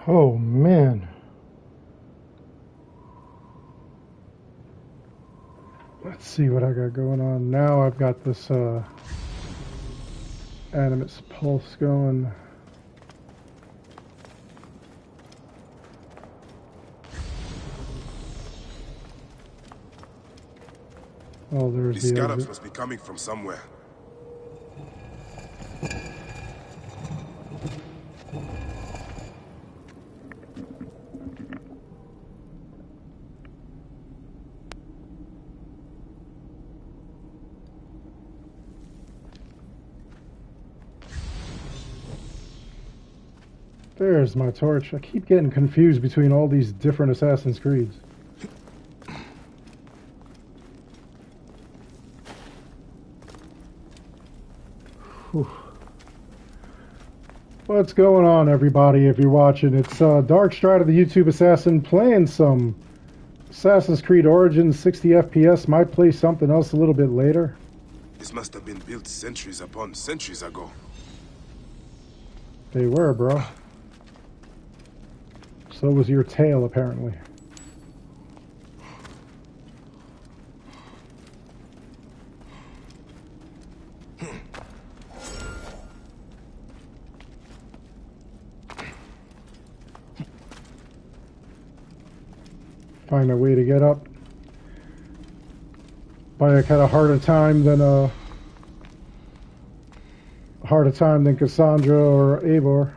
Oh man. Let's see what I got going on. Now I've got this animus pulse going. Oh, there's These the scallops exit. must be coming from somewhere. There's my torch. I keep getting confused between all these different Assassin's Creeds. Whew. What's going on, everybody? If you're watching, it's Dark Strider, the YouTube assassin, playing some Assassin's Creed Origins 60 FPS. Might play something else a little bit later. This must have been built centuries upon centuries ago. They were, bro. So was your tail, apparently. Find a way to get up. Bayek had a harder time than Cassandra or Eivor.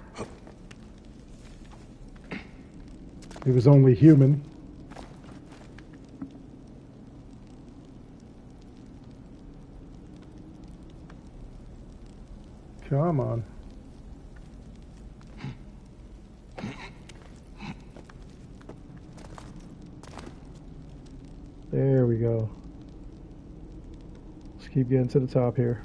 He was only human. Come on. There we go. Let's keep getting to the top here.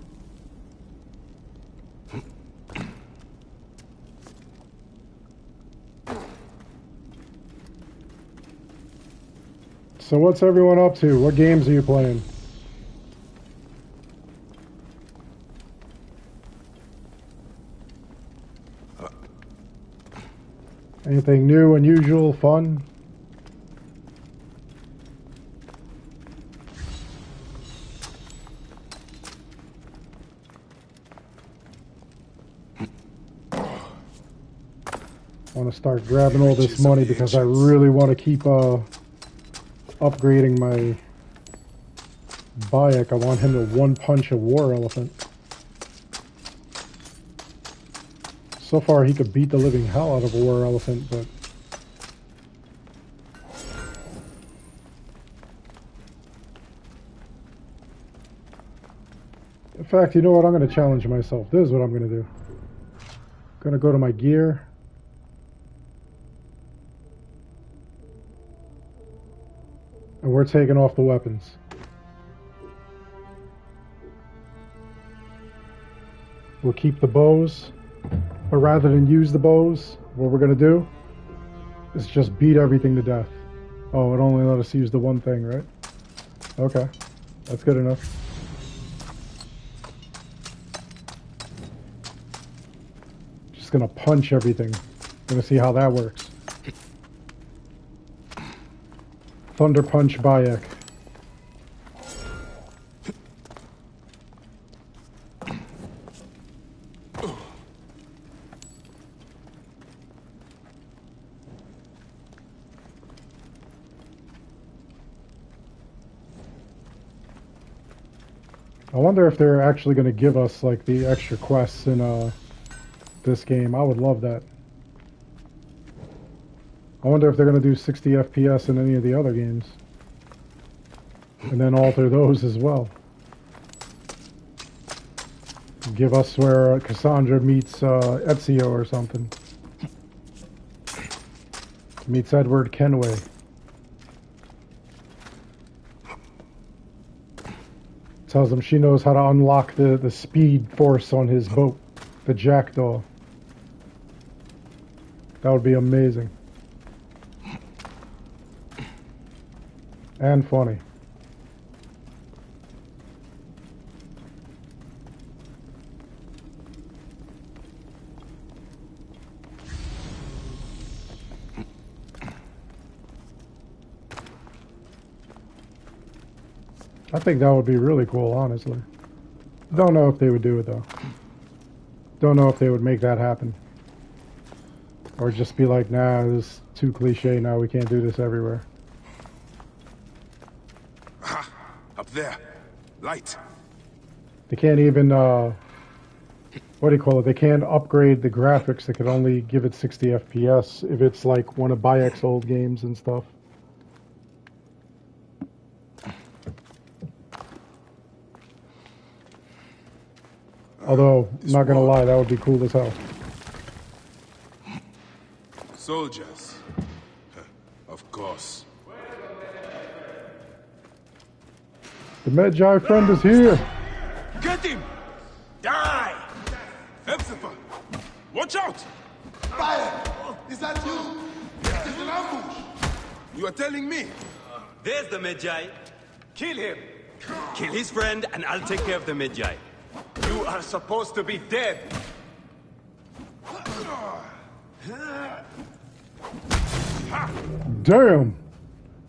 So what's everyone up to? What games are you playing? Anything new, unusual, fun? I want to start grabbing all this money because I really want to keep upgrading my Bayek. I want him to one-punch a war elephant. So far, he could beat the living hell out of a war elephant, but... In fact, you know what? I'm going to challenge myself. This is what I'm going to do. I'm going to go to my gear. And we're taking off the weapons. We'll keep the bows. But rather than use the bows, what we're going to do is just beat everything to death. Oh, it only let us use the one thing, right? Okay. That's good enough. Just going to punch everything. Going to see how that works. Thunder Punch Bayek. I wonder if they're actually going to give us like the extra quests in this game. I would love that. I wonder if they're going to do 60 FPS in any of the other games. And then alter those as well. Give us where Cassandra meets Ezio or something. Meets Edward Kenway. Tells him she knows how to unlock the speed force on his boat. The Jackdaw. That would be amazing. And funny. I think that would be really cool, honestly. Don't know if they would do it, though. Don't know if they would make that happen. Or just be like, nah, this is too cliche now, we can't do this everywhere. Aha! Up there. Light. They can't even, what do you call it? They can't upgrade the graphics. They can only give it 60 FPS if it's like one of Bayek's old games and stuff. Although, not gonna lie, that would be cool as hell. Soldiers. Of course. The Magi friend is here! Get him! Die! Hepzibah! Watch out! Bayek! Is that you? It is an ambush! You are telling me? There's the Magi. Kill him. Kill his friend, and I'll take care of the Magi. You are supposed to be dead. Damn!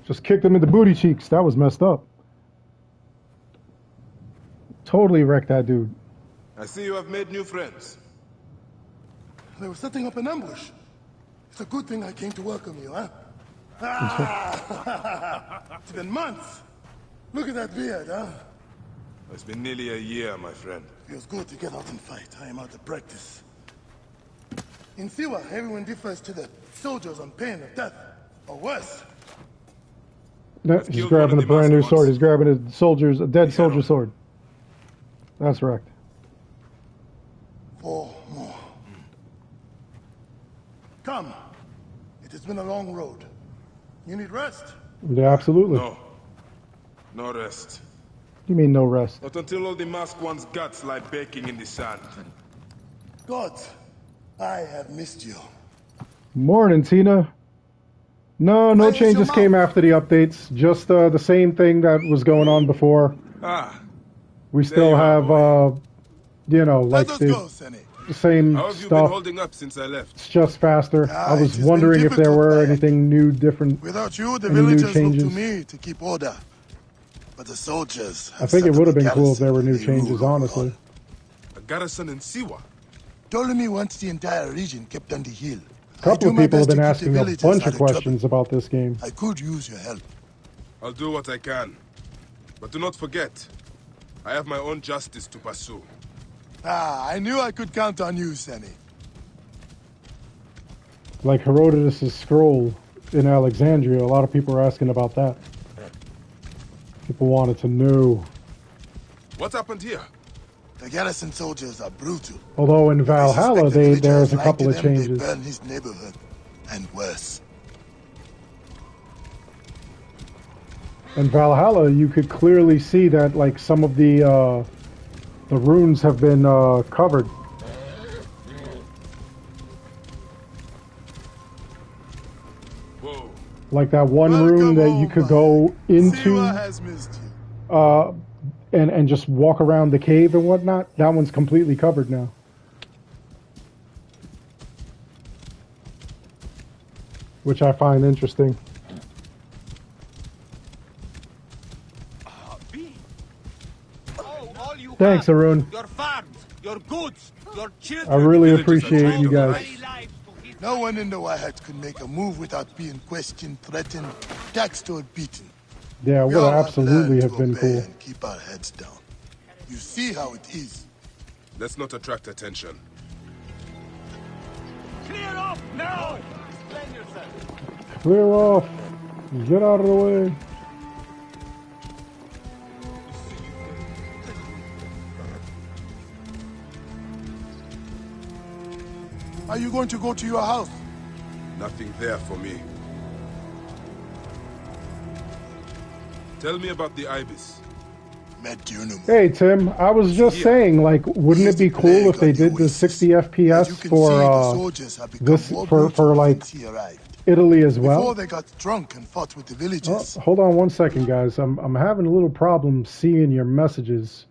Just kicked him in the booty cheeks. That was messed up. Totally wrecked that dude. I see you have made new friends. They were setting up an ambush. It's a good thing I came to welcome you, huh? It's been months. Look at that beard, huh? It's been nearly a year, my friend. Feels good to get out and fight. I am out of practice. In Siwa, everyone defers to the soldiers on pain of death, or worse. No, he's grabbing a brand new sword. He's grabbing a dead soldier sword. That's wrecked. 4 more. Come. It has been a long road. You need rest? Yeah, absolutely. No. No rest. You mean no rest? Not until all the masked ones' guts lie baking in the sand. God, I have missed you. Morning, Tina. No changes came after the updates. Just the same thing that was going on before. Ah. We still have, you know, like Let us go, Senny. the same How have you been stuff. holding up since I left? It's just faster. I It was has wondering been if there difficult, were Bayek. anything new, different. Without you, the Any new villagers look changes? to me to keep order. But the soldiers I think it would have been cool if there were new changes, honestly. A garrison in Siwa. Ptolemy wants the entire region kept on the hill. A couple of people have been asking a bunch of trouble. questions about this game. I could use your help. I'll do what I can. But do not forget, I have my own justice to pursue. I knew I could count on you, Senny. Like Herodotus' scroll in Alexandria, a lot of people are asking about that. People wanted to know. What happened here? The garrison soldiers are brutal. Although in Valhalla, there's a couple of They changes. burn his neighborhood, and worse. In Valhalla, you could clearly see that, like, some of the runes have been covered. Whoa. Like that one room that you could go into Siwa has missed you. and just walk around the cave and whatnot. That one's completely covered now. Which I find interesting. Thanks, Arun. Your farms, your goods, your children. I really Villages are appreciate trying you to guys. hide. No one in the Wahat could make a move without being questioned, threatened, taxed, or beaten. Yeah, it We would all absolutely learned have to been obey cool. and keep our heads down. You see how it is. Let's not attract attention. Clear off now! Explain yourself. Clear off. Get out of the way. Are you going to go to your house? Nothing there for me. Tell me about the ibis. Hey Tim, I was just saying, like, wouldn't it be cool if they did the 60 FPS for like Italy as well? Before they got drunk and fought with the villagers. Hold on one second, guys. I'm having a little problem seeing your messages.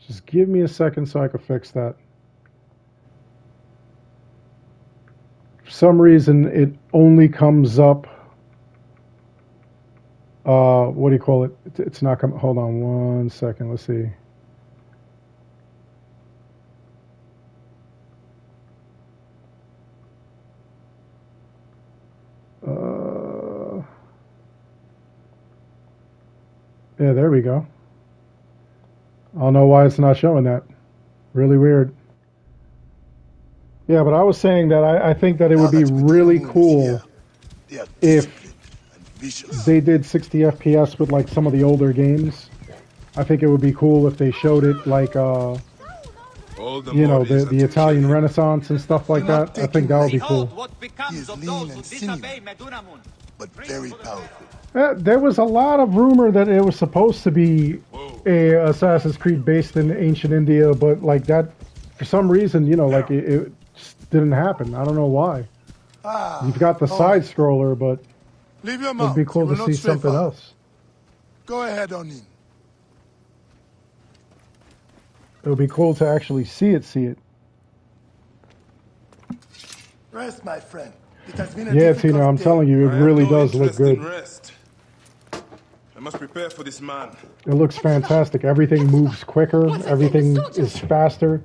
Just give me a second so I can fix that. For some reason, it only comes up what do you call it? It's not coming. Hold on 1 second. Let's see. Yeah, there we go. I don't know why it's not showing that. Really weird. Yeah, but I was saying that I think that it would be really cool if they did 60 FPS with like some of the older games. I think it would be cool if they showed it like you know, the Italian Renaissance and stuff like that. I think that would be cool. He is lean and sinewy, but very powerful. There was a lot of rumor that it was supposed to be a Assassin's Creed based in ancient India, but like that, for some reason, you know, like it just didn't happen. I don't know why. You've got the side scroller, but Leave your it'd be cool to see something else. Go ahead, Onin. It would be cool to actually see it. Rest, my friend. It has been a Yeah, difficult Tina, I'm day. telling you, it really does look good. Rest. I must prepare for this man. It looks fantastic. Everything moves quicker. Everything is faster.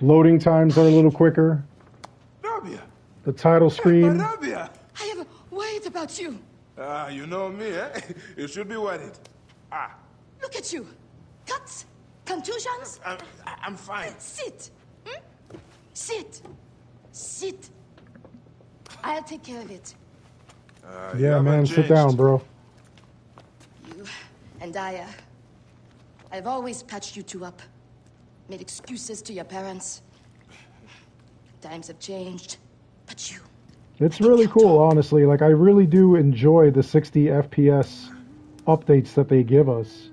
Loading times are a little quicker. Rabia. The title screen. Rabia. I am worried about you. Ah, you know me, eh? You should be worried. Ah, Look at you. Cuts? Contusions? I'm fine. Sit. Hmm? Sit. Sit. I'll take care of it. You Yeah, haven't man, sit changed. down, bro. You and I've always patched you two up. Made excuses to your parents. Times have changed. But you... It's really cool, honestly. Like, I really do enjoy the 60 FPS updates that they give us.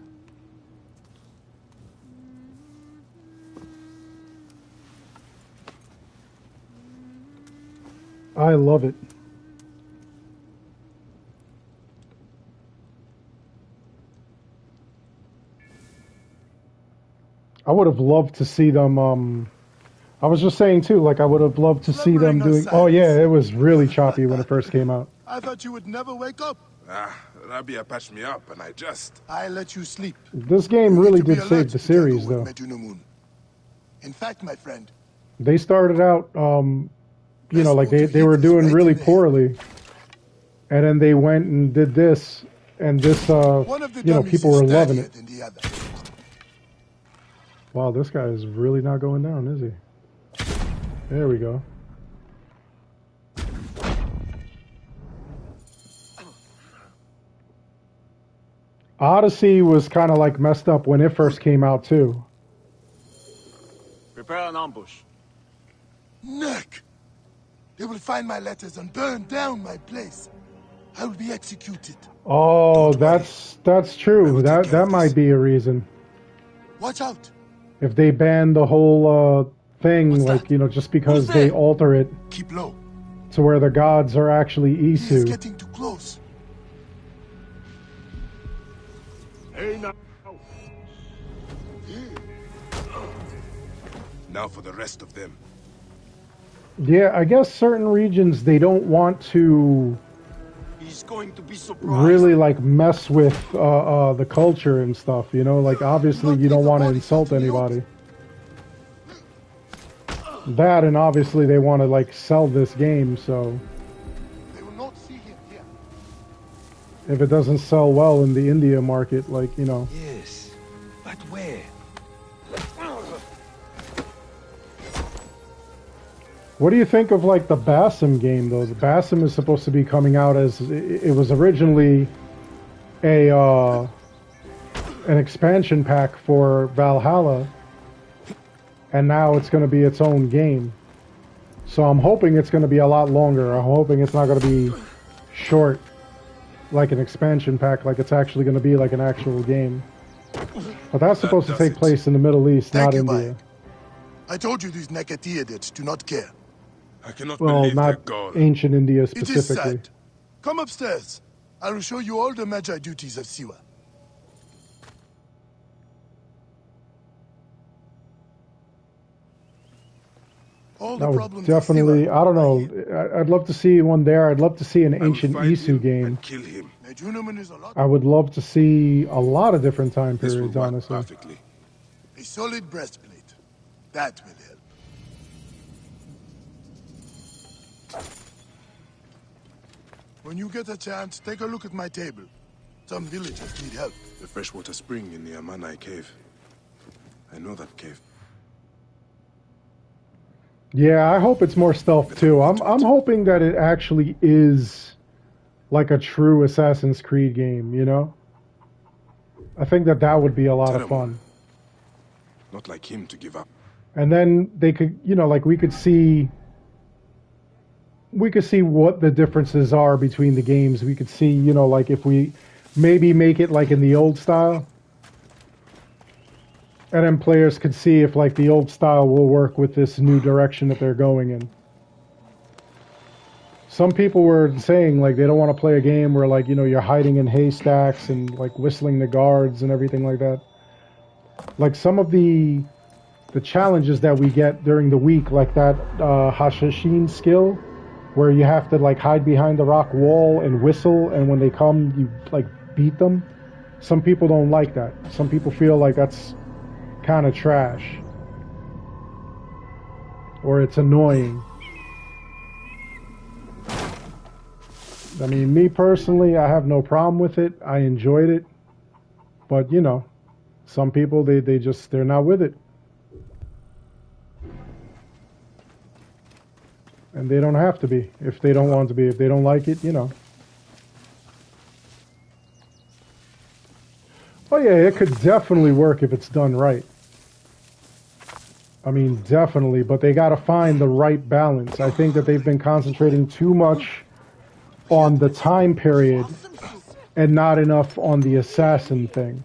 I love it. I would have loved to see them, I was just saying too, like I would have loved to see them doing, oh yeah, it was really choppy when it first came out. I thought you would never wake up. Ah, Rabia patched me up, and I let you sleep. This game really did save the series though. In fact, my friend, They started out, you know, like they were doing really poorly. And then they went and did this, and this, you know, people were loving it. than the other. Wow, this guy is really not going down, is he? There we go. Odyssey was kind of like messed up when it first came out too. Prepare an ambush. Neck! They will find my letters and burn down my place. I will be executed. Oh, that's true. That might be a reason. Watch out! If they ban the whole thing, What's like, that? you know, just because Who's they there? alter it Keep low. to where the gods are actually He is Isu. getting too close. Hey now. now for the rest of them. Yeah, I guess certain regions, they don't want to He's going to be surprised. really like mess with the culture and stuff, you know, like obviously you don't want to insult anybody. That, and obviously they want to like sell this game, so They will not see him here. if it doesn't sell well in the India market, like, you know. Yes, but where? What do you think of like the Basim game though? The Basim is supposed to be coming out as it was originally a an expansion pack for Valhalla, and now it's going to be its own game. So I'm hoping it's going to be a lot longer. I'm hoping it's not going to be short like an expansion pack, like it's actually going to be like an actual game. But that's supposed to take place in the Middle East, Thank not you, India. Bayek. I told you these Nekati idiots do not care. I cannot Well, believe they're not gone. ancient India It is specifically. sad. Come upstairs. I will show you all the Magi duties of Siwa. All That the would problems definitely, I don't know, I'd love to see one there. I'd love to see an I will ancient find Isu him game. and kill him. Medunaman is a lot. I would love to see a lot of different time This will periods, work honestly. perfectly. A solid breastplate. That will help. When you get a chance, take a look at my table. Some villagers need help. The freshwater spring in the Amanai cave. I know that cave. Yeah, I hope it's more stealth too. I'm hoping that it actually is like a true Assassin's Creed game, you know? I think that that would be a lot of fun. Not like him to give up. And then they could, you know, like we could see what the differences are between the games. We could see, you know, like if we maybe make it like in the old style. And then players could see if like the old style will work with this new direction that they're going in. Some people were saying like they don't want to play a game where like, you know, you're hiding in haystacks and like whistling the guards and everything like that. Like some of the challenges that we get during the week, like that Hashashin skill, where you have to like hide behind the rock wall and whistle, and when they come, you like beat them. Some people don't like that. Some people feel like that's kind of trash, or it's annoying. I mean, me personally, I have no problem with it. I enjoyed it, but you know, some people they're not with it. And they don't have to be if they don't want to be. If they don't like it, you know. Oh yeah, it could definitely work if it's done right. I mean, definitely, but they got to find the right balance. I think that they've been concentrating too much on the time period and not enough on the assassin thing.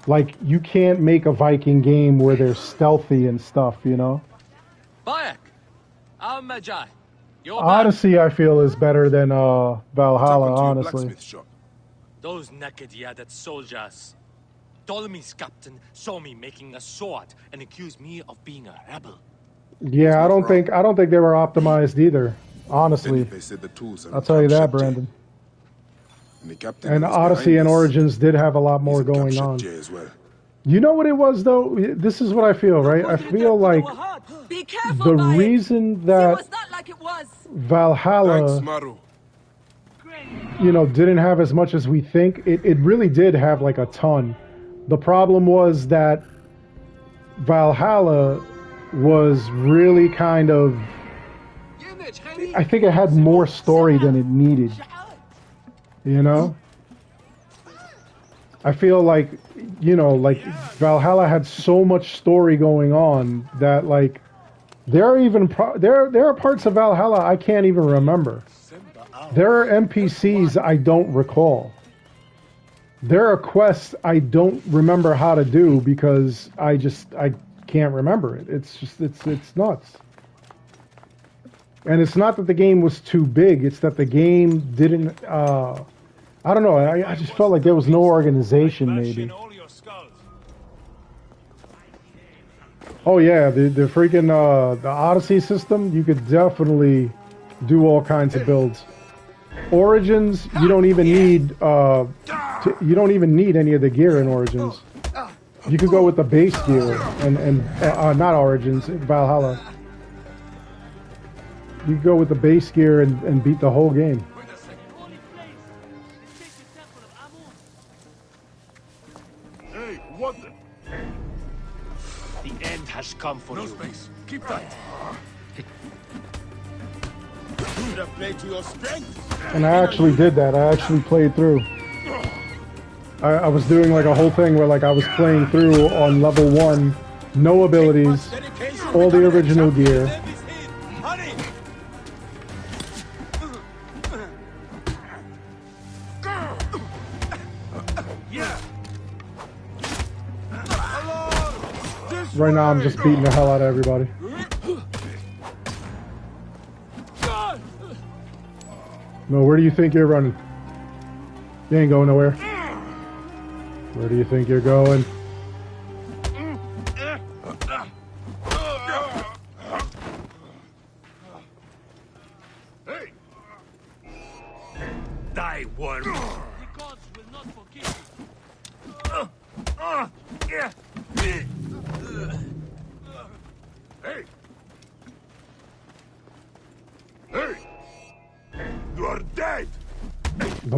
Like, you can't make a Viking game where they're stealthy and stuff, you know? Bayek! Our Magi. You're Odyssey, I feel, is better than Valhalla, honestly. Blacksmith shop. Those naked-yarded soldiers. Ptolemy's captain saw me making a sword and accused me of being a rebel. Yeah, I don't think they were optimized either, honestly. They said the tools are I'll tell you that, Camp Brandon. And the captain And was Odyssey behind and this. Origins did have a lot more He's in going Camp on. J as well. You know what it was, though? This is what I feel, right? I feel like Be careful, the Bayek. reason It that was not like it was. Valhalla, Thanks, Maru. you know, didn't have as much as we think, it really did have like a ton. The problem was that Valhalla was really kind of, I think it had more story than it needed, you know? I feel like, you know, like Valhalla had so much story going on that like there are parts of Valhalla I can't even remember. There are NPCs I don't recall. There are quests I don't remember how to do because I can't remember it. It's nuts. And it's not that the game was too big, it's that the game didn't I don't know, I just felt like there was no organization, maybe. Oh yeah, the freaking the Odyssey system, you could definitely do all kinds of builds. Origins, you don't even need any of the gear in Origins. You could go with the base gear and not Origins, Valhalla. You could go with the base gear and beat the whole game. What the? The end has come for you. Space. Keep that. Should have played to your strength. And I actually did that. I actually played through. I was doing like a whole thing where like I was playing through on level 1, no abilities, all the original gear. Right now I'm just beating the hell out of everybody. No, where do you think you're running? You ain't going nowhere. Where do you think you're going?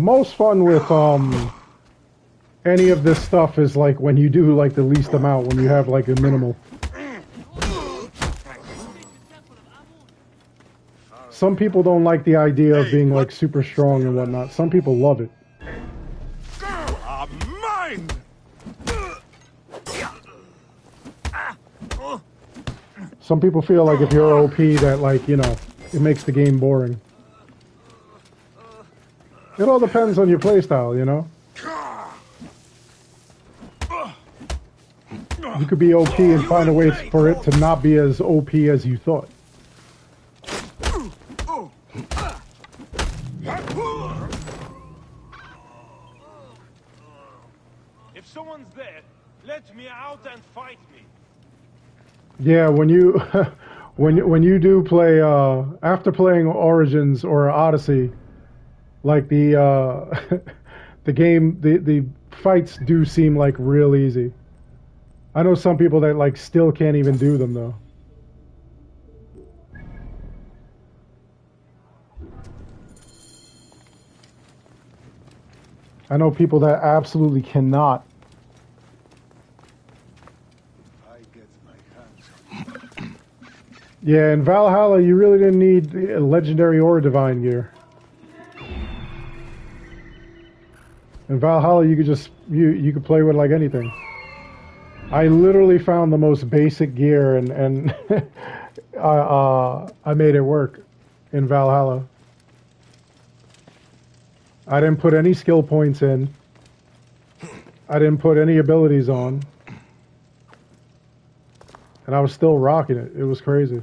most fun with any of this stuff is like when you do like the least amount, when you have like a minimal. Some people don't like the idea of being like super strong and whatnot. Some people love it. Mine! Some people feel like if you're OP that like, you know, it makes the game boring. It all depends on your playstyle, you know? You could be OP and find a way for it to not be as OP as you thought. If someone's there, let me out and fight me. Yeah, when you when you do play after playing Origins or Odyssey, like the the game the fights do seem like real easy. I know some people that like still can't even do them though. I know people that absolutely cannot. Yeah, in Valhalla, you really didn't need legendary or divine gear. In Valhalla, you could just you could play with like anything. I literally found the most basic gear and I made it work in Valhalla. I didn't put any skill points in. I didn't put any abilities on. And I was still rocking it. It was crazy.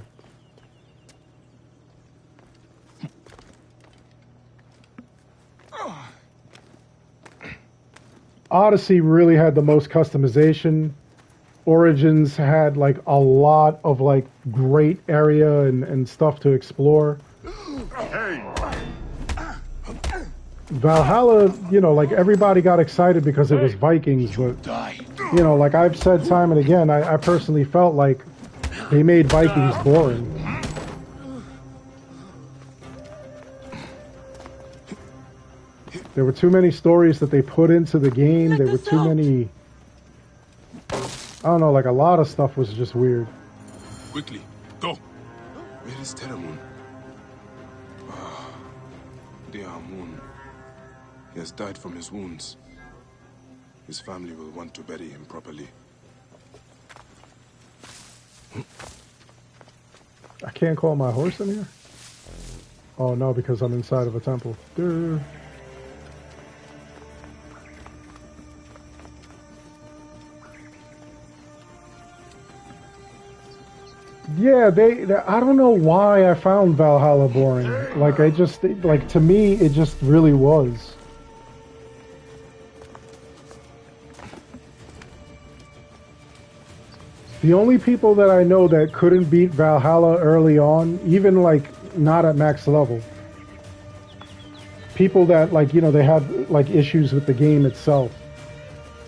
Odyssey really had the most customization. Origins had like a lot of like great area and stuff to explore. Valhalla, you know, like everybody got excited because it was Vikings, but you know, like I've said time and again, I personally felt like they made Vikings boring. There were too many stories that they put into the game. There were too many... I don't know, like a lot of stuff was just weird. Quickly, go! Where is Teramun? Ah, dear Amun. He has died from his wounds. His family will want to bury him properly. I can't call my horse in here? Oh no, because I'm inside of a temple. Duh. Yeah, I don't know why I found Valhalla boring. Like, to me, it just really was. The only people that I know that couldn't beat Valhalla early on, even, like, not at max level. People that, like, you know, they had, like, issues with the game itself.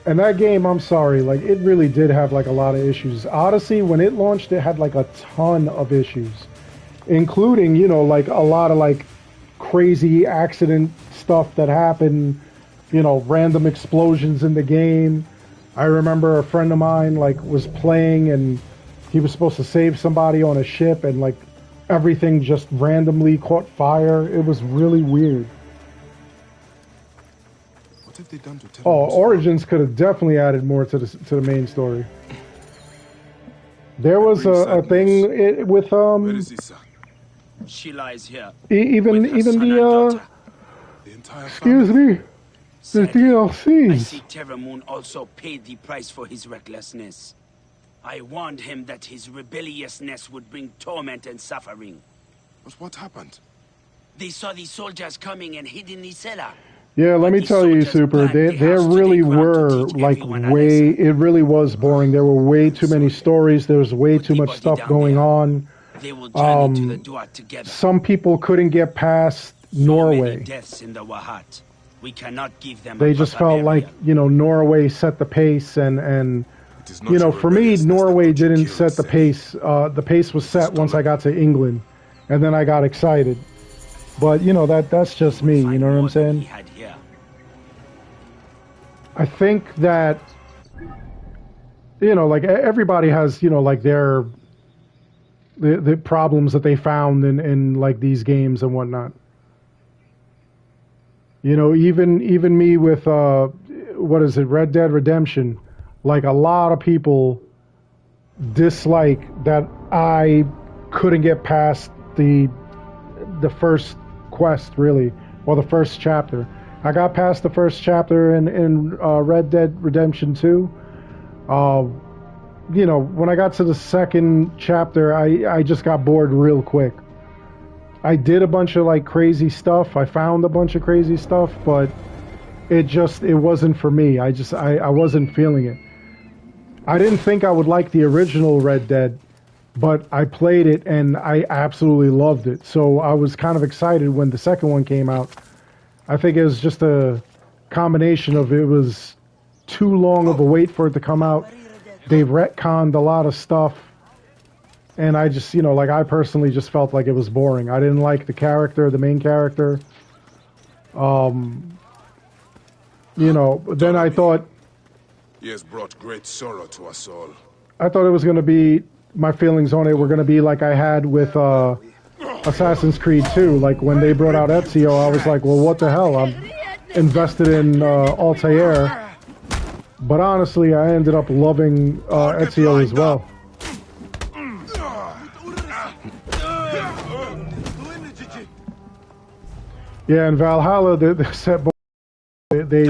And that game, I'm sorry, like, it really did have, like, a lot of issues. Odyssey, when it launched, it had, like, a ton of issues. Including, you know, like, a lot of, like, crazy accident stuff that happened. You know, random explosions in the game. I remember a friend of mine, like, was playing and he was supposed to save somebody on a ship and, like, everything just randomly caught fire. It was really weird. What have they done to tell Oh, Origins could have definitely added more to the main story. There was a thing with Where is Issa? She lies here. even the entire excuse family. me, the DLCs. I see Teramun also paid the price for his recklessness. I warned him that his rebelliousness would bring torment and suffering. But what happened? They saw the soldiers coming and hid in the cellar. Yeah, let me tell you, Super, there really were, like, it really was boring. There were way too many stories. There was way too much stuff going on. They will journey to the Duat together. Some people couldn't get past Norway. Many deaths in the Wahat. We cannot give them They just felt like, you know, Norway set the pace and you know, for me, Norway didn't set the pace. The pace was set once I got to England, and then I got excited. But, you know, that's just me, you know what I'm saying? I think that, like everybody has, like the problems that they found in like these games and whatnot. Even me with what is it, Red Dead Redemption, like a lot of people dislike that I couldn't get past the first quest, really, or the first chapter. I got past the first chapter in Red Dead Redemption 2. When I got to the second chapter, I just got bored real quick. I did a bunch of like crazy stuff. I found a bunch of crazy stuff, but it wasn't for me. I wasn't feeling it. I didn't think I would like the original Red Dead, but I played it and I absolutely loved it. So I was kind of excited when the second one came out. I think it was just a combination of it was too long of a wait for it to come out. They retconned a lot of stuff. And I just, I personally just felt like it was boring. I didn't like the main character. Then I thought... He has brought great sorrow to us all. I thought it was going to be... My feelings on it were going to be like I had with Assassin's Creed 2. Like, when they brought out Ezio, I was like, well, what the hell? I'm invested in Altair. But honestly, I ended up loving Ezio as well. Yeah, in Valhalla, the set they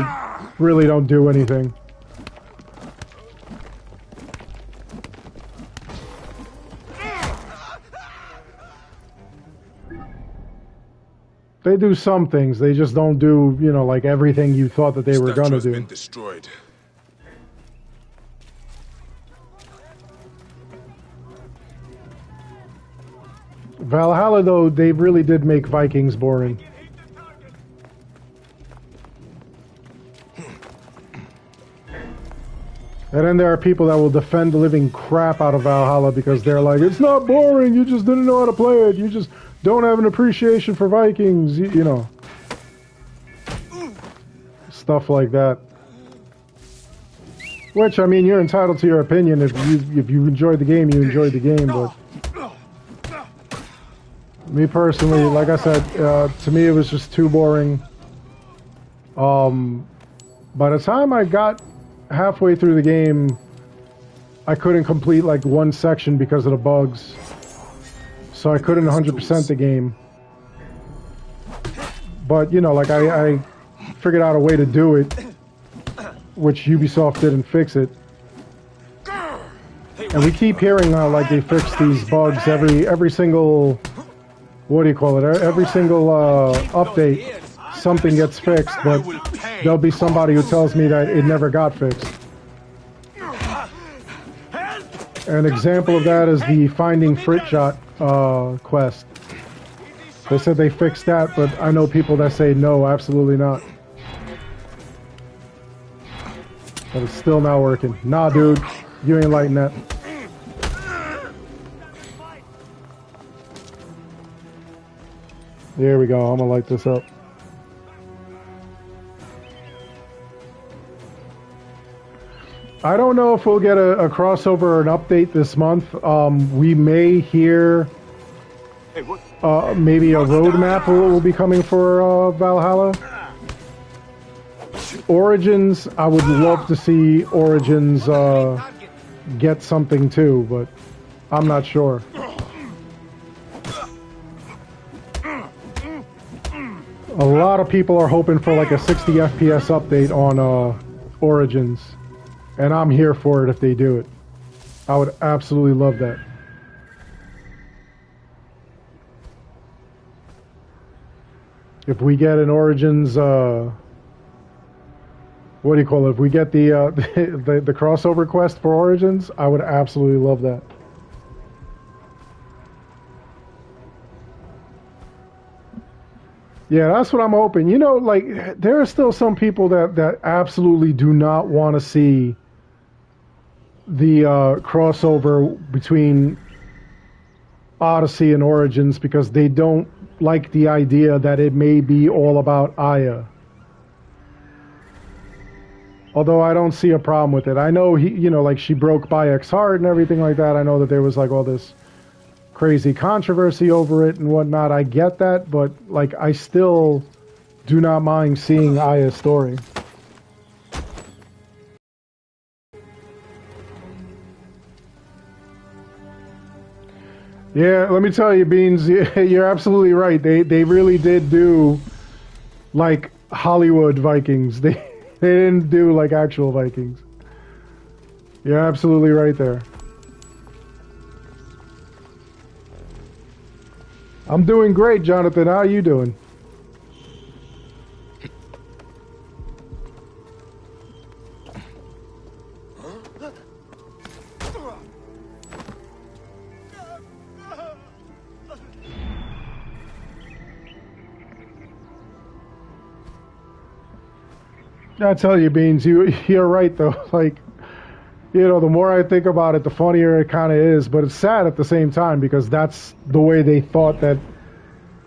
really don't do anything. They do some things. They just don't do, like everything you thought that they were going to do. Been destroyed. Valhalla, though, they really did make Vikings boring. And then there are people that will defend the living crap out of Valhalla because they're like, it's not boring, you just didn't know how to play it, you just don't have an appreciation for Vikings, stuff like that. Which, I mean, you're entitled to your opinion. If you enjoyed the game, you enjoyed the game, but... Me personally, like I said, to me it was just too boring. By the time I got halfway through the game, I couldn't complete like one section because of the bugs. So I couldn't 100% the game. But, like I figured out a way to do it, which Ubisoft didn't fix it. And we keep hearing how like they fix these bugs every single... What do you call it? Every single update, something gets fixed, but there'll be somebody who tells me that it never got fixed. An example of that is the Finding Fritshot quest. They said they fixed that, but I know people that say no, absolutely not. But it's still not working. Nah, dude, you ain't lighting that. There we go, I'm gonna light this up. I don't know if we'll get a crossover or an update this month. We may hear maybe a roadmap will be coming for Valhalla. Origins, I would love to see Origins get something too, but I'm not sure. A lot of people are hoping for like a 60 FPS update on Origins. And I'm here for it if they do it. I would absolutely love that. If we get an Origins, what do you call it? If we get the the crossover quest for Origins, I would absolutely love that. Yeah, that's what I'm hoping. Like, there are still some people that absolutely do not want to see the crossover between Odyssey and Origins because they don't like the idea that it may be all about Aya. Although I don't see a problem with it. I know like she broke Bayek's heart and everything like that. I know that there was like all this crazy controversy over it and whatnot. I get that, but like I still do not mind seeing Aya's story. Yeah, let me tell you, Beans, you're absolutely right. They really did do like Hollywood Vikings. They didn't do like actual Vikings. You're absolutely right there. I'm doing great, Jonathan. How are you doing? I tell you, Beans, you're right though. Like, the more I think about it, the funnier it kind of is. But it's sad at the same time because that's the way they thought that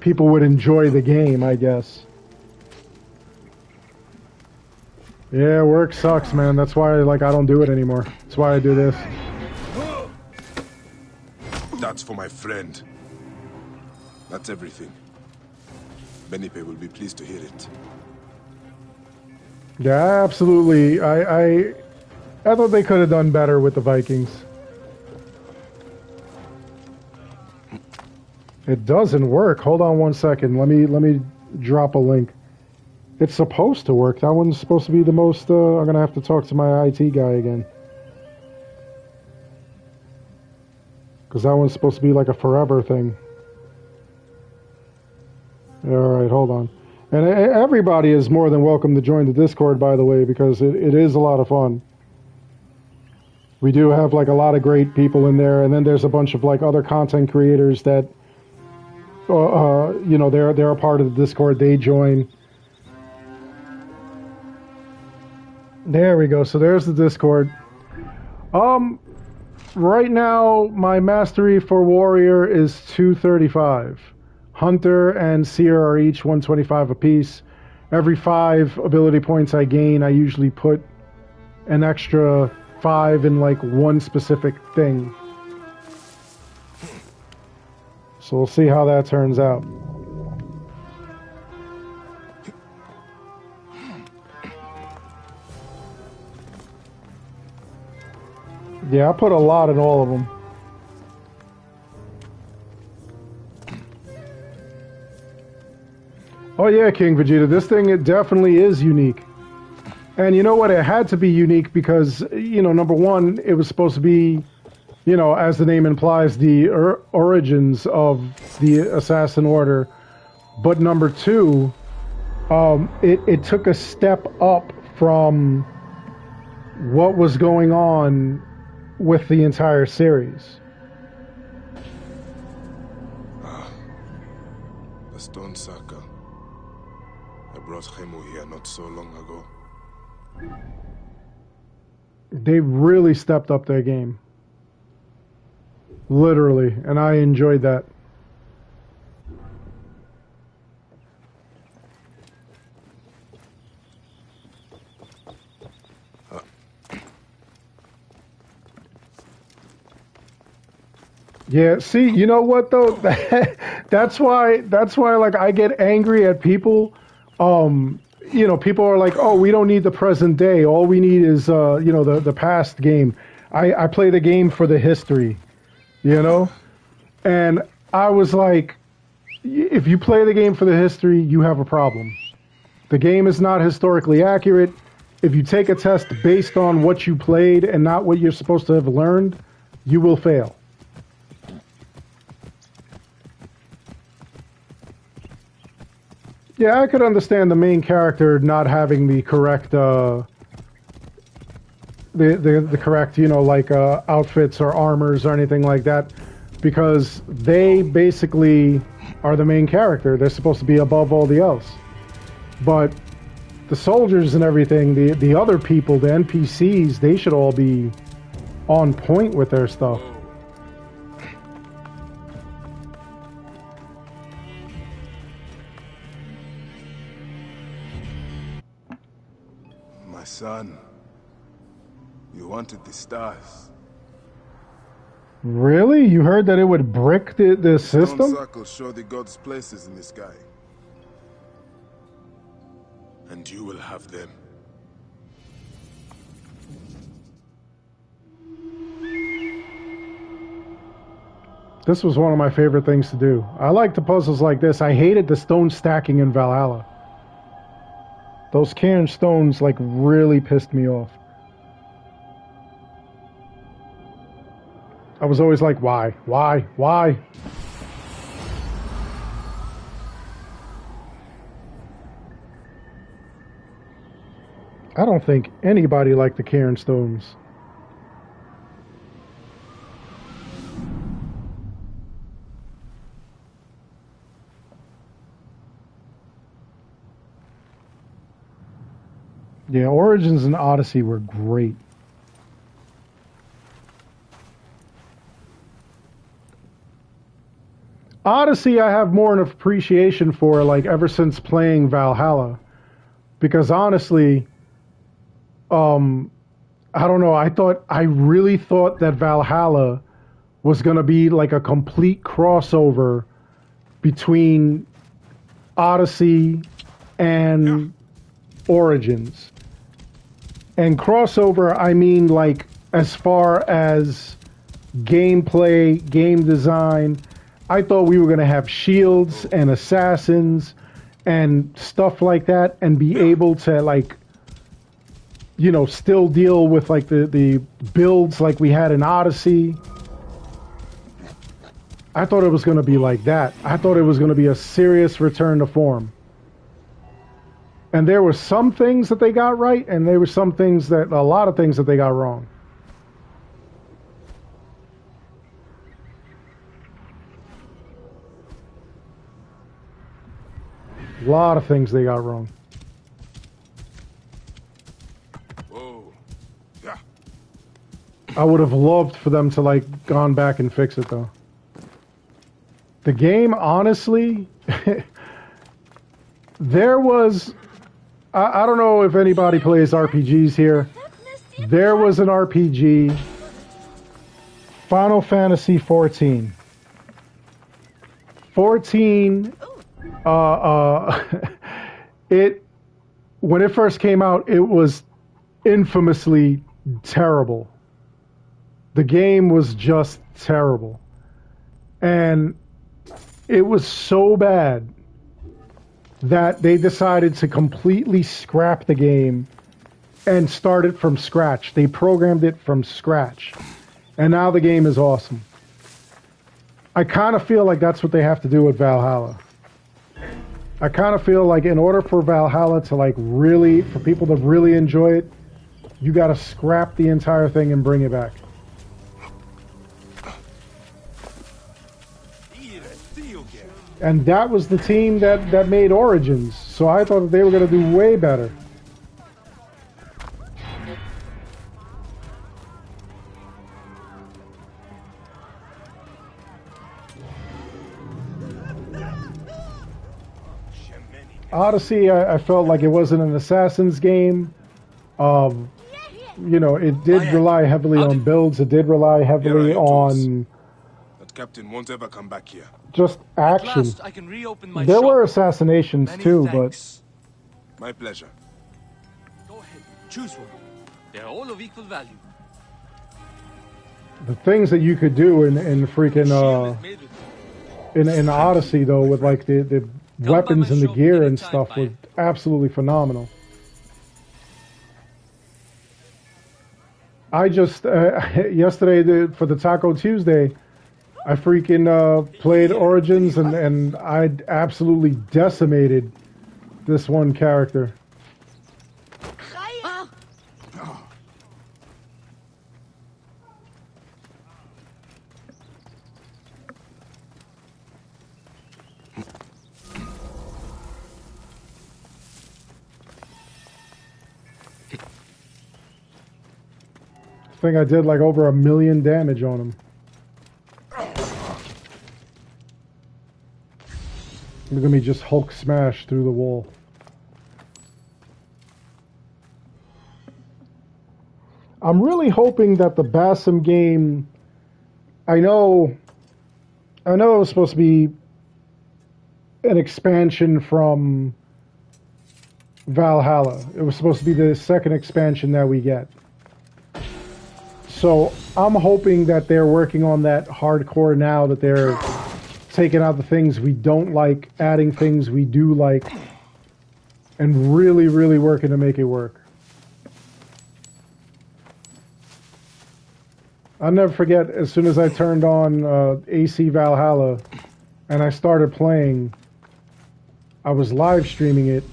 people would enjoy the game, I guess. Yeah, work sucks, man. That's why, like, I don't do it anymore. That's why I do this. That's for my friend. That's everything. Benipe will be pleased to hear it. Yeah, absolutely. I thought they could have done better with the Vikings. It doesn't work. Hold on one second. Let me drop a link. It's supposed to work. That one's supposed to be the most. I'm gonna have to talk to my IT guy again. Because that one's supposed to be like a forever thing. Alright, hold on. And everybody is more than welcome to join the Discord, by the way, because it is a lot of fun. We do have like a lot of great people in there, and then there's a bunch of like other content creators that, they're a part of the Discord. They join. There we go. So there's the Discord. Right now my mastery for warrior is 235. Hunter and seer are each 125 apiece. Every 5 ability points I gain, I usually put an extra 5 in like one specific thing. So we'll see how that turns out. Yeah, I put a lot in all of them. Oh yeah, King Vegeta, this thing, it definitely is unique. And you know what, it had to be unique because, number one, it was supposed to be, as the name implies, the origins of the Assassin Order. But number two, it took a step up from what was going on with the entire series. The stone Saka. I brought Hemu here not so long ago. They really stepped up their game. Literally, and I enjoyed that. Yeah, see, you know what though? that's why like I get angry at people. People are like, "Oh, we don't need the present day. All we need is the past game." I play the game for the history, And I was like, if you play the game for the history, you have a problem. The game is not historically accurate. If you take a test based on what you played and not what you're supposed to have learned, you will fail. Yeah, I could understand the main character not having the correct, the correct, outfits or armors or anything like that, because they basically are the main character. They're supposed to be above all the else. But the soldiers and everything, the other people, the NPCs, they should all be on point with their stuff. My son, You wanted the stars. Really? You heard that it would brick the Stone system? circles show the gods' places in the sky. And you will have them. This was one of my favorite things to do. I liked the puzzles like this. I hated the stone stacking in Valhalla. Those cairn stones like really pissed me off. I was always like, why? Why? Why? I don't think anybody liked the cairn stones. Yeah, Origins and Odyssey were great. Odyssey I have more an appreciation for, like, ever since playing Valhalla. Because honestly, I don't know, I really thought that Valhalla was going to be like a complete crossover between Odyssey and Origins. And crossover, I mean like as far as gameplay, game design. I thought we were going to have shields and assassins and stuff like that and be able to, like, you know, still deal with like the builds like we had in Odyssey. I thought it was going to be like that. I thought it was going to be a serious return to form. And there were some things that they got right, and there were some things that, a lot of things that they got wrong. A lot of things they got wrong. Whoa. Yeah. I would have loved for them to, like, gone back and fix it, though. The game, honestly, there was... I don't know if anybody plays RPGs here. There was an RPG, Final Fantasy 14. 14, when it first came out, it was infamously terrible. The game was just terrible. And it was so bad that they decided to completely scrap the game and start it from scratch. They programmed it from scratch. And now the game is awesome. I kind of feel like that's what they have to do with Valhalla. I kind of feel like in order for Valhalla to, like, really, for people to really enjoy it, you got to scrap the entire thing and bring it back. And that was the team that made Origins, so I thought that they were going to do way better. Odyssey, I felt like it wasn't an Assassin's game. You know, it did rely heavily on builds. It did rely heavily on... That captain won't ever come back here. Just action. At last, I can reopen my There shop. were assassinations Many too, thanks. My pleasure. Go ahead, choose one. They're all of equal value. but the things that you could do in freaking Shield is made with in Odyssey though, with like the weapons and the gear and stuff, was absolutely phenomenal. I just yesterday for the Taco Tuesday, I freaking played Origins and I absolutely decimated this one character. I think I did like over 1 million damage on him. Look at me just Hulk smash through the wall. I'm really hoping that the Basim game, I know it was supposed to be an expansion from Valhalla. It was supposed to be the second expansion that we get. So I'm hoping that they're working on that hardcore now, that they're taking out the things we don't like, adding things we do like, and really, really working to make it work. I'll never forget, as soon as I turned on AC Valhalla and I started playing, I was live streaming it,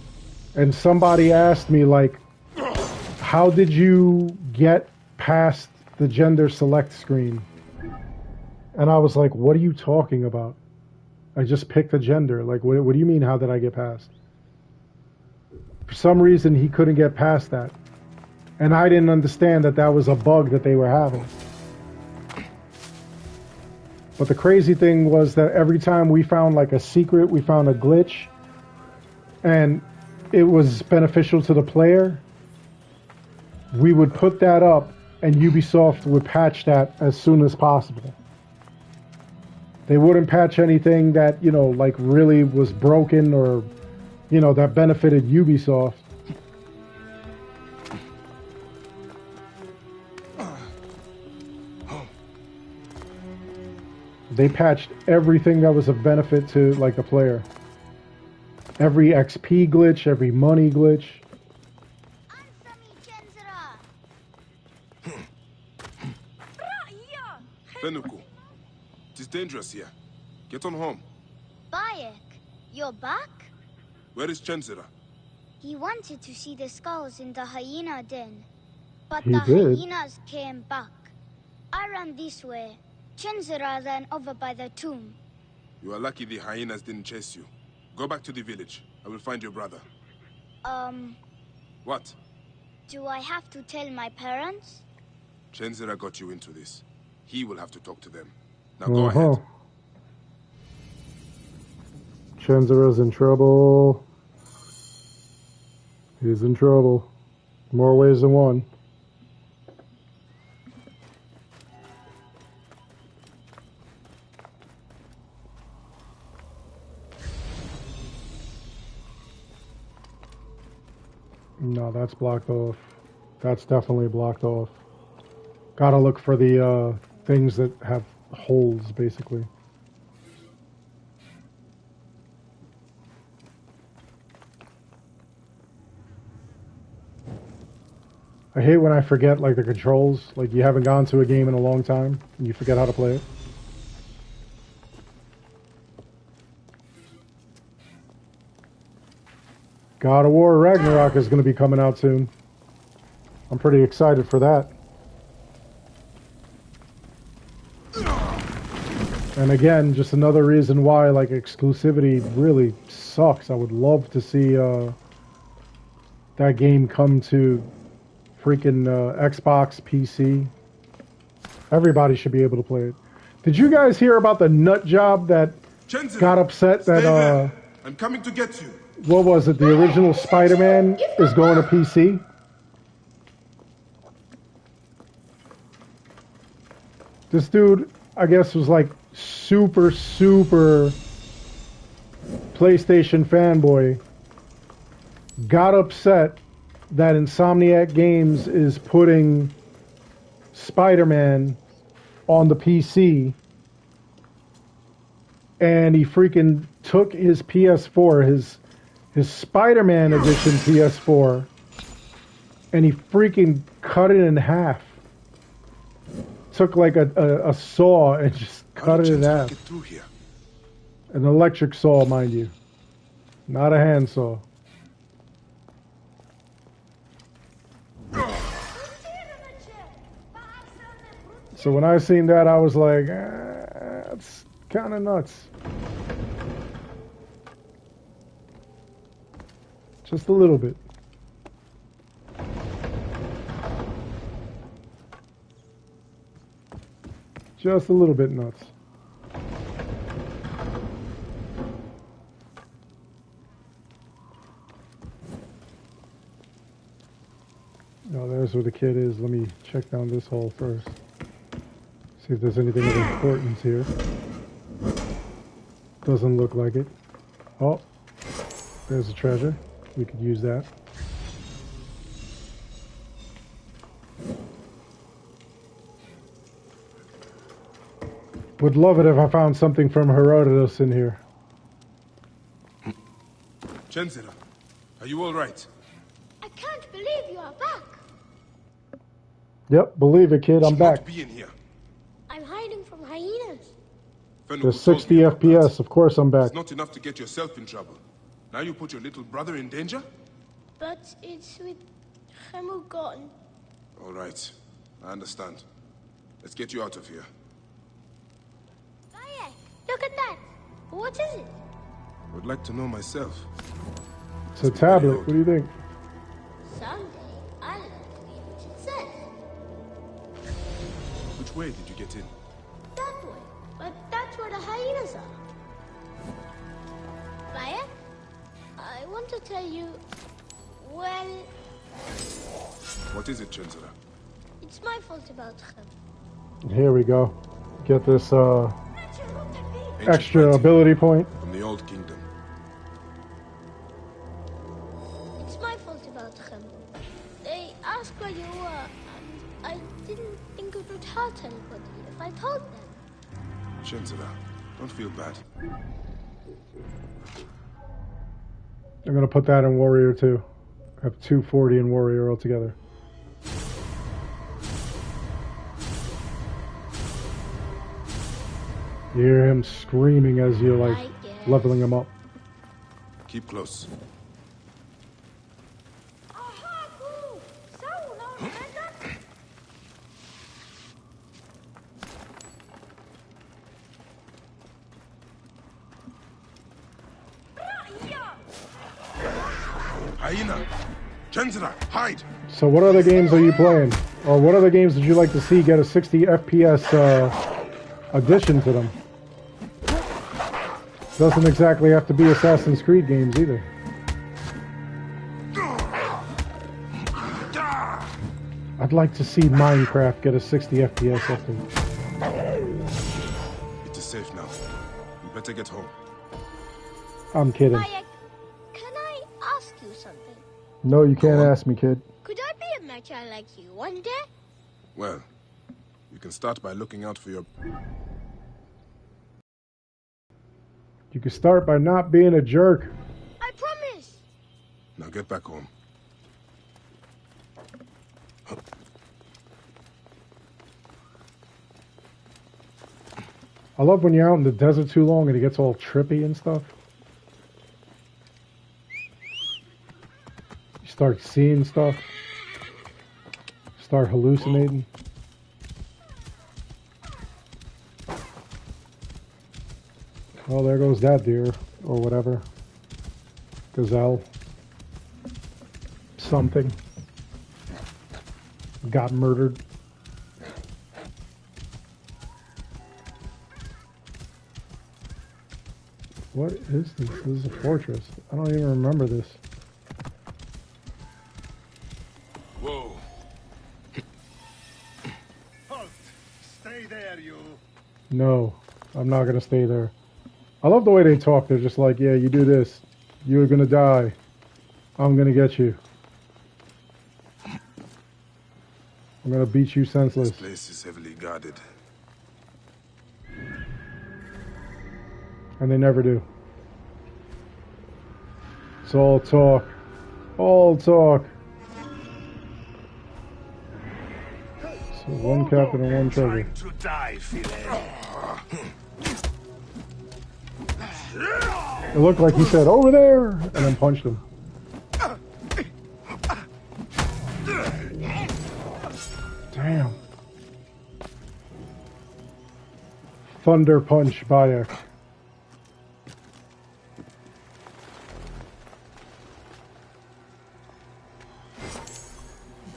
and somebody asked me, like, how did you get past the gender select screen? And I was like, what are you talking about? I just picked a gender. Like, what do you mean, how did I get past? For some reason, he couldn't get past that. And I didn't understand that that was a bug that they were having. But the crazy thing was that every time we found like a secret, we found a glitch, and it was beneficial to the player, we would put that up and Ubisoft would patch that as soon as possible. They wouldn't patch anything that, you know, like really was broken or, you know, that benefited Ubisoft. They patched everything that was of benefit to, like, the player. Every XP glitch, every money glitch. Fenuku, it is dangerous here. Get on home. Bayek, you're back? Where is Chenzira? He wanted to see the skulls in the hyena den, but He the did. hyenas came back. I ran this way. Chenzira ran over by the tomb. You are lucky the hyenas didn't chase you. Go back to the village. I will find your brother. What? Do I have to tell my parents? Chenzira got you into this. He will have to talk to them. Now go ahead. Chenzira's in trouble. He's in trouble. More ways than one. No, that's blocked off. That's definitely blocked off. Gotta look for the things that have holes, basically. I hate when I forget, like, the controls. Like, you haven't gone to a game in a long time, and you forget how to play it. God of War Ragnarok is going to be coming out soon. I'm pretty excited for that. And again, just another reason why, like, exclusivity really sucks. I would love to see that game come to freaking Xbox, PC. Everybody should be able to play it. Did you guys hear about the nut job that got upset that I'm coming to get you. What was it? The original Spider-Man is going to PC? This dude, I guess, was like super PlayStation fanboy. Got upset that Insomniac Games is putting Spider-Man on the PC. And he freaking took his PS4, his Spider-Man edition PS4, and he freaking cut it in half. Took like a saw and just cut it in half. Get through here? An electric saw, mind you. Not a hand saw. So when I seen that, I was like, that's kind of nuts. Just a little bit. Just a little bit nuts. No, there's that's where the kid is. Let me check down this hole first. See if there's anything of importance here. Doesn't look like it. Oh, there's a treasure. We could use that. Would love it if I found something from Herodotus in here. Chenzira, are you all right? I can't believe you are back. Yep, believe it, kid. I'm back. Be in here. I'm hiding from hyenas. There's 60 FPS. Of course I'm back. It's not enough to get yourself in trouble. Now you put your little brother in danger? But it's with Hemu gone. All right. I understand. Let's get you out of here. Bayek, look at that. What is it? I would like to know myself. It's a tablet. What do you think? Someday, I'll learn to read what it says. Which way did you get in? That way. But that's where the hyenas are. Bayek, I want to tell you, well... What is it, Chenzira? It's my fault about him. Here we go. Get this Ancient extra writing ability point. from the Old Kingdom. It's my fault about him. They asked where you were, and I didn't think it would hurt anybody if I told them. Chenzira, don't feel bad. I'm gonna put that in Warrior too. I have 240 in Warrior altogether. You hear him screaming as you're like leveling him up. Keep close. Hyena! Chenzira, hide! So what other games are you playing? Or what other games would you like to see get a 60 FPS addition to them? Doesn't exactly have to be Assassin's Creed games either. I'd like to see Minecraft get a 60 FPS update. It is safe now. You better get home. I'm kidding. Bayek, can I ask you something? No, you can't ask me, kid. Could I be a mecha like you one day? Well, you can start by looking out for your... You can start by not being a jerk. I promise. Now get back home. I love when you're out in the desert too long and it gets all trippy and stuff. You start seeing stuff. Start hallucinating. Well, there goes that deer, or whatever. Gazelle. Something. Got murdered. What is this? This is a fortress. I don't even remember this. Whoa. Halt! Stay there, you. No, I'm not gonna stay there. I love the way they talk. They're just like, yeah, you do this. You're gonna die. I'm gonna get you. I'm gonna beat you senseless. This place is heavily guarded. And they never do. It's all talk. All talk. So one captain and one treasure. Time to die, Philae. It looked like he said, over there! And then punched him. Damn. Thunder punch Bayek.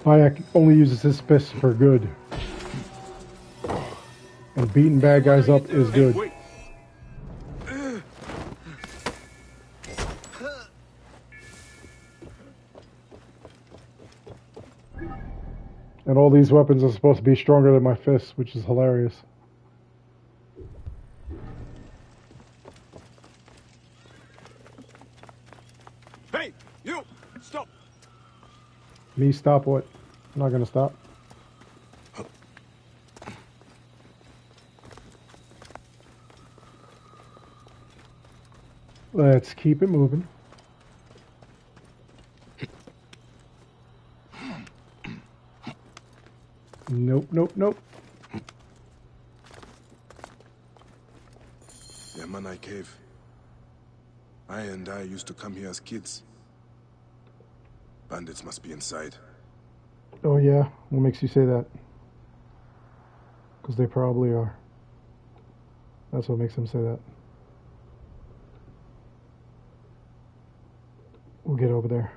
Bayek only uses his fists for good. And beating bad guys up is good. Wait. And all these weapons are supposed to be stronger than my fists, which is hilarious. Hey, you! Stop! Me stop what? I'm not gonna stop. Let's keep it moving. Nope, nope, nope. Yamanai Cave. I used to come here as kids. Bandits must be inside. Oh yeah? What makes you say that? Because they probably are. That's what makes them say that. We'll get over there.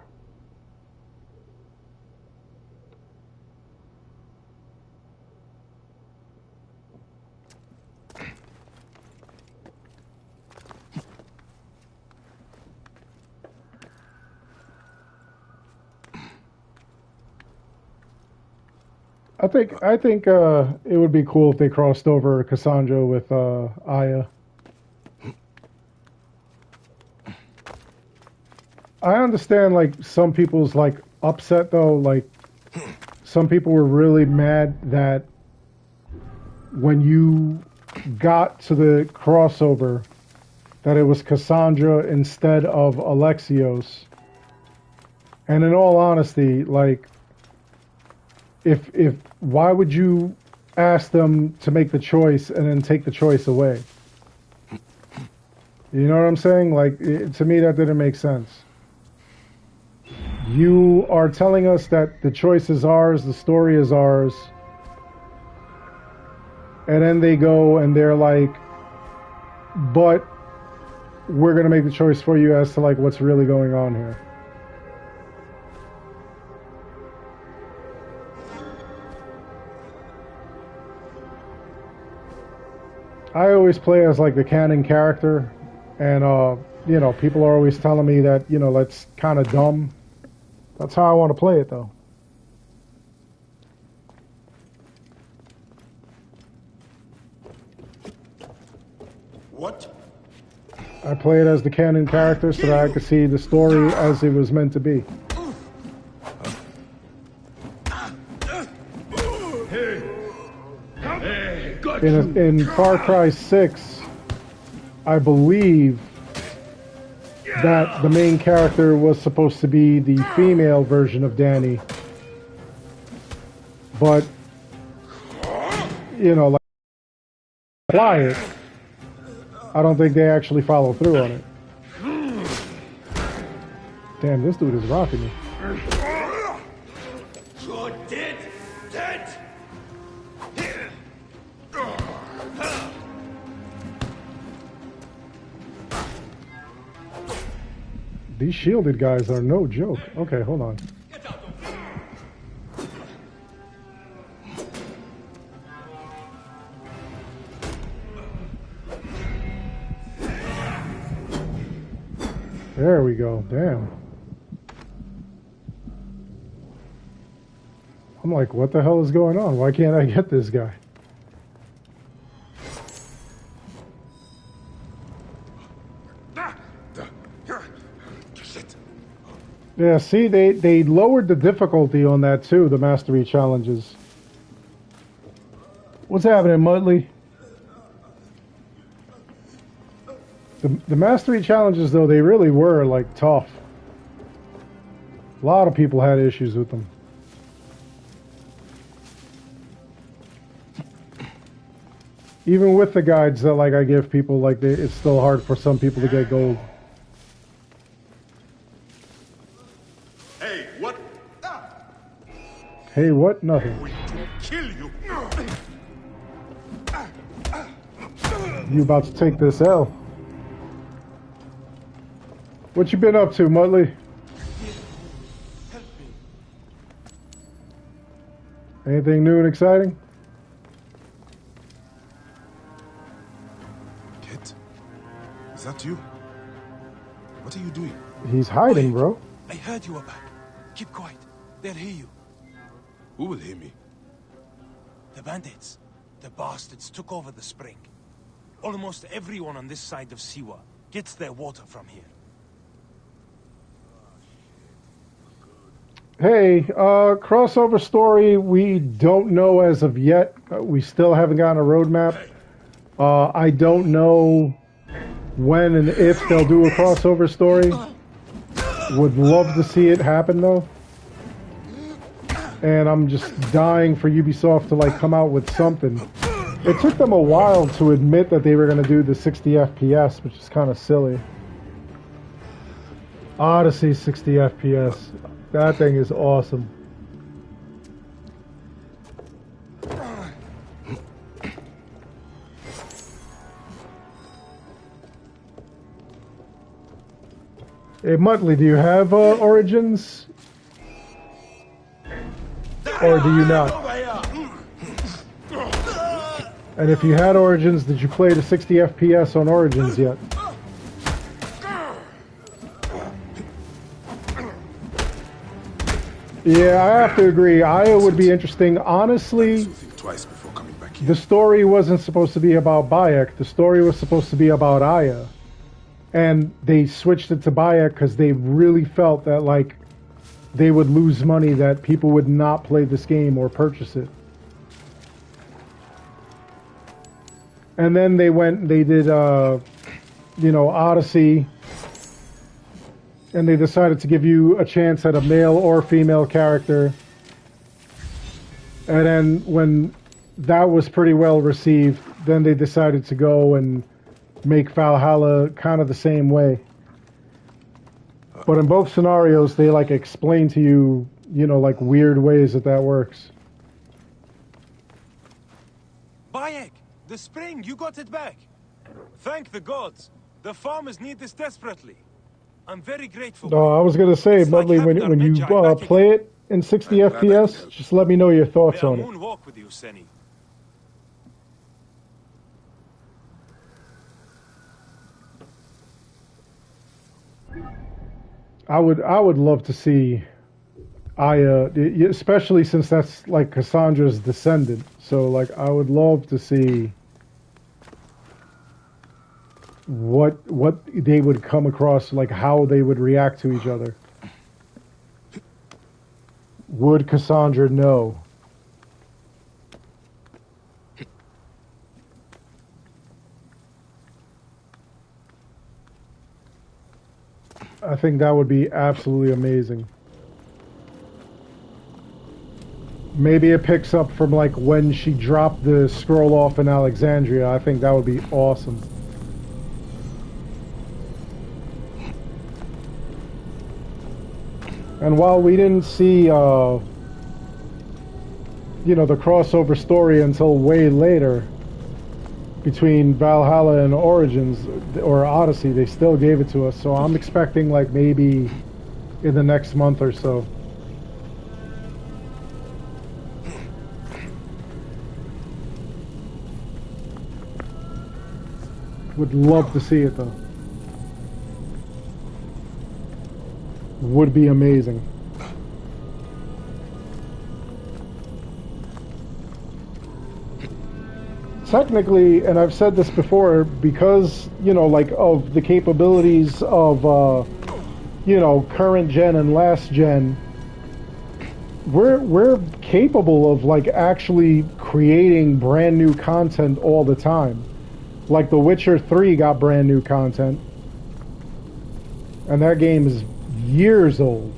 I think it would be cool if they crossed over Cassandra with Aya. I understand like some people's like upset though, like some people were really mad that when you got to the crossover that it was Cassandra instead of Alexios. And in all honesty, like if why would you ask them to make the choice and then take the choice away? You know what I'm saying? Like to me that didn't make sense. You are telling us that the choice is ours, the story is ours, and then they go and they're like, but we're going to make the choice for you as to like what's really going on here. I always play as like the Canon character, and you know, people are always telling me that, you know, that's kind of dumb. That's how I want to play it though. What? I play it as the Canon character so that I could see the story as it was meant to be. In Far Cry 6, I believe that the main character was supposed to be the female version of Danny. But, you know, like, apply it. I don't think they actually follow through on it. Damn, this dude is rocking me. You're dead! Dead! These shielded guys are no joke. Okay, hold on. There we go. Damn. I'm like, what the hell is going on? Why can't I get this guy? Yeah, see, they lowered the difficulty on that too, the mastery challenges. What's happening, Mudley? The mastery challenges, though, they really were, like, tough. A lot of people had issues with them. Even with the guides that, like, I give people, like, it's still hard for some people to get gold. Hey, what? Hey, what? Nothing. We will kill you. You about to take this L. What you been up to, Mudley? Help me. Anything new and exciting? Kit? Is that you? What are you doing? He's hiding, bro. I heard you were back. Keep quiet. They'll hear you. Who will hear me? The bandits. The bastards took over the spring. Almost everyone on this side of Siwa gets their water from here. Hey, crossover story, we don't know as of yet. We still haven't gotten a roadmap. I don't know when and if they'll do a crossover story. Would love to see it happen though. And I'm just dying for Ubisoft to like come out with something. It took them a while to admit that they were going to do the 60 FPS, which is kind of silly. Odyssey 60 FPS. That thing is awesome. Hey, Muttley, do you have Origins? Or do you not? And if you had Origins, did you play the 60 FPS on Origins yet? Yeah, I have to agree. Aya would be interesting. Honestly, Twice before coming back here. the story wasn't supposed to be about Bayek. The story was supposed to be about Aya. And they switched it to Bayek because they really felt that, like, they would lose money, that people would not play this game or purchase it. And then they did, you know, Odyssey. And they decided to give you a chance at a male or female character. And then when that was pretty well received, then they decided to go and make Valhalla kind of the same way. But in both scenarios, they like explain to you, you know, like weird ways that works. Bayek! The spring, you got it back. Thank the gods. The farmers need this desperately. I'm very grateful. No, I was gonna say, Mudley, when you play it in 60 FPS, just let me know your thoughts on it. Walk with you, Seni. I would love to see Aya, especially since that's like Cassandra's descendant. So like I would love to see what they would come across, like how they would react to each other. Would Cassandra know? I think that would be absolutely amazing. Maybe it picks up from like when she dropped the scroll off in Alexandria. I think that would be awesome. And while we didn't see, you know, the crossover story until way later, between Valhalla and Origins, or Odyssey, they still gave it to us. So I'm expecting like maybe in the next month or so. Would love to see it though. Would be amazing. Technically, and I've said this before, because, you know, like of the capabilities of, you know, current gen and last gen, we're capable of like actually creating brand new content all the time. Like The Witcher 3 got brand new content, and that game is years old.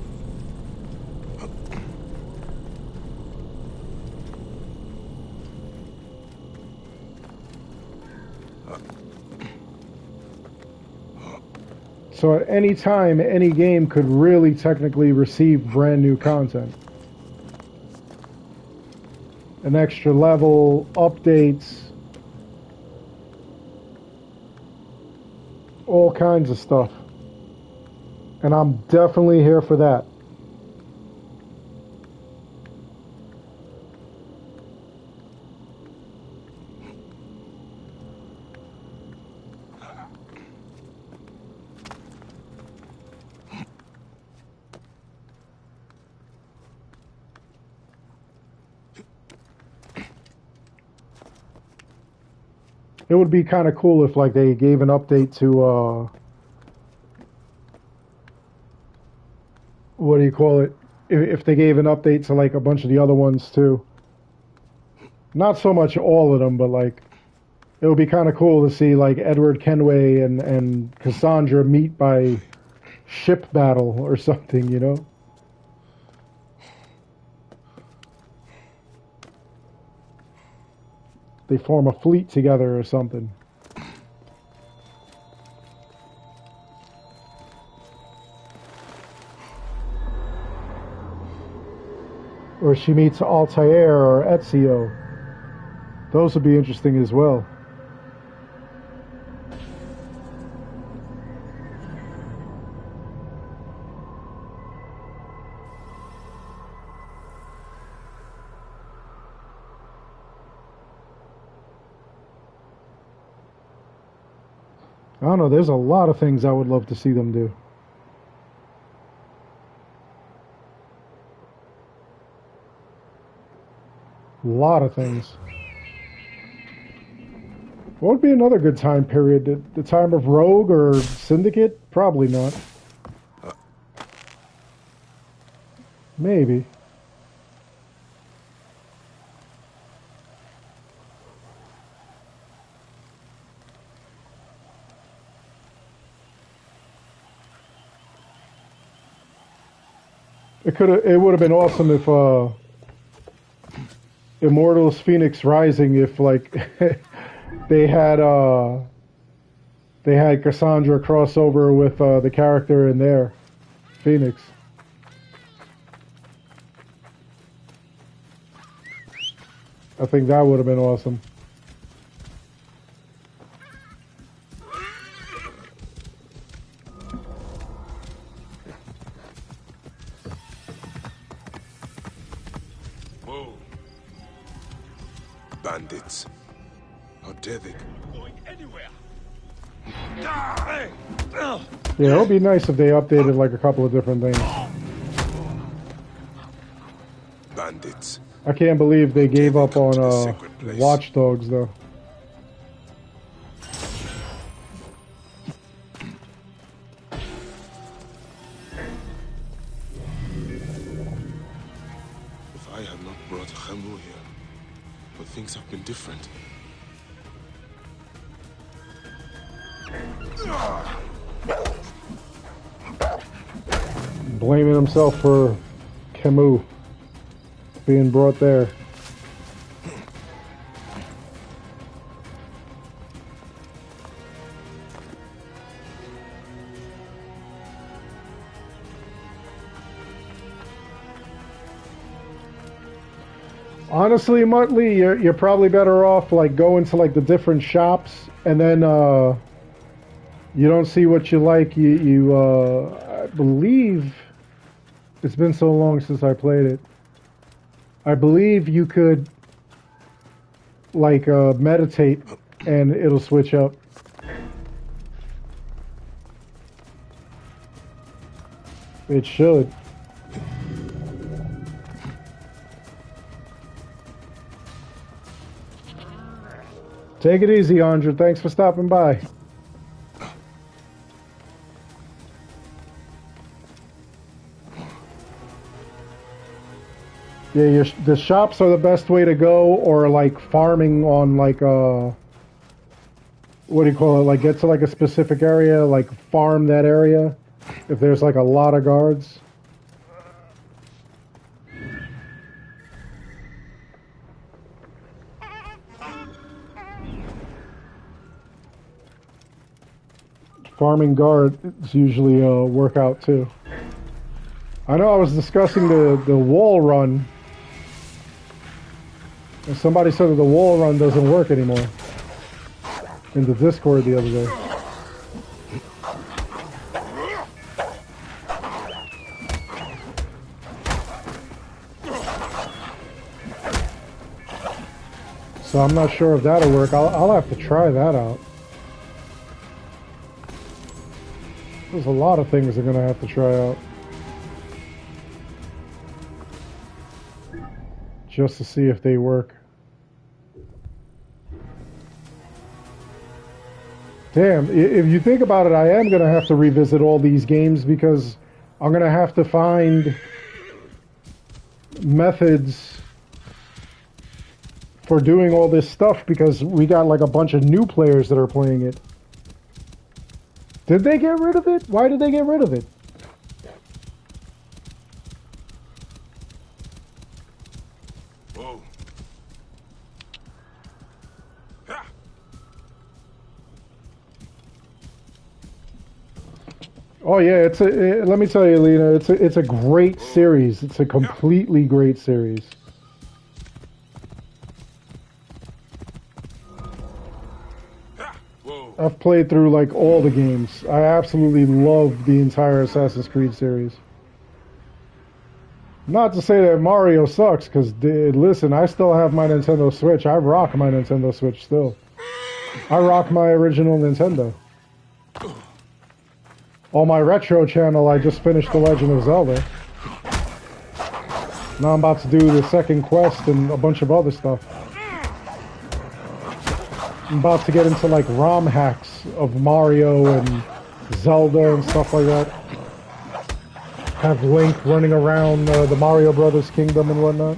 So at any time, any game could really technically receive brand new content. An extra level, updates, all kinds of stuff. And I'm definitely here for that. It would be kind of cool if, like, they gave an update to, what do you call it? If they gave an update to, like, a bunch of the other ones, too. Not so much all of them, but, like, it would be kind of cool to see, like, Edward Kenway and Cassandra meet by ship battle or something, you know? They form a fleet together or something. Or she meets Altair or Ezio. Those would be interesting as well. I don't know, there's a lot of things I would love to see them do. A lot of things. What would be another good time period? The time of Rogue or Syndicate? Probably not. Maybe. It would have been awesome if Immortals Phoenix Rising, if like they had Cassandra crossover with the character in there, Phoenix. I think that would have been awesome. Bandits. How dare they? Going anywhere. Yeah, it would be nice if they updated like a couple of different things. Bandits. I can't believe they gave up on Watch Dogs though. If I had not brought Khemu here, would things have been different? Blaming himself for Camus being brought there. Honestly, Muttley, you're probably better off like going to like the different shops, and then you don't see what you like. I believe it's been so long since I played it. I believe you could like meditate, and it'll switch up. It should. Take it easy, Andra. Thanks for stopping by. Yeah, the shops are the best way to go, or like farming on like what do you call it? Like get to like a specific area, like farm that area. If there's like a lot of guards. Farming guards usually work out too. I know I was discussing the wall run, and somebody said that the wall run doesn't work anymore in the Discord the other day. So I'm not sure if that'll work. I'll have to try that out. There's a lot of things I'm gonna have to try out just to see if they work. Damn, if you think about it, I am going to have to revisit all these games because I'm going to have to find methods for doing all this stuff because we got like a bunch of new players that are playing it. Did they get rid of it? Why did they get rid of it? Whoa. Ha! Oh yeah, let me tell you, Lena, it's a great series. It's a completely great series. Whoa. I've played through like all the games. I absolutely love the entire Assassin's Creed series. Not to say that Mario sucks, because listen, I still have my Nintendo Switch. I rock my Nintendo Switch still. I rock my original Nintendo. On my retro channel, I just finished The Legend of Zelda. Now I'm about to do the second quest and a bunch of other stuff. I'm about to get into like ROM hacks of Mario and Zelda and stuff like that. Have Link running around the Mario Brothers kingdom and whatnot.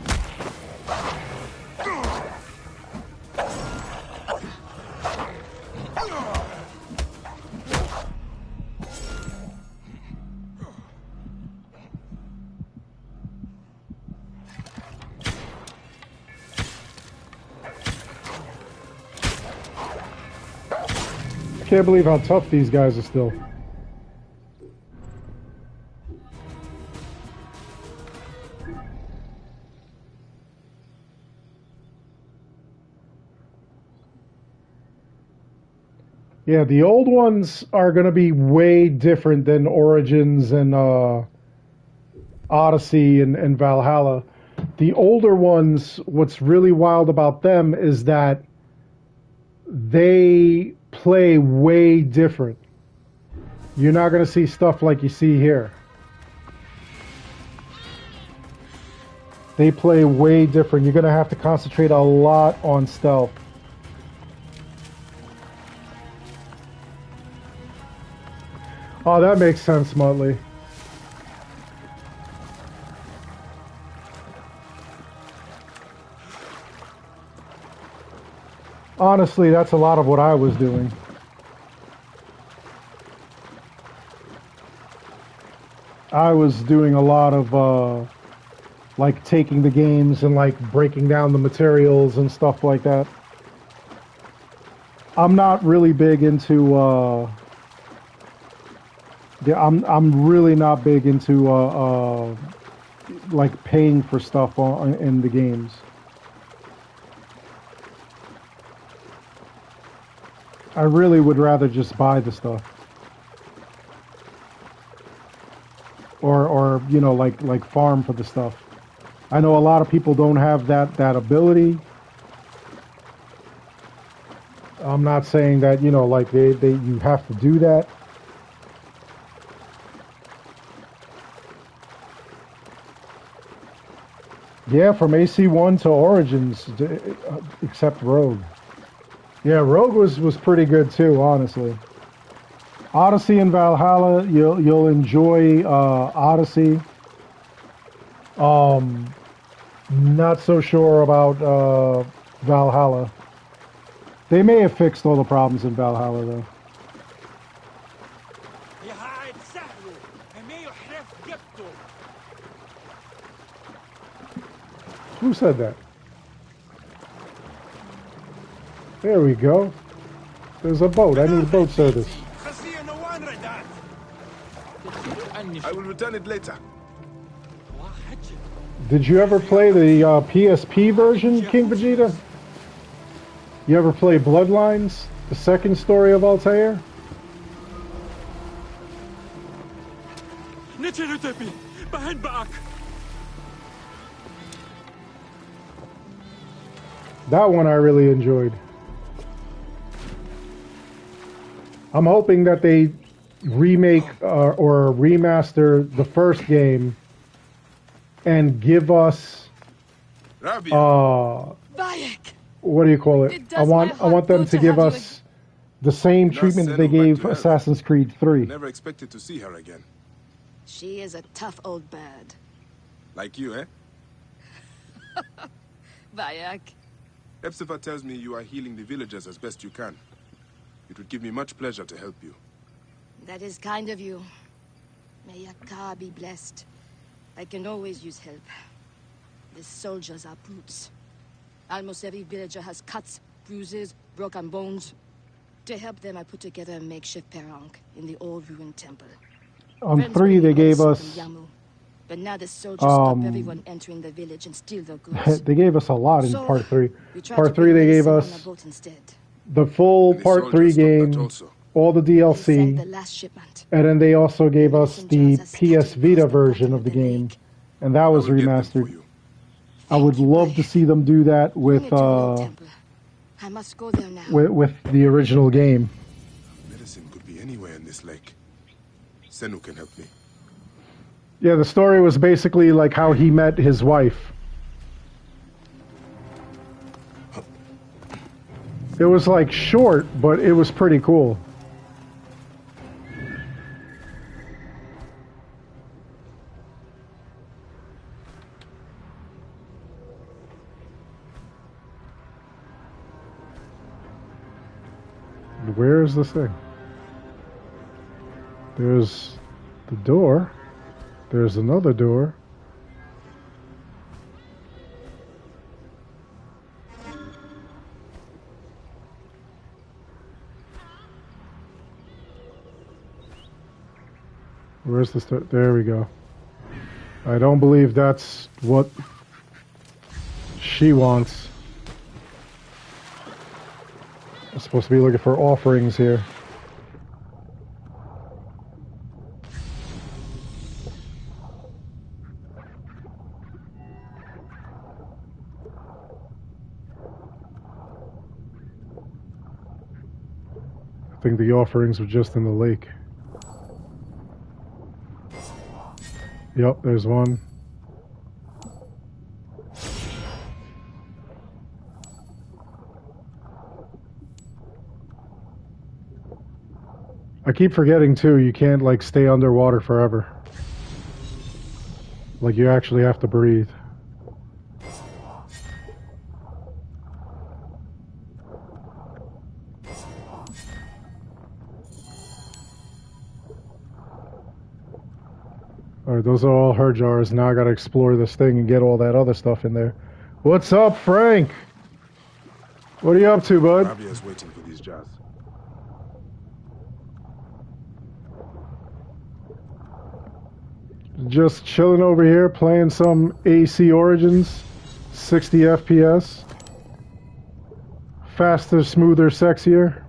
Can't believe how tough these guys are still. Yeah, the old ones are going to be way different than Origins and Odyssey and Valhalla. The older ones, what's really wild about them is that they play way different. You're not going to see stuff like you see here. They play way different. You're going to have to concentrate a lot on stealth. Oh, that makes sense, Muttley. Honestly, that's a lot of what I was doing. I was doing a lot of, like, taking the games and, like, breaking down the materials and stuff like that. I'm not really big into, yeah, I'm really not big into, like, paying for stuff in the games. I really would rather just buy the stuff. Or you know, like farm for the stuff. I know a lot of people don't have that ability. I'm not saying that, you know, like you have to do that. Yeah, from AC1 to Origins, except Rogue. Yeah, Rogue was pretty good too, honestly. Odyssey and Valhalla, you'll enjoy Odyssey. Not so sure about Valhalla. They may have fixed all the problems in Valhalla though. Who said that? There we go. There's a boat. I need boat service. I will return it later. Did you ever play the PSP version, King Vegeta? You ever play Bloodlines, the second story of Altair? That one I really enjoyed. I'm hoping that they remake or remaster the first game and give us Bayek. what do you call it? I want them to give us The same Nurse treatment that they sent her back gave to health. Assassin's Creed 3. I never expected to see her again. She is a tough old bird. Like you, eh? Bayek. Epsifa tells me you are healing the villagers as best you can. It would give me much pleasure to help you. That is kind of you. May Yakar be blessed. I can always use help. The soldiers are brutes. Almost every villager has cuts, bruises, broken bones. To help them, I put together a makeshift perang in the old ruined temple. On Friends 3, bring they me gave medicine us... from Yamu. But now the soldiers stop everyone entering the village and steal their goods. They gave us a lot in So, Part 3. we tried Part to 3, bring they gave medicine on a us boat instead. the full And the Part 3 soldiers stopped that game, also. all the They sent DLC, the last shipment. and then they also gave us Medicine the jars are scattered PS Vita across the version bottom of the the game, lake. and that I was will get them for remastered. you. I would Thank you, love to Bayek. see them do that Bring with it to the old temple. I must go there now. with the original game. Medicine could be anywhere in this lake. Senu can help me. Yeah, the story was basically like how he met his wife. It was like short, but it was pretty cool. Where is this thing? There's the door. There's another door. Where's the start? There we go. I don't believe that's what she wants. I'm supposed to be looking for offerings here. I think the offerings were just in the lake. Yep, there's one. I keep forgetting too, you can't like stay underwater forever. Like you actually have to breathe. Alright, those are all her jars. Now I gotta explore this thing and get all that other stuff in there. What's up, Frank? What are you up to, bud? Rabia's waiting for these jars. Just chilling over here, playing some AC Origins, 60 FPS. Faster, smoother, sexier.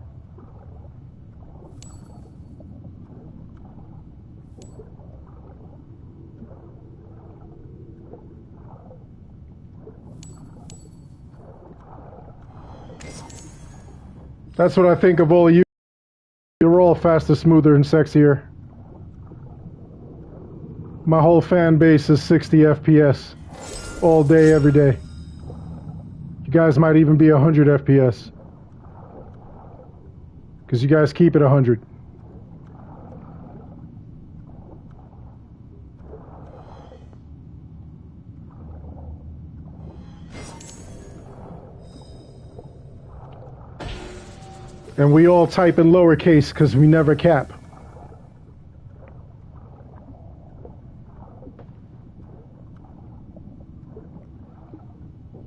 That's what I think of all of you. You're all faster, smoother, and sexier. My whole fan base is 60 FPS. All day, every day. You guys might even be 100 FPS. Because you guys keep it 100. And we all type in lowercase because we never cap.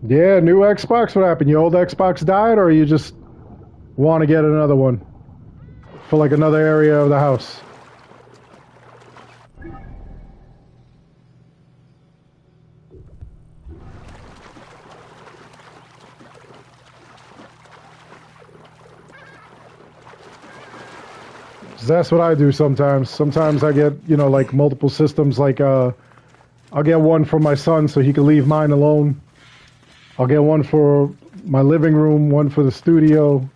Yeah, new Xbox? What happened? Your old Xbox died, or you just want to get another one? For like another area of the house? That's what I do sometimes. Sometimes I get, you know, like multiple systems. Like, I'll get one for my son so he can leave mine alone. I'll get one for my living room, one for the studio.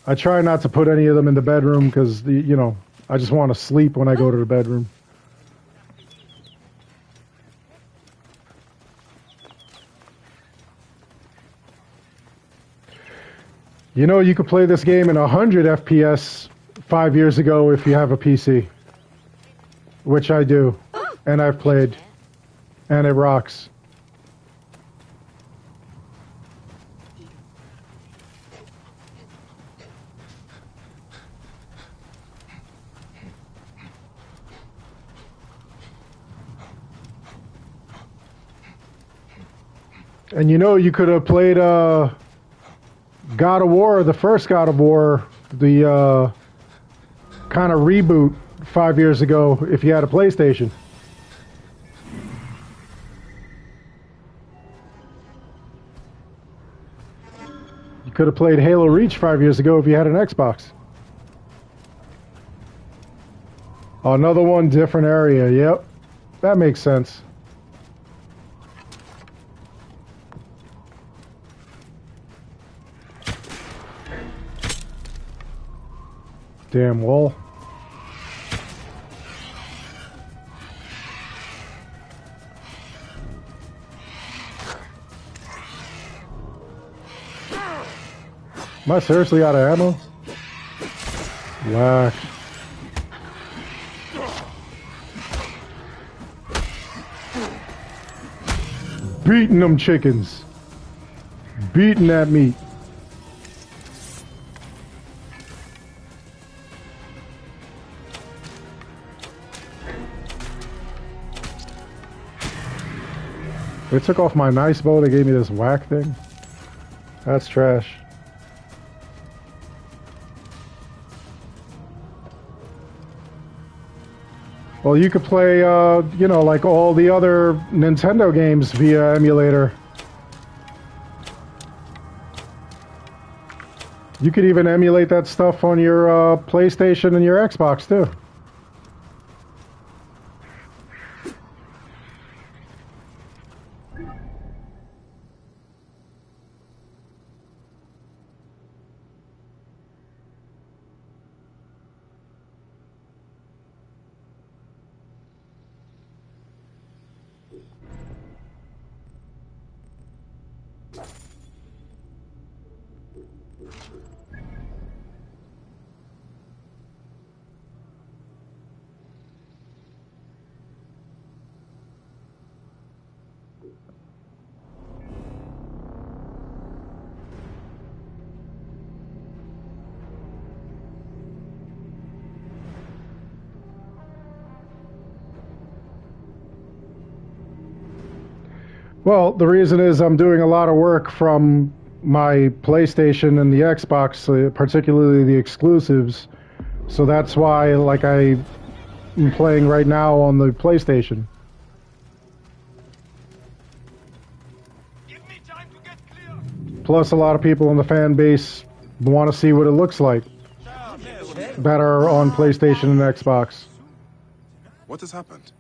I try not to put any of them in the bedroom because, you know, I just want to sleep when I go to the bedroom. You know, you could play this game in 100 FPS 5 years ago if you have a PC. Which I do. And I've played. And it rocks. And you know, you could have played God of War, the first God of War, the kind of reboot 5 years ago if you had a PlayStation. You could have played Halo Reach 5 years ago if you had an Xbox. Another one, different area. Yep, that makes sense. Damn wall. Am I seriously out of ammo? Lash. Beating them chickens. Beating that meat. They took off my nice bow, they gave me this whack thing. That's trash. Well, you could play, you know, like all the other Nintendo games via emulator. You could even emulate that stuff on your PlayStation and your Xbox, too. Well, the reason is I'm doing a lot of work from my PlayStation and the Xbox, particularly the exclusives. So that's why, like, I'm playing right now on the PlayStation. Give me time to get clear. Plus, a lot of people in the fan base want to see what it looks like that are on PlayStation and Xbox. What has happened?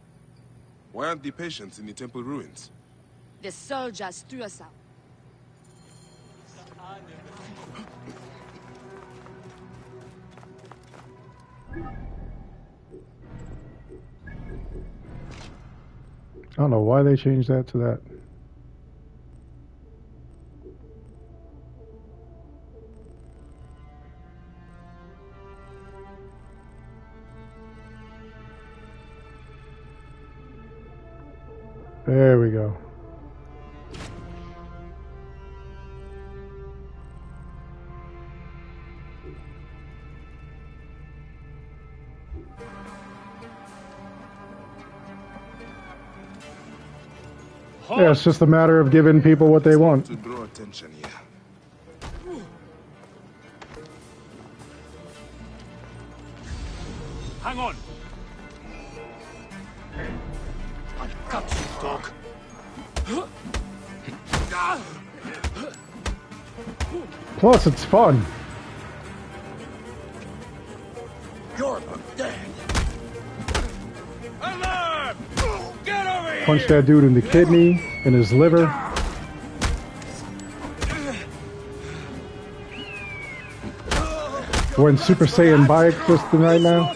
Why aren't the patients in the temple ruins? The soldiers threw us out. I don't know why they changed that to that. There we go. Yeah, it's just a matter of giving people what they want. To draw attention here. Hang on. I've got you, dog. Plus, it's fun. You're dead. Alarm! Get over here! Punch that dude in the kidney, in his liver. We're in Super Saiyan Bayek system right now.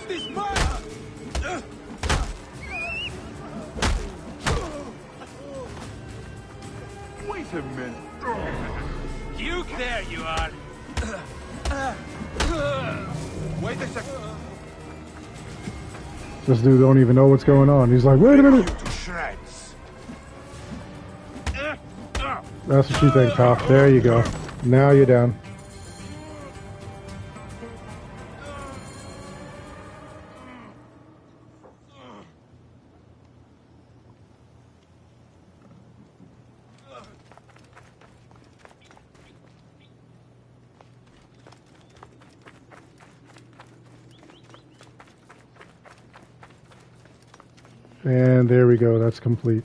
Wait a minute. You, there you are. Wait a second. This dude don't even know what's going on. He's like, wait a minute. To shreds. That's what you think, pal. There you go. Now you're down. And there we go, that's complete.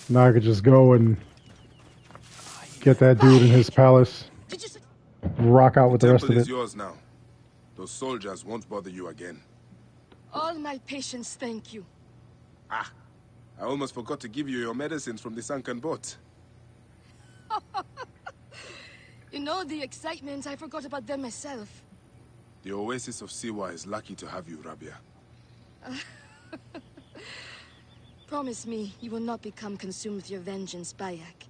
Now I could just go and get that dude in his palace, rock out with the rest of Temple is it. yours now. Those soldiers won't bother you again. All my patience, thank you. Ah, I almost forgot to give you your medicines from the sunken boat. You know, the excitement, I forgot about them myself. The Oasis of Siwa is lucky to have you, Rabia. Promise me you will not become consumed with your vengeance, Bayek.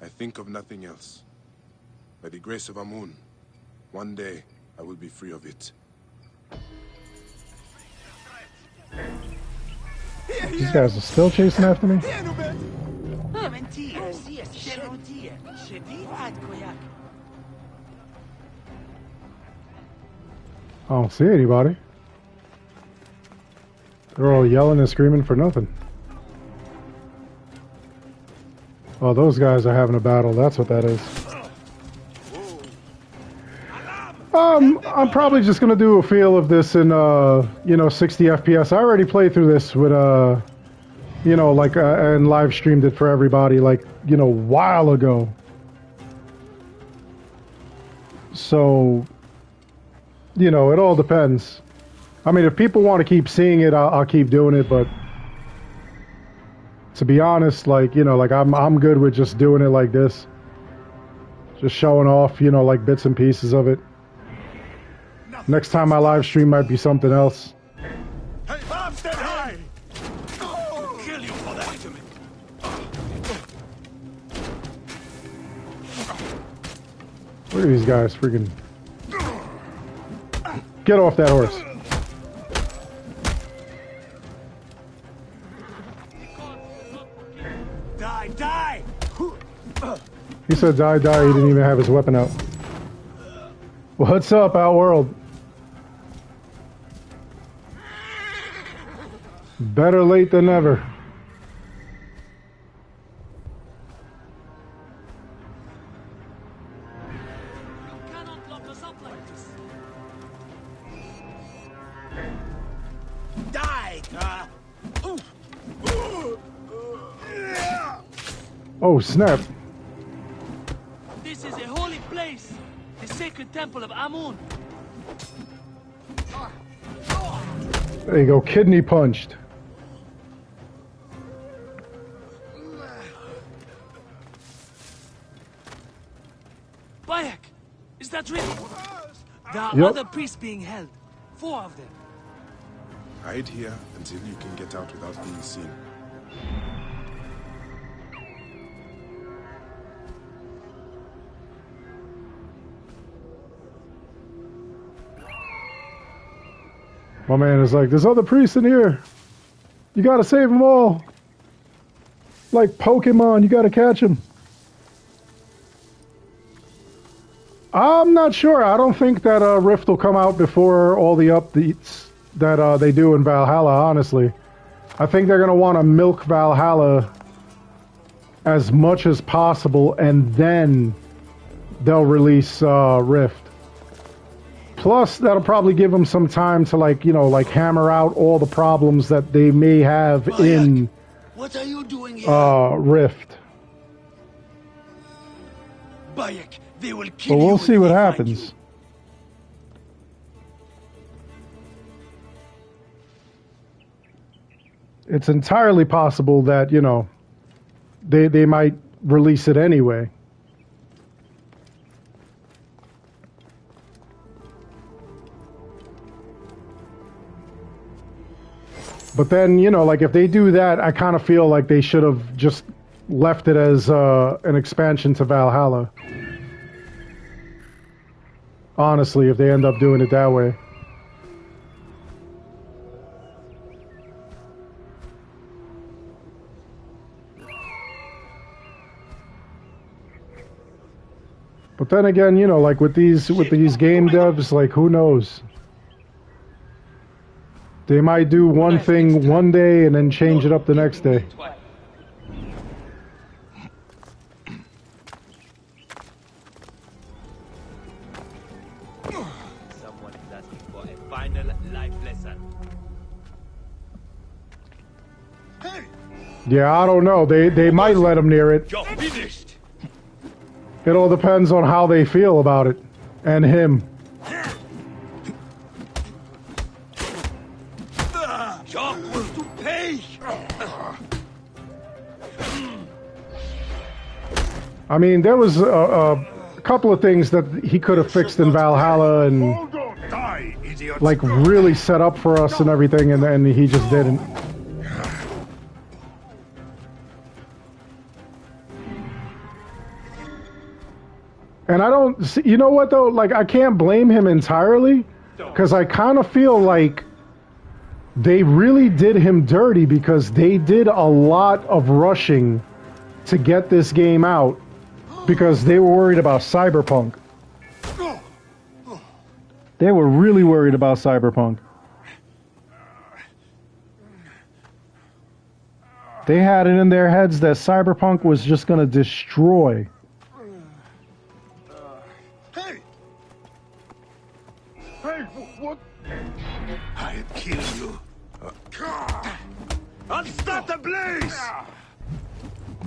I think of nothing else. By the grace of Amun, one day I will be free of it. These guys are still chasing after me? I don't see anybody. They're all yelling and screaming for nothing. Oh, those guys are having a battle. That's what that is. I'm probably just gonna do a feel of this in, 60 FPS. I already played through this with, and live streamed it for everybody, a while ago. So, it all depends. I mean, if people want to keep seeing it, I'll keep doing it, but to be honest, I'm good with just doing it like this. Just showing off, bits and pieces of it. Next time I live stream might be something else. Hey, I'm dead high! I'll kill you for that. Look at these guys freaking... Get off that horse. Die, die! He said die, die, he didn't even have his weapon out. What's up, Outworld? Better late than never. You cannot lock us up like this. Die! Oh, snap. This is a holy place! The sacred temple of Amun! There you go, kidney punched. Bayek! Is that really? There are Yep. other priests being held. 4 of them. Hide here until you can get out without being seen. My man is like, there's other priests in here. You gotta save them all. Like Pokemon, you gotta catch them. I'm not sure. I don't think that Rift will come out before all the updates that they do in Valhalla, honestly. I think they're gonna want to milk Valhalla as much as possible, and then they'll release Rift. Plus, that'll probably give them some time to, hammer out all the problems that they may have in What are you doing here? Rift. Bayek, they will kill But you we'll if see what they find happens. It's entirely possible that, they might release it anyway. But then, if they do that, I kind of feel like they should have just left it as an expansion to Valhalla. Honestly, if they end up doing it that way. But then again, you know, like with these game devs, like who knows? They might do one thing one day and then change it up the next day. Someone is asking for a final life lesson. Yeah, I don't know. They might let him near it. You're finished. It all depends on how they feel about it. And him. Jock was to pay. I mean, there was a couple of things that he could have fixed in Valhalla and like really set up for us and everything, and he just didn't. And I don't see, you know what though, like I can't blame him entirely, because I kind of feel like they really did him dirty, because they did a lot of rushing to get this game out because they were worried about Cyberpunk. They were really worried about Cyberpunk. They had it in their heads that Cyberpunk was just going to destroy. What? I'll kill you. I'll start the blaze!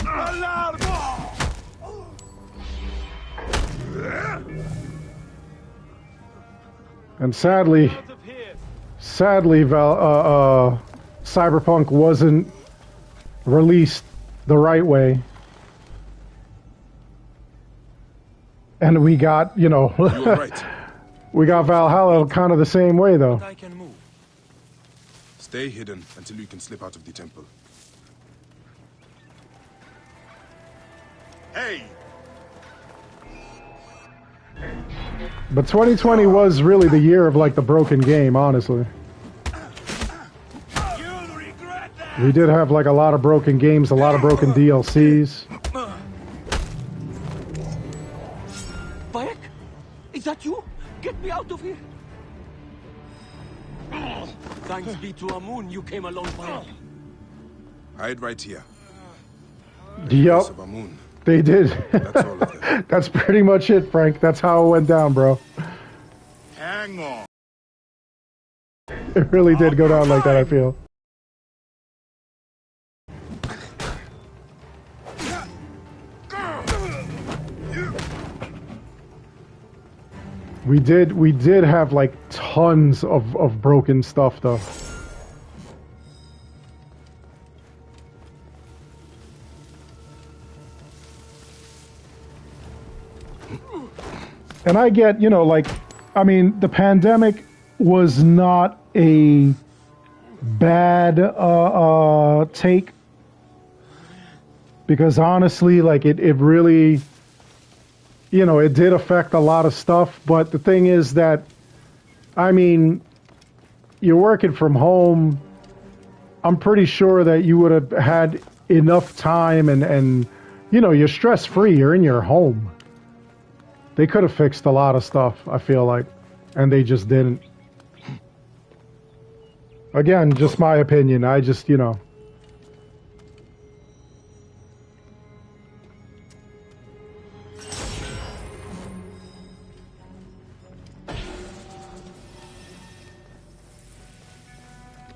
Alarm! And sadly, Cyberpunk wasn't released the right way. And we got, you know, You're right. we got Valhalla kind of the same way, though. I can move. Stay hidden until you can slip out of the temple. Hey! But 2020 was really the year of, like, the broken game, honestly. You'll regret that! We did have, like, a lot of broken games, a lot of broken DLCs. Bayek? Is that you? Get me out of here! Thanks be to Amun, you came along, Bayek. Hide right here. Yep, Of Amun. they did. That's all of them. That's pretty much it, Frank. That's how it went down, bro. Hang on. It really did go down like that, I feel. We did have like tons of broken stuff though. And I get, you know, like, I mean, the pandemic was not a bad take, because honestly, like, it really, you know, it did affect a lot of stuff. But the thing is that, I mean, you're working from home. I'm pretty sure that you would have had enough time and you know, you're stress-free. You're in your home. They could have fixed a lot of stuff, I feel like, and they just didn't. Again, just my opinion. I just, you know.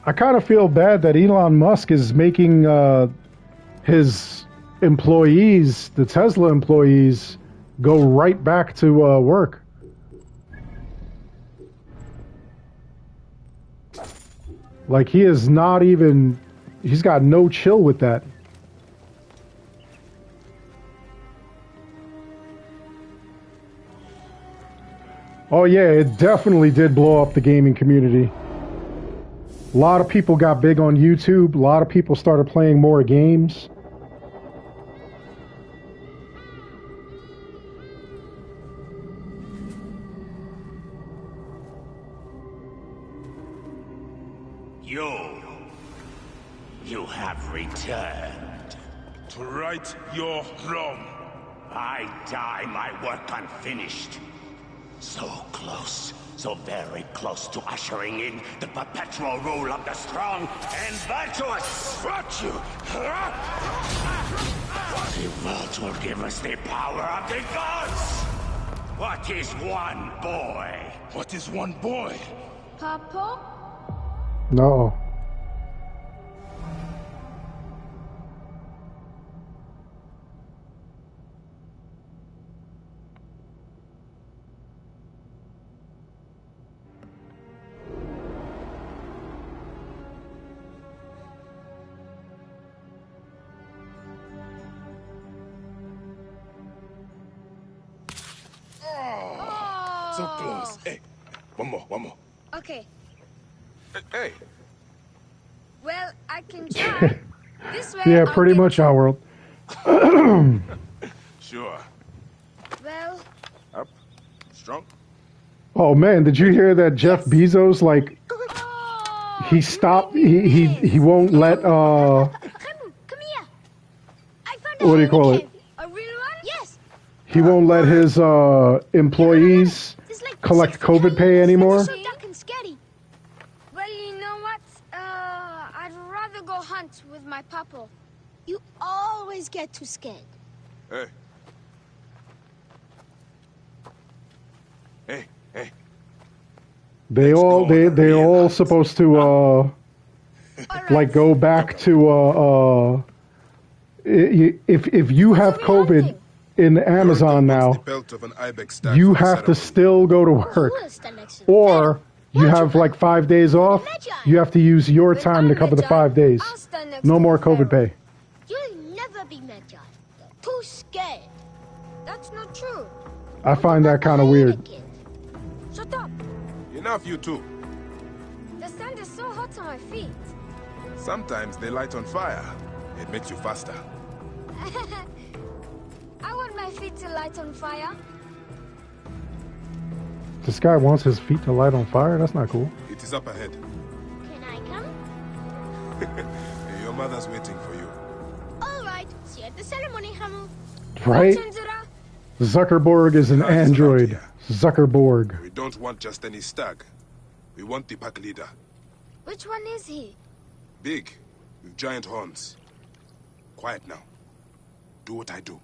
I kind of feel bad that Elon Musk is making his employees, the Tesla employees, go right back to work. Like, he is not even, he's got no chill with that. Oh yeah, it definitely did blow up the gaming community. A lot of people got big on YouTube. A lot of people started playing more games. returned. To right your wrong. I die my work unfinished. So close, so very close to ushering in the perpetual rule of the strong and virtuous. Virtue! The vault will give us the power of the gods. What is one boy? What is one boy? Papa? No. So close. Hey, one more. Okay. Hey. Well, I can try. This way. Yeah, I'll pretty get much to- our world. Sure. Well, Up. Strong. Oh man, did you hear that Jeff Bezos, like, oh, he stopped, he won't let, Come here. I found what do you call it? a real one? Yes. He won't let his, employees There's like collect 6 COVID pay cairns. anymore. It's so dark and scary. Well, you know what? I'd rather go hunt with my papa. You always get too scared. Hey. Hey. They all, go on a they're real all hunt. supposed to, like, go back to, if you have COVID in Amazon now, The belt of an ibex stag you for the have to ceremony. still go to Who work. will stand next to the Or bed? you have like 5 days off, you have to use your When time to I'm cover the Magi, 5 days. I'll stand next No to more the COVID pharaoh. pay. You'll never be Magi. You're too scared. That's not true. I find that kind of weird. Shut up. Enough, you two. The sand is so hot on my feet. Sometimes they light on fire. It makes you faster. I want my feet to light on fire. This guy wants his feet to light on fire? That's not cool. It is up ahead. Can I come? Your mother's waiting for you. All right. See you at the ceremony, Hamu. Right? Chinzura, Zuckerberg is an Guys around android. here. Zuckerberg. We don't want just any stag. We want the pack leader. which one is he? Big, with giant horns. Quiet now. Do what I do.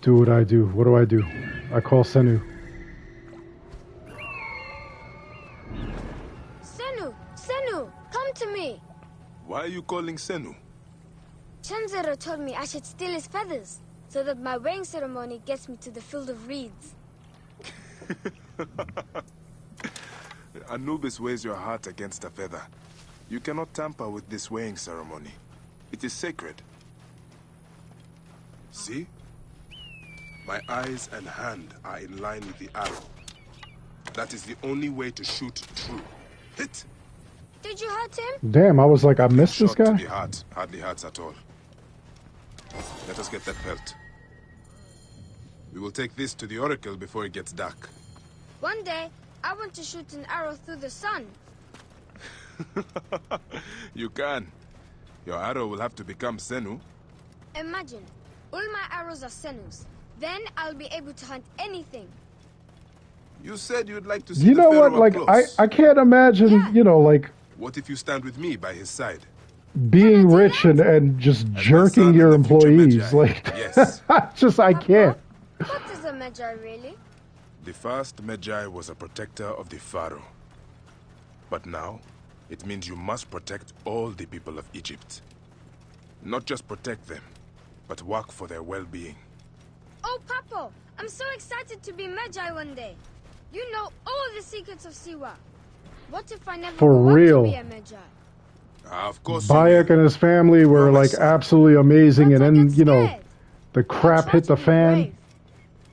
Do what I do. What do I do? I call Senu. Senu, come to me. Why are you calling Senu? Chinzura told me I should steal his feathers, so that my weighing ceremony gets me to the field of reeds. Anubis weighs your heart against a feather. You cannot tamper with this weighing ceremony. It is sacred. See? My eyes and hand are in line with the arrow. That is the only way to shoot true. Hit! Did you hurt him? Damn, I was like, I missed this Shot to guy? the heart. Hardly hurts at all. Let us get that belt. We will take this to the Oracle before it gets dark. One day, I want to shoot an arrow through the sun. You can. Your arrow will have to become Senu. Imagine, all my arrows are Senus. Then I'll be able to hunt anything. You said you'd like to see You the know what? Pharaoh up Like, close. I can't imagine, Yeah. you know, like, What if you stand with me by his side? being rich and just jerking son your and the future employees. Magi. Like, Yes. just, I can't. What is a Magi, really? The first Magi was a protector of the Pharaoh. But now, it means you must protect all the people of Egypt. Not just protect them, but work for their well-being. Oh, Papa, I'm so excited to be Magi one day. You know all the secrets of Siwa. What if I never For grew up real. to be a Magi? Of course you Bayek will. and his family were, You're my like, son. absolutely amazing, But and I then, get you know, scared. the I crap try hit to the be fan. brave,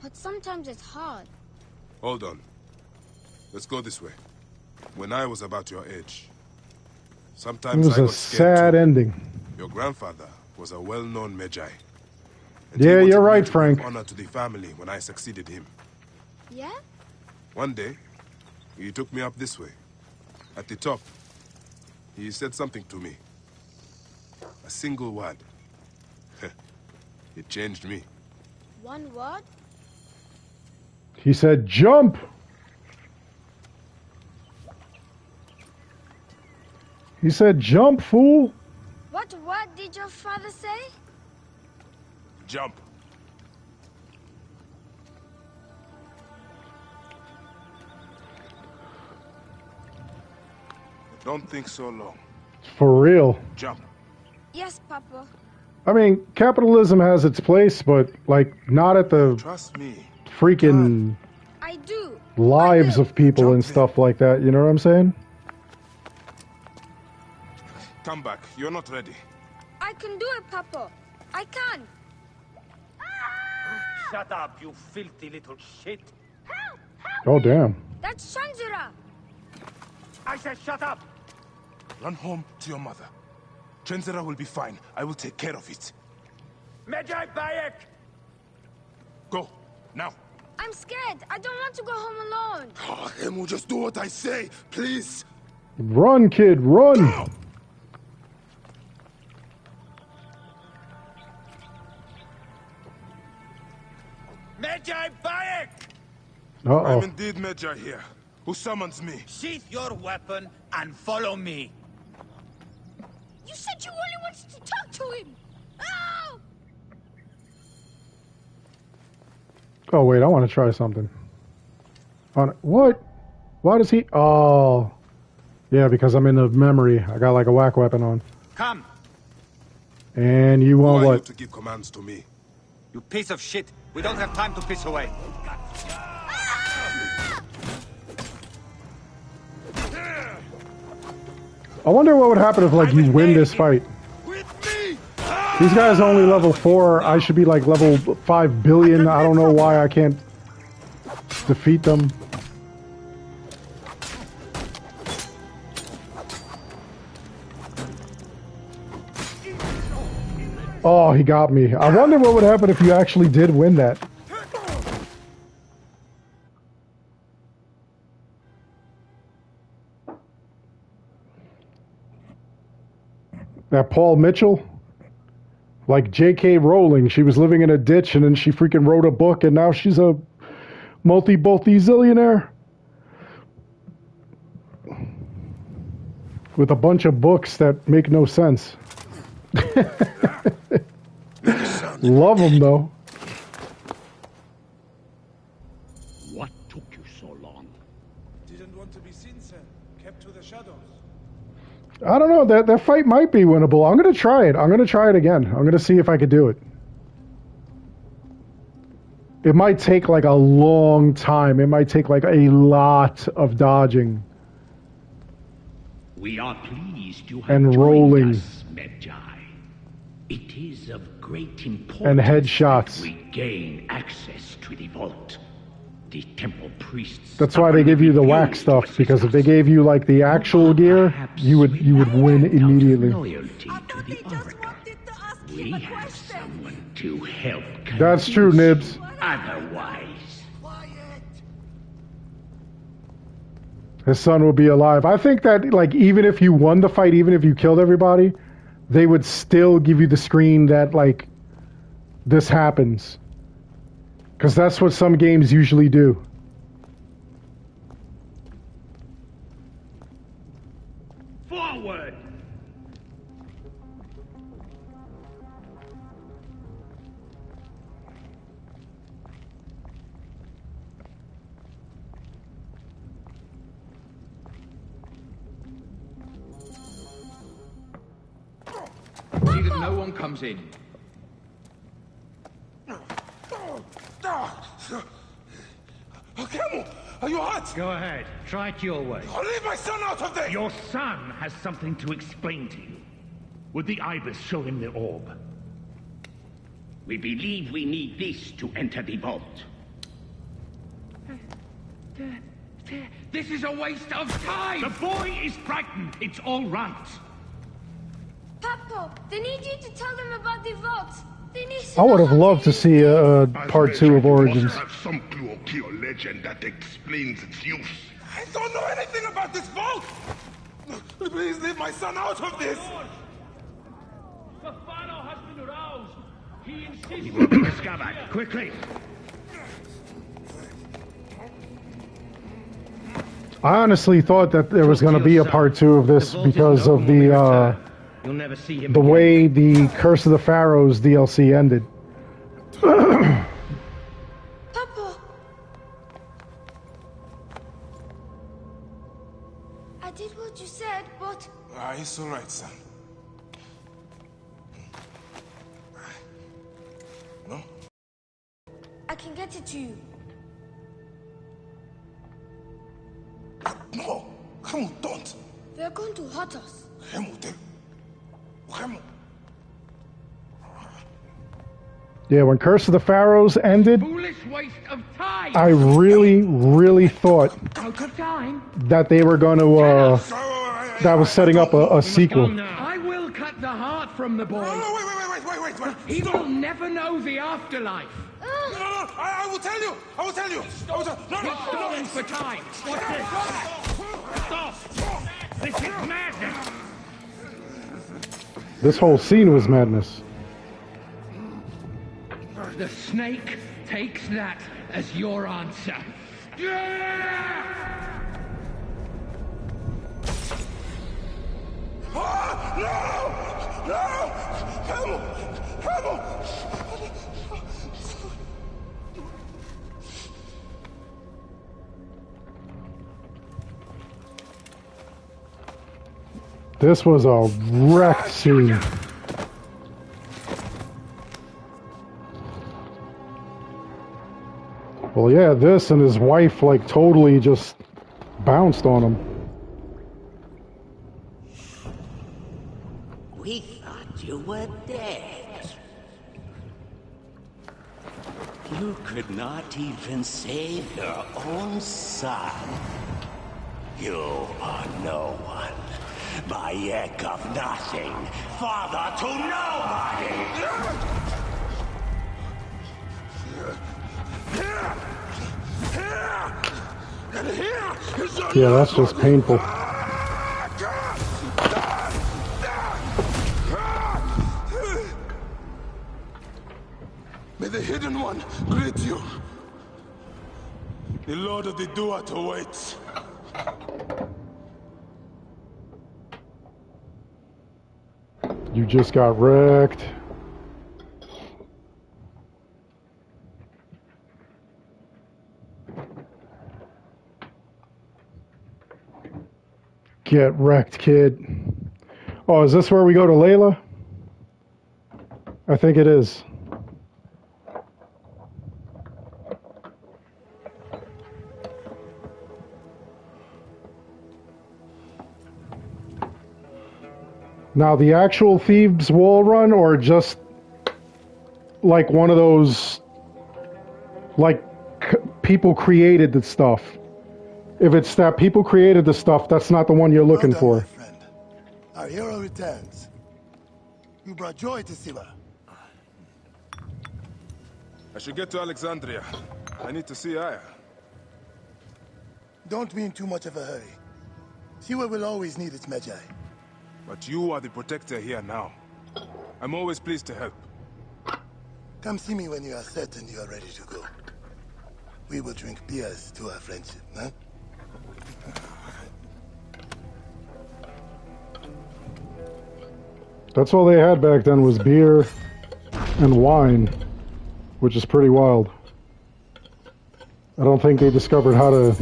but sometimes it's hard. Hold on. Let's go this way. When I was about your age, It sometimes was I a got scared sad too. ending. Your grandfather was a well-known Magi. And Yeah, he wanted you're me right, to Frank. give honor to the family when I succeeded him. Yeah? One day, he took me up this way. At the top, he said something to me. A single word. It changed me. One word? He said, jump! He said, jump, fool! What word did your father say? Jump. Don't think so long. For real. Jump. Yes, Papa. I mean, capitalism has its place, but, like, not at the Trust me. freaking I do. lives of people and stuff like that, you know what I'm saying? Come back. You're not ready. I can do it, Papa. I can. Shut up, you filthy little shit. Help! Help! Oh, damn. That's Shanjura. I said shut up. Run home to your mother. Trenzera will be fine. I will take care of it. Medjay Bayek! Go. Now. I'm scared. I don't want to go home alone. Oh, Emu, just do what I say. Please. Run, kid, run! Go! Medjay Bayek! Uh-oh. I'm indeed Medjay here. Who summons me? Sheath your weapon and follow me. You said you only wanted to talk to him. Oh! Oh, wait, I want to try something. What? Why does he... Oh. Yeah, because I'm in the memory. I got like a whack weapon on. Come, And you Who want are you what? to give commands to me? you piece of shit. We don't have time to piss away. I wonder what would happen if, like, you win this fight. These guys are only level 4. I should be, like, level 5 billion. I don't know why I can't defeat them. Oh, he got me. I wonder what would happen if you actually did win that. That Paul Mitchell? Like J.K. Rowling. She was living in a ditch and then she freaking wrote a book and now she's a multi-zillionaire. With a bunch of books that make no sense. Love them though. What took you so long? Didn't want to be seen, sir. Kept to the shadows. I don't know, that fight might be winnable. I'm gonna try it. I'm gonna try it again. I'm gonna see if I could do it. It might take like a long time. It might take like a lot of dodging. We are pleased you have And joined rolling. us, Medjay. It is of great importance And headshots. that we gain access to the vault. The temple priests. That's why they give you the whack stuff, because if they gave you like the actual gear, you would win immediately. Loyalty to the oracle. We have someone to help. That's true, convince Nibs. you Otherwise. His son will be alive. I think that like even if you won the fight, even if you killed everybody, they would still give you the screen that like this happens. Because that's what some games usually do. Forward! See that no one comes in. Kemu, are you hurt? Go ahead. Try it your way. I'll leave my son out of this! Your son has something to explain to you. Would the Ibis show him the orb? We believe we need this to enter the vault. This is a waste of time! The boy is frightened. It's all right. Papa, they need you to tell them about the vault. They need to I would know have how loved to use see it. part 2 of Origins. Must have some clue or key or legend that explains its use. I don't know anything about this vault! Please leave my son out of this! He will be discovered. Quickly! I honestly thought that there was going to be a part 2 of this because of the way the Curse of the Pharaohs DLC ended. Papa! I did what you said, but... It's all right, son. No? I can get it to you. No! Hemu, don't! They're going to hurt us. Hemu. Yeah, when Curse of the Pharaohs ended, Foolish waste of time. I really thought that they were going to, that was setting up a sequel. I will cut the heart from the boy. Wait. He will never know the afterlife. No, I will tell you. He's stalling for time. What's this? Stop! This is madness. This whole scene was madness. The snake takes that as your answer. No! Hemu! This was a wrecked scene. Well, yeah, this and his wife, like, totally just bounced on him. We thought you were dead. You could not even save your own son. You are no one. Bayek of nothing. Father to nobody. Yeah, that's just painful. May the Hidden One greet you. The Lord of the Duat awaits. You just got wrecked. Get wrecked, kid. Oh, is this where we go to Layla? I think it is. Now, the actual Thieves' Wall Run, or just like one of those, like, people created the stuff? If it's that people created the stuff, that's not the one you're looking for. My friend. Our hero returns. You brought joy to Siwa. I should get to Alexandria. I need to see Aya. Don't be in too much of a hurry. Siwa will always need its Magi. But you are the protector here now. I'm always pleased to help. Come see me when you are certain you are ready to go. We will drink beers to our friendship, huh? That's all they had back then was beer and wine, which is pretty wild. I don't think they discovered how to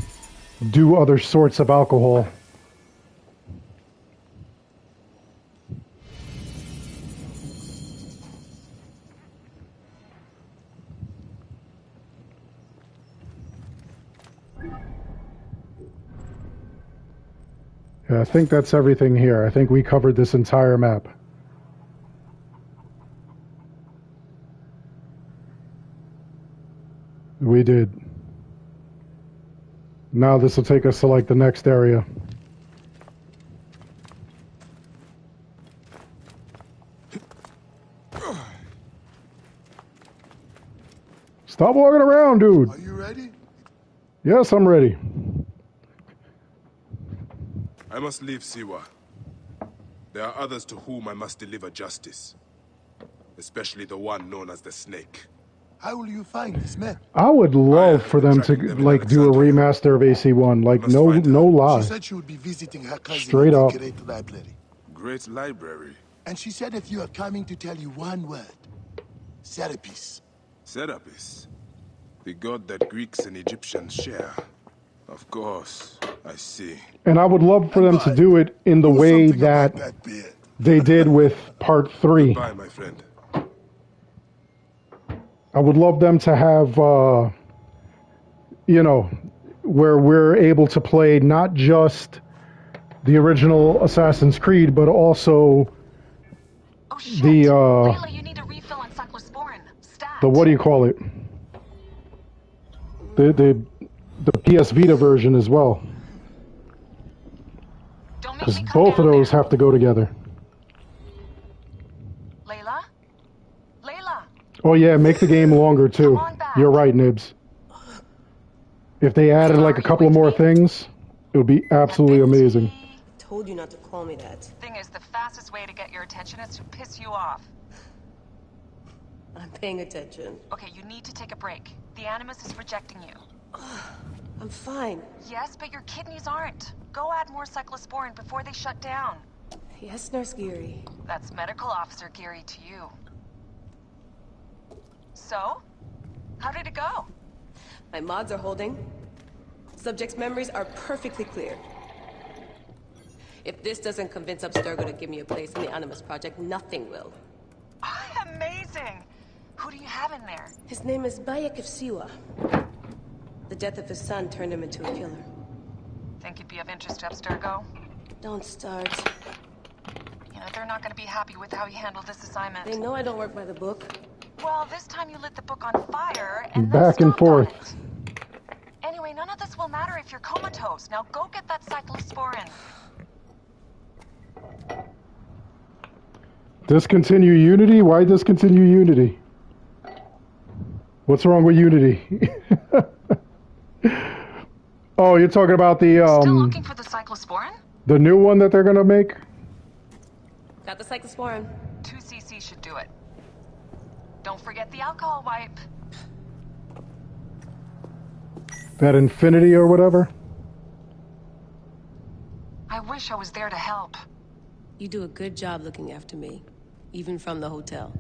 do other sorts of alcohol. Yeah, I think that's everything here. I think we covered this entire map. We did. Now this will take us to like the next area. Stop walking around, dude. Are you ready? Yes, I'm ready. I must leave Siwa. There are others to whom I must deliver justice. especially the one known as the Snake. How will you find this man? I would love for them to like do a remaster of AC1. Like no lie. She said she would be visiting her cousin Straight at up. the Great Library. Great Library. And she said that you are coming to tell you one word. Serapis. Serapis. The god that Greeks and Egyptians share. Of course, I see. And I would love for them to do it in the way that they did with Part 3. Goodbye, my friend. I would love them to have, you know, where we're able to play not just the original Assassin's Creed, but also the, Layla, you need a refill on cyclosporin. Stat. the what do you call it? The PS Vita version as well. Because both of those have to go together. Layla? Layla! Oh yeah, make the game longer too. You're right, Nibs. If they added like a couple of more things, it would be absolutely amazing. Told you not to call me that. Thing is, the fastest way to get your attention is to piss you off. I'm paying attention. Okay, you need to take a break. The Animus is rejecting you. I'm fine. Yes, but your kidneys aren't. Go add more cyclosporin before they shut down. Yes, Nurse Geary. That's Medical Officer Geary to you. So? How did it go? My mods are holding. Subject's memories are perfectly clear. If this doesn't convince Abstergo to give me a place in the Animus Project, nothing will. Amazing! Who do you have in there? His name is Bayek of Siwa. The death of his son turned him into a killer. Think you'd be of interest to Abstergo? Don't start. You know, they're not going to be happy with how you handled this assignment. They know I don't work by the book. Well, this time you lit the book on fire and Back and forth. Anyway, none of this will matter if you're comatose. Now go get that cyclosporin. Discontinue Unity? Why discontinue Unity? What's wrong with Unity? Oh, you're talking about the Still looking for the cyclosporin? the new one that they're gonna make? Got the cyclosporin. 2 cc should do it. Don't forget the alcohol wipe. That Infinity or whatever? I wish I was there to help. You do a good job looking after me, even from the hotel.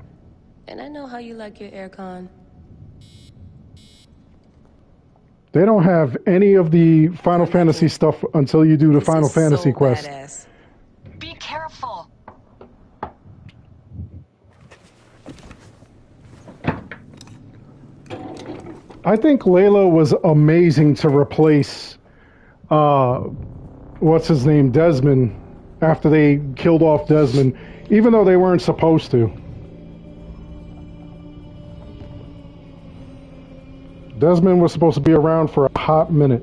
And I know how you like your aircon. They don't have any of the Final Fantasy stuff until you do the Final Fantasy quest. Badass. Be careful. I think Layla was amazing to replace, what's his name, Desmond, after they killed off Desmond, even though they weren't supposed to. Desmond was supposed to be around for a hot minute.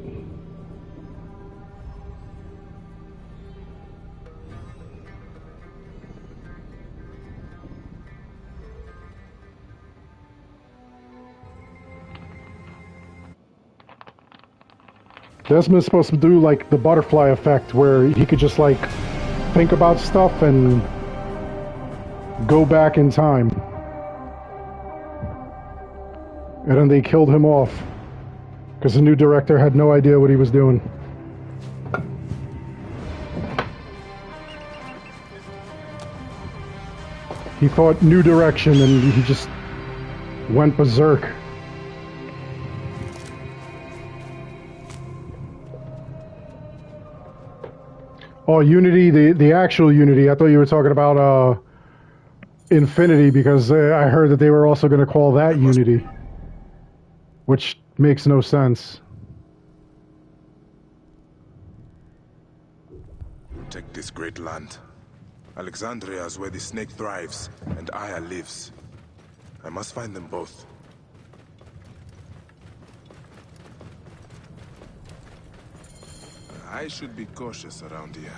Desmond's supposed to do like the butterfly effect where he could just like think about stuff and go back in time. And then they killed him off because the new director had no idea what he was doing. He thought new direction and he just went berserk. Oh, Unity, the actual Unity. I thought you were talking about Infinity because I heard that they were also going to call that Unity. Which makes no sense. Protect this great land. Alexandria is where the snake thrives, and Aya lives. I must find them both. I should be cautious around here.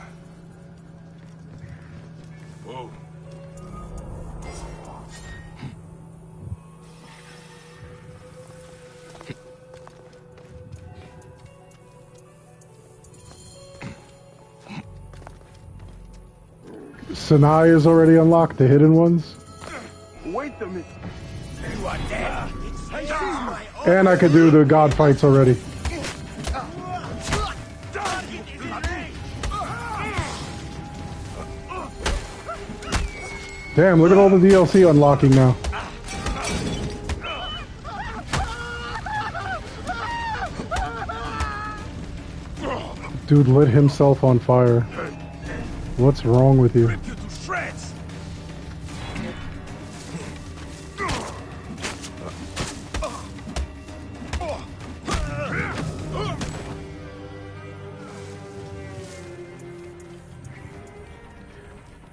Whoa. Sinai is already unlocked, the hidden ones. Wait a minute. You are dead. And I could do the god fights already. Damn, look at all the DLC unlocking now. Dude lit himself on fire. What's wrong with you?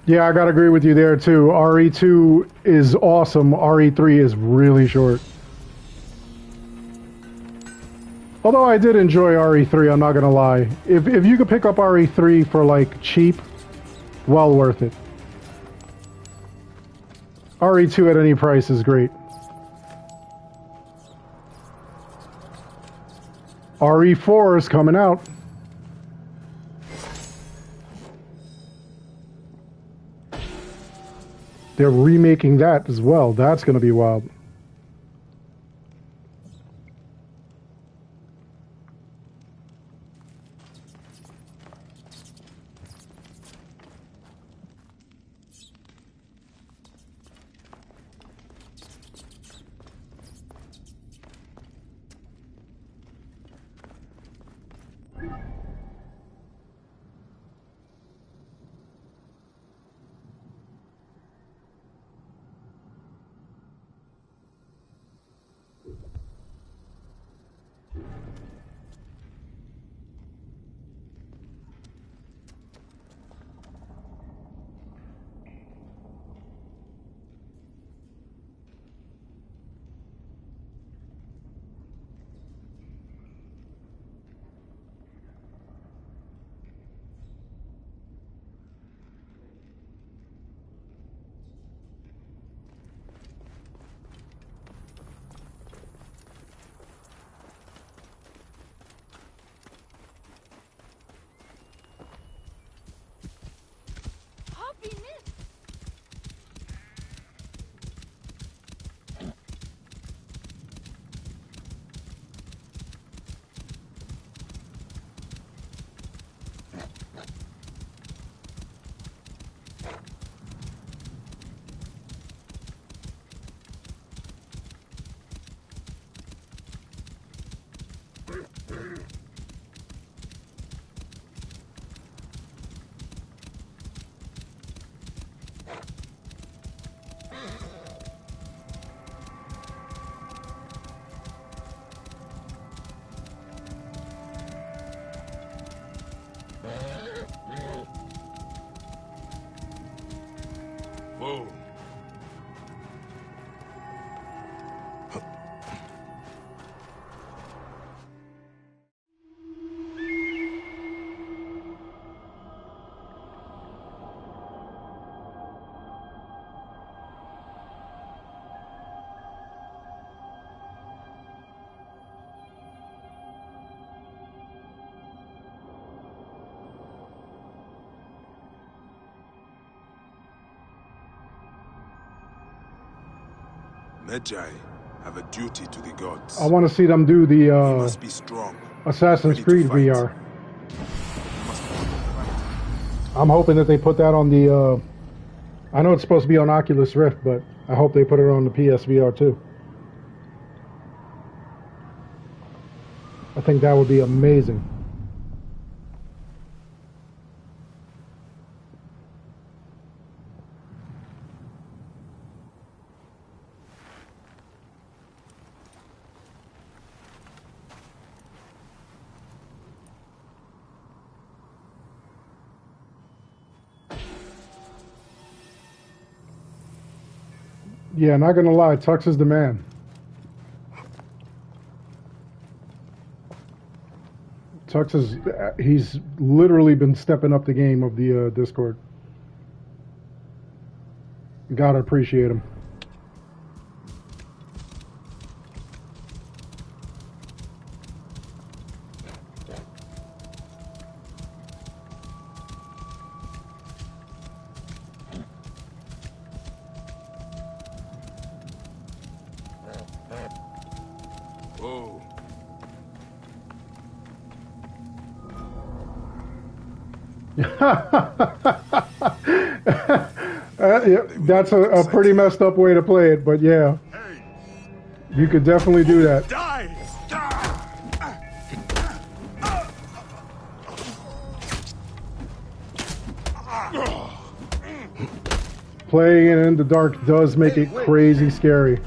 Yeah, I gotta agree with you there too. RE2 is awesome. RE3 is really short. Although I did enjoy RE3, I'm not gonna lie. If you could pick up RE3 for like cheap, well worth it. RE2 at any price is great. RE4 is coming out. They're remaking that as well. That's gonna be wild. Whoa. Medjay have a duty to the gods. I want to see them do the must be strong, Assassin's Creed VR. I'm hoping that they put that on the I know it's supposed to be on Oculus Rift, but I hope they put it on the PSVR too. I think that would be amazing. Yeah, not gonna lie, Tux is the man. Tux is, he's literally been stepping up the game of the Discord. Gotta appreciate him. Whoa. Yeah, that's a pretty messed up way to play it, but yeah. You could definitely do that. Playing it in the dark does make it crazy scary.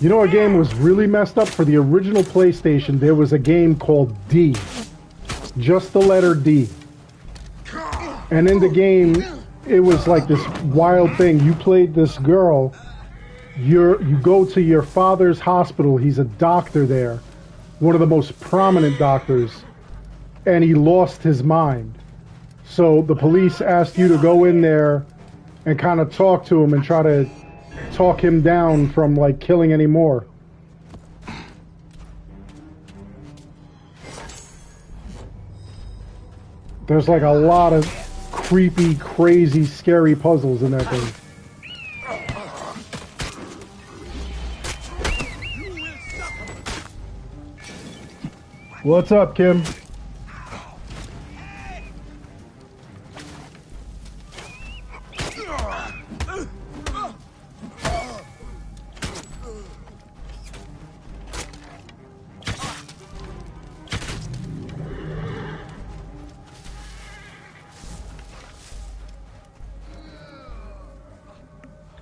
You know, a game was really messed up for the original PlayStation. There was a game called D. Just the letter D. And in the game, it was like this wild thing. You played this girl. You go to your father's hospital. He's a doctor there. One of the most prominent doctors. And he lost his mind. So the police asked you to go in there and kind of talk to him and try to talk him down from like killing any more. There's like a lot of creepy, crazy, scary puzzles in that thing. What's up, Kim?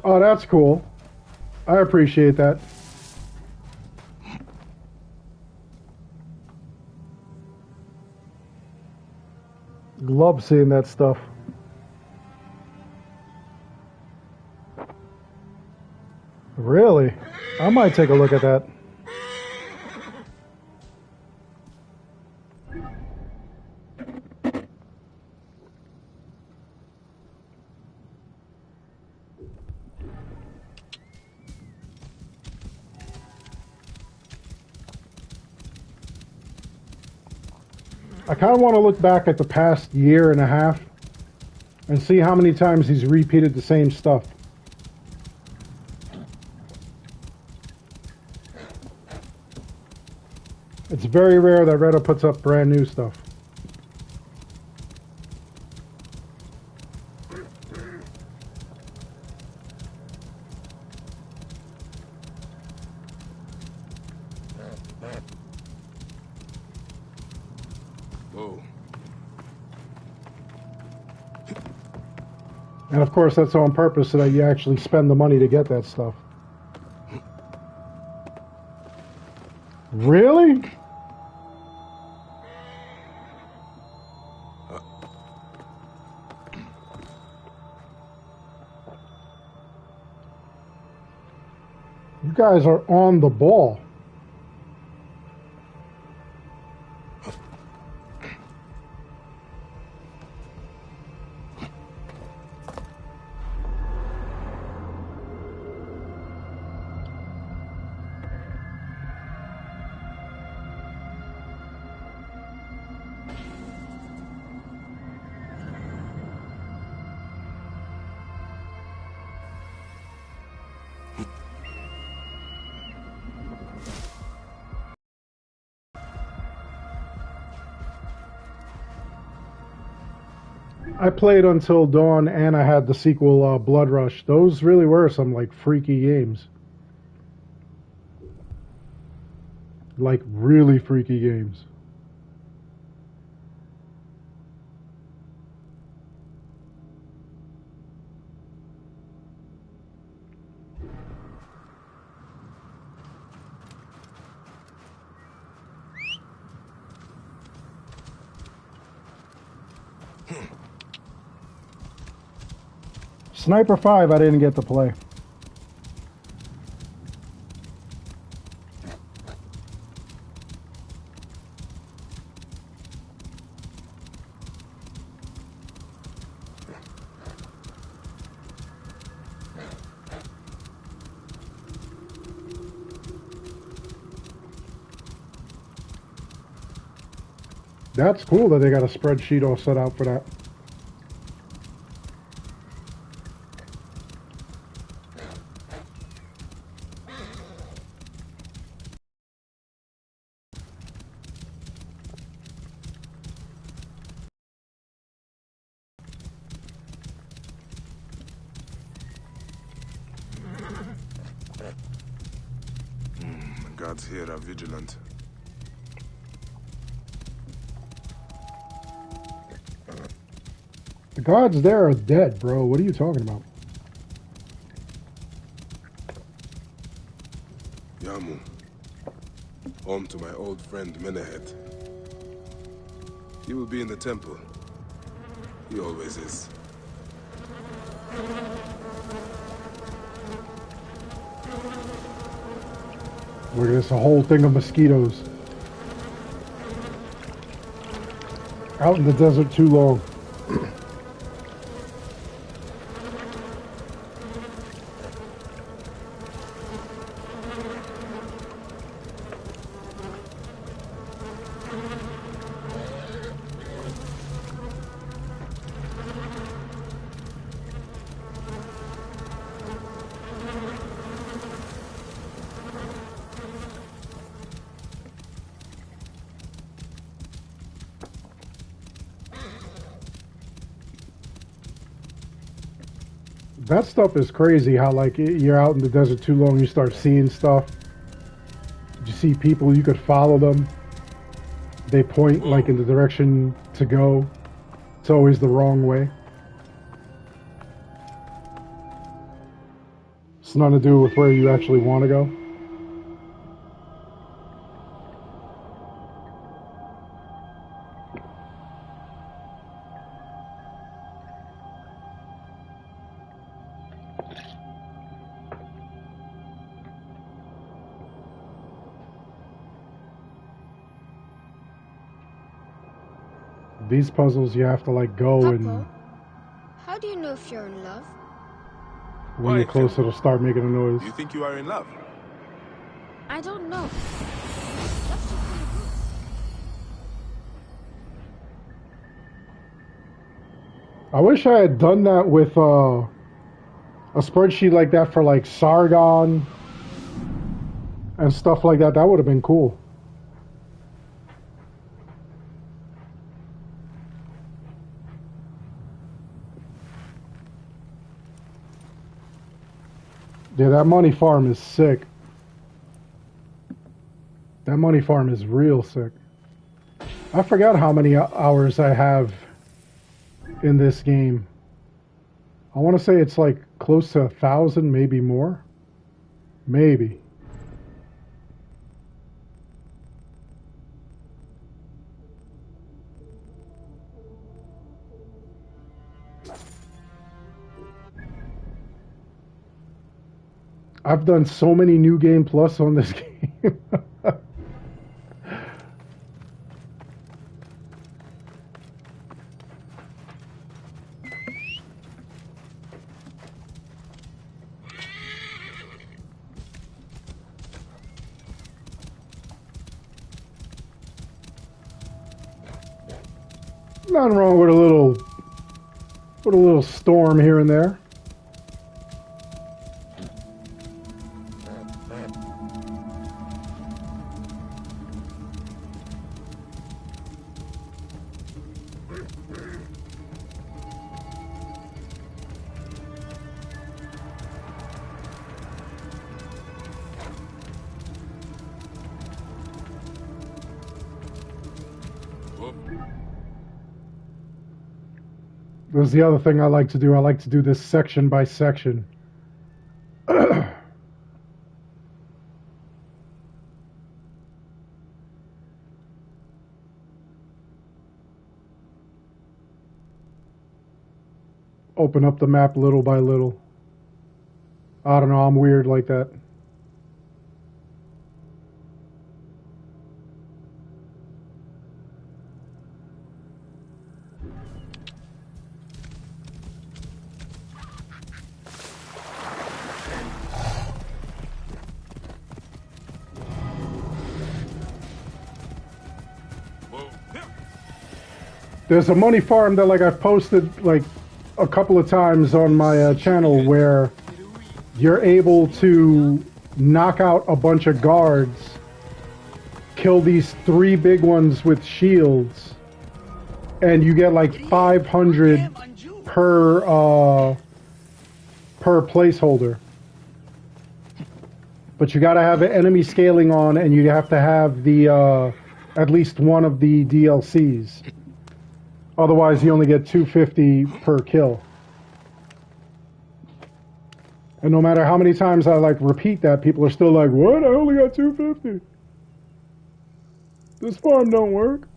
Oh, that's cool. I appreciate that. Love seeing that stuff. Really? I might take a look at that. I kind of want to look back at the past year and a half and see how many times he's repeated the same stuff. It's very rare that Reddit puts up brand new stuff. Whoa. And of course that's on purpose so that you actually spend the money to get that stuff. Really? You guys are on the ball. I played Until Dawn and I had the sequel Blood Rush. Those really were some like freaky games. Like really freaky games. Sniper 5 I didn't get to play. That's cool that they got a spreadsheet all set out for that. guards here are vigilant. The guards there are dead, bro. What are you talking about? Yamu. Home to my old friend Menehet. He will be in the temple. He always is. Look at this, a whole thing of mosquitoes. Out in the desert too long. That stuff is crazy, how like you're out in the desert too long, you start seeing stuff. You see people, you could follow them. They point like in the direction to go. It's always the wrong way. It's nothing to do with where you actually want to go. These puzzles you have to like go Papa, and how do you know if you're in love? when you're close it'll start making a noise. You think you are in love? I don't know. I wish I had done that with a spreadsheet like that for like Sargon and stuff like that. That would have been cool. Yeah, that money farm is sick. That money farm is real sick. I forgot how many hours I have in this game. I want to say it's like close to 1,000, maybe more. Maybe. I've done so many New Game Plus on this game. Nothing wrong with a little storm here and there. There's the other thing I like to do. I like to do this section by section. Open up the map little by little. I don't know, I'm weird like that. There's a money farm that like I've posted like a couple of times on my channel where you're able to knock out a bunch of guards, kill these 3 big ones with shields, and you get like 500 per placeholder. But you got to have enemy scaling on, and you have to have the at least one of the DLCs. Otherwise, you only get 250 per kill. And no matter how many times I like repeat that, people are still like, "What? I only got 250. This farm don't work."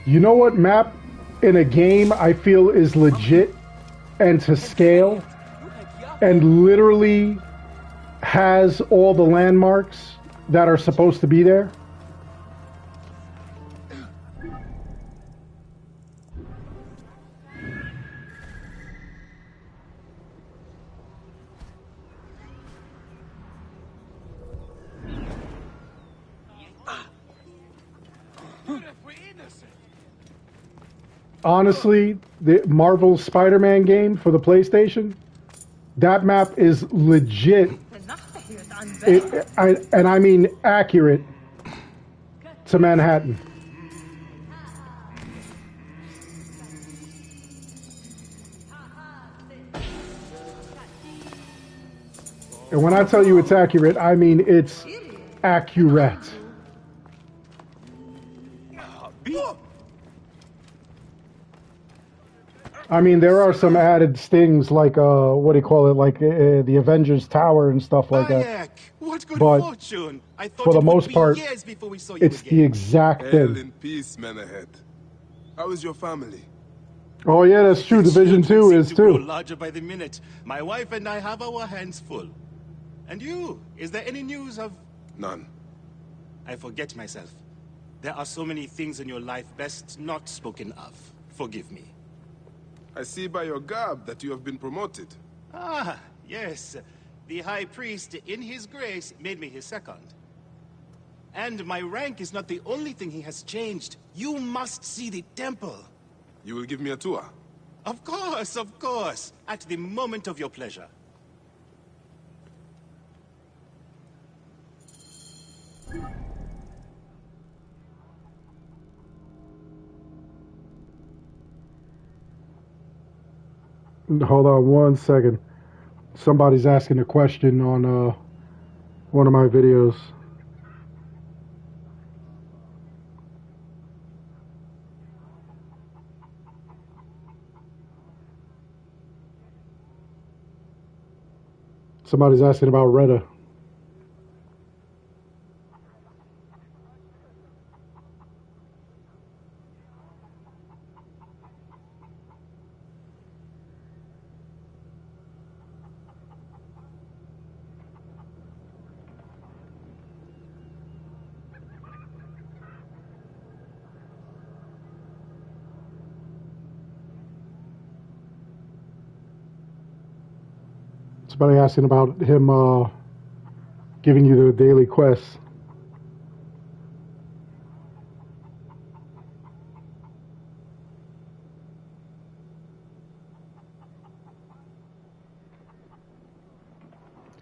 You know what map in a game I feel is legit and to scale and literally has all the landmarks that are supposed to be there? Honestly, the Marvel Spider-Man game for the PlayStation, that map is legit. And I mean accurate to Manhattan. And when I tell you it's accurate, I mean it's accurate. I mean, there are some added stings like, what do you call it, like the Avengers Tower and stuff like that. What good But fortune. I thought for the it would most be part, years before we saw you it's again. the exact Hail thing. in peace, Menahead. How is your family? Oh yeah, that's true. Division 2 is Grow too. larger by the minute. My wife and I have our hands full. And you? Is there any news of... None. I forget myself. There are so many things in your life best not spoken of. Forgive me. I see by your garb that you have been promoted. Ah, yes. The High Priest, in his grace, made me his second. And my rank is not the only thing he has changed. You must see the temple. You will give me a tour? Of course, of course. At the moment of your pleasure. Hold on one second. Somebody's asking a question on one of my videos. Somebody's asking about Retta. Somebody asking about him giving you the daily quests.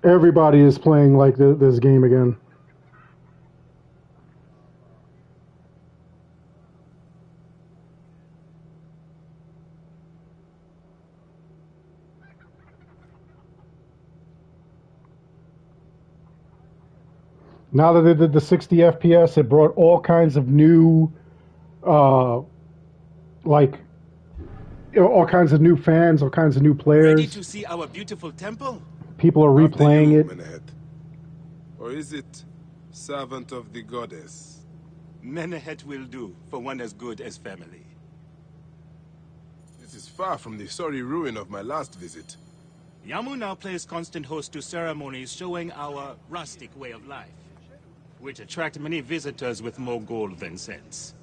Everybody is playing like this game again. Now that they did the 60 FPS, it brought all kinds of new, like, all kinds of new fans, all kinds of new players. Ready to see our beautiful temple? People are replaying it. Menahead. Or is it servant of the goddess? Menahead will do for one as good as family. This is far from the sorry ruin of my last visit. Yamu now plays constant host to ceremonies showing our rustic way of life, which attract many visitors with more gold than sense.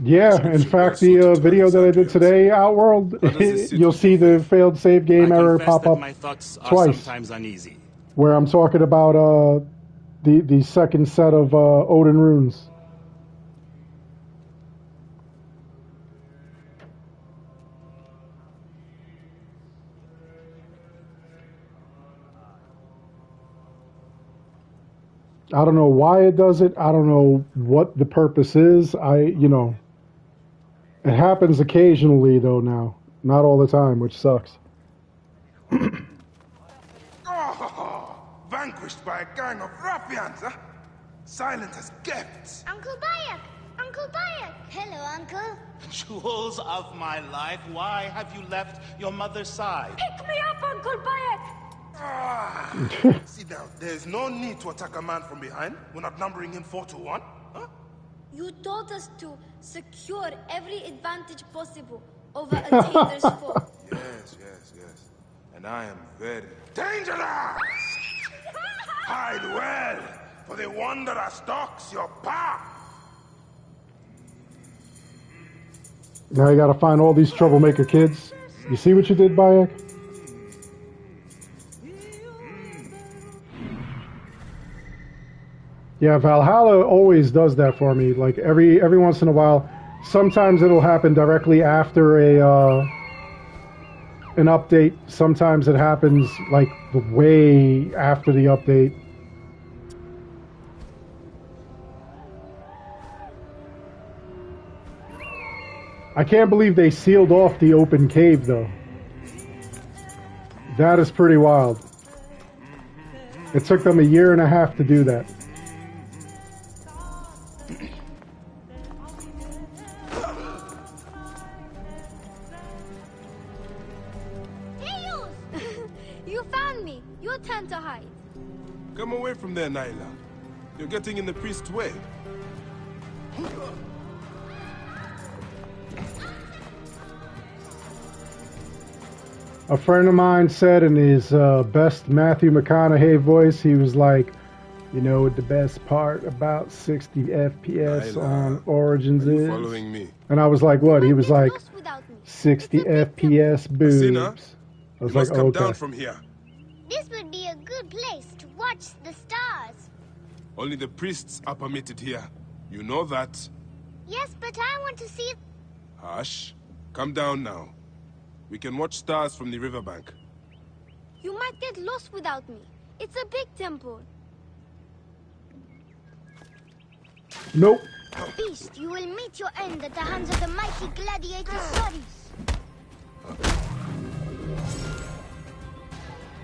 Yeah, in fact, the video that I did today, Outworld, you'll see the failed save game error pop up my thoughts are twice, sometimes uneasy. where I'm talking about the second set of Odin runes. I don't know why it does it. I don't know what the purpose is. It happens occasionally though now. Not all the time, which sucks. Vanquished by a gang of ruffians, huh? Silent as gifts. Uncle Bayek! Uncle Bayek! Hello, Uncle. Jewels of my life, why have you left your mother's side? Pick me up, Uncle Bayek! See now, there's no need to attack a man from behind. We're not numbering him 4-1. Huh? You taught us to secure every advantage possible over a dangerous foe. Yes. And I am very dangerous! Hide well, for the wanderer stalks your path. Now you gotta find all these troublemaker kids. You see what you did, Bayek? Yeah, Valhalla always does that for me. Like every once in a while, sometimes it'll happen directly after an update. Sometimes it happens like way after the update. I can't believe they sealed off the open cave though. That is pretty wild. It took them 1.5 years to do that. You found me. Your turn to hide. Come away from there, Naila. You're getting in the priest's way. A friend of mine said in his best Matthew McConaughey voice, he was like, you know what the best part about 60 FPS on Origins is? Following me. And I was like, what? He was like, 60 FPS boobs. Asina, I was you must like, come okay. down from here. This would be a good place to watch the stars. Only the priests are permitted here. You know that. Yes, but I want to see... Hush. Come down now. We can watch stars from the riverbank. You might get lost without me. It's a big temple. Nope. Beast, you will meet your end at the hands of the mighty gladiator Soris.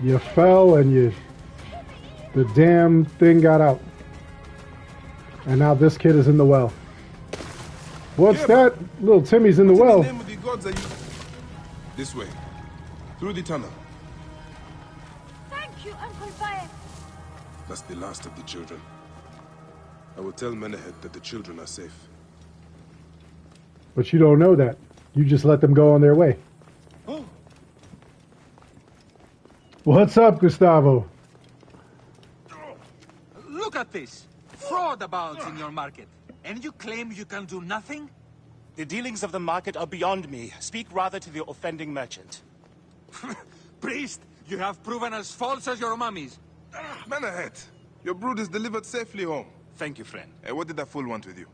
You fell and the damn thing got out. And now this kid is in the well. What's that? Little Timmy's in the well. In the name of the gods are you... This way. Through the tunnel. Thank you, Uncle Bayek. That's the last of the children. I will tell Menehet that the children are safe. But you don't know that. You just let them go on their way. Oh. What's up, Gustavo? Look at this. Fraud abounds in your market. And you claim you can do nothing? The dealings of the market are beyond me. Speak rather to the offending merchant. Priest, you have proven as false as your mummies. Menehet, your brood is delivered safely home. Thank you, friend. What did that fool want with you?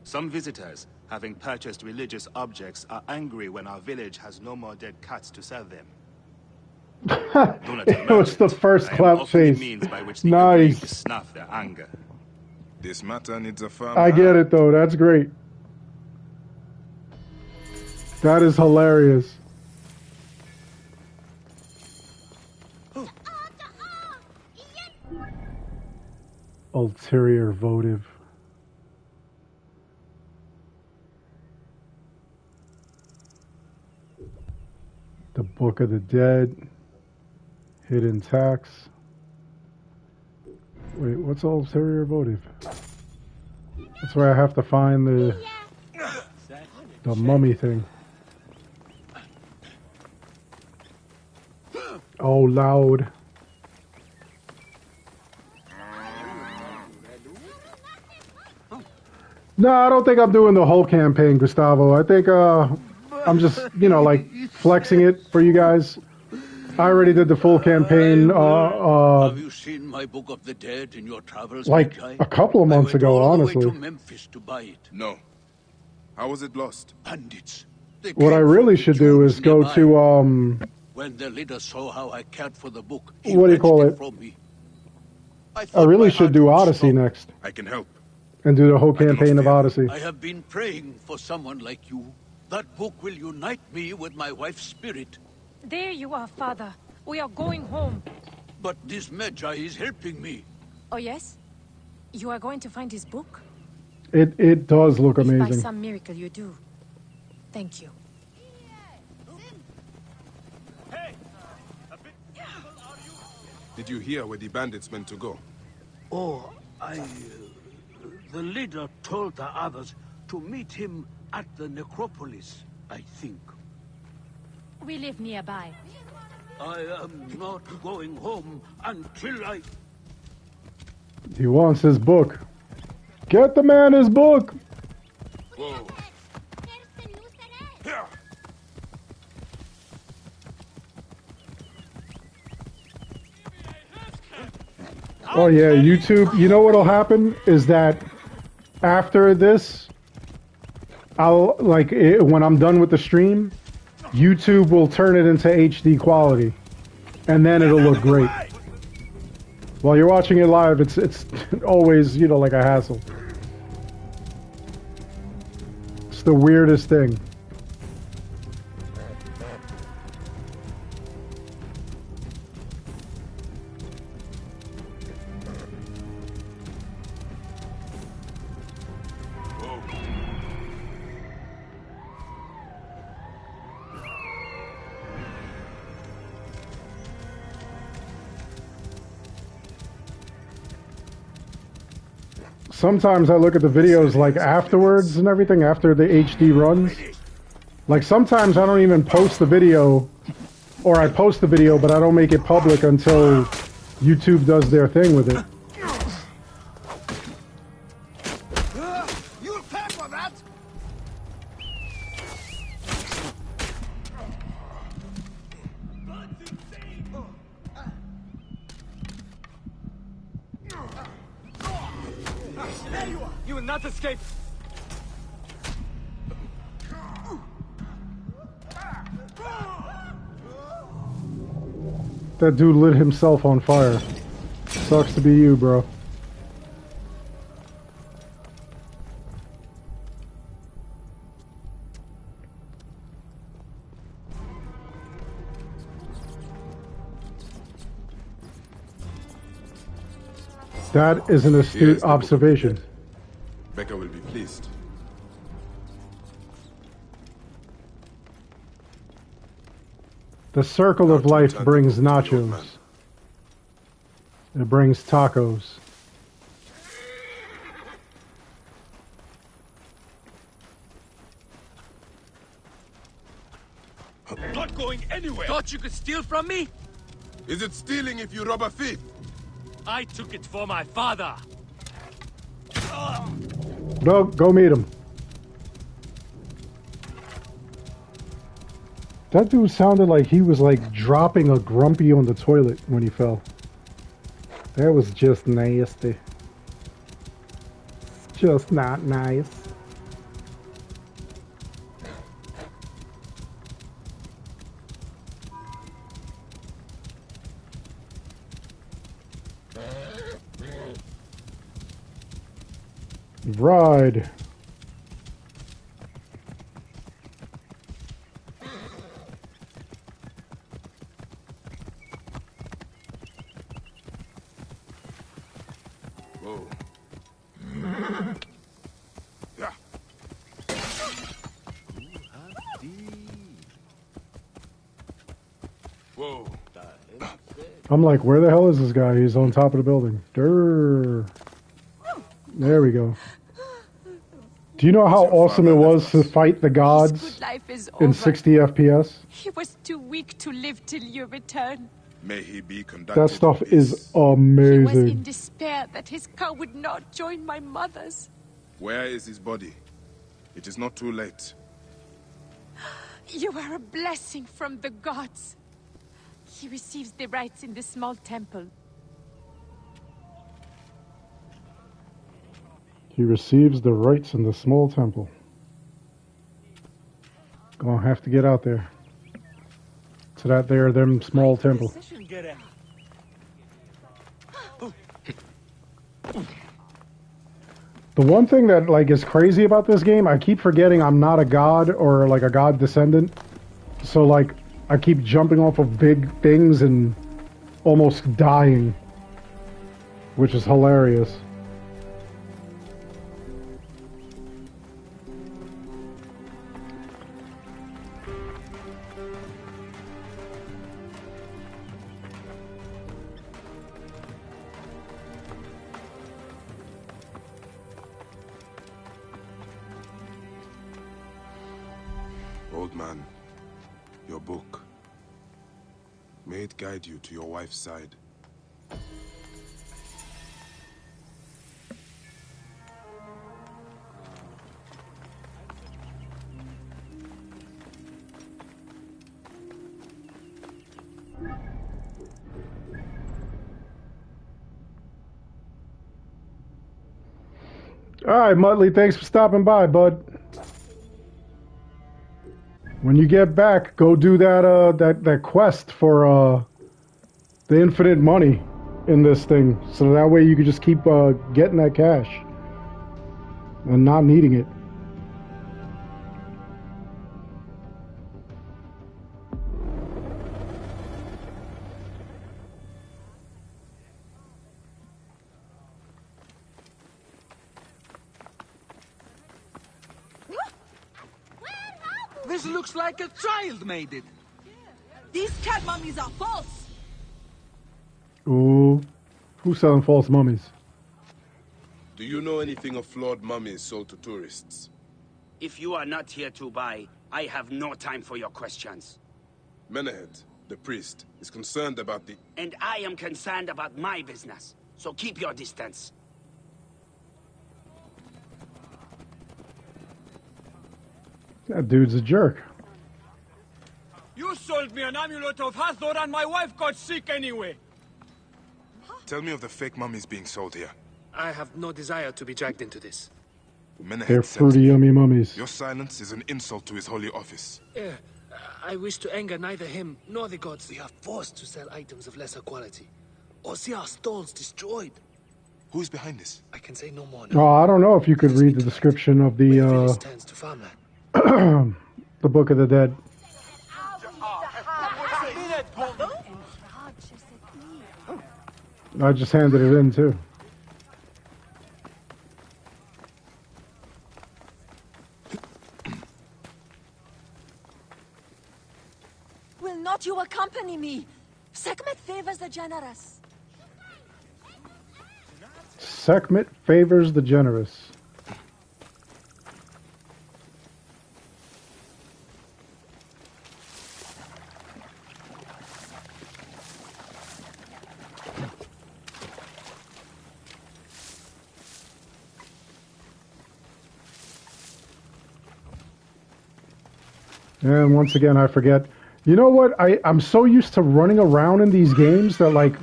Some visitors, having purchased religious objects, are angry when our village has no more dead cats to sell them. It was the first clap face. Means by which they nice. To snuff their anger. This matter needs a firm I get it though. That's great. That is hilarious. Ulterior votive. The Book of the Dead. Hidden Tax. Wait, what's ulterior votive? That's where I have to find the mummy thing. Oh, loud. No, I don't think I'm doing the whole campaign, Gustavo. I think I'm just, like flexing it for you guys. I already did the full campaign. Have you seen my Book of the Dead in your travels? Like a couple of months ago, honestly. I went all the way to Memphis to buy it. No. How was it lost? Bandits. What I really should do is go to When the leader saw how I cared for the book, what do you call it? From me. I really should do Odyssey next. I can help. And do the whole campaign of Odyssey. I have been praying for someone like you. That book will unite me with my wife's spirit. There you are, Father. We are going home. But this Magi is helping me. Oh, yes? You are going to find his book? It does look If by amazing. some miracle you do. Thank you. Did you hear where the bandits meant to go? Oh, the leader told the others to meet him at the necropolis, I think. We live nearby. I am not going home until I... He wants his book. Get the man his book! Whoa. Oh yeah, YouTube, you know what'll happen is that after this, I'll, like, when I'm done with the stream, YouTube will turn it into HD quality. And then it'll look great. While you're watching it live, it's always, you know, like a hassle. It's the weirdest thing. Sometimes I look at the videos like afterwards and everything, after the HD runs. Like sometimes I don't even post the video, or I post the video but I don't make it public until YouTube does their thing with it. You'll pay for that! There you are! You will not escape! That dude lit himself on fire. Sucks to be you, bro. That is an astute observation. Becca will be pleased. The circle of life brings nachos. It brings tacos. I'm not going anywhere! Thought you could steal from me? Is it stealing if you rob a thief? I took it for my father! No, go meet him. That dude sounded like he was like dropping a grumpy on the toilet when he fell. That was just nasty. Just not nice. Ride. Whoa. Whoa. I'm like, where the hell is this guy? He's on top of the building. Durr. There we go. Do you know how awesome it was to fight the gods in 60 FPS? He was too weak to live till your return. May he be conducted. That stuff is He was in amazing. despair that his car would not join my mother's. Where is his body? It is not too late. You are a blessing from the gods. He receives the rites in the small temple. He receives the rites in the small temple. Gonna have to get out there. To that there, them small temple. The one thing that like is crazy about this game, I keep forgetting I'm not a god or like a god descendant. So like I keep jumping off of big things and almost dying, which is hilarious. Old man, your book. May it guide you to your wife's side. All right, Muttley, thanks for stopping by, bud. When you get back, go do that quest for the infinite money in this thing, so that way you can just keep getting that cash and not needing it. This looks like a child made it. These cat mummies are false. Ooh, who's selling false mummies? Do you know anything of flawed mummies sold to tourists? If you are not here to buy, I have no time for your questions. Menehet, the priest, is concerned about the... And I am concerned about my business, so keep your distance. That dude's a jerk. You sold me an amulet of Hathor and my wife got sick anyway. Tell me of the fake mummies being sold here. I have no desire to be dragged into this. Menehet They're said fruity, yummy mummies. your silence is an insult to his holy office. I wish to anger neither him nor the gods. We are forced to sell items of lesser quality, or see our stalls destroyed. Who is behind this? I can say no more. Oh, I don't know if you could read the description of the Turns to farmland. the Book of the Dead. I just handed it in too. Will not you accompany me? Sekhmet favors the generous. Sekhmet favors the generous. And once again, I forget. You know what? I'm so used to running around in these games that, like,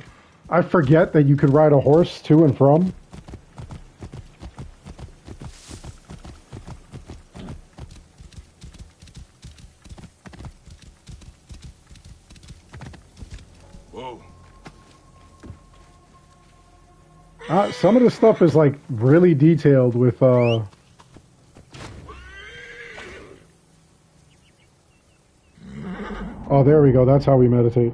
I forget that you could ride a horse to and from. Whoa. Some of the stuff is, like, really detailed with, Oh, there we go. That's how we meditate.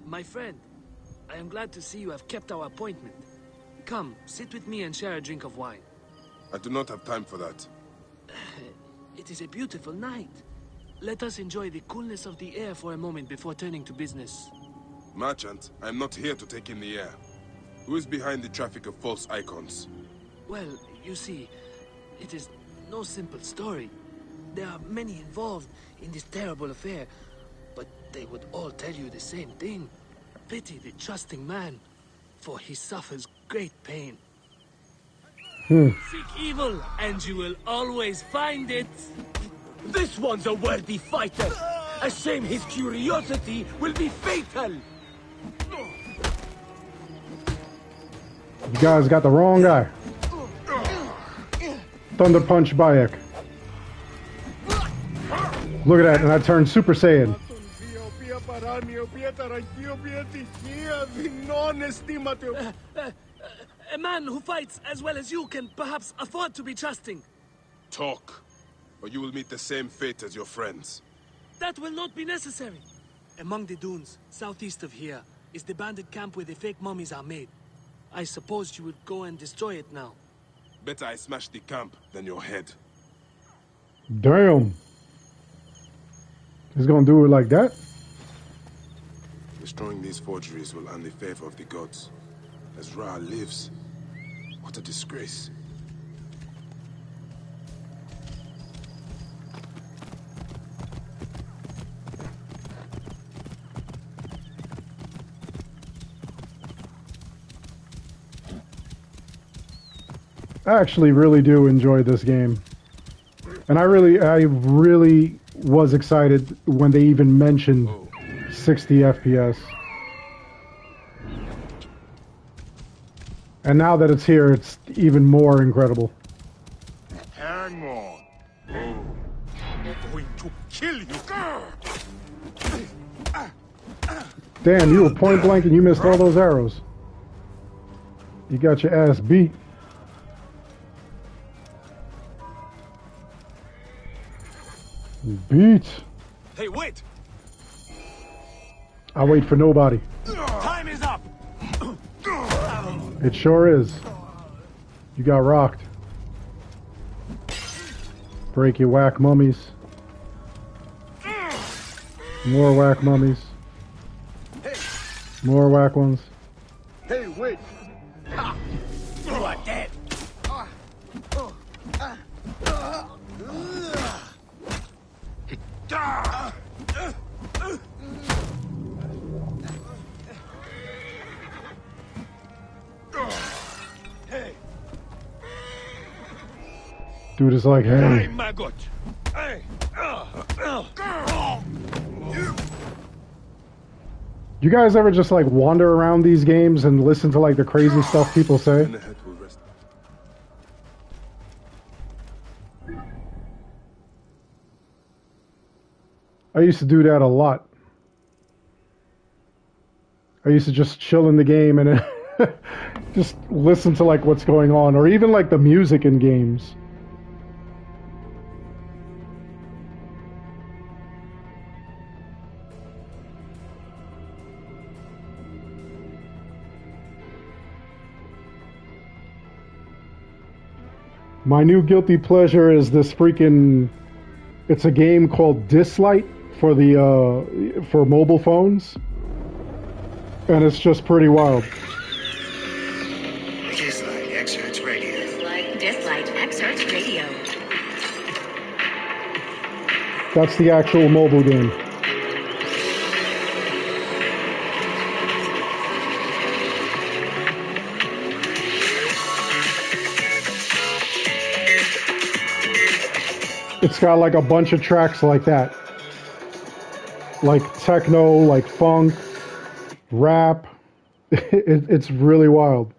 My friend, I am glad to see you have kept our appointment. Come, sit with me and share a drink of wine. I do not have time for that. It is a beautiful night. Let us enjoy the coolness of the air for a moment before turning to business. Merchant, I am not here to take in the air. Who is behind the traffic of false icons? Well, you see, it is no simple story. There are many involved in this terrible affair, but they would all tell you the same thing. Pity the trusting man, for he suffers great pain. Seek evil, and you will always find it. This one's a worthy fighter. A shame his curiosity will be fatal. You guys got the wrong guy. Thunder Punch Bayek. Look at that, and I turned Super Saiyan. A man who fights as well as you can perhaps afford to be trusting. Talk, or you will meet the same fate as your friends. That will not be necessary. Among the dunes, southeast of here, is the bandit camp where the fake mummies are made. I suppose you would go and destroy it now. Better I smash the camp than your head. Damn. He's gonna do it like that? Destroying these forgeries will earn the favor of the gods. As Ra lives, what a disgrace. I actually really do enjoy this game. And I really was excited when they even mentioned 60 FPS. And now that it's here, it's even more incredible. Hang on. I'm going to kill you. Damn, you were point blank and you missed all those arrows. You got your ass beat. Beat. Hey, wait! I wait for nobody. Time is up! It sure is. You got rocked. Break your whack mummies. More whack mummies. More whack ones. Hey, wait! Ha! You are dead! Hey! Dude is like, hey. Maggot! Hey! You guys ever just like wander around these games and listen to like the crazy stuff people say? I used to do that a lot. I used to just chill in the game and just listen to like what's going on, or even like the music in games. My new guilty pleasure is this freaking... It's a game called Dislight for the for mobile phones, and it's just pretty wild. Dislight Excerpts Radio. Dislight Excerpts Radio. That's the actual mobile game. It's got like a bunch of tracks like that. Like techno, like funk, rap. It's really wild.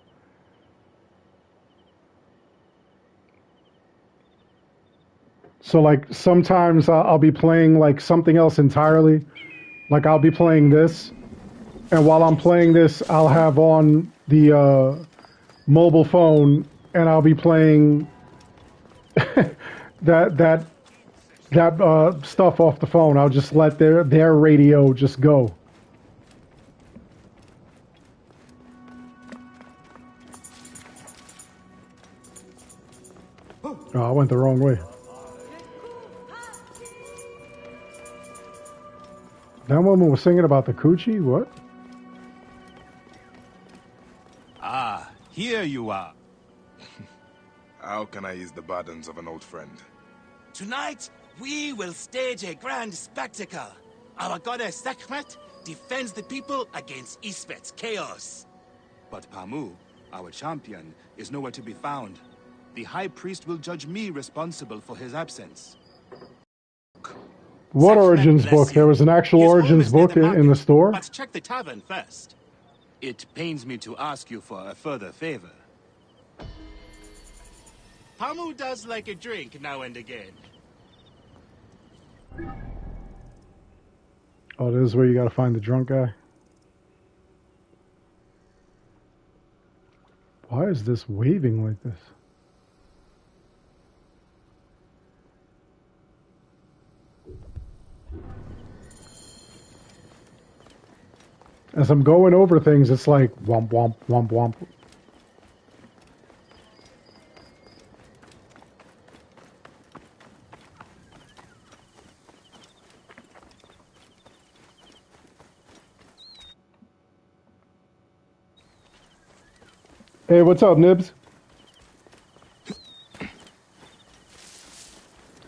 So like sometimes I'll be playing like something else entirely. Like I'll be playing this, and while I'm playing this, I'll have on the mobile phone, and I'll be playing that stuff off the phone. I'll just let their radio just go. Oh, I went the wrong way. That woman was singing about the coochie? What? Ah, here you are. How can I ease the burdens of an old friend? Tonight, we will stage a grand spectacle. Our goddess Sekhmet defends the people against Isfet's chaos. But Pamu, our champion, is nowhere to be found. The High Priest will judge me responsible for his absence. What Origins book? There was an actual Origins book in the store? But check the tavern first. It pains me to ask you for a further favor. Pamu does like a drink now and again. Oh, this is where you gotta find the drunk guy. Why is this waving like this? As I'm going over things, it's like womp womp womp womp. Hey, what's up, Nibs?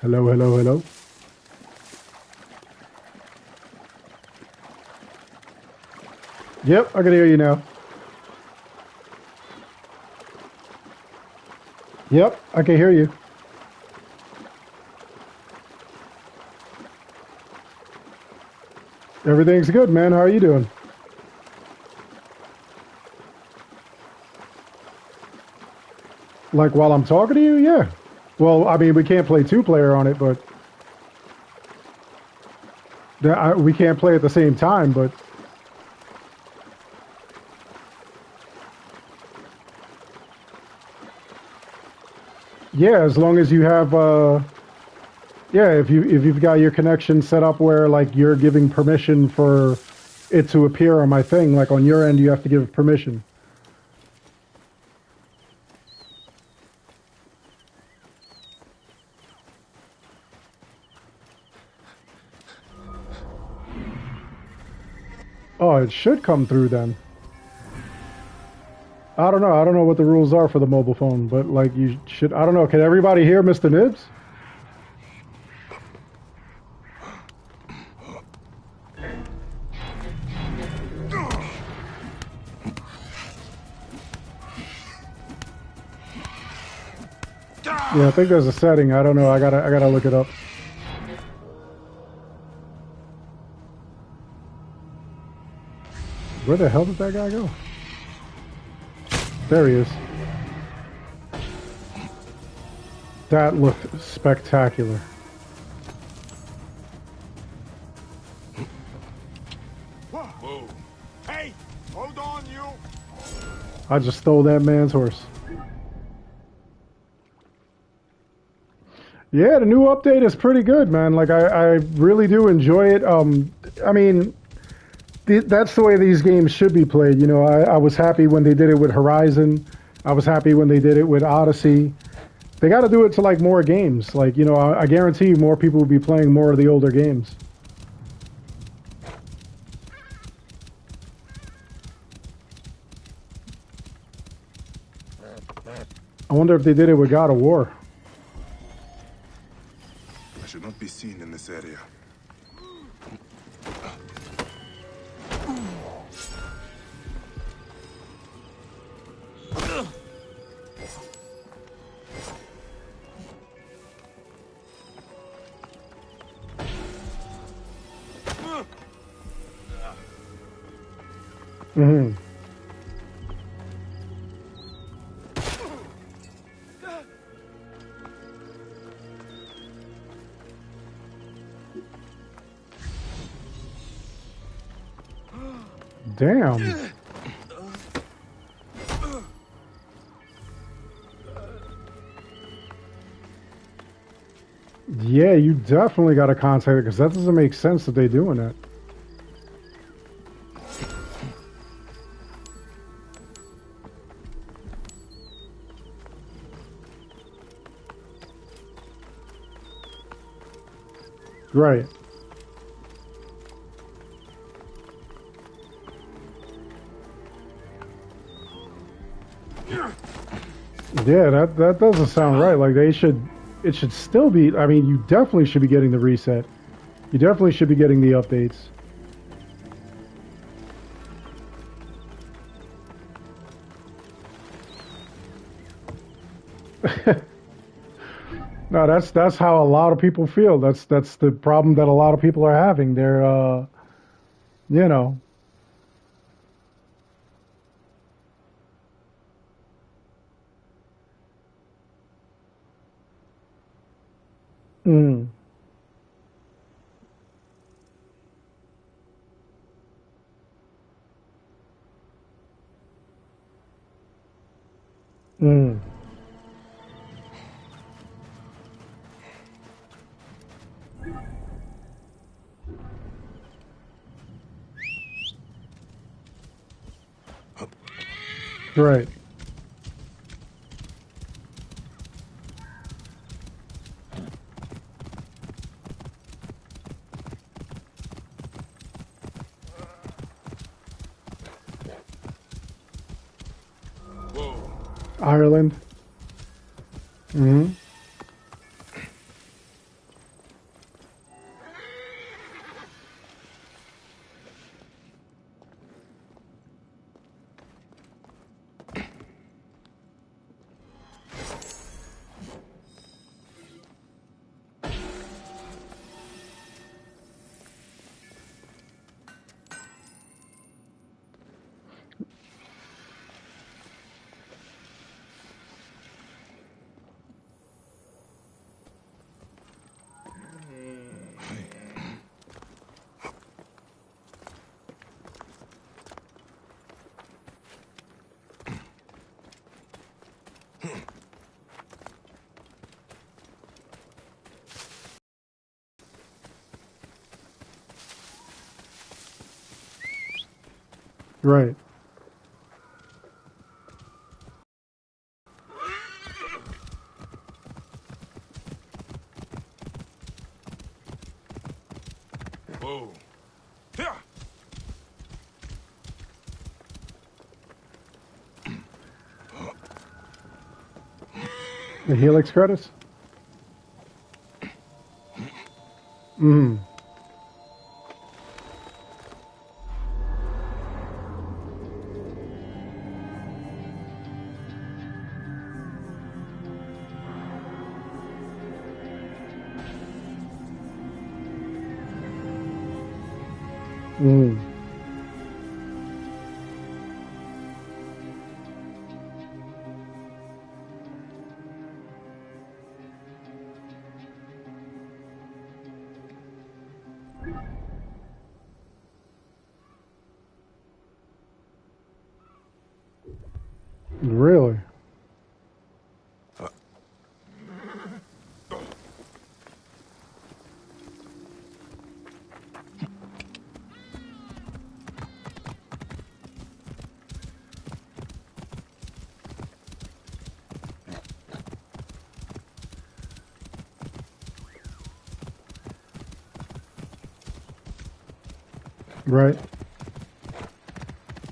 Hello, hello, hello. Yep, I can hear you now. Yep, I can hear you. Everything's good, man. How are you doing? Like while I'm talking to you? Yeah. Well, I mean, we can't play two-player on it, but we can't play at the same time, but yeah, as long as you have yeah, if you've got your connection set up where like you're giving permission for it to appear on my thing, like on your end you have to give permission. Oh, it should come through then. I don't know. I don't know what the rules are for the mobile phone, but like you should. I don't know. Can everybody hear Mr. Nibs? Yeah, I think there's a setting. I don't know. I gotta look it up. Where the hell did that guy go? There he is. That looked spectacular. Whoa. Hey, hold on, you. I just stole that man's horse. Yeah, the new update is pretty good, man. Like I really do enjoy it. I mean, that's the way these games should be played. You know, I was happy when they did it with Horizon. I was happy when they did it with Odyssey. They got to do it to like more games. Like, you know, I guarantee you more people will be playing more of the older games. I wonder if they did it with God of War. I should not be seen in this area. Mm-hmm. Damn. Yeah, you definitely got to contact it because that doesn't make sense that they're doing that. Right. Yeah, that doesn't sound right. Like it should still be. I mean, you definitely should be getting the reset. You definitely should be getting the updates. No, that's how a lot of people feel. That's the problem that a lot of people are having. They're you know. Mm. Mm. Right. Ireland. Mm-hmm. Right. Whoa. The Helix credits? Mm. Mm. Really? Right.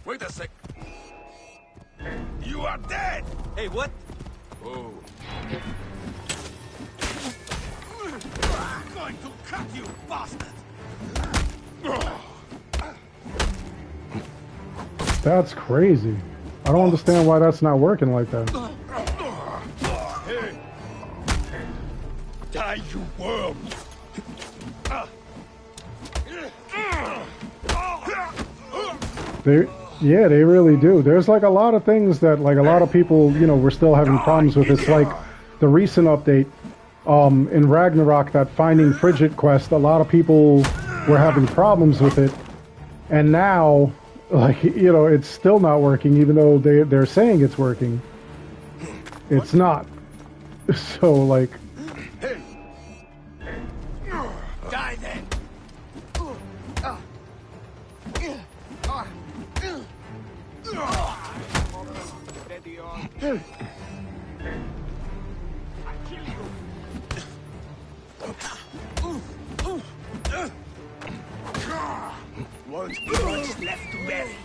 Wait a sec. You are dead! Hey, what? Oh. I'm going to cut you, bastard! That's crazy. I don't understand why that's not working like that. Hey. Die, you worm! Yeah, they really do. There's like a lot of things that like a lot of people, you know, we're still having problems with. It's like the recent update in Ragnarok, that Finding Frigid quest, a lot of people were having problems with it. And now, like, you know, it's still not working, even though they're saying it's working. It's not. So, like... Die then! Won't be much left to bury.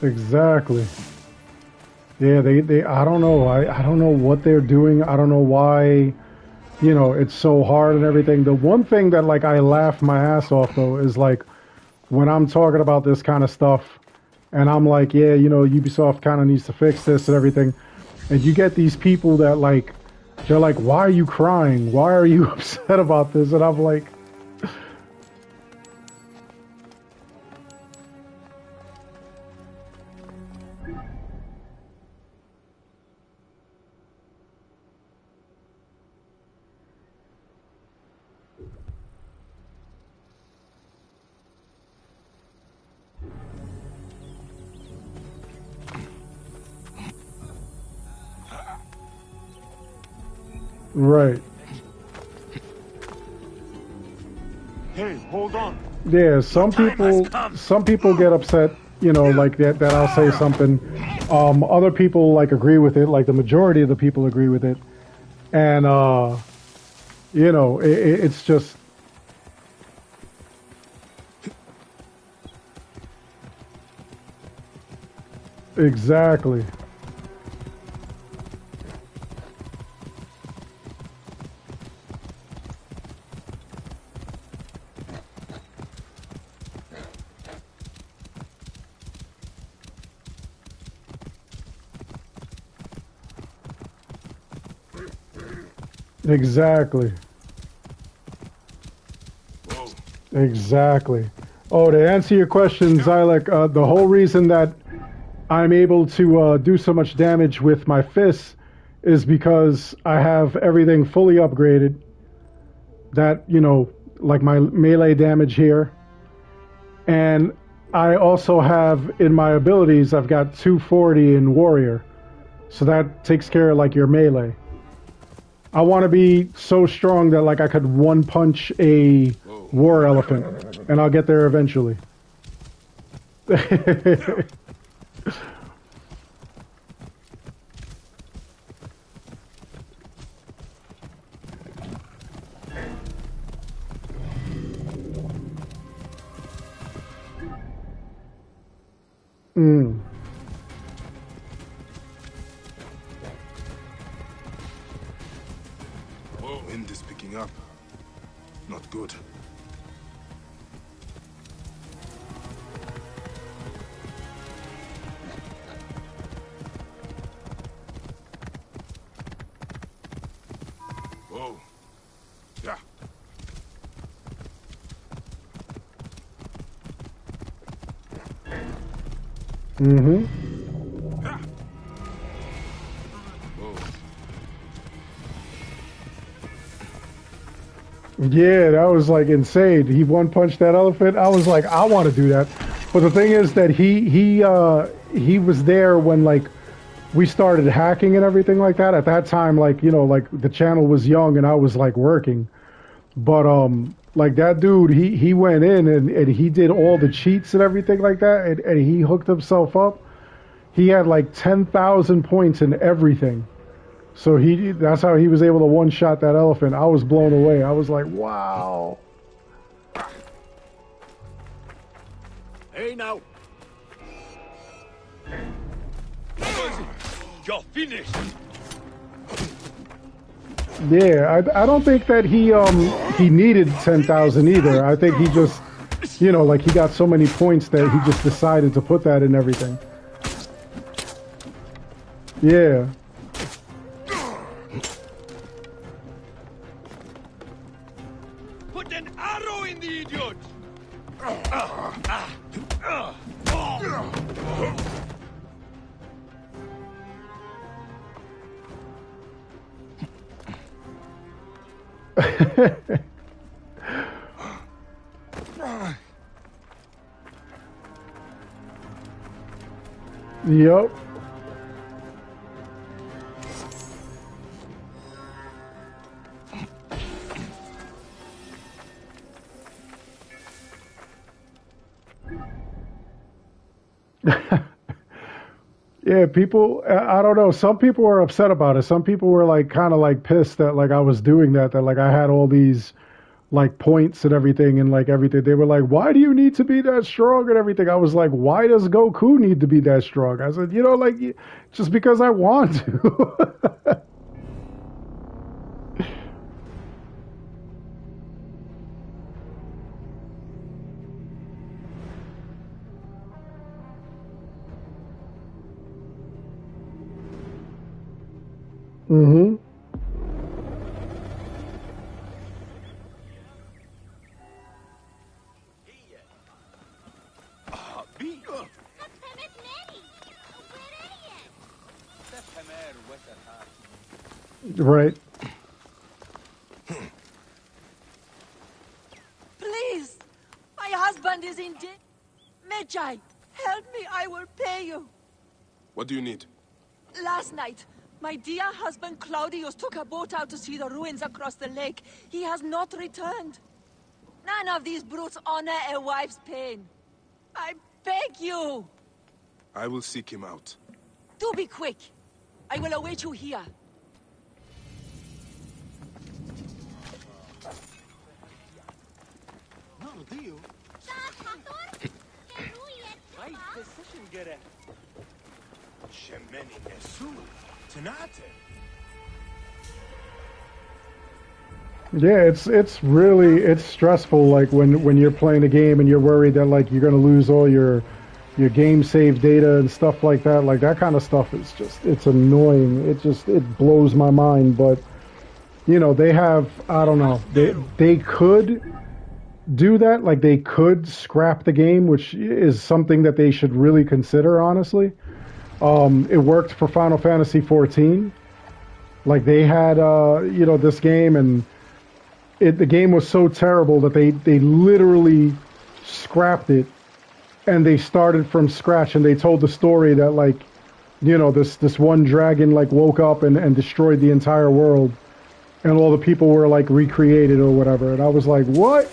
Exactly. Yeah, they I don't know. I don't know what they're doing. I don't know why, you know, it's so hard and everything. The one thing that, like, I laugh my ass off, though, is, like, when I'm talking about this kind of stuff, and I'm like, yeah, you know, Ubisoft kind of needs to fix this and everything, and you get these people that, like, They're like, why are you crying? Why are you upset about this? And I'm like, right. Hey, hold on. Yeah, some people get upset, you know, like that I'll say something. Other people like agree with it, like the majority of the people agree with it. And you know, it's just exactly. Exactly. Exactly. Oh, to answer your question, Xylek, the whole reason that I'm able to do so much damage with my fists is because I have everything fully upgraded. That, you know, like my melee damage here. And I also have, in my abilities, I've got 240 in Warrior. So that takes care of, like, your melee. I want to be so strong that, like, I could one-punch a war elephant. And I'll get there eventually. Mm. Wind is picking up. Not good. Whoa. Yeah. Mm-hmm. Yeah, that was like insane. He one punched that elephant. I was like, I want to do that. But the thing is that he was there when like we started hacking and everything like that. At that time, like, you know, like the channel was young and I was like working. But like that dude, he went in and he did all the cheats and everything like that, and he hooked himself up. He had like 10,000 points in everything. So that's how he was able to one-shot that elephant. I was blown away. I was like, wow. Hey now. You're finished. Yeah, I don't think that he needed 10,000 either. I think he just, you know, like he got so many points that he just decided to put that in everything. Yeah. Put an arrow in the idiot. Yep. Yeah, people, I don't know. Some people were upset about it. Some people were like kind of like pissed that like I was doing that like I had all these like points and everything and like everything. They were like, why do you need to be that strong and everything? I was like, why does Goku need to be that strong? I said, you know, like just because I want to. Mm-hmm. Right. Please! My husband is in debt. Medjay, help me, I will pay you. What do you need? Last night, my dear husband Claudius took a boat out to see the ruins across the lake. He has not returned. None of these brutes honor a wife's pain. I beg you! I will seek him out. Do be quick. I will await you here. Yeah, it's really stressful. Like when you're playing a game and you're worried that like you're gonna lose all your game save data and stuff like that. Like that kind of stuff is it's annoying. It blows my mind. But you know they have, I don't know, they could do that. Like they could scrap the game, which is something that they should really consider. Honestly, it worked for Final Fantasy 14. Like they had this game and. The game was so terrible that they literally scrapped it and they started from scratch, and they told the story that like this one dragon like woke up and destroyed the entire world and all the people were like recreated or whatever, and I was like, what?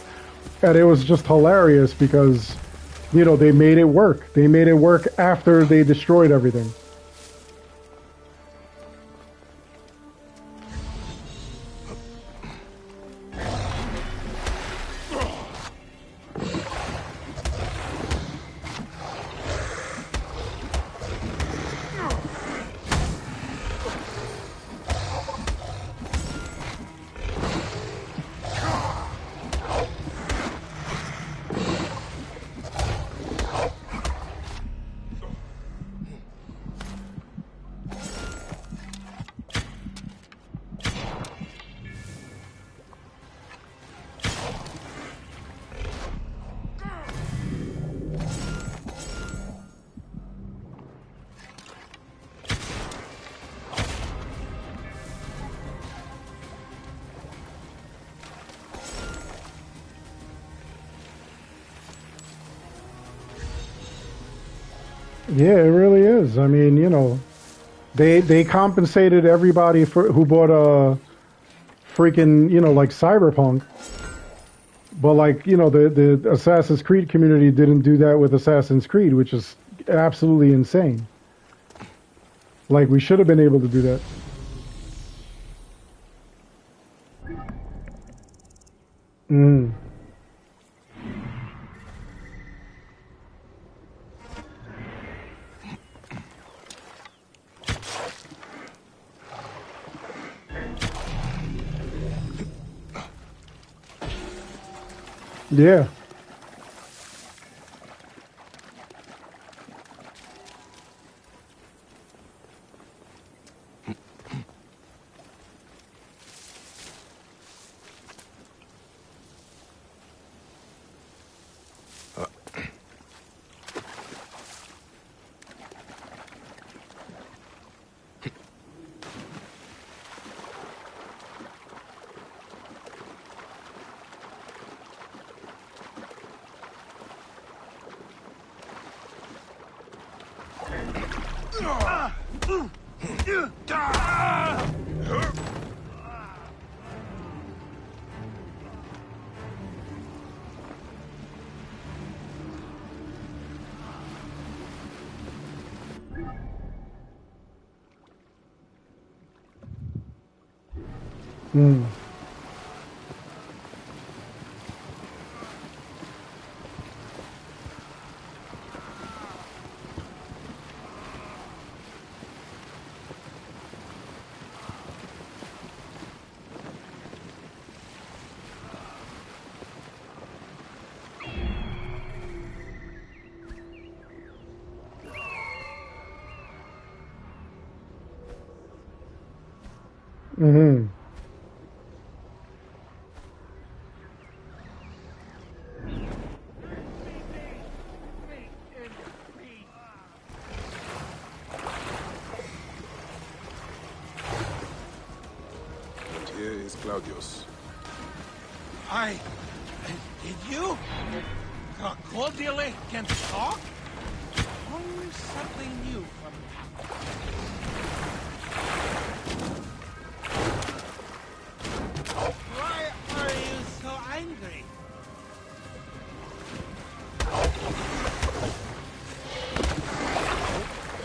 And it was just hilarious because they made it work. They made it work after they destroyed everything. Yeah, it really is. I mean, they compensated everybody who bought a freaking, like Cyberpunk. But like, the Assassin's Creed community didn't do that with Assassin's Creed, which is absolutely insane. Like, we should have been able to do that. Mm. Yeah. Mm. Mm-hmm. Here is Claudius. Did you? Cordially can talk? Oh, something new for me. Why are you so angry?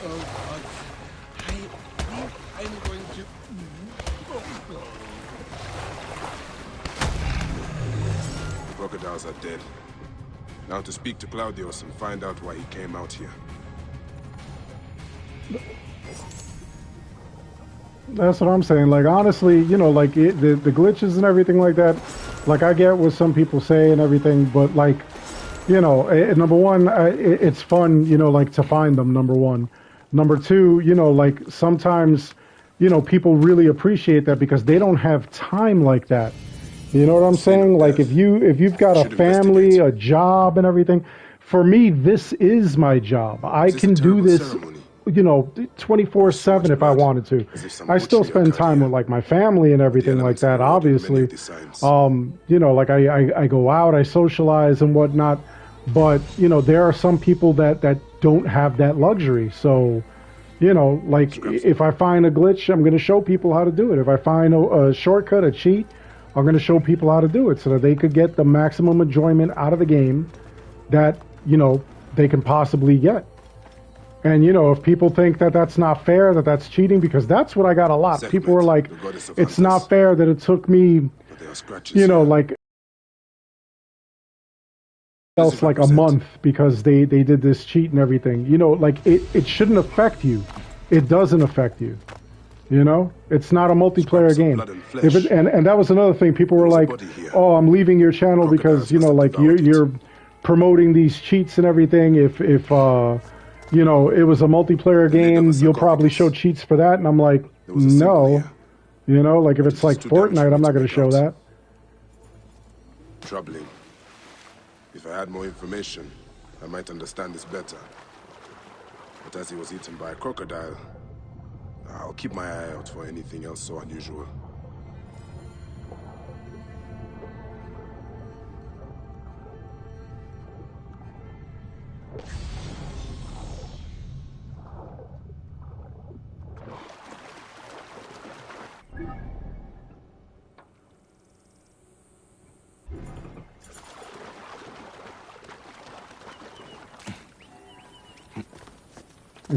Oh, God. I think I'm going to... The crocodiles are dead. Now to speak to Claudius and find out why he came out here. That's what I'm saying. Like, honestly, you know, like the glitches and everything like that, like I get what some people say and everything, but like, you know, number one, it's fun, you know, like to find them, number one. Number two, you know, like sometimes, you know, people really appreciate that because they don't have time like that. You know what I'm saying? Like if you've got a family, a job and everything, for me, this is my job. I can do this, you know, 24/7 if I wanted to. I still spend time with like my family and everything like that, obviously. You know, like I go out, I socialize and whatnot, but you know, there are some people that don't have that luxury. So, you know, like if I find a glitch, I'm going to show people how to do it. If I find a shortcut, a cheat, I'm going to show people how to do it so that they could get the maximum enjoyment out of the game that, you know, they can possibly get. And, you know, if people think that that's not fair, that that's cheating, because that's what I got a lot. People were like, it's not fair that it took me, you know, like else like a month because they did this cheat and everything. You know, like it shouldn't affect you. It doesn't affect you. You know, it's not a multiplayer game. If it, and that was another thing. People were like, "Oh, I'm leaving your channel because you know, like you're promoting these cheats and everything." If you know, it was a multiplayer game, you'll probably show cheats for that. And I'm like, no, you know, like if it's like Fortnite, I'm not going to show that. Troubling. If I had more information, I might understand this better. But as he was eaten by a crocodile, I'll keep my eye out for anything else so unusual.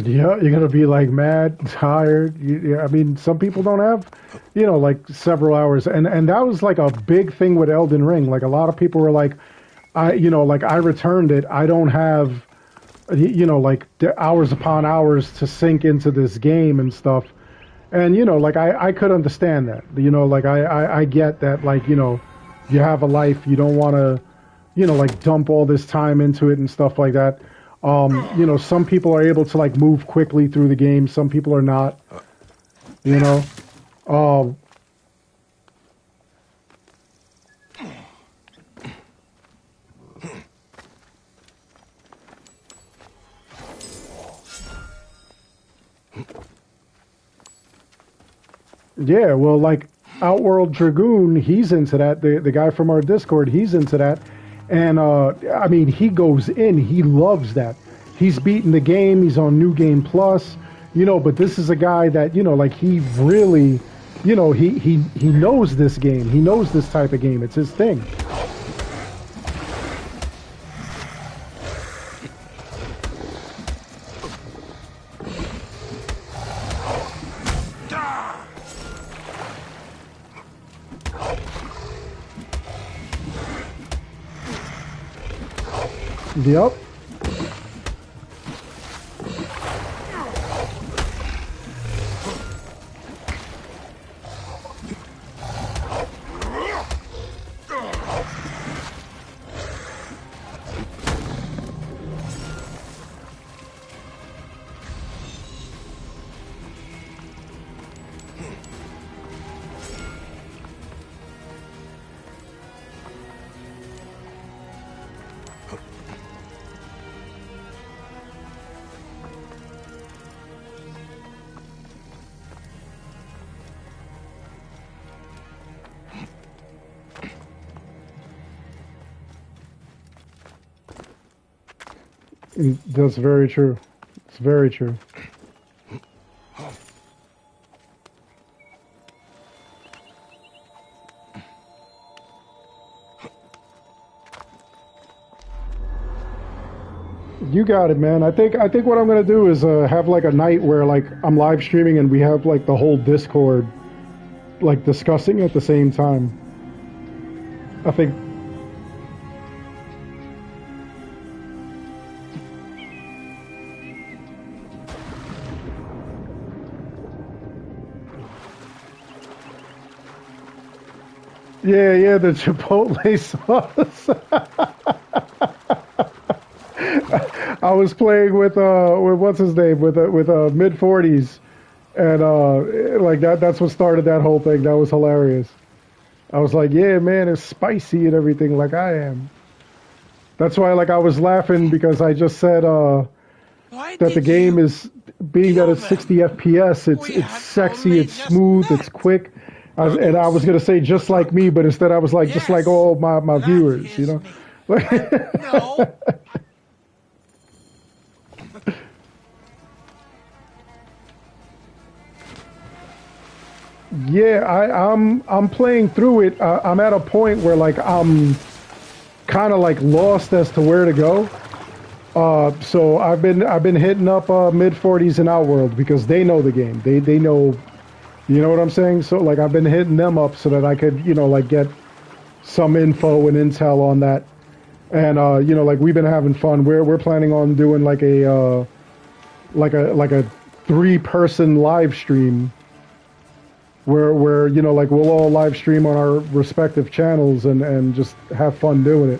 Yeah, you're gonna be like mad, tired. I mean, some people don't have, you know, like several hours, and that was like a big thing with Elden Ring. Like a lot of people were like, you know, like I returned it. I don't have, you know, like hours upon hours to sink into this game and stuff. And you know, like I could understand that. You know, like I get that. Like you know, you have a life. You don't want to, you know, like dump all this time into it and stuff like that. You know, some people are able to like move quickly through the game. Some people are not, you know. Yeah, well, like Outworld Dragoon, he's into that. The guy from our Discord, he's into that. And, I mean, he goes in. He loves that. He's beaten the game. He's on New Game Plus, you know, but this is a guy that, you know, like he really, you know, he knows this game. He knows this type of game. It's his thing. Yep. That's very true. It's very true. You got it, man. I think what I'm gonna do is have like a night where like I'm live streaming and we have like the whole Discord like discussing at the same time. I think. Yeah, the Chipotle sauce. I was playing with what's his name with mid 40s, and like that's what started that whole thing. That was hilarious. I was like, yeah, man, it's spicy and everything like I am. That's why like I was laughing because I just said that the game is being that it's 60 FPS. It's sexy, it's smooth, it's quick. And I was gonna say just like me, but instead I was like just like all my viewers, you know. No. Yeah, I'm playing through it. I'm at a point where like I'm kind of like lost as to where to go. So I've been hitting up mid 40s in Outworld because they know the game. They know, you know what I'm saying. So like I've been hitting them up so that I could like get some info and intel on that. And like we've been having fun. We're planning on doing like a 3-person live stream. Where like we'll all live stream on our respective channels and just have fun doing it.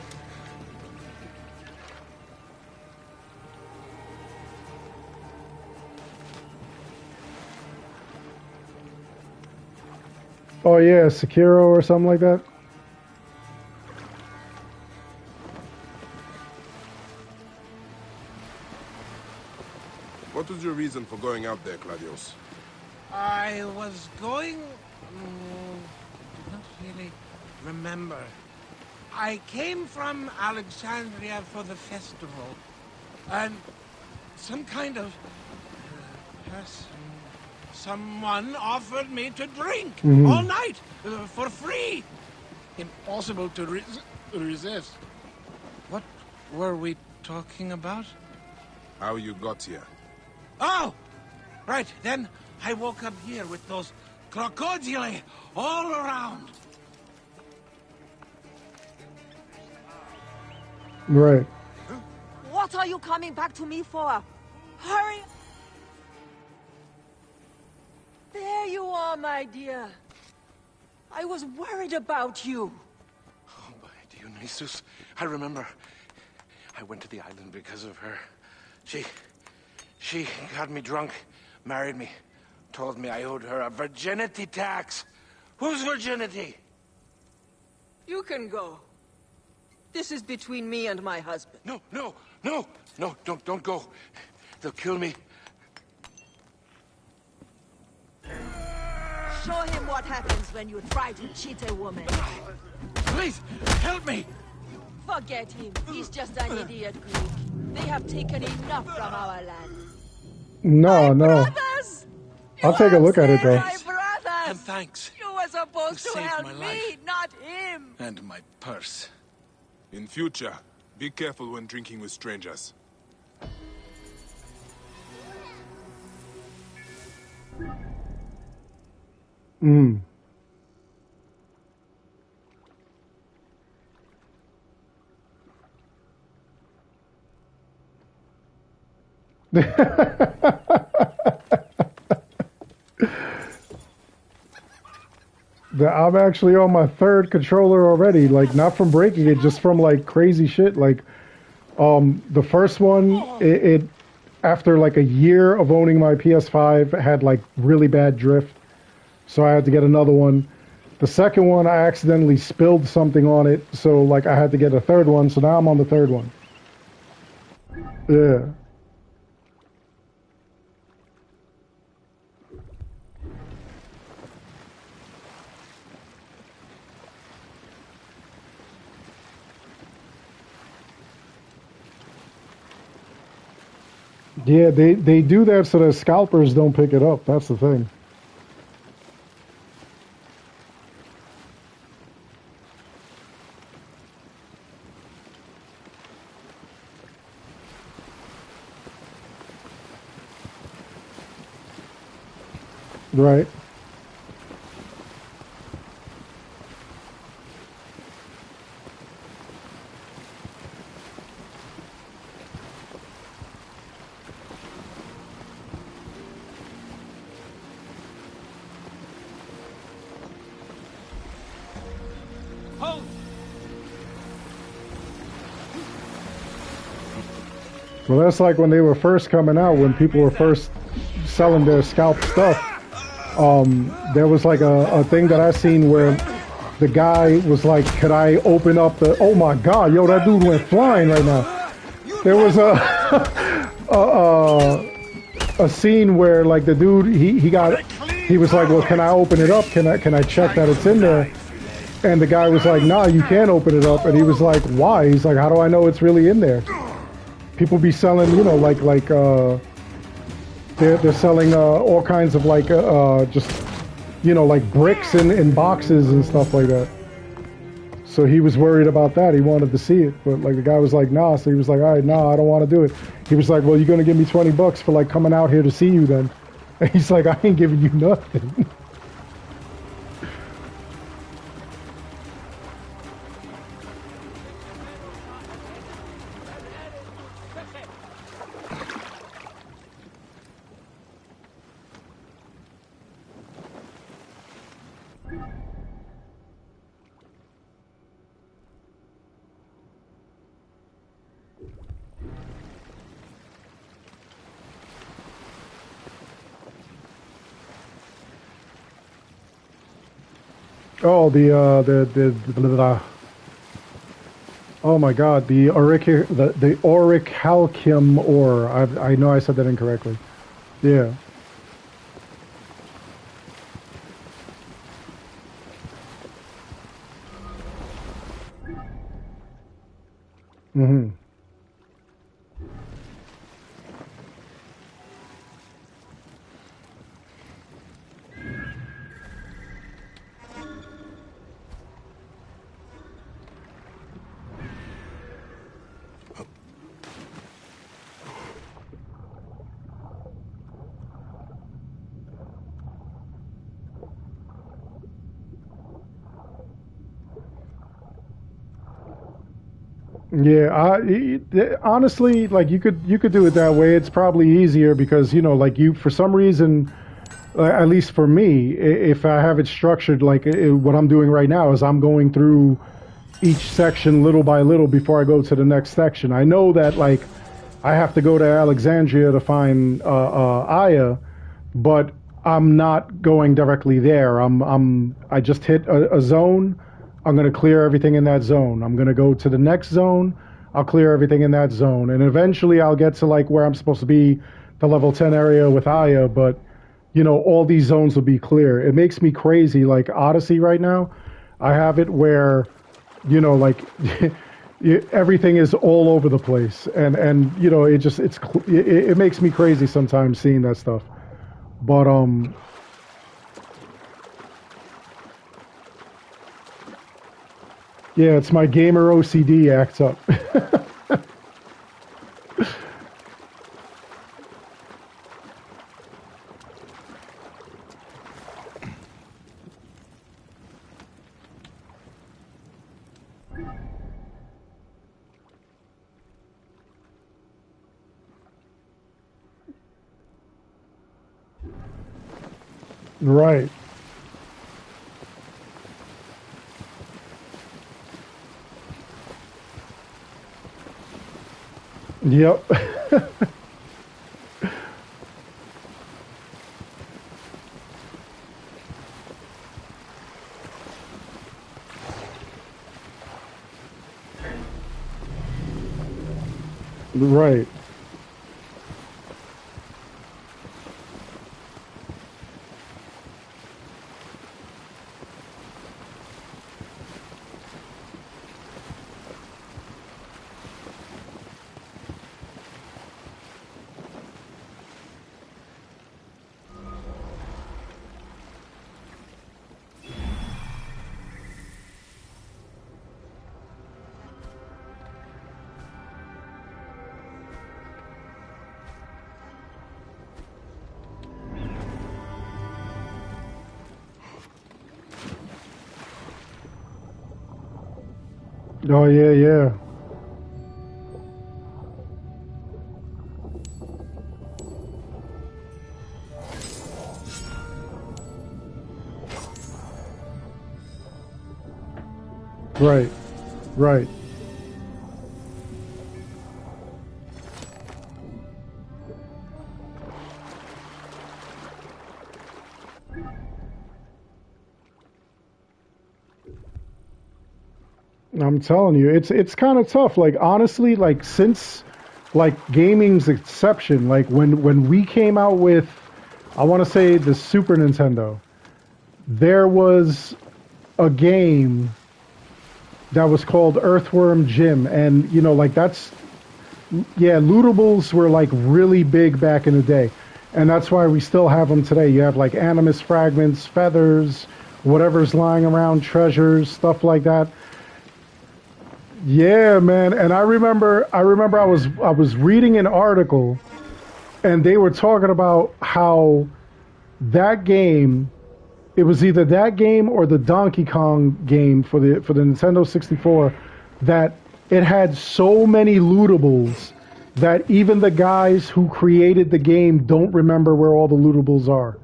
Oh yeah, Sekiro or something like that. What was your reason for going out there, Claudius? I was going... I don't really remember. I came from Alexandria for the festival, and some kind of person, someone offered me to drink all night for free. Impossible to resist. What were we talking about? How you got here? Oh! Right, then I woke up here with those crocodile all around. Right. What are you coming back to me for? Hurry! There you are, my dear. I was worried about you. Oh, my Dionysus. I remember. I went to the island because of her. She got me drunk, married me, told me I owed her a virginity tax. Whose virginity? You can go. This is between me and my husband. No, don't go. They'll kill me. Show him what happens when you try to cheat a woman. Please, help me! Forget him. He's just an idiot Greek. They have taken enough from our land. No. Brothers! I'll take a look at it though. My brothers! And thanks. You were supposed to saved help my me, life. not him. And my purse. In future, be careful when drinking with strangers. I'm actually on my 3rd controller already, like not from breaking it, just from like crazy shit. Like the first one, it after like a year of owning my PS5 had like really bad drift, so I had to get another one. The second one I accidentally spilled something on it, so like I had to get a 3rd one, so now I'm on the 3rd one. Yeah. Yeah, they do that so that scalpers don't pick it up. That's the thing. Right. Well, that's like when they were first coming out, when people were first selling their scalp stuff. There was like a thing that I seen where the guy was like, could I open up the, oh my God, yo, that dude went flying right now. There was a scene where like the dude, he was like, well, can I open it up? Can I check that it's in there? And the guy was like, nah, you can't open it up. And he was like, why? He's like, how do I know it's really in there? People be selling, you know, they're selling all kinds of like just, you know, like bricks in boxes and stuff like that. So he was worried about that. He wanted to see it, but like the guy was like, nah. So he was like, all right, nah, I don't want to do it. He was like, well, you're gonna give me $20 for like coming out here to see you then. And he's like, I ain't giving you nothing. Oh, the oh my God, the orichalcum ore. I know I said that incorrectly. Yeah. Mm-hmm. Yeah, honestly, like you could do it that way. It's probably easier because you know, like you for some reason, at least for me, if I have it structured like what I'm doing right now is I'm going through each section little by little before I go to the next section. I know that like I have to go to Alexandria to find Aya, but I'm not going directly there. I just hit a zone. I'm going to clear everything in that zone. I'm going to go to the next zone. I'll clear everything in that zone. And eventually I'll get to like where I'm supposed to be, the level 10 area with Aya, but you know, all these zones will be clear. It makes me crazy. Like Odyssey right now, I have it where, you know, like everything is all over the place. And you know, it makes me crazy sometimes seeing that stuff. But yeah, it's my gamer OCD acts up. Right. Yep. Right. Oh yeah, yeah. Right, right. I'm telling you, it's kind of tough. Like honestly, like since like gaming's exception, like when we came out with, I want to say the Super Nintendo, there was a game that was called Earthworm Jim, and you know, like that's yeah, lootables were like really big back in the day, and that's why we still have them today. You have like animus fragments, feathers, whatever's lying around, treasures, stuff like that. Yeah, man. And I remember I was reading an article and they were talking about how that game, it was either that game or the Donkey Kong game for the Nintendo 64, that it had so many lootables that even the guys who created the game don't remember where all the lootables are.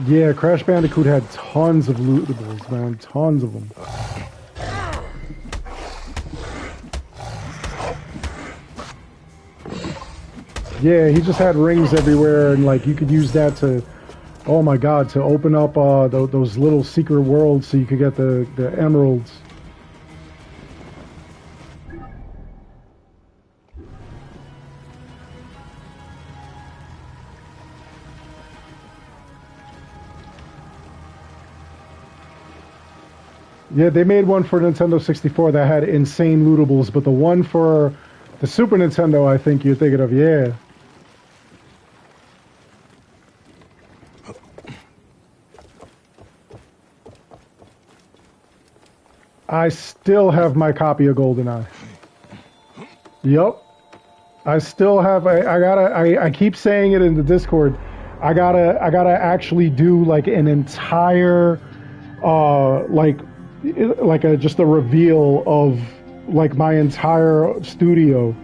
Yeah, Crash Bandicoot had tons of lootables, man. Tons of them. Yeah, he just had rings everywhere, and like you could use that to, oh my god, to open up those little secret worlds so you could get the emeralds. Yeah, they made one for Nintendo 64 that had insane lootables, but the one for the Super Nintendo, I think you're thinking of, yeah. I still have my copy of GoldenEye. Yup. I still have, I keep saying it in the Discord. I gotta actually do like an entire, just a reveal of like my entire studio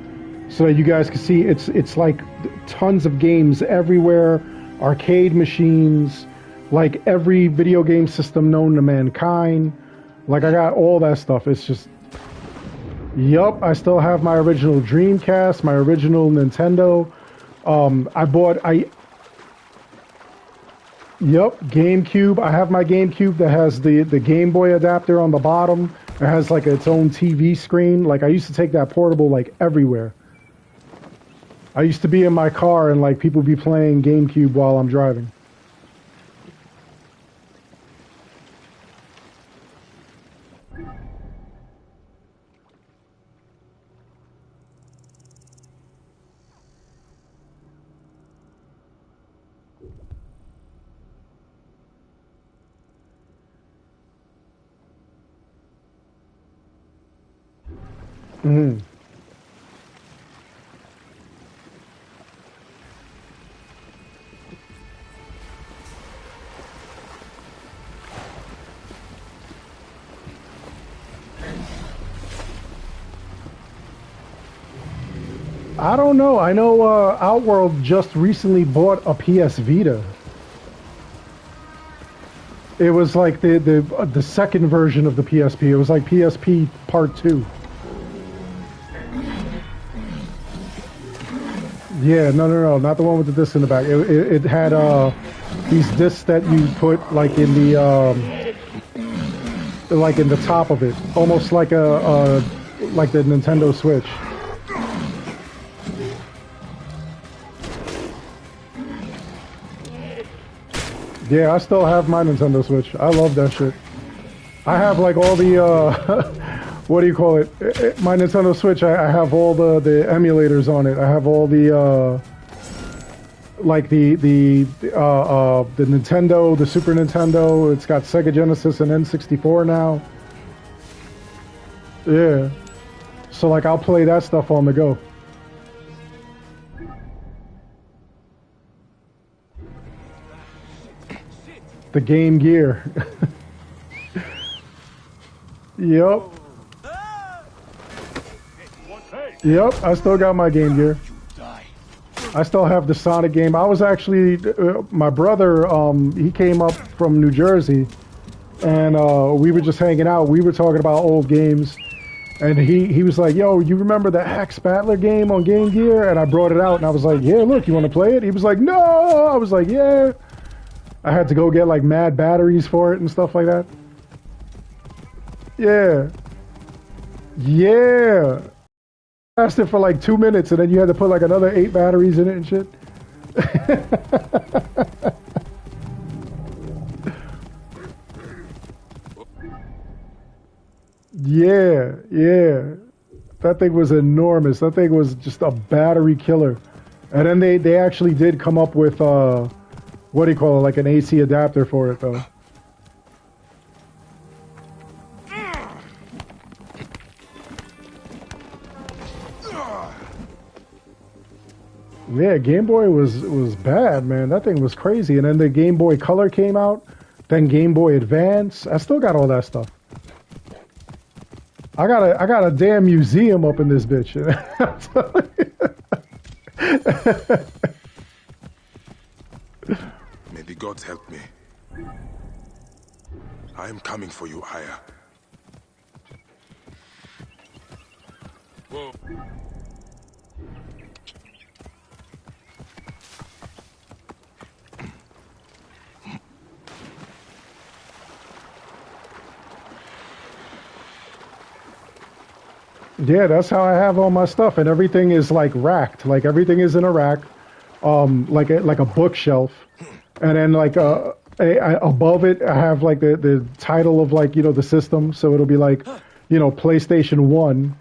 so that you guys can see it's like tons of games everywhere, arcade machines, like every video game system known to mankind. Like I got all that stuff. It's just, yup, I still have my original Dreamcast, my original Nintendo. Yep, GameCube. I have my GameCube that has the Game Boy adapter on the bottom. It has like its own TV screen. Like I used to take that portable like everywhere. I used to be in my car and like people be playing GameCube while I'm driving. Mm-hmm. I don't know. I know Outworld just recently bought a PS Vita. It was like the second version of the PSP. It was like PSP Part 2. Yeah, no, not the one with the disc in the back. It had these discs that you put like in the top of it, almost like like the Nintendo Switch. Yeah, I still have my Nintendo Switch. I love that shit. I have like all the what do you call it? My Nintendo Switch, I have all the emulators on it. I have all the like the Nintendo, the Super Nintendo. It's got Sega Genesis and N64 now. Yeah. So like I'll play that stuff on the go. The Game Gear. Yep. Yep, I still got my Game Gear. I still have the Sonic game. I was actually, my brother, he came up from New Jersey, and we were just hanging out. We were talking about old games, and he was like, yo, you remember the Axe Battler game on Game Gear? And I brought it out, and I was like, yeah, look, you want to play it? He was like, no! I was like, yeah. I had to go get, like, mad batteries for it and stuff like that. Yeah. Yeah. Lasted for like 2 minutes, and then you had to put like another 8 batteries in it and shit. Yeah, yeah. That thing was enormous. That thing was just a battery killer. And then they actually did come up with what do you call it, like an AC adapter for it though. Yeah, Game Boy was bad, man. That thing was crazy. And then the Game Boy Color came out, then Game Boy Advance. I still got all that stuff. I got a damn museum up in this bitch. May the gods help me. I am coming for you, Aya. Whoa. Yeah, that's how I have all my stuff, and everything is like racked. Like everything is in a rack, like a bookshelf, and then like above it I have like the title of like the system, so it'll be like PlayStation 1,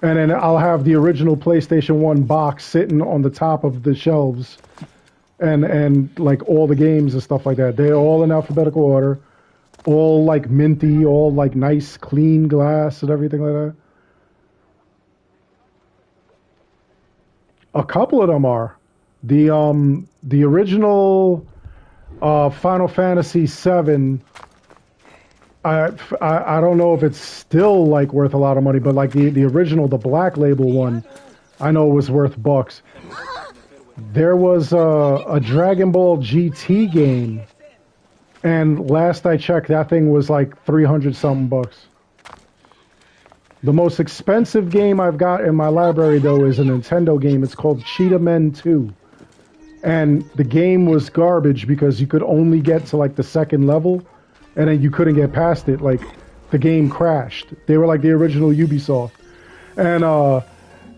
and then I'll have the original PlayStation 1 box sitting on the top of the shelves, and like all the games and stuff like that. They're all in alphabetical order, all like minty, all like nice clean glass and everything like that. A couple of them are. The original Final Fantasy VII. I don't know if it's still like worth a lot of money, but like the original, the Black Label one, I know was worth bucks. There was a Dragon Ball GT game, and last I checked, that thing was like 300 something bucks. The most expensive game I've got in my library, though, is a Nintendo game. It's called Cheetah Men 2. And the game was garbage because you could only get to, like, the second level, and then you couldn't get past it. Like, the game crashed. They were like the original Ubisoft. And,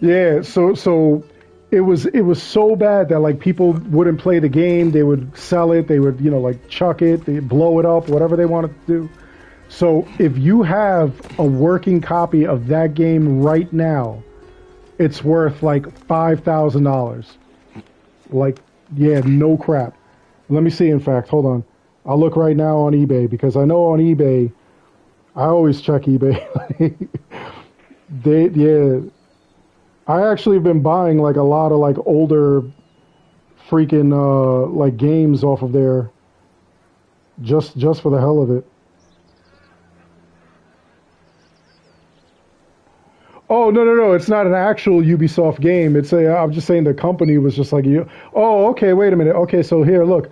yeah, so it was so bad that, like, people wouldn't play the game. They would sell it. They would, like, chuck it. They'd blow it up, whatever they wanted to do. So if you have a working copy of that game right now, it's worth like $5,000. Like, yeah, no crap. Let me see, in fact, hold on. I'll look right now on eBay, because I know on eBay, I always check eBay. Yeah. I actually have been buying like a lot of like older freaking like games off of there just for the hell of it. Oh, no, it's not an actual Ubisoft game. I'm just saying the company was just like, oh, okay, wait a minute. Okay, so here, look.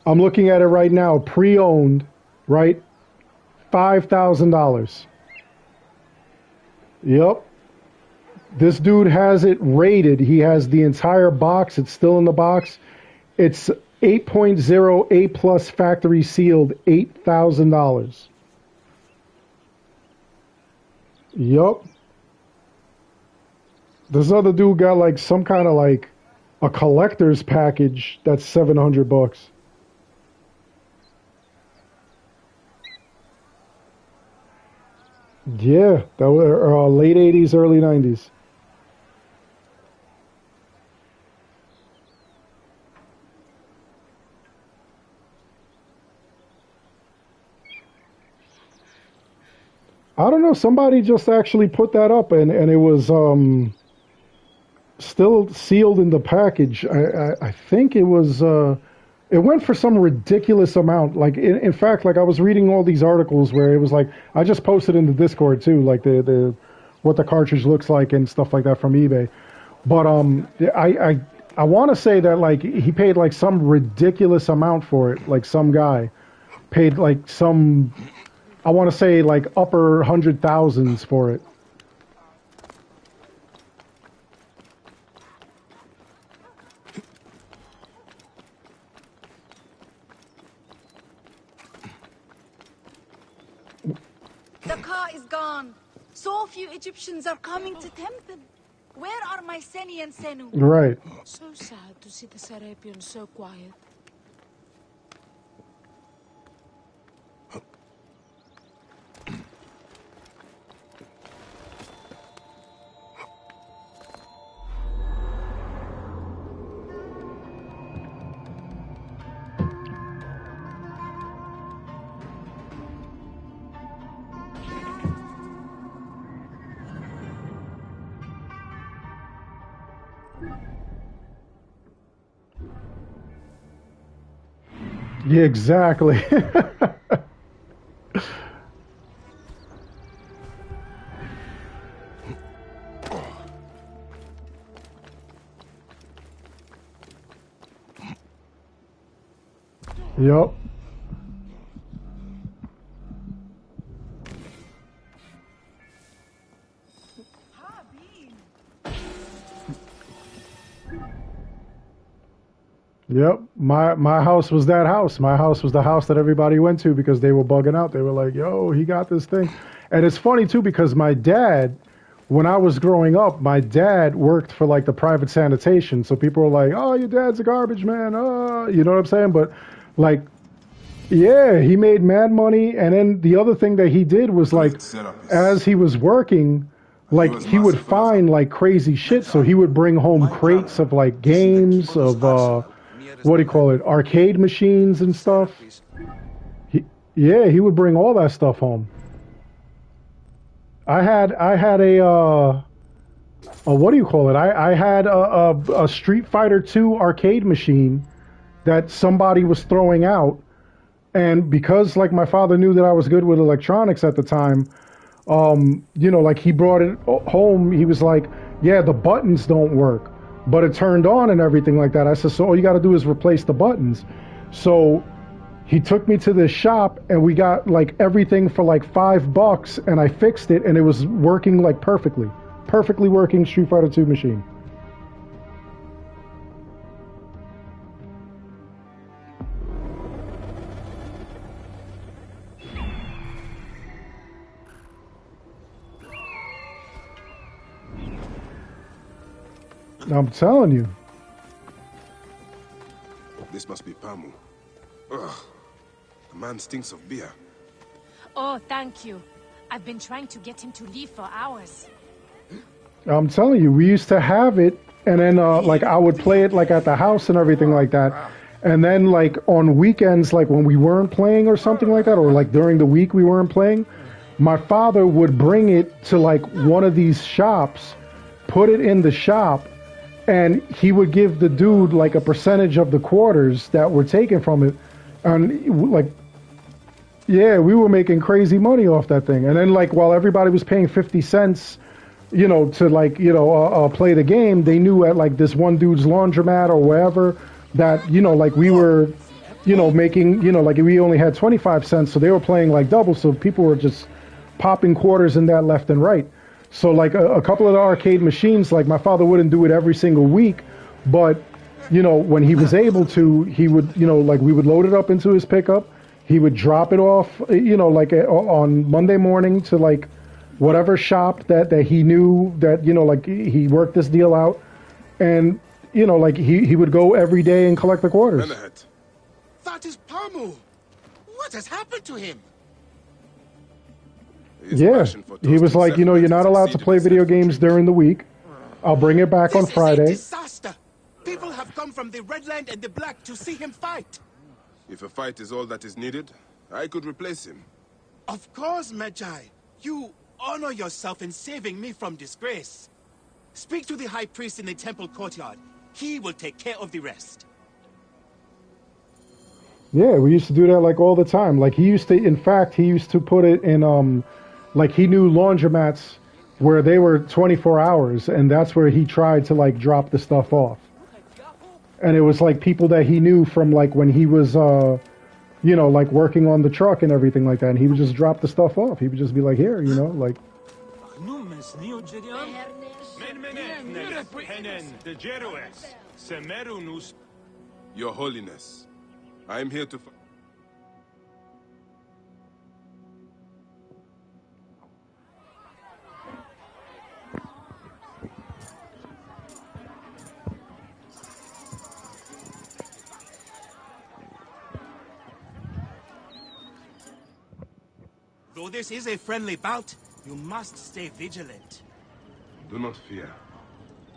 I'm looking at it right now, pre-owned, right? $5,000. Yep. This dude has it rated. He has the entire box. It's still in the box. It's 8.0 A plus factory sealed, $8,000. Yup. This other dude got like some kind of like a collector's package that's $700. Yeah, that were late 80s, early 90s. I don't know, somebody just actually put that up, and it was still sealed in the package. I think it was It went for some ridiculous amount. Like, in fact, like I was reading all these articles where it was like, I just posted in the Discord too, like the what the cartridge looks like and stuff like that from eBay. But I want to say that like he paid like some ridiculous amount for it. Like some guy paid like some, I want to say like upper 100,000s for it. The car is gone. So few Egyptians are coming to tempt them. Where are my Seni and Senu? Right. So sad to see the Serapians so quiet. Yeah, exactly. Yep. Yep, my house was that house. My house was the house that everybody went to because they were bugging out. They were like, "Yo, he got this thing," and it's funny too because my dad, when I was growing up, my dad worked for like the private sanitation. So people were like, "Oh, your dad's a garbage man." Oh, you know what I'm saying? But like, yeah, he made mad money, and then the other thing that he did was like, as he was working, like he would find like crazy shit. So he would bring home crates of like games of what do you call it, arcade machines and stuff. He would bring all that stuff home. I had a what do you call it? I had a Street Fighter 2 arcade machine that somebody was throwing out, and because like my father knew that I was good with electronics at the time, you know, like he brought it home. He was like, "Yeah, the buttons don't work, but it turned on and everything like that." I said, "So all you got to do is replace the buttons." So he took me to this shop and we got like everything for like $5 and I fixed it and it was working like perfectly working Street Fighter 2 machine. I'm telling you. This must be Pamu. Ugh. The man stinks of beer. Oh, thank you. I've been trying to get him to leave for hours. I'm telling you, we used to have it, and then like I would play it like at the house and everything like that. And then like on weekends, like when we weren't playing or something like that, or like during the week we weren't playing, my father would bring it to like one of these shops, put it in the shop, and he would give the dude like a percentage of the quarters that were taken from it. And like, yeah, we were making crazy money off that thing. And then like while everybody was paying 50 cents, you know, to like, you know, play the game, they knew at like this one dude's laundromat or wherever that, you know, like we were, you know, making, you know, like we only had 25 cents. So they were playing like double. So people were just popping quarters in that left and right. So like a couple of the arcade machines, like my father wouldn't do it every single week, but you know, when he was able to, he would, you know, like we would load it up into his pickup. He would drop it off, you know, like on Monday morning to like whatever shop that he knew that, you know, like he worked this deal out. And, you know, like he would go every day and collect the quarters. That is Pamu. What has happened to him? Yeah, he was like, you know, you're not allowed to play video games during the week. I'll bring it back on Friday. Disaster. People have come from the Red Land and the Black to see him fight. If a fight is all that is needed, I could replace him. Of course, Magi. You honor yourself in saving me from disgrace. Speak to the High Priest in the temple courtyard. He will take care of the rest. Yeah, we used to do that like all the time. Like he used to, in fact, he used to put it in, like he knew laundromats where they were 24 hours, and that's where he tried to like drop the stuff off. And it was like people that he knew from like when he was, you know, like working on the truck and everything like that. And he would just drop the stuff off. He would just be like, here, you know, like. Your Holiness, I am here to... Though this is a friendly bout, you must stay vigilant. Do not fear.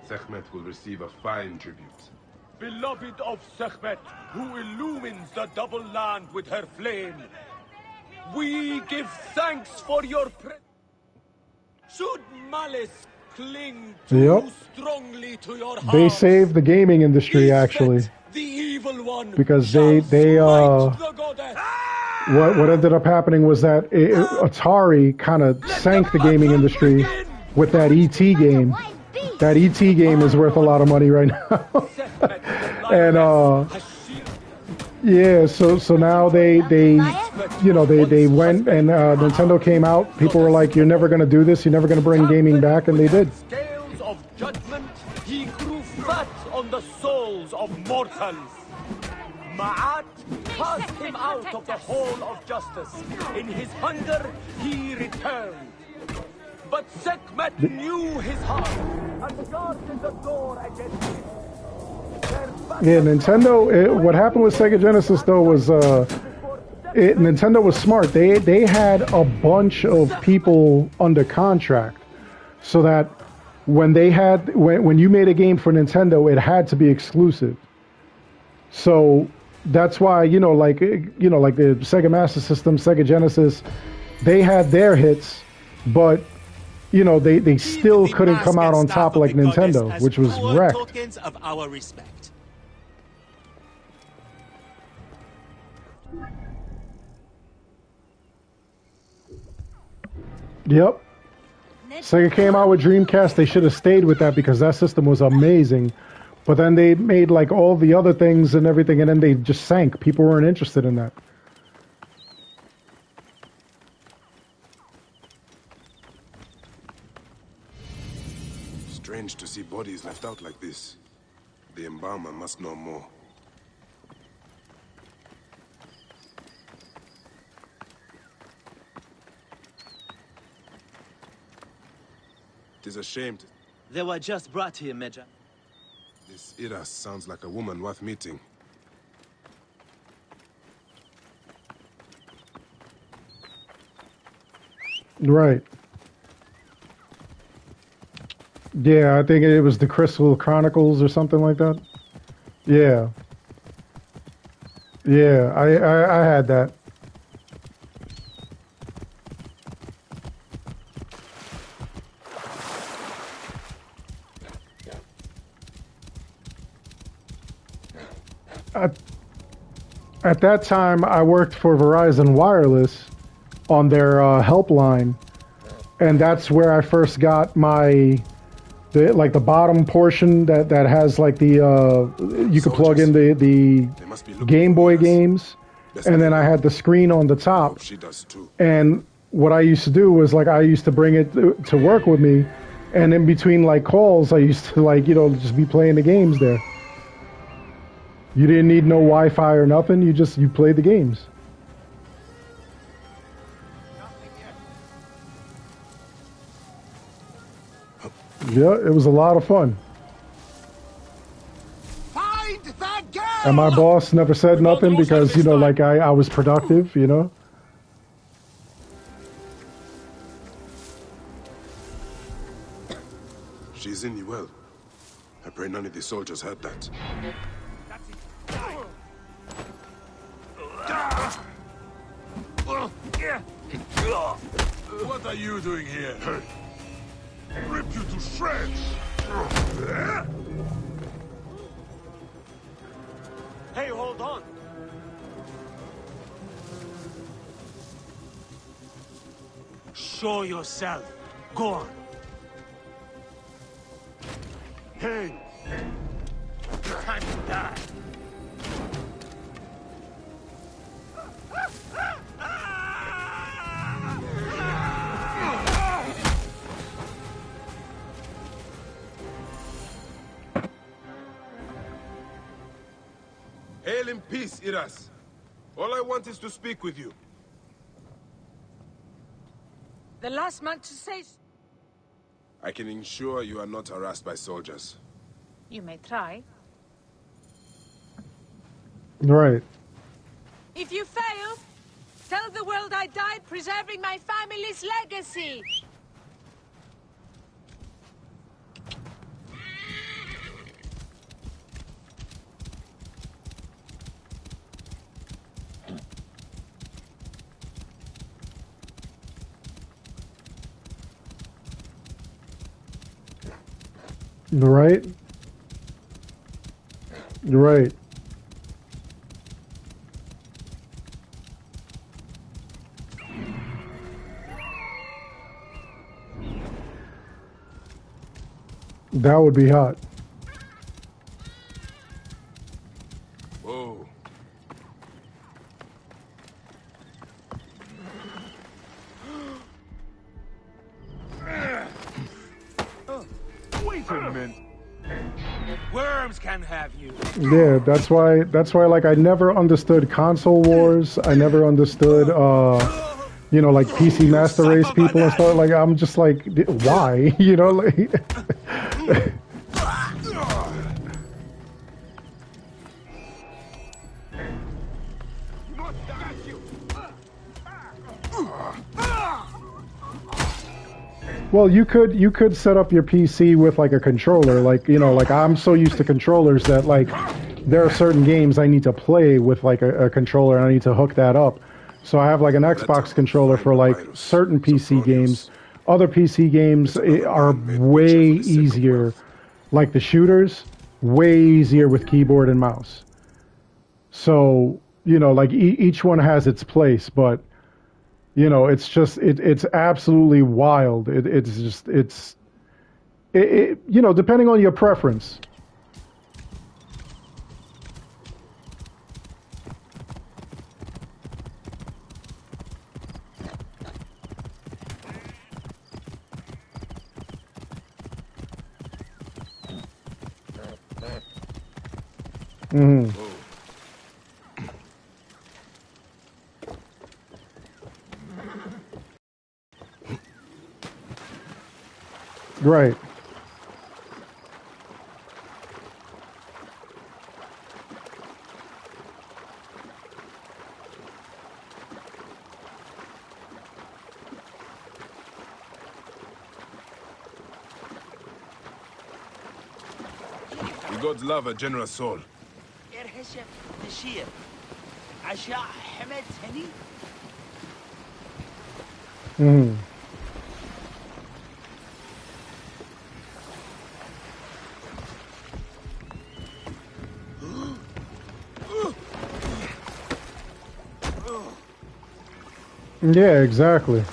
Sekhmet will receive a fine tribute. Beloved of Sekhmet, who illumines the double land with her flame, we give thanks for your Should malice cling too strongly to your heart, They saved the gaming industry actually, the evil one because what ended up happening was that Atari kind of sank the gaming industry with that ET game. That ET game is worth a lot of money right now. And yeah, so now they you know they went and Nintendo came out. People were like, "You're never gonna do this. You're never gonna bring gaming back," and they did. Scales of judgment, he grew fat on the souls of mortals. Ma'at cast him out of the hall of justice. In his hunger, he returned. But Sekhmet knew his heart and guarded the door against him. Yeah, Nintendo. What happened with Sega Genesis though was Nintendo was smart. They had a bunch of people under contract, so that when you made a game for Nintendo, it had to be exclusive. So that's why like the Sega Master System, Sega Genesis, they had their hits, but they still couldn't come out on top like Nintendo, which was wrecked. Tokens of our respect. Yep. Sega came out with Dreamcast. They should have stayed with that because that system was amazing. But then they made like all the other things and everything, and then they just sank. People weren't interested in that. Strange to see bodies left out like this. The embalmer must know more. It is a shame. They were just brought here, Major. This Ira sounds like a woman worth meeting. Right. Yeah, I think it was the Crystal Chronicles or something like that. Yeah. Yeah, I had that. At that time, I worked for Verizon Wireless on their helpline, and that's where I first got the bottom portion that has like the you could plug in the Game Boy games, and then I had the screen on the top. And what I used to do was like I used to bring it to work with me, and in between like calls, I used to just be playing the games there. You didn't need no Wi-Fi or nothing. You played the games. Yeah, it was a lot of fun. Find that girl! And my boss never said nothing because, like I was productive, She's in you well. I pray none of the soldiers heard that. What are you doing here? Rip you to shreds! Hey, hold on! Show yourself. Go on. Hey! Time to die. Hail in peace, Iras. All I want is to speak with you. The last man to say... I can ensure you are not harassed by soldiers. You may try. Right. If you fail, tell the world I died preserving my family's legacy. Right. Right. That would be hot. Whoa. Wait a minute. Worms can have you. Yeah, that's why like I never understood console wars. I never understood you know, like PC Master Race people and stuff. Like I'm just like, why? You know, like well, you could set up your PC with like a controller, like, you know, like I'm so used to controllers that like there are certain games I need to play with like a controller and I need to hook that up. So I have like an Xbox controller for like certain PC games. Other PC games are way easier, like the shooters, way easier with keyboard and mouse. So, you know, like each one has its place, but you know, it's just it's absolutely wild. It's you know, depending on your preference. Mm-hmm. Right. We got love, a generous soul. Mm-hmm. Yeah, exactly.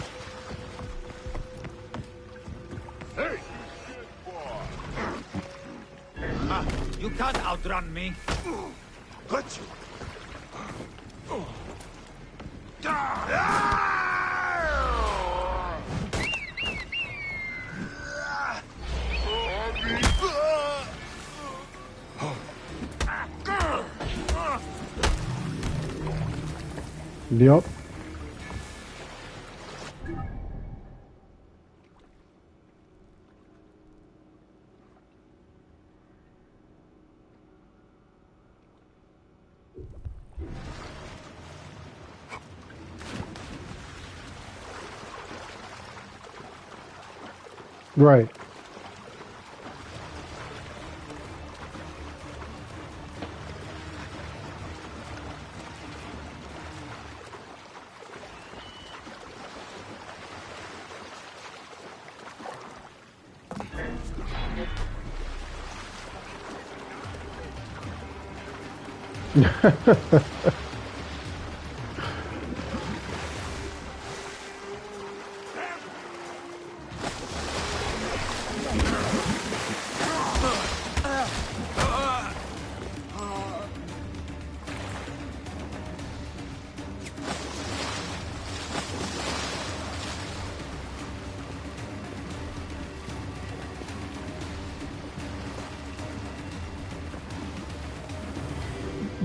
You can't outrun me. Got you. Yep. Right.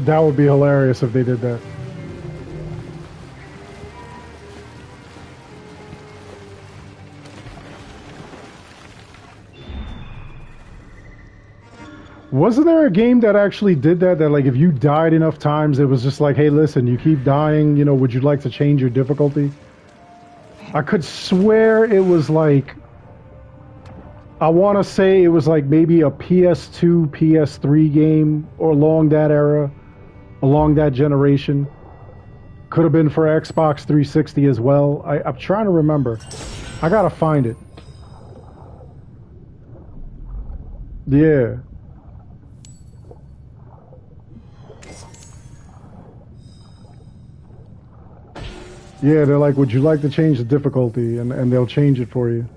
That would be hilarious if they did that. Wasn't there a game that actually did that? That like if you died enough times, it was just like, hey, listen, you keep dying, you know, would you like to change your difficulty? I could swear it was like, I want to say it was like maybe a PS2, PS3 game or along that era, along that generation. Could have been for Xbox 360 as well. I'm trying to remember. I gotta find it. Yeah. Yeah, they're like, would you like to change the difficulty? And they'll change it for you.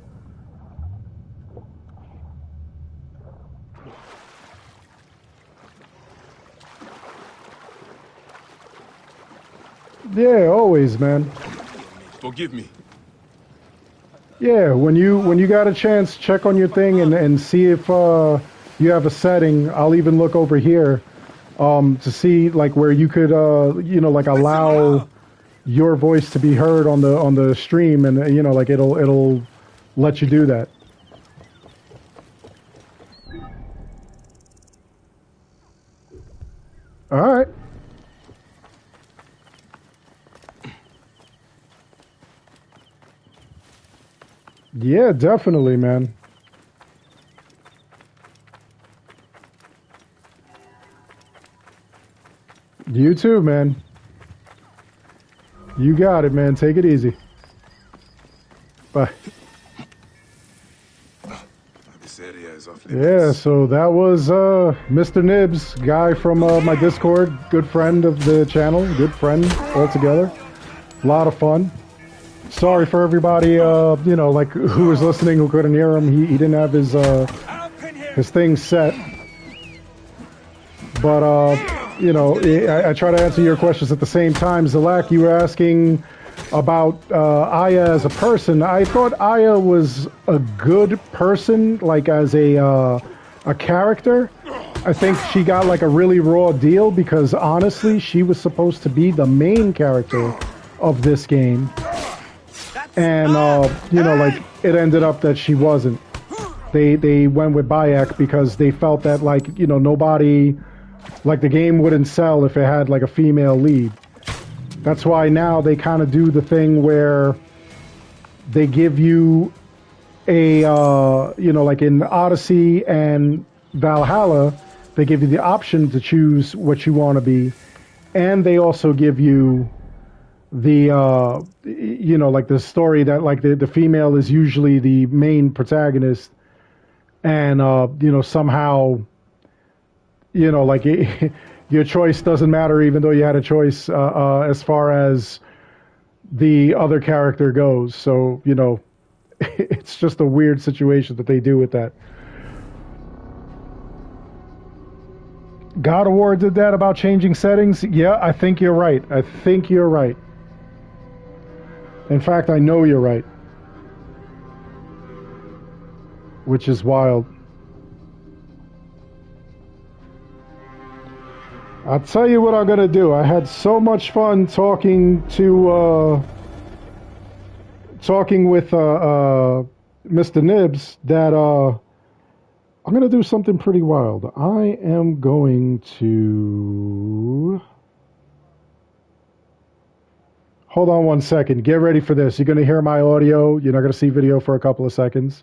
Yeah, always, man. Forgive me. Yeah, when you got a chance, check on your thing and see if you have a setting. I'll even look over here to see like where you could you know, like allow your voice to be heard on the stream, and you know, like it'll let you do that. All right. Yeah, definitely, man. You too, man. You got it, man. Take it easy. Bye. This area is awfully Yeah, nice. so that was Mr. Nibs, guy from my Discord, good friend of the channel, good friend altogether. A lot of fun. Sorry for everybody, you know, like who was listening who couldn't hear him. He didn't have his thing set. But you know, I try to answer your questions at the same time. Zalak, you were asking about Aya as a person. I thought Aya was a good person, like as a character. I think she got like a really raw deal because honestly, she was supposed to be the main character of this game. And you know, like it ended up that she wasn't. They went with Bayek because they felt that like, you know, nobody, like the game wouldn't sell if it had like a female lead. That's why now they kind of do the thing where they give you a you know, like in Odyssey and Valhalla, they give you the option to choose what you want to be, and they also give you the you know, like the story that like the female is usually the main protagonist, and you know, somehow, you know, like your choice doesn't matter even though you had a choice as far as the other character goes. So, you know, it's just a weird situation that they do with that. God of War did that about changing settings? Yeah, I think you're right. I think you're right. In fact, I know you're right. Which is wild. I'll tell you what I'm going to do. I had so much fun talking with Mr. Nibs that I'm going to do something pretty wild. I am going to... Hold on one second. Get ready for this. You're going to hear my audio. You're not going to see video for a couple of seconds.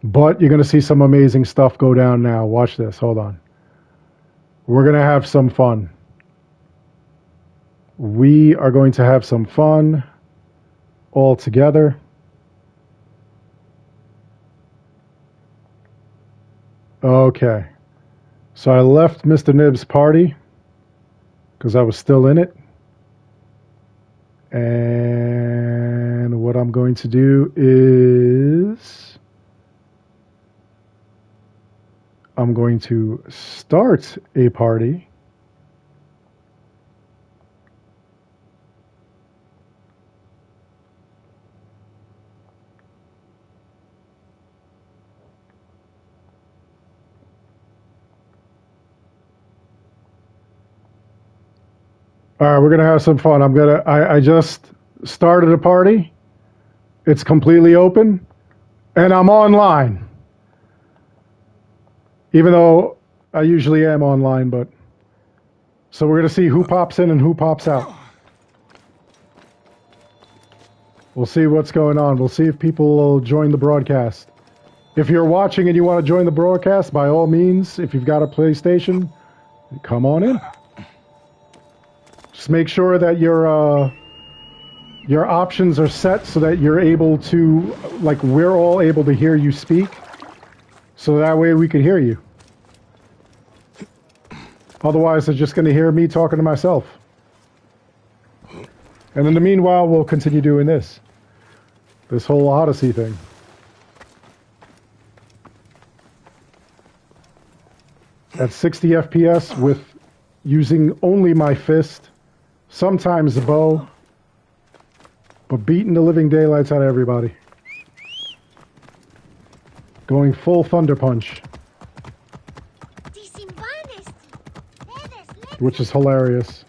But you're going to see some amazing stuff go down now. Watch this. Hold on. We're going to have some fun. We are going to have some fun all together. Okay. So I left Mr. Nib's party because I was still in it. And what I'm going to do is I'm going to start a party. All right, we're gonna have some fun. I just started a party. It's completely open, and I'm online. Even though I usually am online, but so we're gonna see who pops in and who pops out. We'll see what's going on. We'll see if people will join the broadcast. If you're watching and you want to join the broadcast, by all means, if you've got a PlayStation, come on in. Just make sure that your options are set so that you're able to, like, we're all able to hear you speak. So that way we can hear you. Otherwise, they're just going to hear me talking to myself. And in the meanwhile, we'll continue doing this whole Odyssey thing. At 60 FPS with using only my fist, sometimes the bow, but beating the living daylights out of everybody. Going full Thunder Punch. Which is hilarious.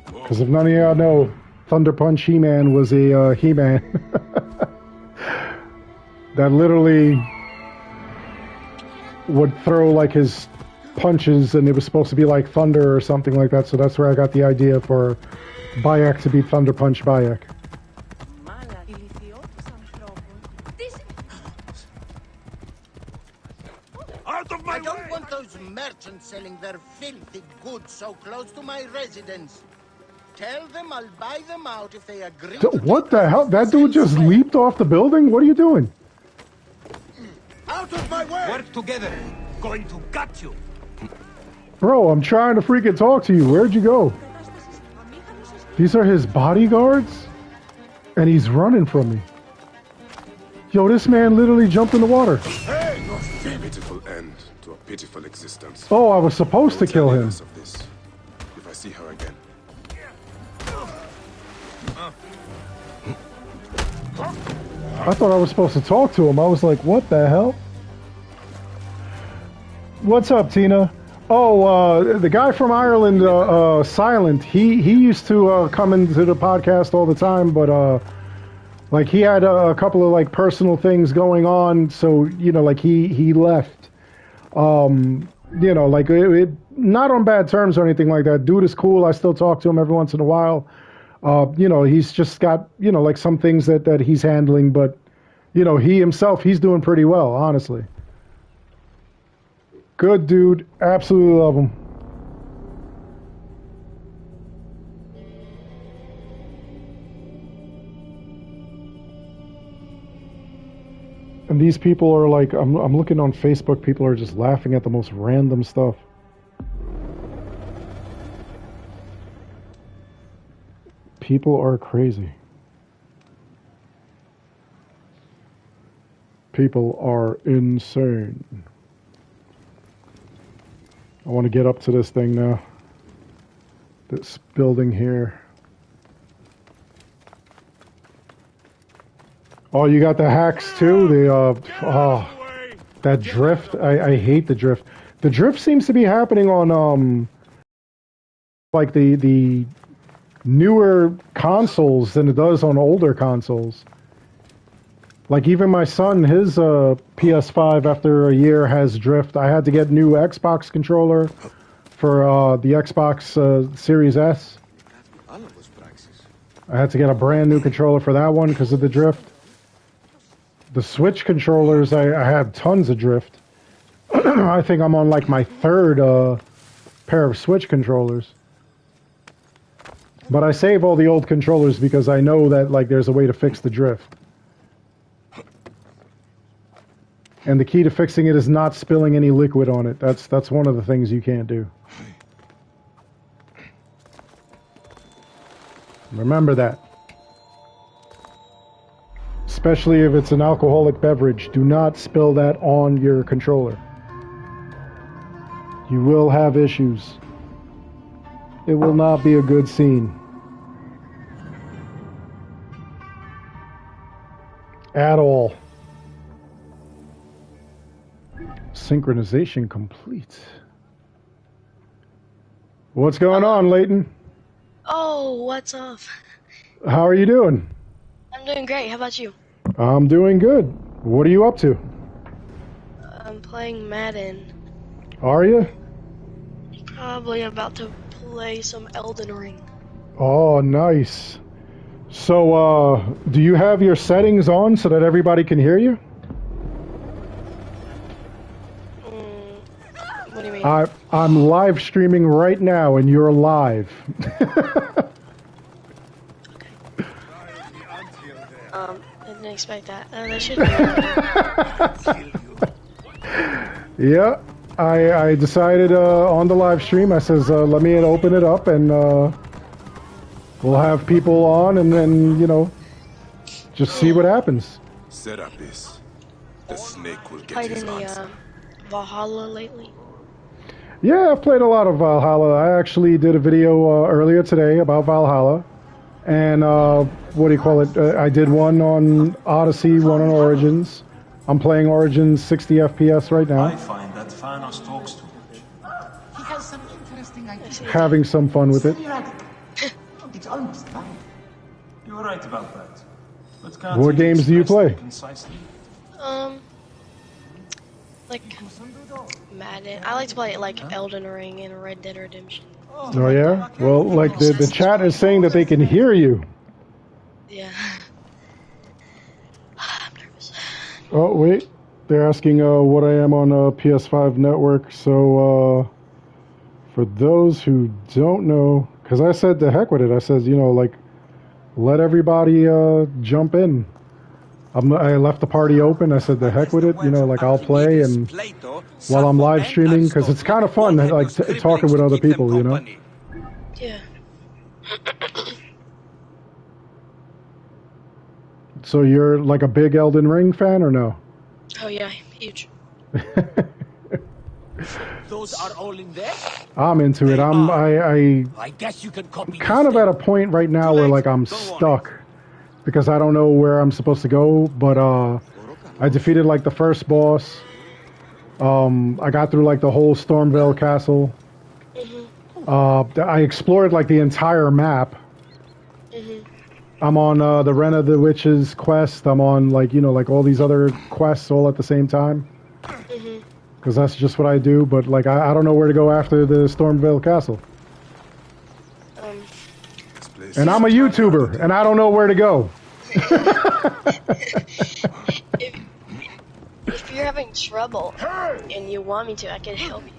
Because if none of y'all know, Thunder Punch He-Man was a He-Man. That literally would throw like his punches and it was supposed to be like thunder or something like that. So that's where I got the idea for Bayek to be Thunder Punch Bayek. I don't want those merchants selling their filthy goods so close to my residence. Tell them I'll buy them out if they agree. What the hell? That dude just leaped off the building? What are you doing? Out of my way! Work together. Going to gut you. Bro, I'm trying to freaking talk to you. Where'd you go? These are his bodyguards? And he's running from me. Yo, this man literally jumped in the water. Hey! Pitiful end to a pitiful existence. Oh, I was supposed to kill him. Of this, if I see her again. I thought I was supposed to talk to him. I was like, what the hell? What's up, Tina? Oh, the guy from Ireland, Silent, he used to come into the podcast all the time, but like he had a couple of like personal things going on, so you know, like he left. You know, like not on bad terms or anything like that. Dude is cool. I still talk to him every once in a while. You know, he's just got, you know, like some things that he's handling, but you know, he himself, he's doing pretty well, honestly. Good dude. Absolutely love him. And these people are like, I'm looking on Facebook, people are just laughing at the most random stuff. People are crazy. People are insane. I want to get up to this thing now. This building here. Oh, you got the hacks too? That drift. I hate the drift. The drift seems to be happening on like the newer consoles than it does on older consoles. Like even my son, his PS5 after a year has drift. I had to get new Xbox controller for the Xbox Series S. I had to get a brand new controller for that one because of the drift. The Switch controllers, I have tons of drift. I think I'm on like my third pair of Switch controllers. But I save all the old controllers because I know that like there's a way to fix the drift. And the key to fixing it is not spilling any liquid on it. That's one of the things you can't do. Remember that. Especially if it's an alcoholic beverage, do not spill that on your controller. You will have issues. It will not be a good scene. At all. Synchronization complete. What's going on, Leighton? Oh, what's up? How are you doing? I'm doing great. How about you? I'm doing good. What are you up to? I'm playing Madden. Are you? Probably about to play some Elden Ring. Oh, nice. So, do you have your settings on so that everybody can hear you? What do you mean? I'm live streaming right now, and you're live. I didn't expect that. That should be Yeah, I decided on the live stream, I says, let me open it up, and we'll have people on, and then, you know, just see what happens. Set up is the snake will get played his any answer. Valhalla lately. Yeah, I've played a lot of Valhalla. I actually did a video earlier today about Valhalla. And, what do you call it? I did one on Odyssey, one on Origins. I'm playing Origins 60 FPS right now. I find that Thanos talks too much. He has some interesting ideas. Having some fun with it. It's almost time. You're right about that. But can't What games do you play? Concisely? Like Madden. I like to play like Elden Ring and Red Dead Redemption. Oh, yeah? Well, like, the chat is saying that they can hear you. Yeah. Oh, wait. They're asking what I am on PS5 network. So, for those who don't know, because I said the heck with it. I says, you know, like, let everybody jump in. I left the party open. I said the heck with it. You know, like, I'll play and while I'm live streaming, because it's kind of fun, like, talking with other people, you know? Yeah. So you're like a big Elden Ring fan or no? Oh yeah, huge. Those are all in there? I'm into it. I guess you can copy kind of at a point right now where like I'm stuck because I don't know where I'm supposed to go, but I defeated like the first boss. I got through like the whole Stormvale castle. I explored like the entire map. I'm on the Ren of the Witches quest. I'm on like, you know, like all these other quests all at the same time. Because that's just what I do, but like I don't know where to go after the Stormvale castle. And I'm a YouTuber, and I don't know where to go. If you're having trouble and you want me to, I can help you.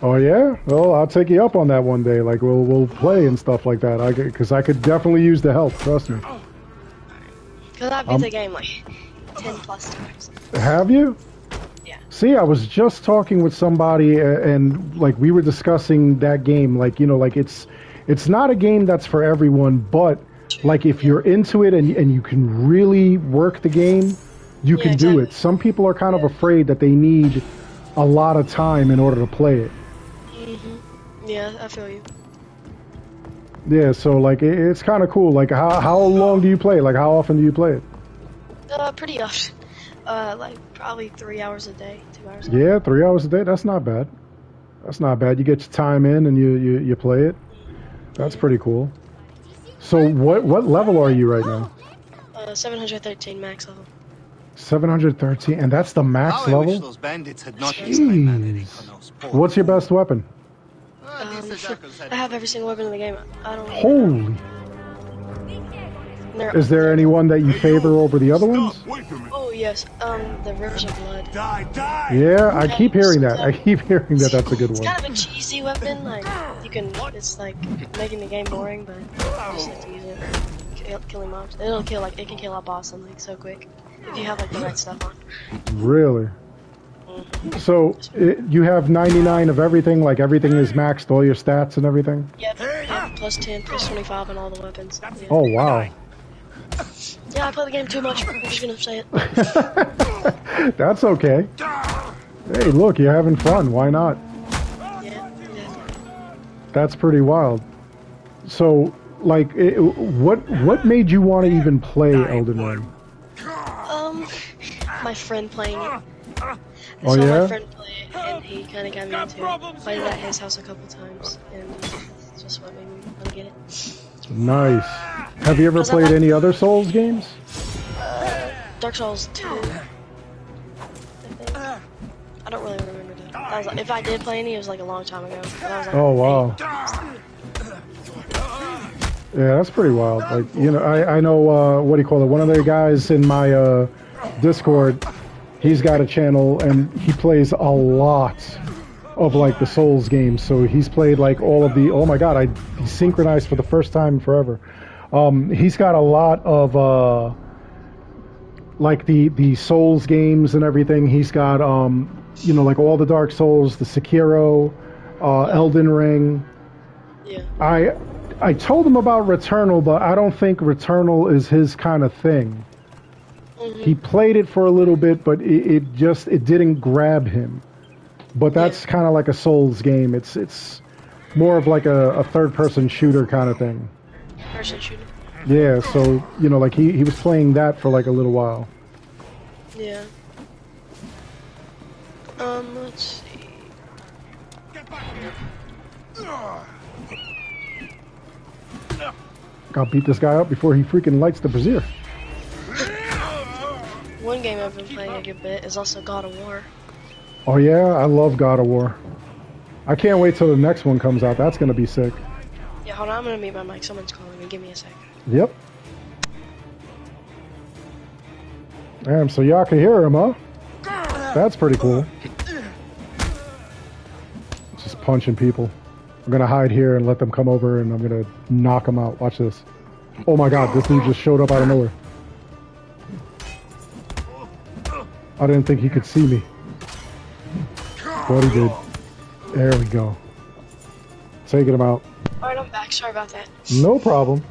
Oh yeah? Well, I'll take you up on that one day. Like we'll play and stuff like that. Because I could definitely use the help. Trust me. Because I've beat the game like 10 plus times. Have you? Yeah. See, I was just talking with somebody and like we were discussing that game. Like, you know, like it's not a game that's for everyone, but like if you're into it and you can really work the game, you can do it. Some people are kind of afraid that they need a lot of time in order to play it. Yeah, I feel you. Yeah, so like it's kind of cool. Like how long do you play? Like how often do you play it? Pretty often. Like probably 3 hours a day, 2 hours a day. Yeah, 3 hours a day. That's not bad. That's not bad. You get your time in and you play it. That's pretty cool. So what level are you right now? 713 max level. 713, and that's the max level? Wish those bandits had not Jeez. What's your best weapon? I have every single weapon in the game. I don't. Holy. Is there any one that you favor over the other ones? Oh yes, the Rivers of Blood. Yeah, I keep hearing that. I keep hearing that that's a good It's one. kind of a cheesy weapon. Like you can, it's like making the game boring, but I just like to use it. Killing mobs. It can kill a boss like so quick if you have like the right stuff on. Really? So you have 99 of everything, like everything is maxed, all your stats and everything? Yep, plus 10, plus 25 on all the weapons. Yeah. Oh, wow. Yeah, I play the game too much. I'm just gonna say it. That's okay. Hey, look, you're having fun. Why not? Yeah. That's pretty wild. So, like, what made you want to even play Elden Ring? My friend playing it. I Oh saw yeah? my friend play it, and he kind of got me into it. Played it at his house a couple times, and it's just what made me want to get it. Nice. Have you ever played any other Souls games? Dark Souls 2. I think. I don't really remember that. That was like, if I did play any, it was like a long time ago. When I was like Oh wow. Yeah, that's pretty wild. Like, you know, I know what do you call it? One of the guys in my Discord, he's got a channel and he plays a lot of like the Souls games. So he's played like all of the. Oh my God, I synchronized for the first time in forever. He's got a lot of like the Souls games and everything. He's got you know, like all the Dark Souls, the Sekiro, Elden Ring. Yeah. I told him about Returnal, but I don't think Returnal is his kind of thing. He played it for a little bit, but it didn't grab him. But that's kind of like a Souls game. It's more of like a third-person shooter kind of thing. Person shooter. Yeah, so, you know, like he was playing that for like a little while. Yeah. Let's see. I'll beat this guy up before he freaking lights the brazier. One game I've been playing a good bit is also God of War. Oh yeah, I love God of War. I can't wait till the next one comes out. That's gonna be sick. Yeah, hold on, I'm gonna mute my mic. Someone's calling me. Give me a sec. Yep. Damn, so y'all can hear him, huh? That's pretty cool. Just punching people. I'm gonna hide here and let them come over and I'm gonna knock them out. Watch this. Oh my God, this dude just showed up out of nowhere. I didn't think he could see me. But he did. There we go. Taking him out. Alright, I'm back. Sorry about that. No problem.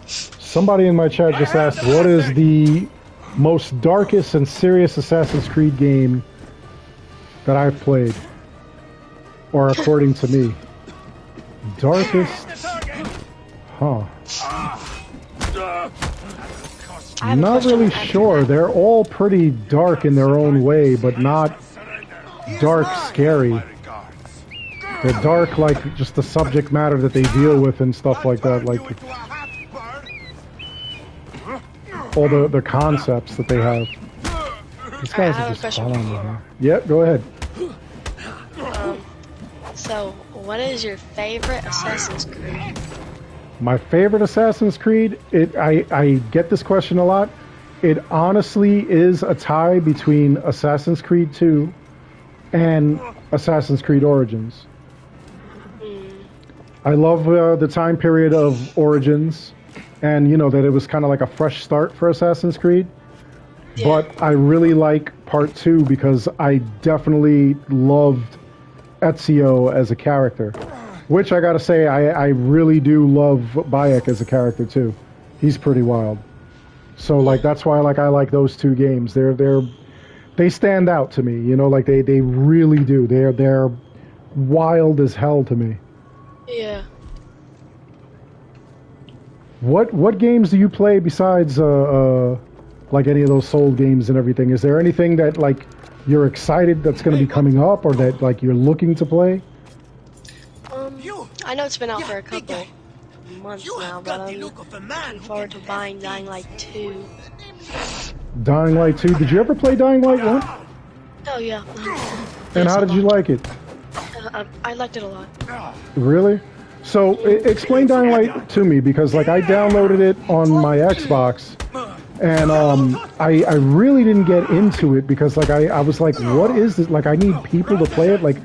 Somebody in my chat just asked, what is the most darkest and serious Assassin's Creed game that I've played? Or according to me. Darkest? Huh. I'm not really sure. They're all pretty dark in their own way, but not dark scary. They're dark like just the subject matter that they deal with and stuff like that. Like all the concepts that they have. These guys are just following me here. Yeah, go ahead. So, what is your favorite Assassin's Creed? My favorite Assassin's Creed, I get this question a lot. It honestly is a tie between Assassin's Creed 2 and Assassin's Creed Origins. I love the time period of Origins, and you know that it was kind of like a fresh start for Assassin's Creed. Yeah. But I really like Part 2 because I definitely loved Ezio as a character. Which I gotta say, I really do love Bayek as a character too. He's pretty wild. So like that's why I like those two games. They stand out to me. You know, like they really do. They're wild as hell to me. Yeah. What games do you play besides like any of those Soul games and everything? Is there anything that like you're excited that's going to be coming up, or that like you're looking to play? I know it's been out for a couple months now, but I'm looking forward to buying Dying Light 2. Dying Light 2. Did you ever play Dying Light 1? Oh yeah. And how did you like it? I liked it a lot. Really? So explain Dying Light to me, because like I downloaded it on my Xbox, and I really didn't get into it because like I was like, what is this? Like I need people to play it. Like,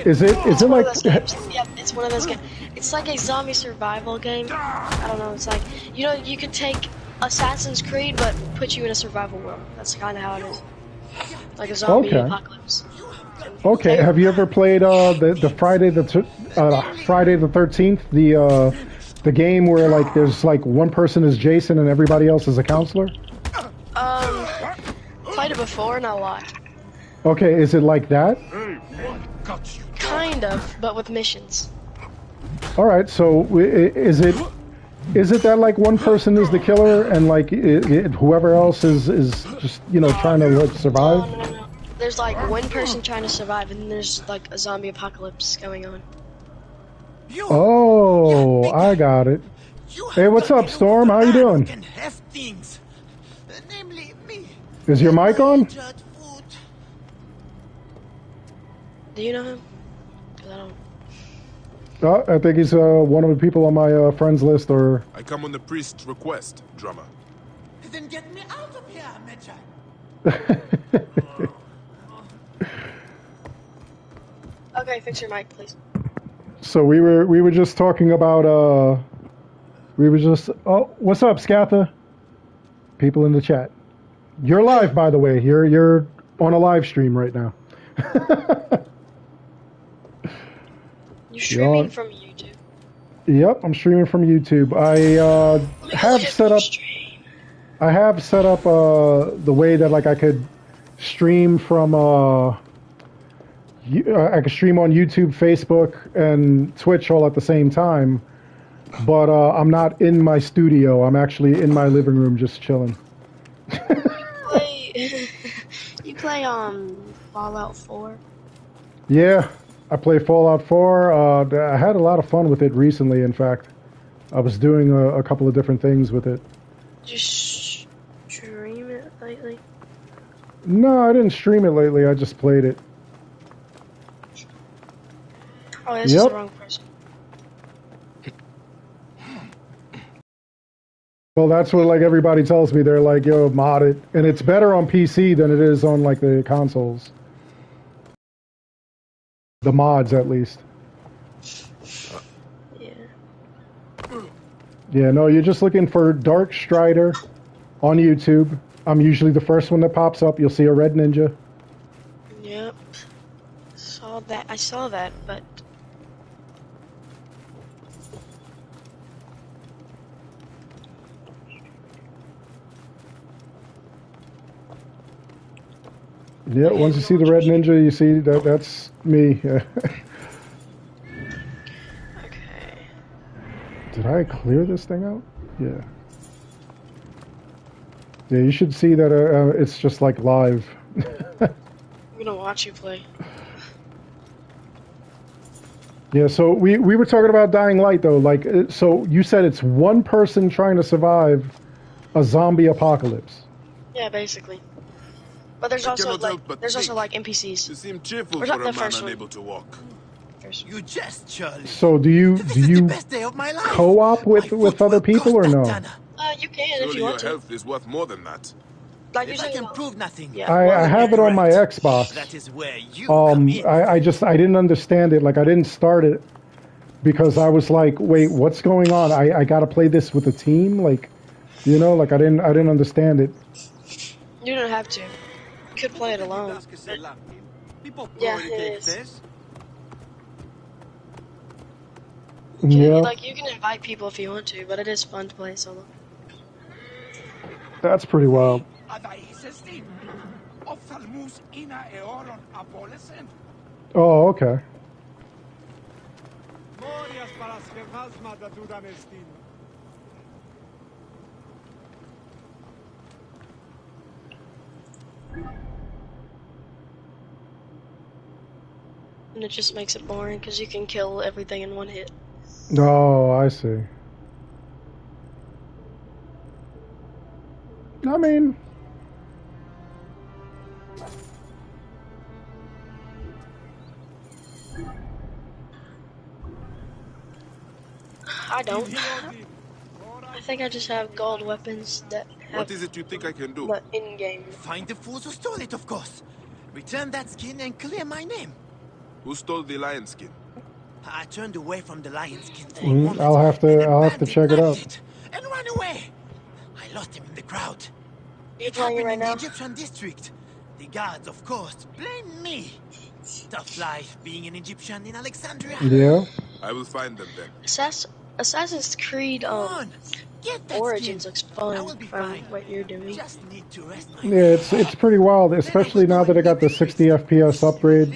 is it like? Yeah, it's one of those games. It's like a zombie survival game. I don't know. It's like you could take Assassin's Creed but put you in a survival world. That's kind of how it is. Like a zombie apocalypse. Okay. Have you ever played the Friday the 13th, the game where like there's like one person is Jason and everybody else is a counselor? Played it before, not a lot. Okay, is it like that? Kind of, but with missions. All right, so is it Is it that like one person is the killer and like whoever else is just trying to like survive? No. There's like one person trying to survive, and then there's like a zombie apocalypse going on. Oh, I got it. Hey, what's up, Storm? How you doing? Is your mic on? Do you know him? 'Cause I don't. Oh, I think he's one of the people on my friends list, or... I come on the priest's request, drummer. Then get me out of here, Medjay. Okay, fix your mic, please. So we were just talking about oh, what's up, Scatha? People in the chat. You're live, by the way. You're on a live stream right now. You're streaming from YouTube. Yep, I'm streaming from YouTube. I have set up the way that like I could stream from I could stream on YouTube, Facebook, and Twitch all at the same time. But I'm not in my studio. I'm actually in my living room just chilling. You play Fallout 4? Yeah, I play Fallout 4. I had a lot of fun with it recently, in fact. I was doing a couple of different things with it. Did you stream it lately? No, I didn't stream it lately. I just played it. Oh, this is the wrong person. Well, that's what like everybody tells me. They're like, "Yo, mod it," and it's better on PC than it is on like the consoles. The mods, at least. Yeah, no, you're just looking for Dark Strider on YouTube. I'm usually the first one that pops up. You'll see a red ninja. Yep. I saw that, but... Yeah, once you see the red ninja, you see that's me. Did I clear this thing out? Yeah. Yeah, you should see that it's just like live. I'm gonna watch you play. Yeah, so we were talking about Dying Light though. Like, so you said it's one person trying to survive a zombie apocalypse. Yeah, basically. But there's also like NPCs. You seem cheerful Or for not the a man first one. unable to walk. You jest, Charlie. So do you co-op with other people or no? You can if Surely you want your to. health is worth more than that. Like if I can prove nothing. Yeah. I have it on my Xbox. That is where you I didn't understand it. Like I didn't start it because I was like, wait, what's going on? I gotta play this with a team, like, like I didn't understand it. You don't have to. You could play it alone. Yeah, it is. Yeah. Like you can invite people if you want to, but it is fun to play solo. That's pretty wild. Oh, okay. And it just makes it boring because you can kill everything in one hit. Oh, I see. I mean... I don't. I think I just have gold weapons that have... What is it you think I can do? But in-game. Find the fools who stole it, of course. Return that skin and clear my name. Who stole the lion skin? I turned away from the lion skin for a moment. I'll have to check it out. And run away. I lost him in the crowd. You playing it right now? In the Egyptian district. The guards, of course, blame me. Tough life being an Egyptian in Alexandria. Yeah. I will find them then. Assassin's Creed Origins looks fun from what you're doing. Just need to rest my Yeah, it's pretty wild, especially now that I got the 60 FPS upgrade.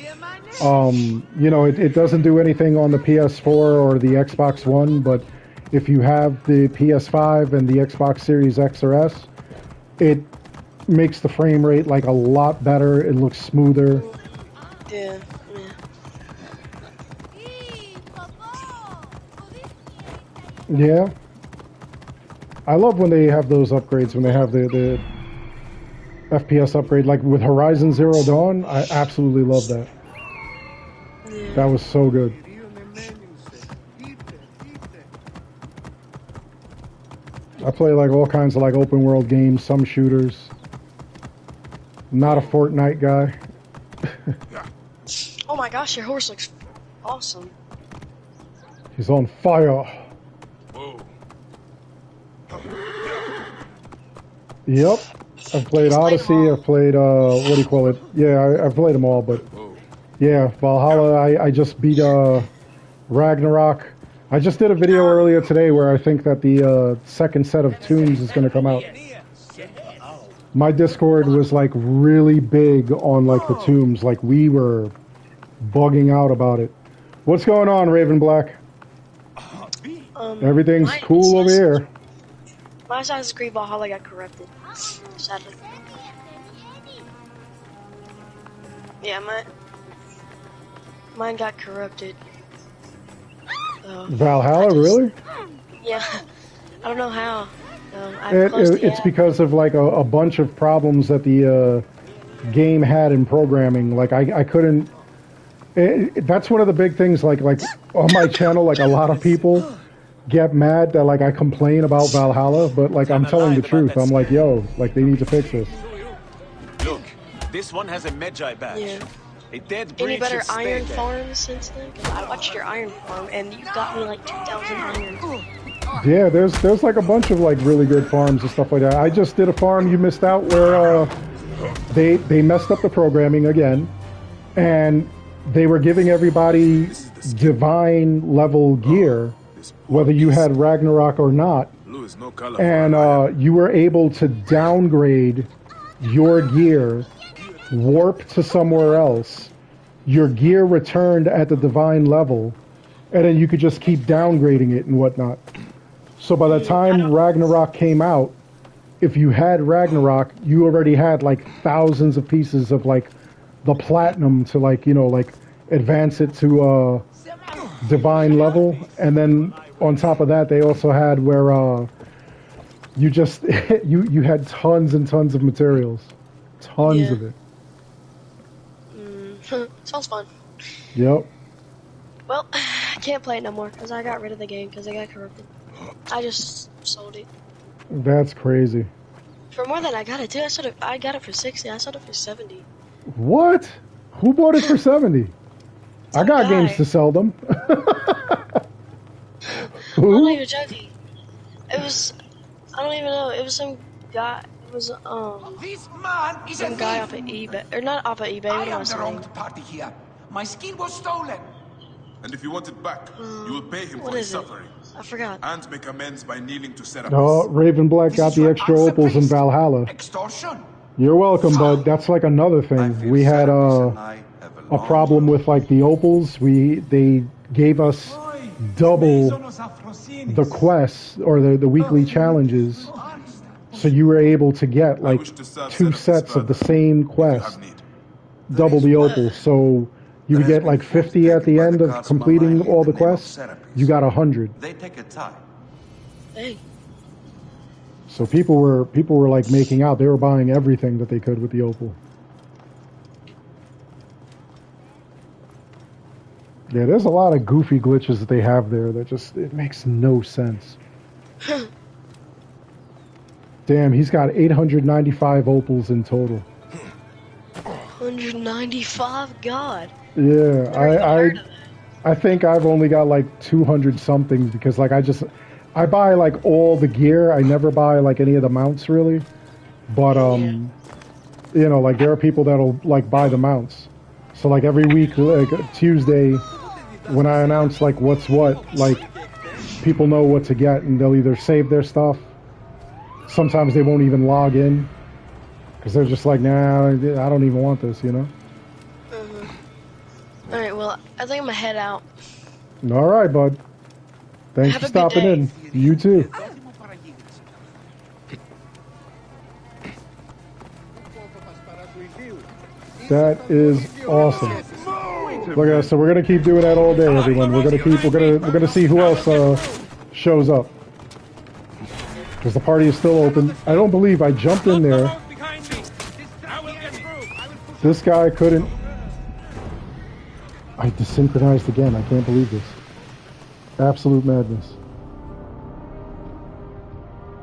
It doesn't do anything on the PS4 or the Xbox One, but if you have the PS5 and the Xbox Series X or S, it makes the frame rate like a lot better. It looks smoother. Yeah. Yeah. I love when they have those upgrades, when they have the FPS upgrade, like with Horizon Zero Dawn. I absolutely love that. Yeah. That was so good. I play like all kinds of like open world games, some shooters. Not a Fortnite guy. Oh my gosh, your horse looks awesome. He's on fire. Yep. I've played Odyssey, I've played, what do you call it? Yeah, I've played them all, but yeah, Valhalla, I just beat Ragnarok. I just did a video earlier today where I think that the second set of Tombs is going to come out. My Discord was like really big on like the Tombs, like we were bugging out about it. What's going on, Raven Black? Everything's cool over here. My Assassin's Creed Valhalla got corrupted, sadly. Yeah, mine got corrupted. Valhalla, really? Yeah, I don't know how. It's because of like a bunch of problems that the game had in programming. Like I couldn't. That's one of the big things. Like on my channel, like a lot of people get mad that like I complain about Valhalla, but like I'm telling the truth. I'm like, yo, like they need to fix this. Look, this one has a Magi badge. Yeah. A dead Any breed better should stay iron there. farms since then? 'Cause I watched your iron farm and you got me like 2,000 iron. Yeah, there's like a bunch of like really good farms and stuff like that. I just did a farm you missed out where they messed up the programming again, and they were giving everybody divine level gear, whether you had Ragnarok or not, and you were able to downgrade your gear, warp to somewhere else, your gear returned at the divine level, and then you could just keep downgrading it and whatnot. So by the time Ragnarok came out, if you had Ragnarok, you already had like thousands of pieces of like the platinum to like, you know, like advance it to divine level. And then on top of that, they also had where you just you had tons and tons of materials, tons of it. Sounds fun. Yep. Well, I can't play it no more because I got rid of the game because it got corrupted. I just sold it. That's crazy. For more than I got it too. I got it for 60. I sold it for 70. What? Who bought it for 70? I got games to sell them. Who? I'm not even joking. It was, I don't even know. It was some guy. It was some guy off of eBay, or not off of eBay. What am I saying? Party here. My skin was stolen. And if you want it back, you will pay him for his suffering. I forgot. And make amends by kneeling to set up. Oh, Raven Black got the extra opals in Valhalla. Extortion. You're welcome, bud. That's like another thing. We had a problem with like the opals. They gave us double the quests or the weekly challenges, so you were able to get like 2 sets of the same quest, double the opals. So you would get like 50 at the end of completing all the quests. You got 100. They take a time. Hey. So people were like making out. They were buying everything that they could with the opal. Yeah, there's a lot of goofy glitches that they have there that just, it makes no sense. Damn, he's got 895 opals in total. 195? God. Yeah, I think I've only got like 200 something because like I buy like all the gear. I never buy like any of the mounts really. But you know, like there are people that'll like buy the mounts. So like every week, like Tuesday, when I announce like what's what, like people know what to get and they'll either save their stuff. Sometimes they won't even log in because they're just like, nah, I don't even want this, you know? Alright, well, I think I'm gonna head out. All right, bud. Thanks for stopping in. You too. That is awesome. Look at us. So we're gonna keep doing that all day, everyone. We're gonna see who else shows up. Because the party is still open. I don't believe I jumped in there. This guy couldn't. I desynchronized again. I can't believe this. Absolute madness.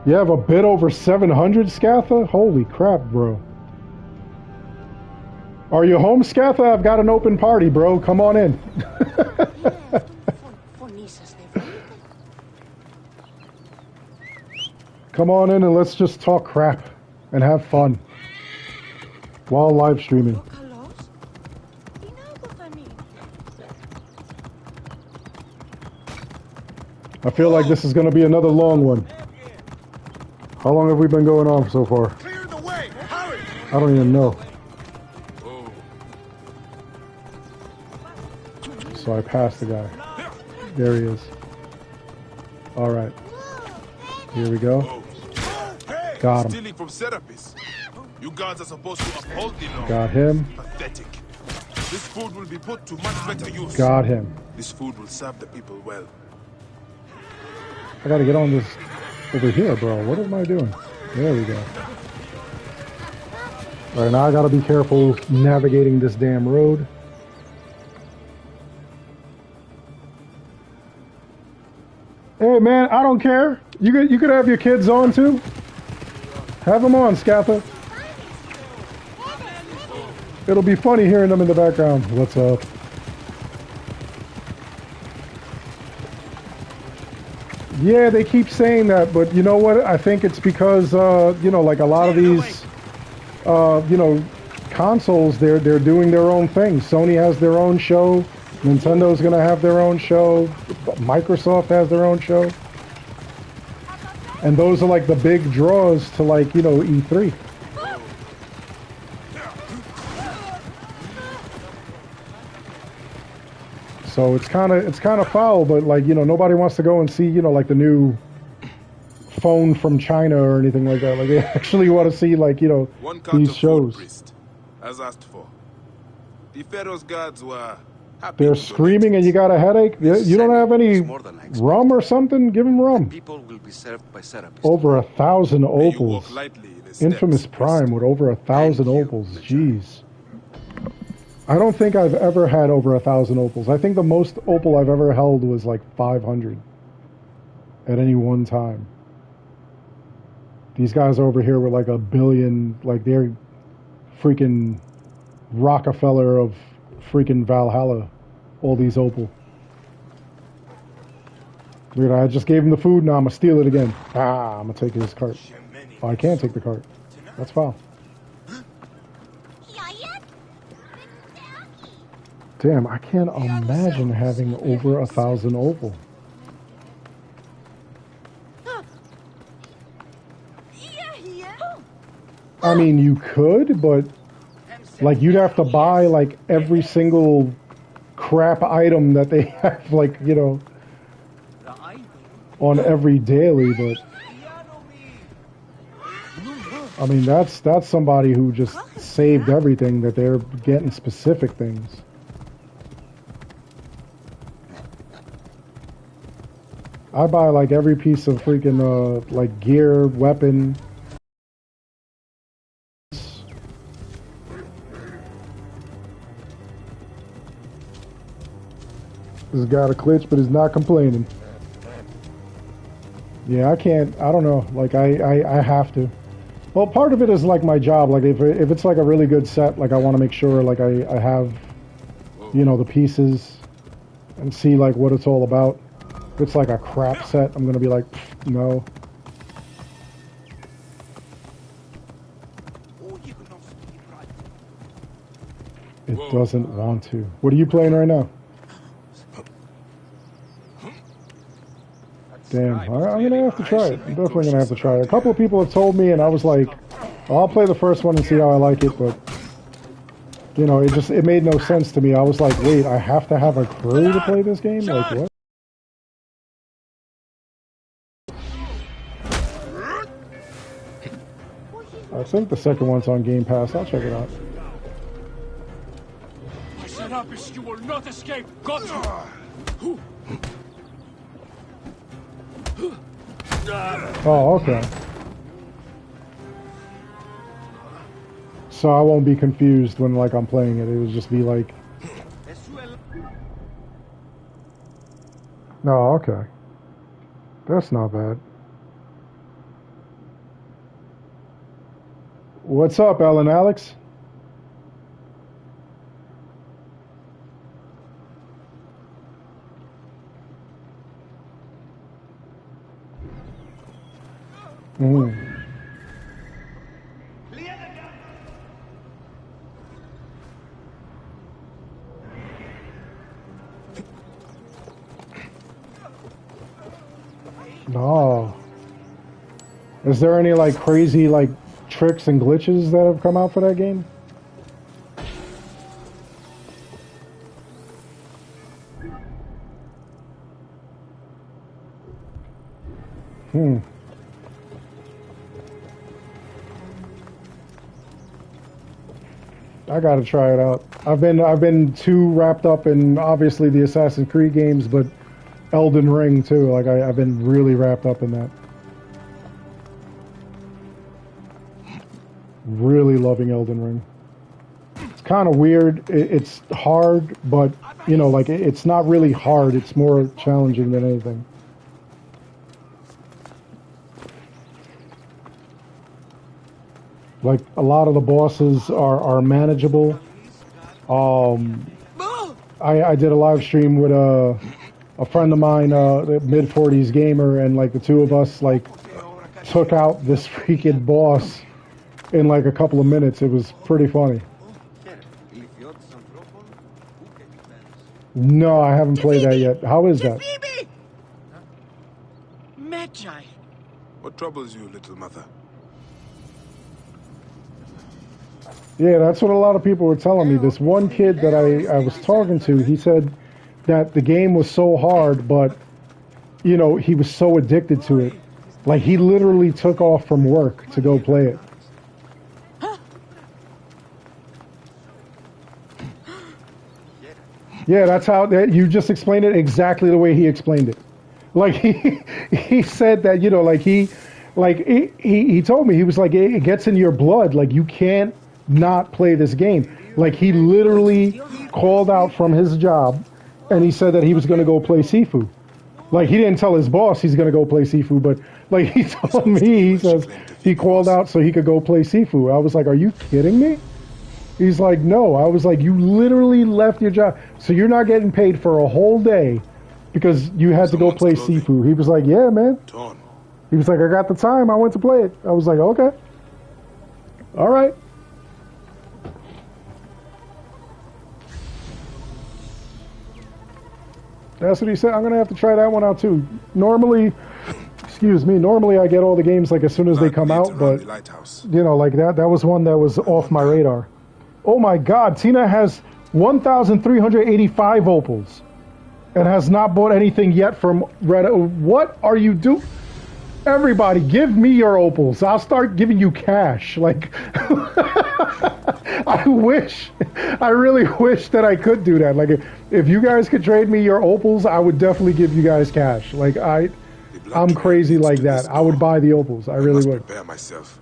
You have a bit over 700, Scatha? Holy crap, bro. Are you home, Scatha? I've got an open party, bro. Come on in. Come on in and let's just talk crap and have fun while live streaming. I feel like this is going to be another long one. How long have we been going on so far? I don't even know. So I passed the guy. There he is. Alright. Here we go. Got him. Stealing from Serapis. You guards are supposed to uphold the law. Got him. Pathetic. This food will be put to much better use. Got him. This food will serve the people well. I gotta get on this over here, bro. What am I doing? There we go. Alright, now I gotta be careful navigating this damn road. Hey man, I don't care. You could have your kids on too. Have them on, Scatha. It'll be funny hearing them in the background. What's up? Yeah, they keep saying that, but you know what? I think it's because, you know, like a lot of these, you know, consoles, they're doing their own thing. Sony has their own show. Nintendo's gonna have their own show. Microsoft has their own show. And those are like the big draws to, like, you know, E3. So it's kind of foul, but like, you know, nobody wants to go and see, you know, like the new phone from China or anything like that. Like they actually want to see, like, you know, these shows. Priest, as asked for. The Pharaoh's guards were happy. They're screaming and you got a headache? You don't have any rum or something? Give them rum. People will be served by Serapis. Over 1,000 opals. Infamous Prime with over 1,000 opals. Jeez. I don't think I've ever had over 1,000 opals. I think the most opal I've ever held was like 500 at any one time. These guys over here were like 1 billion, like they're freaking Rockefeller of freaking Valhalla. All these opal. Weird, I just gave him the food, now I'm gonna steal it again. Ah, I'm gonna take his cart. Oh, I can't take the cart. That's foul. Damn, I can't imagine having over 1,000 opal. I mean, you could, but like you'd have to buy like every single crap item that they have, like, you know, on every daily. But I mean, that's somebody who just saved everything, that they're getting specific things. I buy like every piece of freaking like gear, weapon. This got a glitch, but he's not complaining. Yeah, I don't know, like I have to. Well, part of it is like my job, like if it's like a really good set, like I want to make sure like I have, you know, the pieces and see like what it's all about. If it's like a crap set, I'm gonna be like, no. It doesn't want to. What are you playing right now? Damn, I'm gonna have to try it. I'm definitely gonna have to try it. A couple of people have told me, and I was like, I'll play the first one and see how I like it, but you know, it made no sense to me. I was like, wait, I have to have a crew to play this game? Like, what? think the second one's on Game Pass. I'll check it out. Serapis, you will not escape. Got you. Oh, okay. So I won't be confused when like I'm playing it. It would just be like. Oh, okay. That's not bad. What's up, Ellen Alex? No. Is there any like crazy like tricks and glitches that have come out for that game? I gotta try it out. I've been too wrapped up in obviously the Assassin's Creed games, but Elden Ring too. Like I've been really wrapped up in that. Really loving Elden Ring. It's kind of weird. It's hard, but you know, like it's not really hard. It's more challenging than anything. Like a lot of the bosses are manageable. I did a live stream with a friend of mine, mid-40s gamer, and like the two of us like took out this freaking boss in like a couple of minutes. It was pretty funny. No, I haven't played that yet. How is that? Magi. What troubles you, little mother? Yeah, that's what a lot of people were telling me. This one kid that I was talking to, he said that the game was so hard, but, you know, he was so addicted to it. Like, he literally took off from work to go play it. Yeah, that's how, you just explained it exactly the way he explained it. Like, he said that, you know, like, he told me, he was like, it gets in your blood. Like, you can't not play this game. Like, he literally called out from his job and he said that he was going to go play Sifu. Like, he didn't tell his boss he's going to go play Sifu, but like he told me, he says he called out so he could go play Sifu. I was like, are you kidding me? He's like, no. I was like, you literally left your job, so you're not getting paid for a whole day because you had to go play Sifu. He was like, yeah, man. He was like, I got the time, I went to play it. I was like, okay, all right. That's what he said. I'm going to have to try that one out too. Normally, normally I get all the games like as soon as they come out, but you know, like that was one that was off my radar. Oh my God, Tina has 1,385 opals and has not bought anything yet from Reddit. What are you doing? Everybody, give me your opals. I'll start giving you cash. Like, I really wish that I could do that. Like, if you guys could trade me your opals, I would definitely give you guys cash. Like, I'm crazy like that. I would buy the opals. I really would. Prepare myself.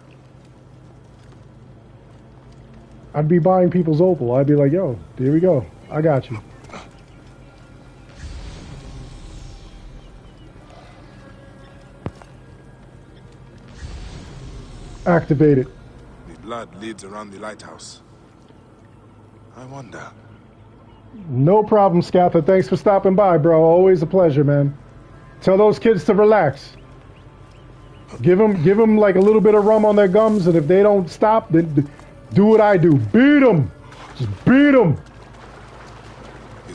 I'd be buying people's opal. I'd be like, yo, here we go. I got you. Activate it. The blood leads around the lighthouse. I wonder. No problem, Scatha. Thanks for stopping by, bro. Always a pleasure, man. Tell those kids to relax. Give them like a little bit of rum on their gums, and if they don't stop, then do what I do. Beat them. Just beat them.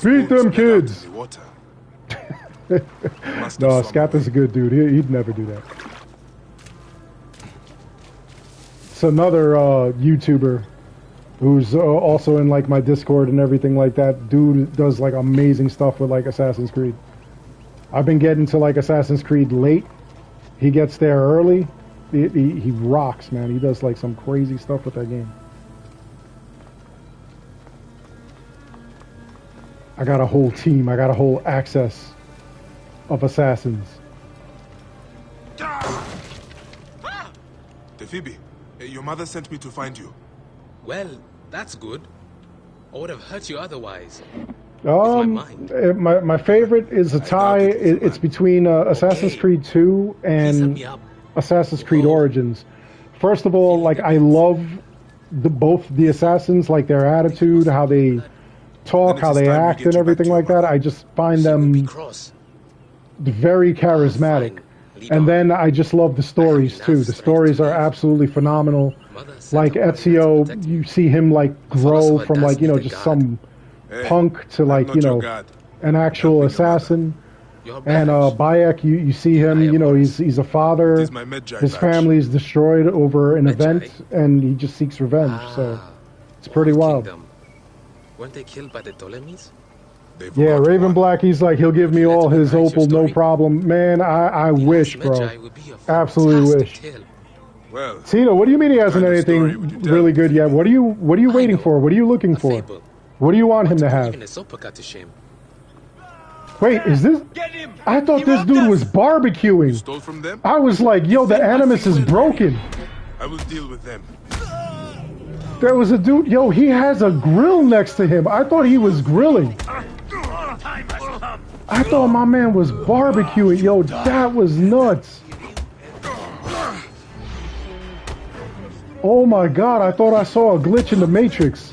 Beat them kids. No, Scatha's a good dude. He'd never do that. It's another YouTuber who's also in like my Discord and everything like that. Dude does like amazing stuff with like Assassin's Creed. I've been getting to like Assassin's Creed late. He gets there early, He rocks, man. He does like some crazy stuff with that game. I got a whole team. I got a whole access of assassins. Phoebe, your mother sent me to find you. Well, that's good. I would have hurt you otherwise. My favorite is a tie. It's between Assassin's Creed 2 and Assassin's Creed Origins. First of all, like I love both the assassins, like their attitude, how they talk, how they act, and everything like that. I just find them very charismatic. And then I just love the stories too. The stories are absolutely phenomenal. Like Ezio, you see him like grow from like, you know, just some punk to like, you know, an actual assassin. And Bayek, you see him, you know, he's a father. His family is destroyed over an event, and he just seeks revenge. So it's pretty wild. Weren't they killed by the Ptolemies? Yeah, Raven Black, he's like, he'll give me all his opal, no problem. Man, I wish, bro. Absolutely wish. Well, Tito, what do you mean he hasn't anything really good yet? What are you waiting for? What are you looking for? What do you want him to have? Wait, is this? I thought this dude was barbecuing. You stole from them? I was like, yo, the Animus is broken. I will deal with them. There was a dude, yo, he has a grill next to him. I thought he was grilling. I thought my man was barbecuing. Yo, that was nuts. Oh my God, I thought I saw a glitch in the Matrix.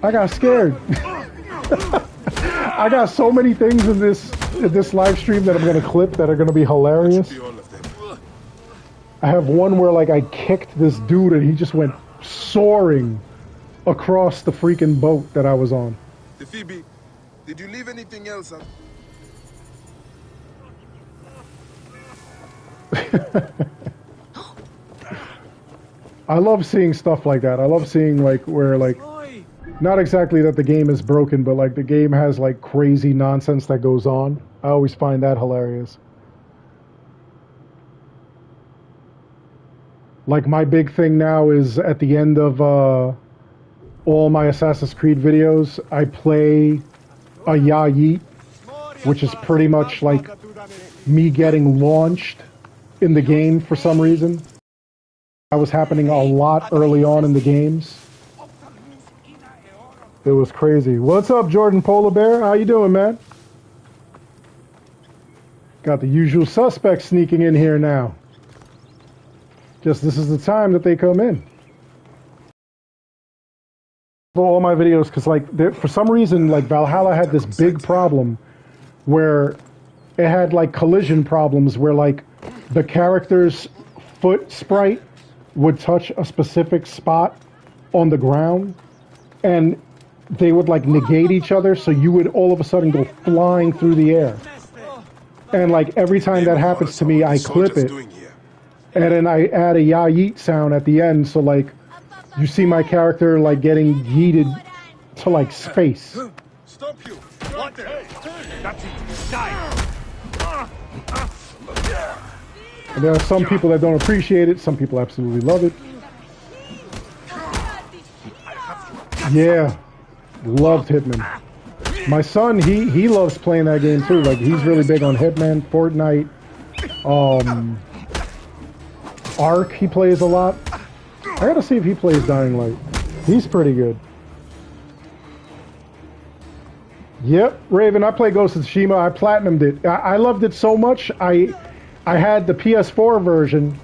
I got scared. I got so many things in this live stream that I'm gonna clip that are gonna be hilarious. I have one where like I kicked this dude and he just went soaring across the freaking boat that I was on. Phoebe, did you leave anything else? I love seeing stuff like that. I love seeing like where like not exactly that the game is broken, but like the game has like crazy nonsense that goes on. I always find that hilarious. Like my big thing now is at the end of all my Assassin's Creed videos, I play a Ya Yeet, which is pretty much like me getting launched in the game for some reason. That was happening a lot early on in the games. It was crazy. What's up, Jordan Polar Bear? How you doing, man? Got the usual suspects sneaking in here now. Just this is the time that they come in. For all my videos, because like for some reason, like Valhalla had this big problem where it had like collision problems where like the character's foot sprite would touch a specific spot on the ground and they would like negate each other, so you would all of a sudden go flying through the air. And like every time that happens to me, I clip it. And then I add a Ya Yeet sound at the end, so like you see my character like getting yeeted to like space. Stop you! What? That's it. Die. And there are some people that don't appreciate it, some people absolutely love it. Yeah, loved Hitman. My son, he loves playing that game too. Like he's really big on Hitman, Fortnite, Ark, he plays a lot. I gotta see if he plays Dying Light. He's pretty good. Yep, Raven, I play Ghost of Tsushima. I platinumed it. I loved it so much, I had the PS4 version,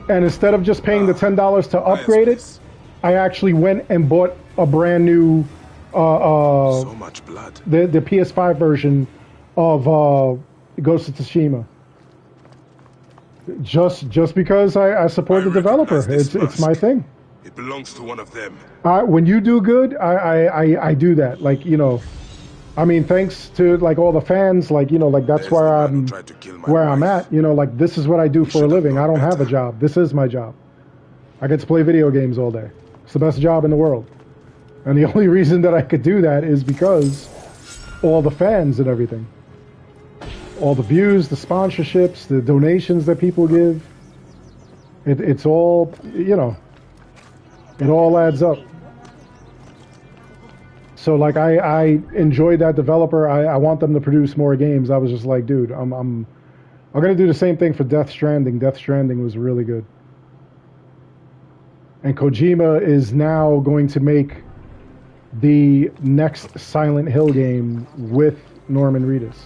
and instead of just paying the $10 to upgrade it, I actually went and bought a brand new so much blood. The PS5 version of Ghost of Tsushima. Just because I support the developer. It's my thing. It belongs to one of them. When you do good, I do that. Like, you know, I mean, thanks to like all the fans, like, you know, like that's where I'm at. You know, like this is what I do for a living. I don't have a job. This is my job. I get to play video games all day. It's the best job in the world. And the only reason that I could do that is because all the fans and everything. All the views, the sponsorships, the donations that people give. It's all, you know, it all adds up. So like I enjoyed that developer. I want them to produce more games. I was just like, dude, I'm gonna do the same thing for Death Stranding. Death Stranding was really good. And Kojima is now going to make the next Silent Hill game with Norman Reedus.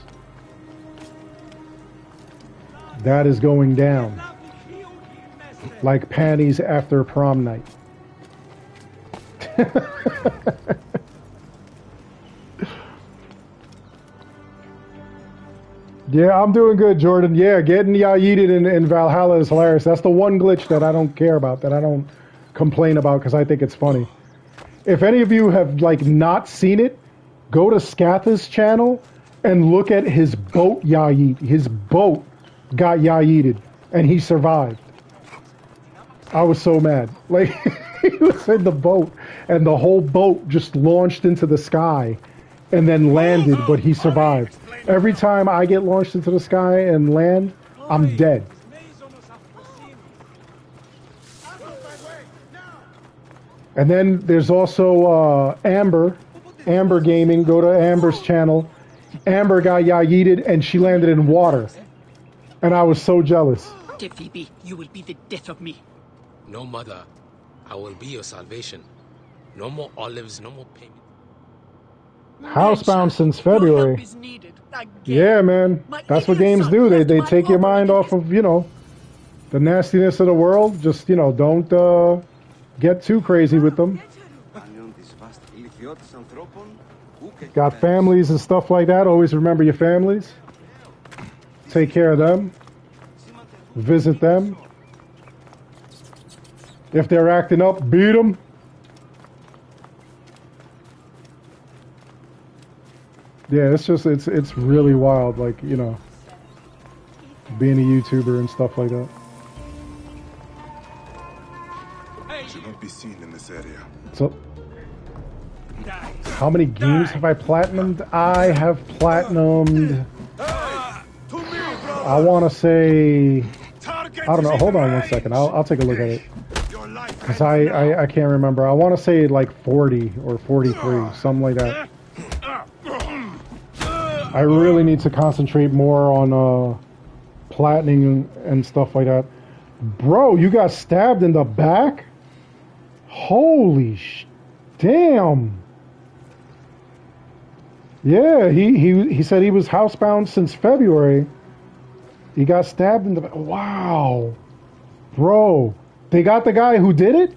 That is going down like panties after prom night. Yeah, I'm doing good, Jordan. Yeah, getting yeeted in Valhalla is hilarious. That's the one glitch that I don't care about, that I don't complain about, because I think it's funny. If any of you have like not seen it, go to Scatha's channel and look at his boat yeet. His boat got yeeted and he survived. I was so mad. Like, he was in the boat and the whole boat just launched into the sky and then landed, but he survived. Every time I get launched into the sky and land, I'm dead. And then there's also Amber Gaming. Go to Amber's channel. Amber got yeeted and she landed in water. And I was so jealous. Phoebe, you will be the death of me. No, mother. I will be your salvation. No more olives, no more payment. Housebound since February. Yeah, man. That's what games do. They take your mind off of, you know, the nastiness of the world. Just, you know, don't get too crazy with them. Got families and stuff like that. Always remember your families. Take care of them. Visit them. If they're acting up, beat them. Yeah, it's just, it's really wild, like, you know, being a YouTuber and stuff like that. Should not be seen in this area. So, how many games have I platinumed? I have platinumed, I want to say, I don't know, hold on one second, I'll take a look at it. Because I can't remember. I want to say like 40 or 43, something like that. I really need to concentrate more on platining and stuff like that. Bro, you got stabbed in the back? Holy damn. Yeah, he said he was housebound since February. He got stabbed in the back. Wow. Bro, they got the guy who did it?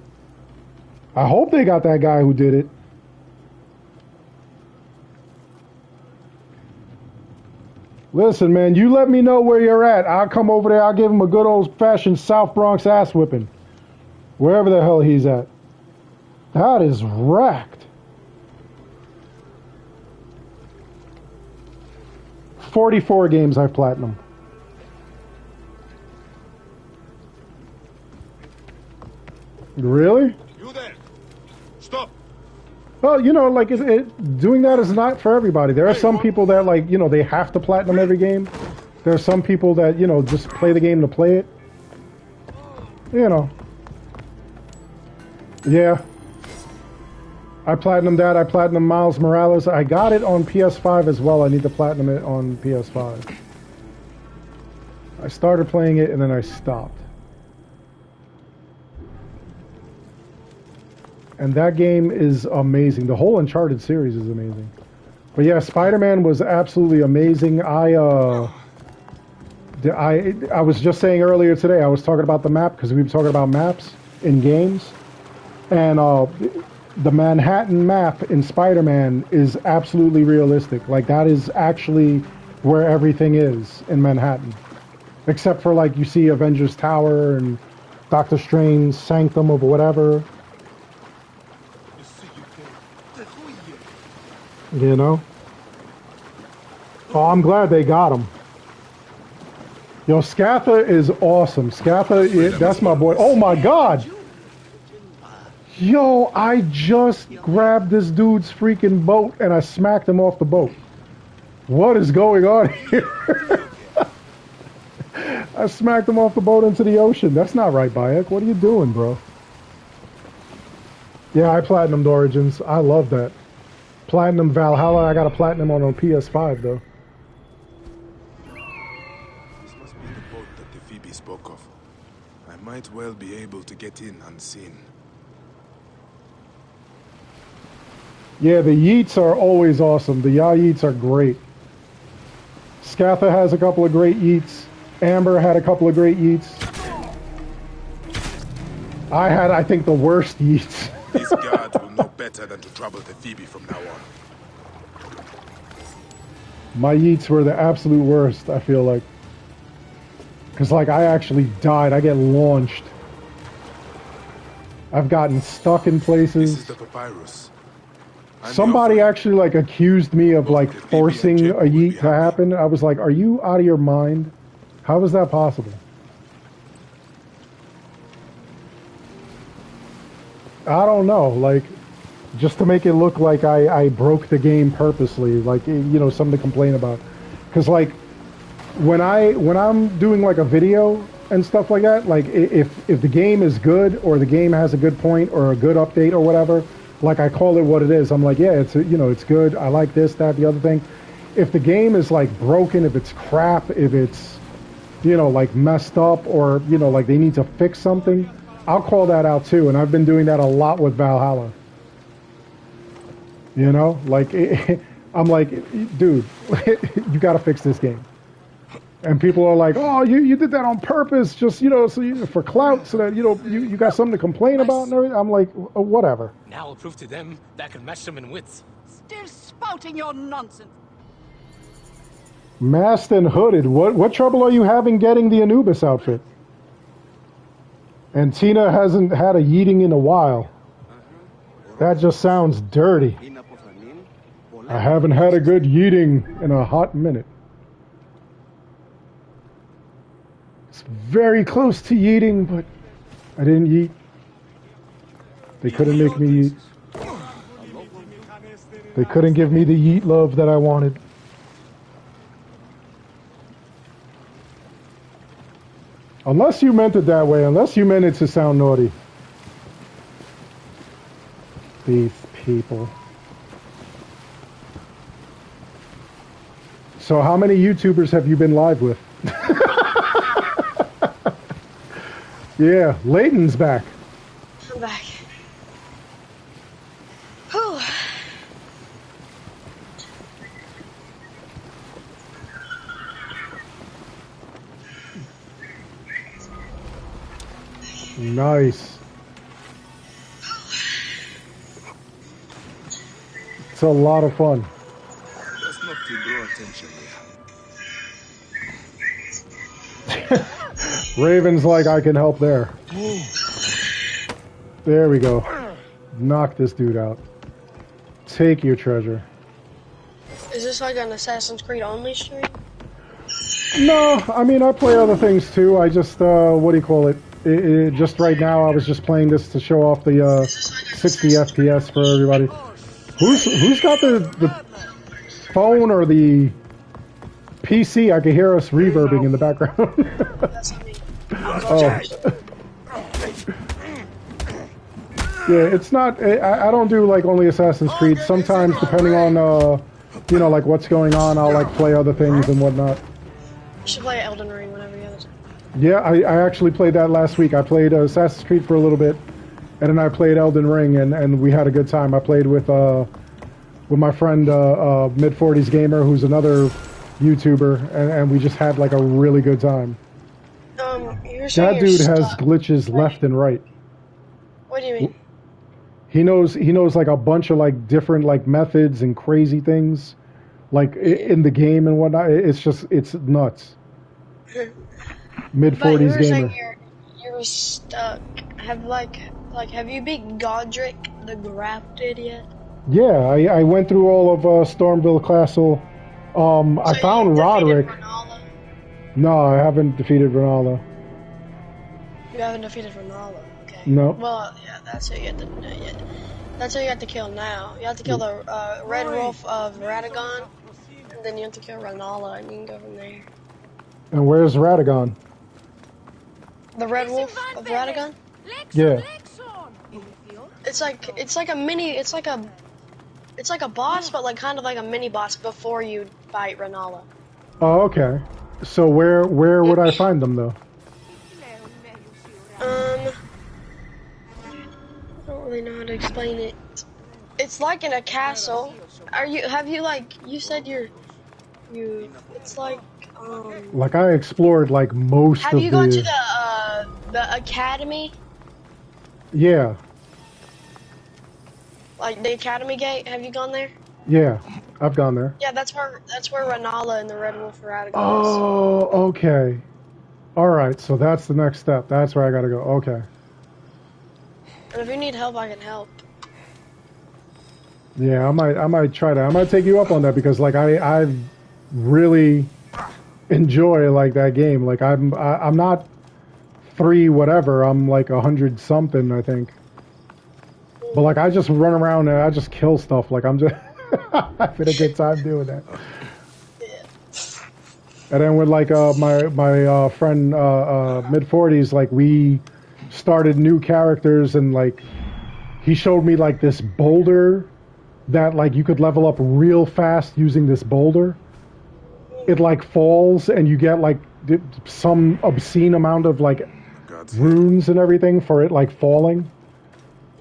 I hope they got that guy who did it. Listen, man, you let me know where you're at. I'll come over there. I'll give him a good old-fashioned South Bronx ass whipping. Wherever the hell he's at. That is wrecked. 44 games I've platinum. Really? You there. Stop. Well, you know, like, doing that is not for everybody. There are some people that, like, you know, they have to platinum every game. There are some people that, you know, just play the game to play it. You know. Yeah. I platinumed that. I platinumed Miles Morales. I got it on PS5 as well. I need to platinum it on PS5. I started playing it and then I stopped. And that game is amazing. The whole Uncharted series is amazing. But yeah, Spider-Man was absolutely amazing. I was just saying earlier today, I was talking about the map, because we were talking about maps in games. And the Manhattan map in Spider-Man is absolutely realistic. Like, that is actually where everything is in Manhattan. Except for, like, you see Avengers Tower and Doctor Strange Sanctum of whatever. You know? Oh, I'm glad they got him. Yo, Scatha is awesome. Scatha, that's my boy. Oh my god! Yo, I just grabbed this dude's freaking boat and I smacked him off the boat. What is going on here? I smacked him off the boat into the ocean. That's not right, Bayek. What are you doing, bro? Yeah, I platinumed Origins. I love that. Platinum Valhalla. I got a platinum on PS5 though. This must be the boat that the Phoebe spoke of. I might well be able to get in unseen. Yeah, the yeets are always awesome. The yeets are great. Scatha has a couple of great yeets. Amber had a couple of great yeets. I had, I think, the worst yeets. These guards will know better than to trouble the Phoebe from now on. My yeets were the absolute worst, I feel like. Because, like, I actually died. I get launched. I've gotten stuck in places. This is the papyrus. Somebody actually, like, accused me of, like, forcing a yeet to happen. I was like, are you out of your mind? How is that possible? I don't know, like, just to make it look like I broke the game purposely, like, you know, something to complain about. Because, like, when I'm doing, like, a video and stuff like that, like, if the game is good, or the game has a good point, or a good update, or whatever, like, I call it what it is. I'm like, yeah, it's, you know, it's good, I like this, that, the other thing. If the game is, like, broken, if it's crap, if it's, you know, like, messed up, or, you know, like, they need to fix something, I'll call that out too, and I've been doing that a lot with Valhalla. You know, like, I'm like, dude, you gotta fix this game. And people are like, oh, you did that on purpose, just, you know, so for clout, so that, you know, you got something to complain about and everything. I'm like, whatever. Now I'll prove to them that I can match them in wits. Still spouting your nonsense. Masked and hooded. What trouble are you having getting the Anubis outfit? And Tina hasn't had a yeeting in a while. That just sounds dirty. I haven't had a good yeeting in a hot minute. It's very close to yeeting, but I didn't yeet. They couldn't make me yeet. They couldn't give me the yeet love that I wanted. Unless you meant it that way, unless you meant it to sound naughty. These people. So how many YouTubers have you been live with? Yeah, Layton's back. I'm back. Whew. Nice. It's a lot of fun. That's not to draw attention. Raven's like, I can help there. There we go. Knock this dude out. Take your treasure. Is this like an Assassin's Creed only stream? No, I mean, I play other things too. I just, what do you call it? Just right now, I was just playing this to show off the 60 FPS for everybody. Who's got the phone or the PC? I can hear us reverbing in the background. Oh. Yeah, it's not. I don't do like only Assassin's Creed. Sometimes, depending on you know, like what's going on, I'll like play other things and whatnot. You should play Elden Ring whenever you have time. Yeah, I actually played that last week. I played Assassin's Creed for a little bit, and then I played Elden Ring, and we had a good time. I played with my friend Mid-40s Gamer, who's another YouTuber, and we just had like a really good time. That dude has glitches left and right. What do you mean? He knows like a bunch of like different like methods and crazy things, like in the game and whatnot. It's nuts. Mid-40s Gamer. You were stuck. Have you beat Godric the Grafted yet? Yeah, I went through all of Stormville Castle. I found Roderick. No, I haven't defeated Ronaldo. You haven't defeated Ronaldo, okay. No. Well, yeah, that's who you have to that's who you have to kill now. You have to kill the Red Wolf of Radagon, and then you have to kill Ronaldo, and you can go from there. And where's Radagon? The Red Wolf of Radagon? Yeah. It's like a mini, it's like a boss, but like kind of like a mini boss before you fight Renala. Oh, okay. So where would I find them though? I don't really know how to explain it. It's like in a castle. You said it's like Like I explored like most of the. Have you gone to the academy? Yeah. Like the academy gate? Have you gone there? Yeah, I've gone there. Yeah, that's where Renala and the Red Wolf are at. Oh, okay. All right, so that's the next step. That's where I gotta go. Okay. And if you need help, I can help. Yeah, I might try that. I might take you up on that because like I really enjoy like that game. Like I'm not 3 whatever. I'm like 100 something, I think. But like I just run around and I just kill stuff. Like I'm just having a good time doing that. And then with like my friend mid-40s, like we started new characters and like he showed me like this boulder that like you could level up real fast using this boulder. It like falls and you get like some obscene amount of like runes and everything for it like falling.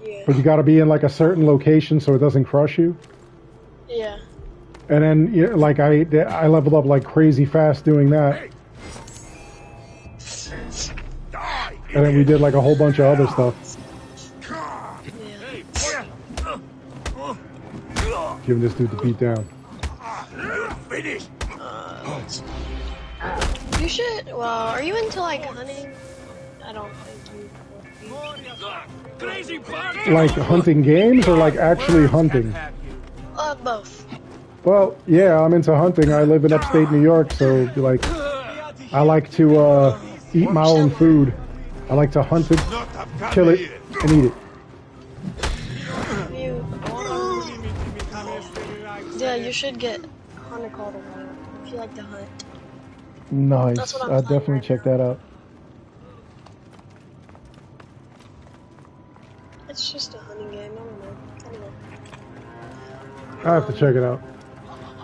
Yeah. But you got to be in like a certain location so it doesn't crush you. Yeah. And then like I leveled up like crazy fast doing that. And then we did like a whole bunch of other stuff. Giving this dude the beat down. You should. Well, are you into like hunting? I don't think you. Like hunting games or like actually hunting? Both. Well, yeah, I'm into hunting. I live in upstate New York, so like, I like to eat my own food. I like to hunt it, kill it, and eat it. Yeah, you should get Hunter Call to Wild if you like to hunt. Nice. I'll definitely check that out. It's just a hunting game. I don't know. I have to check it out.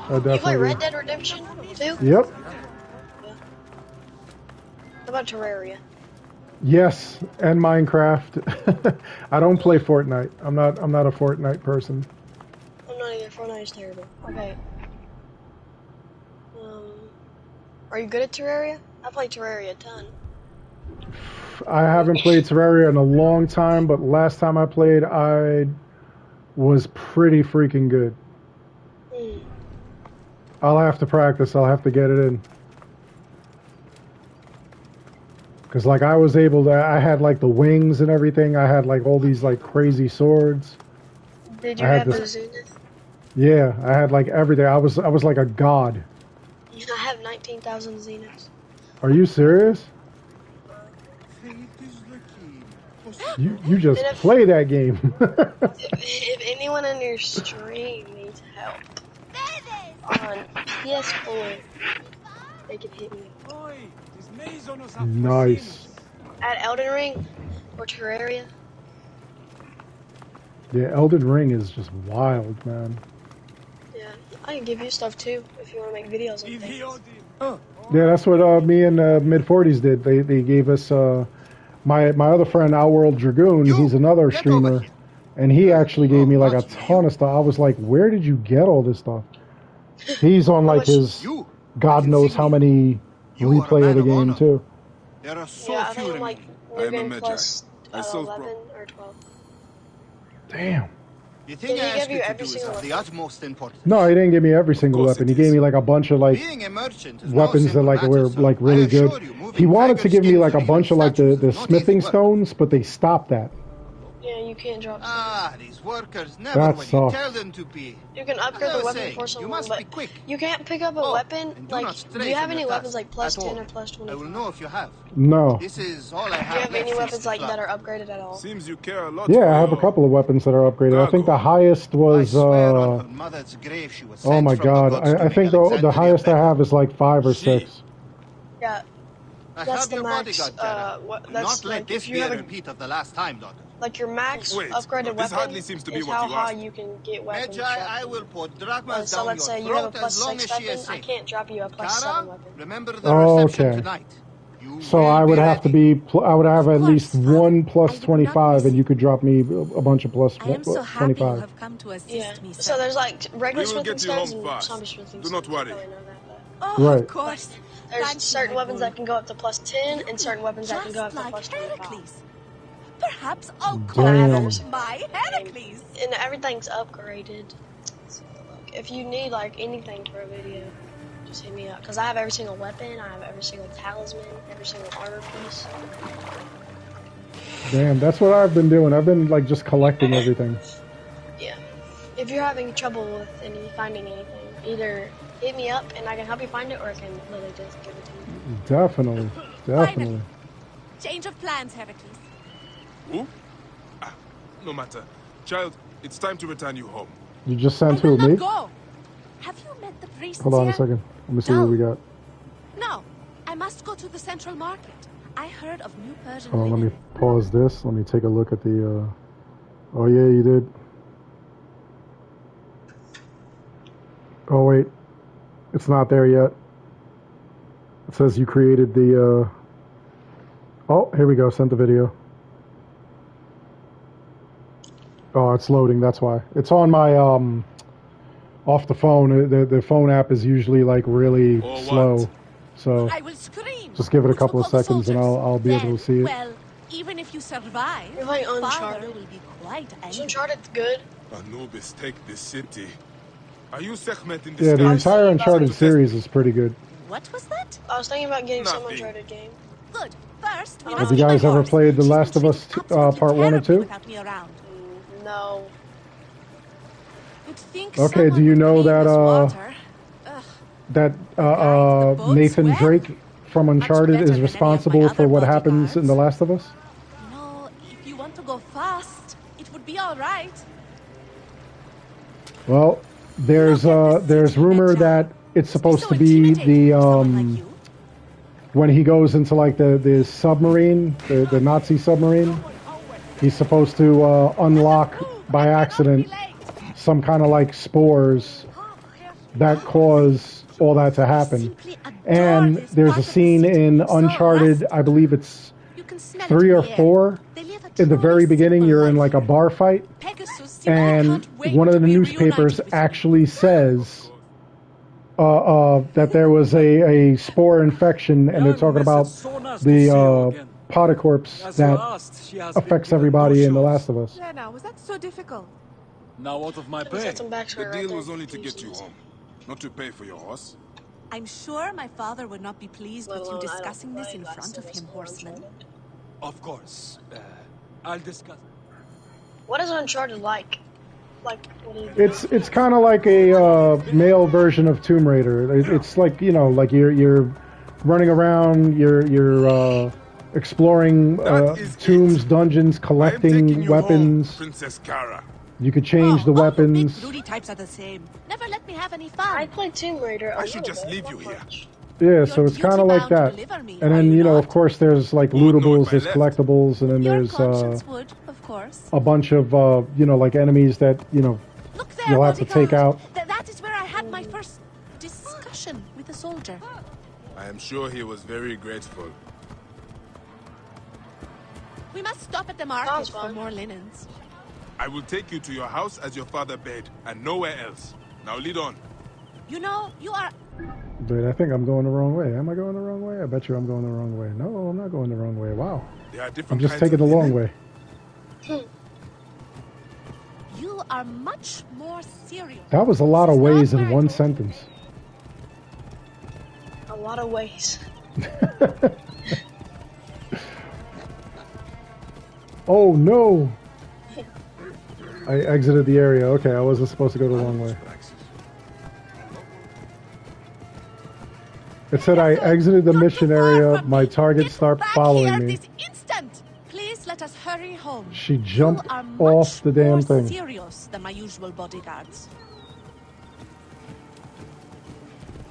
I definitely. You play Red Dead Redemption too? Yep. Yeah. How about Terraria? Yes, and Minecraft. I don't play Fortnite. I'm not a Fortnite person. I'm not either. Fortnite is terrible. Okay. Are you good at Terraria? I play Terraria a ton. I haven't played Terraria in a long time, but last time I played, I was pretty freaking good. I'll have to practice. I'll have to get it in. Because, like, I was able to... I had, like, the wings and everything. I had, like, all these, like, crazy swords. Did you have the Zenith? Yeah, I had, like, everything. I was like a god. I have 19,000 Zeniths. Are you serious? You just play that game. if anyone in your stream needs help on PS4, they can hit me. Nice. At Elden Ring or Terraria. Yeah, Elden Ring is just wild, man. Yeah, I can give you stuff too if you want to make videos on things. Yeah, that's what me and mid-40s did. They gave us my other friend, Outworld Dragoon. He's another streamer, and he actually gave me like a ton of stuff. I was like, where did you get all this stuff? He's on like his God knows how many replay of the game too. There are so I think I'm like New Game Plus 11 or 12. Damn. The thing I ask you to do is of the utmost importance. No, he didn't give me every single weapon. He gave me like a bunch of like weapons that like were like really good. He wanted to give me like a bunch of like the smithing stones, but they stopped that. Yeah, you can't drop. These workers never what you tell them to be. You can upgrade the weapon for someone, but you can't pick up a weapon. Like, do you have any weapons like plus 10 or plus 20? I will know if you have. No. This is all I have. Do you have any weapons like that are upgraded at all? Seems you care a lot. Yeah, I have a couple of weapons that are upgraded. I think the highest was oh my god, I think the highest I have is like 5 or 6. Yeah. I That's have the your max. bodyguard, Terra. That's Not let like this if you be have a a, repeat of the last time, daughter. like your max Wait, upgraded this weapon hardly seems to be is what how you high asked. you can get weapons. Magi, dropped I in. will put drachmas So down let's your say you have a throat as long +6 as she weapon. is I safe. can't drop you a +7 Tara, weapon. remember the reception Okay. tonight. You So will I would be have to ready. be. I would have at least one +25, and you could drop me a bunch of plus I am so happy you 25. have come to assist Yeah. me, sir. So there's like regular We will smithing get you stones home and fast. zombie smithing Do stones. not worry. You probably know that, but Oh, Right. of course. there's Thank you, certain Red weapons Bull. that can go up to +10, and certain weapons that can go up Just to like +25. Heracles. Perhaps I'll And call I have you every single my Heracles. and everything's upgraded. So, like, if you need like anything for a video, just hit me up. Cause I have every single weapon, I have every single talisman, every single armor piece. Damn, that's what I've been doing. I've been like just collecting everything. Yeah. If you're having trouble with finding anything, either hit me up and I can help you find it, or I can literally just give it to you. Definitely, definitely. Change of plans, Heracles. Who? No matter. Child, it's time to return you home. You just sent who, me? Go. Have you met the priests Hold on a here? second. Let me see what we got. No, I must go to the central market. I heard of new Persian Oh, let linen. me pause this. Let me take a look at the. Oh yeah, you did. Oh wait, it's not there yet. It says you created the. Oh, here we go. Sent the video. Oh, it's loading. That's why. It's on my off the phone. The phone app is usually like really slow, so I will scream. just give it a couple of seconds and I'll be able to see it. Well, even if you survive, You're like Father Uncharted. will be quite angry. Is Uncharted good? Anubis, take the city. Are you Sekhmet in Yeah, the disguise? entire Uncharted series is pretty good. What was that? I was thinking about getting some Nothing. Uncharted game. Good. First, we Have must you get my guys ever horse. played The Last of Us Part 1 or 2? Without me around. No. You'd think Okay, someone do you would know clean that this water. Ugh. Nathan web? Drake from Uncharted better is than any responsible of my for what other happens in The Last of Us? No, if you want to go fast, it would be all right. Well, there's rumor that it's supposed to be the when he goes into like the submarine, the Nazi submarine, he's supposed to unlock by accident some kind of like spores that cause all that to happen. And there's a scene in Uncharted, I believe it's 3 or 4. In the very beginning, you're in like a bar fight, and one of the newspapers actually says that there was a spore infection, and they're talking about the podocorps that affects everybody in The Last of Us. Lena, was that so difficult? Now out of my Could've pay. set some backstory The right deal there. was only to get you home, not to pay for your horse. I'm sure my father would not be pleased with you Well, I don't discussing this play in Last front of of Us him, or horseman. Uncharted. Of course. I'll discuss. What is Uncharted like? Like, what do you do? It's kind of like a male version of Tomb Raider. It's like, you know, like you're running around, you're exploring tombs, dungeons, collecting weapons. Princess Kara. You could change the weapons. Broody types are the same. Never let me have any fun. I played Tomb Raider. I should just leave you here. Yeah, so it's kind of like that. And then, you know, of course, there's like lootables, there's collectibles, and then there's Conscience would, of course. a bunch of, you know, like enemies that, you know, Look there, you'll have to take out. That is where I had my first discussion with a soldier. I am sure he was very grateful. We must stop at the market for more linens. I will take you to your house as your father bade, and nowhere else. Now lead on. You know, you are... But I think I'm going the wrong way. Am I going the wrong way? I bet you I'm going the wrong way. No, I'm not going the wrong way. Wow. There are I'm different just kinds taking of the long linen. way. You are much more serious. That was a lot of ways in one sentence. A lot of ways. Oh no! I exited the area. Okay, I wasn't supposed to go the long way. It said I exited the mission area. My targets start following me. Instant! Please let us hurry home. She jumped You are off the damn more thing. serious than my usual bodyguards.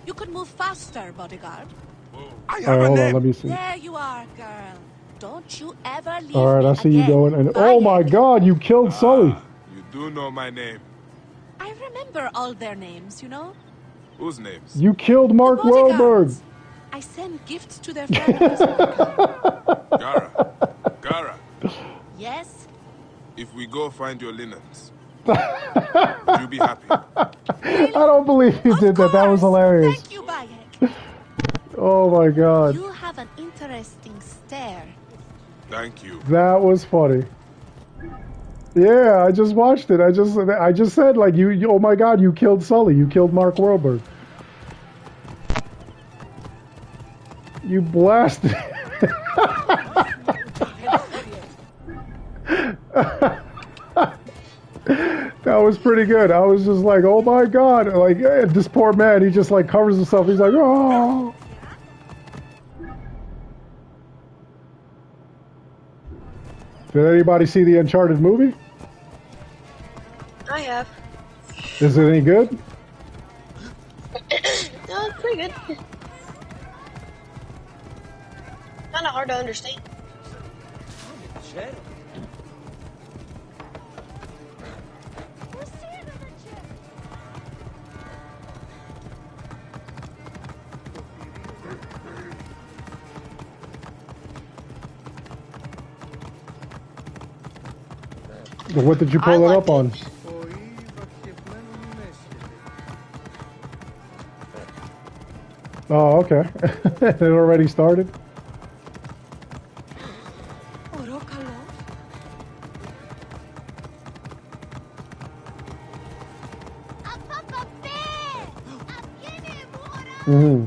You could move faster, bodyguard. Alright, hold on, let me see. There you are, girl. Don't you ever leave Alright, me I see you again. going. And oh my god, you killed Sully. You do know my name. I remember all their names, you know? Whose names? You killed Mark Wahlberg. I send gifts to their families. Gara. Yes? If we go find your linens, would you be happy? I don't believe you did that. That was hilarious. Thank you, Bayek. Oh my god. You have an interesting stare. Thank you. That was funny. Yeah, I just watched it. I just said like you oh my god, you killed Sully. You killed Mark Wahlberg. You blasted. That was pretty good. I was just like, oh my god, like this poor man, he just like covers himself. He's like, oh. Did anybody see the Uncharted movie? I have. Is it any good? No, it's pretty good. Kind of hard to understand. What did you pull it up on? Oh, okay. It already started? Mm-hmm.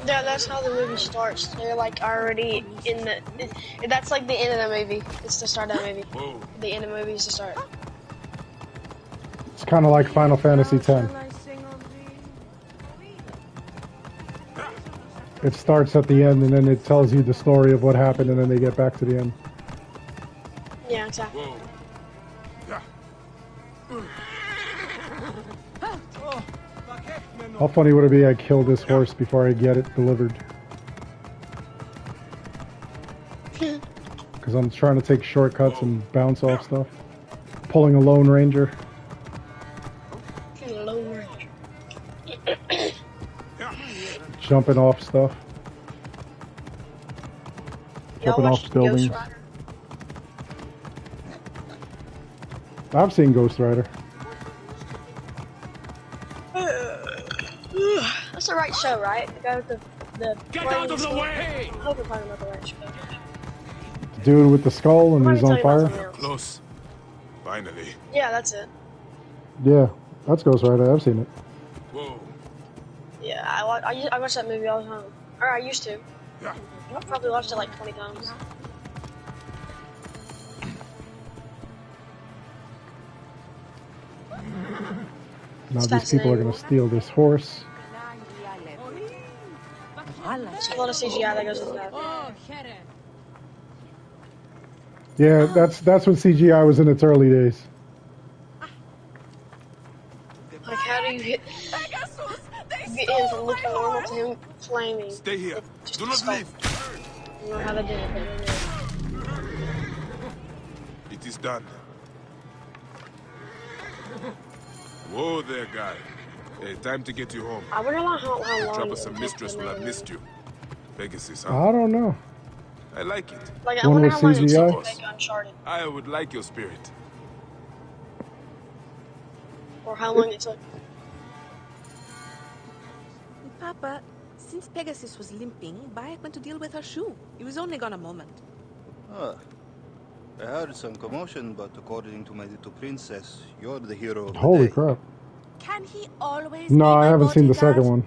Yeah, that's how the movie starts. They're like already in the. That's like the end of the movie. It's the start of the movie. Whoa. The end of the movie is the start. It's kind of like Final Fantasy X. It starts at the end and then it tells you the story of what happened and then they get back to the end. Yeah, exactly. How funny would it be I kill this horse before I get it delivered? Because I'm trying to take shortcuts and bounce off stuff. Pulling a Lone Ranger. Jumping off stuff. Jumping off buildings. I've seen Ghost Rider. That's the right show, right? The guy with the Get out of the way! I hope I'm talking about the right show. The dude with the skull and he's on fire? Close. Finally. Yeah, that's it. Yeah, that's Ghost Rider. I've seen it. Whoa. Yeah, I watch that movie all the time. Or I used to. I've probably watched it like 20 times. Now these people are going to steal this horse. There's a lot of CGI that goes into that. Yeah, that's when CGI was in its early days. Like, how do you get him from looking normal to him flaming? Stay here. Do not leave. I don't know how they did it, but they did. It is done. Whoa there, guy. Hey, time to get you home. I wonder how long Troublesome mistress will have missed you. Pegasus, huh? I don't know. I like it. Like, I wonder how long it took to make Uncharted. I would like your spirit. Or how long it took. Papa, since Pegasus was limping, Bayek went to deal with her shoe. He was only gone a moment. Ah. I heard some commotion, but according to my little princess, you're the hero of the Holy day. crap. Can he always No, be I my haven't seen the bodyguard? second one.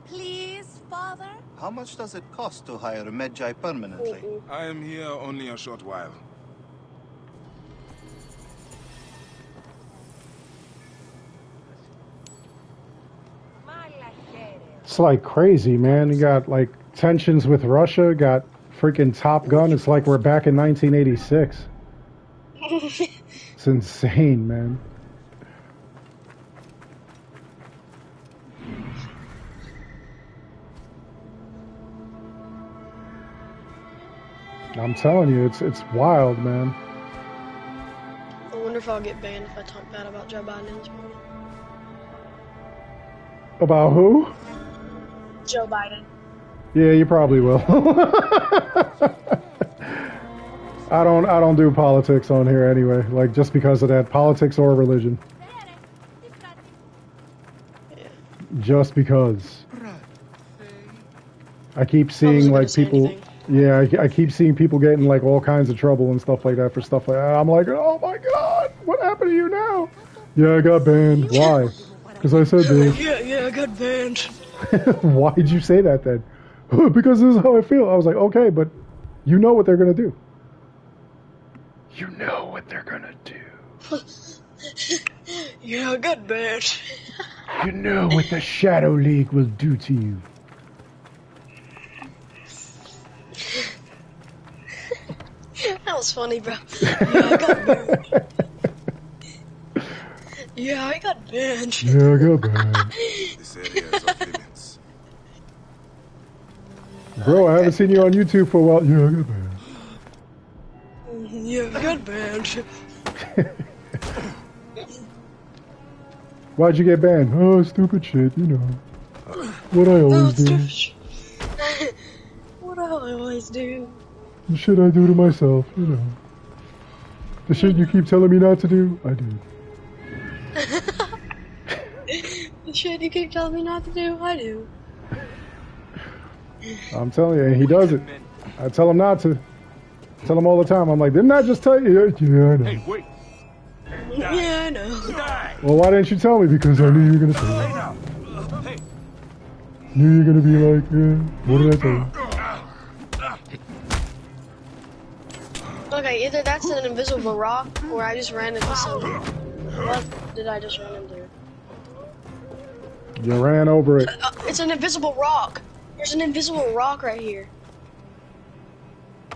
Please, Father? How much does it cost to hire a Magi permanently? I am here only a short while. It's like crazy, man. You got like tensions with Russia, got freaking Top Gun. It's like we're back in 1986. It's insane, man. I'm telling you, it's wild, man. I wonder if I'll get banned if I talk bad about Joe Biden in this movie. About who? Joe Biden. Yeah, you probably will. I don't do politics on here anyway. Like, just because of that, politics or religion. Yeah. Just because. I keep seeing like people. Yeah, I keep seeing people getting like all kinds of trouble and stuff like that for stuff like that. I'm like, oh my god, what happened to you now? Yeah, I got banned. Why? Because I said this. Yeah, I got banned. Why did you say that then? Because this is how I feel. I was like, okay, but you know what they're gonna do. You know what they're gonna do. Yeah, I got banned. You know what the Shadow League will do to you. That was funny, bro. Yeah, I got banned. Yeah, I got banned. Yeah, I got banned. This area is off limits. Bro, I haven't seen you on YouTube for a while. Yeah, I got banned. Yeah, I got banned. Why'd you get banned? Oh, stupid shit, you know. What I always do. What I always do. The shit I do to myself, you know. The shit you keep telling me not to do, I do. The shit you keep telling me not to do, I do. I'm telling you, he does it. I tell him not to. I tell him all the time. I'm like, didn't I just tell you? Yeah, I know. Hey, wait. Yeah, I know. Well, why didn't you tell me? Because I knew you were going to say that. Knew you were going to be like, yeah, what did I tell you? Okay, either that's an invisible rock, or I just ran into something. What did I just run into? You ran over it. It's an invisible rock. There's an invisible rock right here.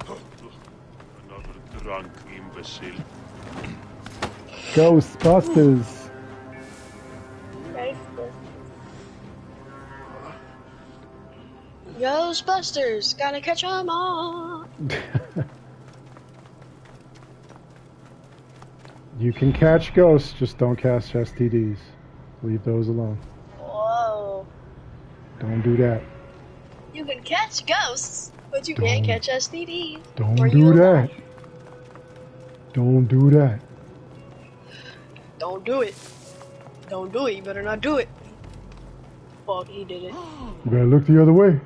Another drunk imbecile. Ghostbusters. Ghostbusters, gotta catch 'em all. You can catch ghosts, just don't catch STDs. Leave those alone. Whoa. Don't do that. You can catch ghosts, but you can't catch STDs. Don't do that. Don't do that. Don't do it. Don't do it. You better not do it. Fuck, he did it. You better look the other way.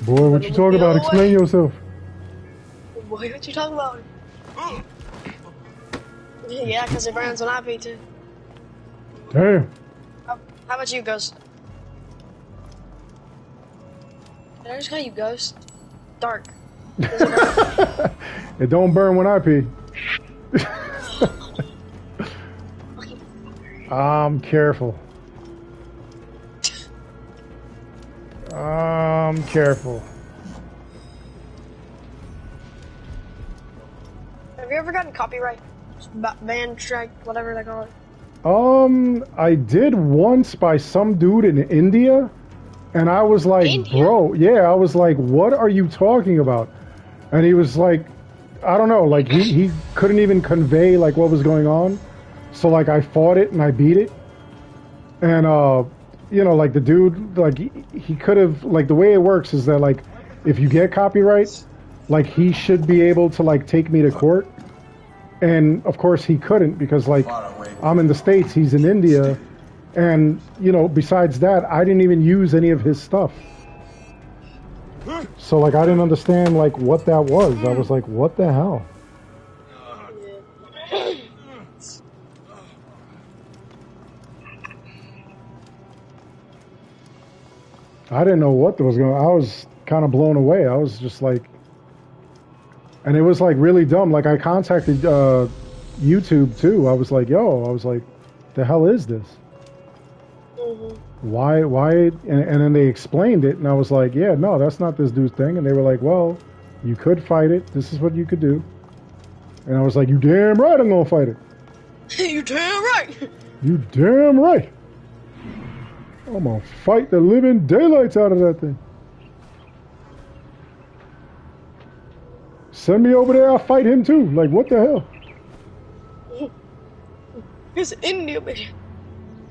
Boy, what you talking about? Explain yourself. Boy, what you talking about? Yeah, because it burns when I pee too. Damn. How about you, Ghost? Did I just call you Ghost? Dark. It don't burn when I pee. I'm careful. I'm careful. Have you ever gotten copyright? Ban strike, whatever they call it. I did once by some dude in India, and I was like, India? bro, yeah, I was like, what are you talking about? And he was like, I don't know, like he couldn't even convey like what was going on. So like I fought it and I beat it. And you know, like the dude, like he could have, like the way it works is that like if you get copyright, like he should be able to like take me to court. And of course he couldn't because like I'm in the States, he's in India, and you know, besides that, I didn't even use any of his stuff. So like I didn't understand like what that was. I was like, what the hell? I didn't know what was going on. I was kind of blown away. I was just like, and it was like really dumb. Like I contacted YouTube too. I was like, yo, I was like, the hell is this? why, and then they explained it, and I was like, yeah, no, that's not this dude's thing. And they were like, well, you could fight it. This is what you could do. And I was like, you damn right I'm gonna fight it. You damn right. You damn right. I'm gonna fight the living daylights out of that thing. Send me over there, I'll fight him too. Like, what the hell? It's India, man.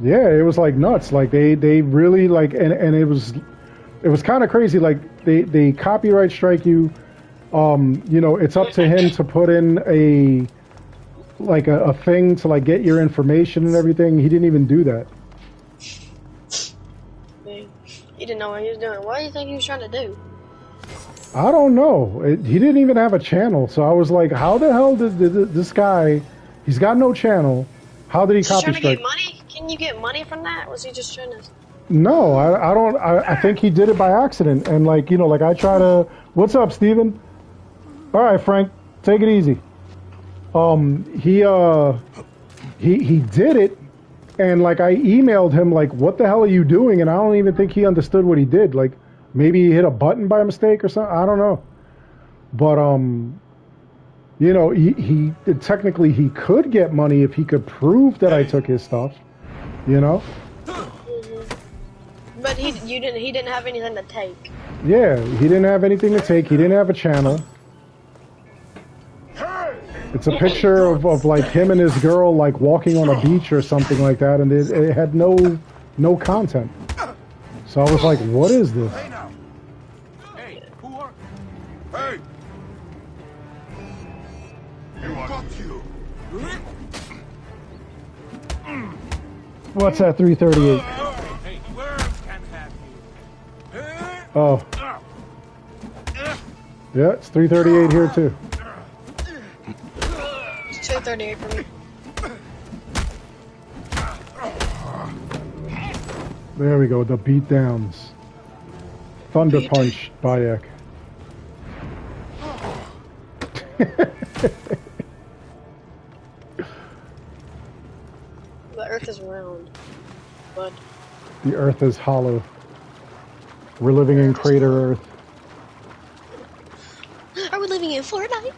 Yeah, it was like nuts. Like they really like, and it was kind of crazy. Like they copyright strike you. You know, it's up to him to put in a thing to like get your information and everything. He didn't even do that. Man, he didn't know what he was doing. What do you think he was trying to do? I don't know. He didn't even have a channel. So I was like, how the hell did this guy? He's got no channel. How did he copy strike? Trying to get money? Can you get money from that? Was he just trying to? No, I don't. I think he did it by accident. And like, you know, like I try to. What's up, Steven? All right, Frank, take it easy. He did it, and like I emailed him like, what the hell are you doing? And I don't even think he understood what he did. Like maybe he hit a button by mistake or something. I don't know. But you know, he technically he could get money if he could prove that I took his stuff. You know. But he didn't have anything to take. Yeah, he didn't have anything to take. He didn't have a channel. It's a picture of like him and his girl like walking on a beach or something like that, and it had no content. So I was like, what is this? Hey, who are... Hey! What's that 338? Hey, worms can't have you. Oh. Yeah, it's 338 here too. 238 for me. There we go, the beatdowns. Thunder Punch, Bayek. The Earth is round, but The Earth is hollow. We're living in Crater Earth. are we living in Fortnite?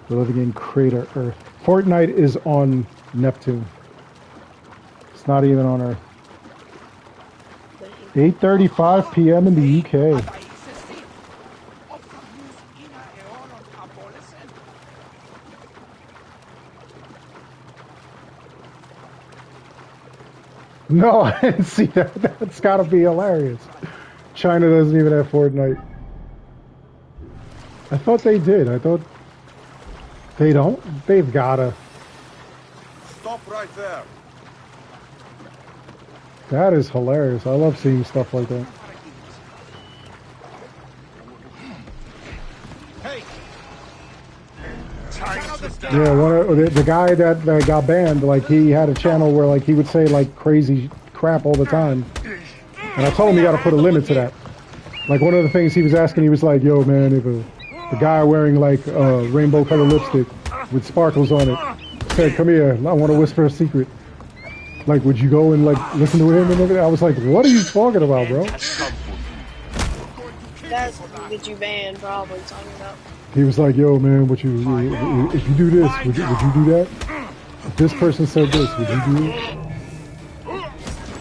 We're living in Crater Earth. Fortnite is on Neptune. It's not even on Earth. 8:35 p.m. in the UK. No, I didn't see that. That's gotta be hilarious. China doesn't even have Fortnite. I thought they did. I thought they don't. They've gotta. Stop right there. That is hilarious. I love seeing stuff like that. Yeah, the guy that got banned, like he had a channel where like he would say like crazy crap all the time, and I told him you got to put a limit to that. Like one of the things he was asking, he was like, "Yo, man, if a guy wearing like rainbow colored lipstick with sparkles on it said, 'Come here, I want to whisper a secret,' like would you go and like listen to him and everything?" I was like, "What are you talking about, bro?" That's what you banned, probably talking about. He was like, "Yo, man, if you do this, would you do that? If this person said this, would you do it?"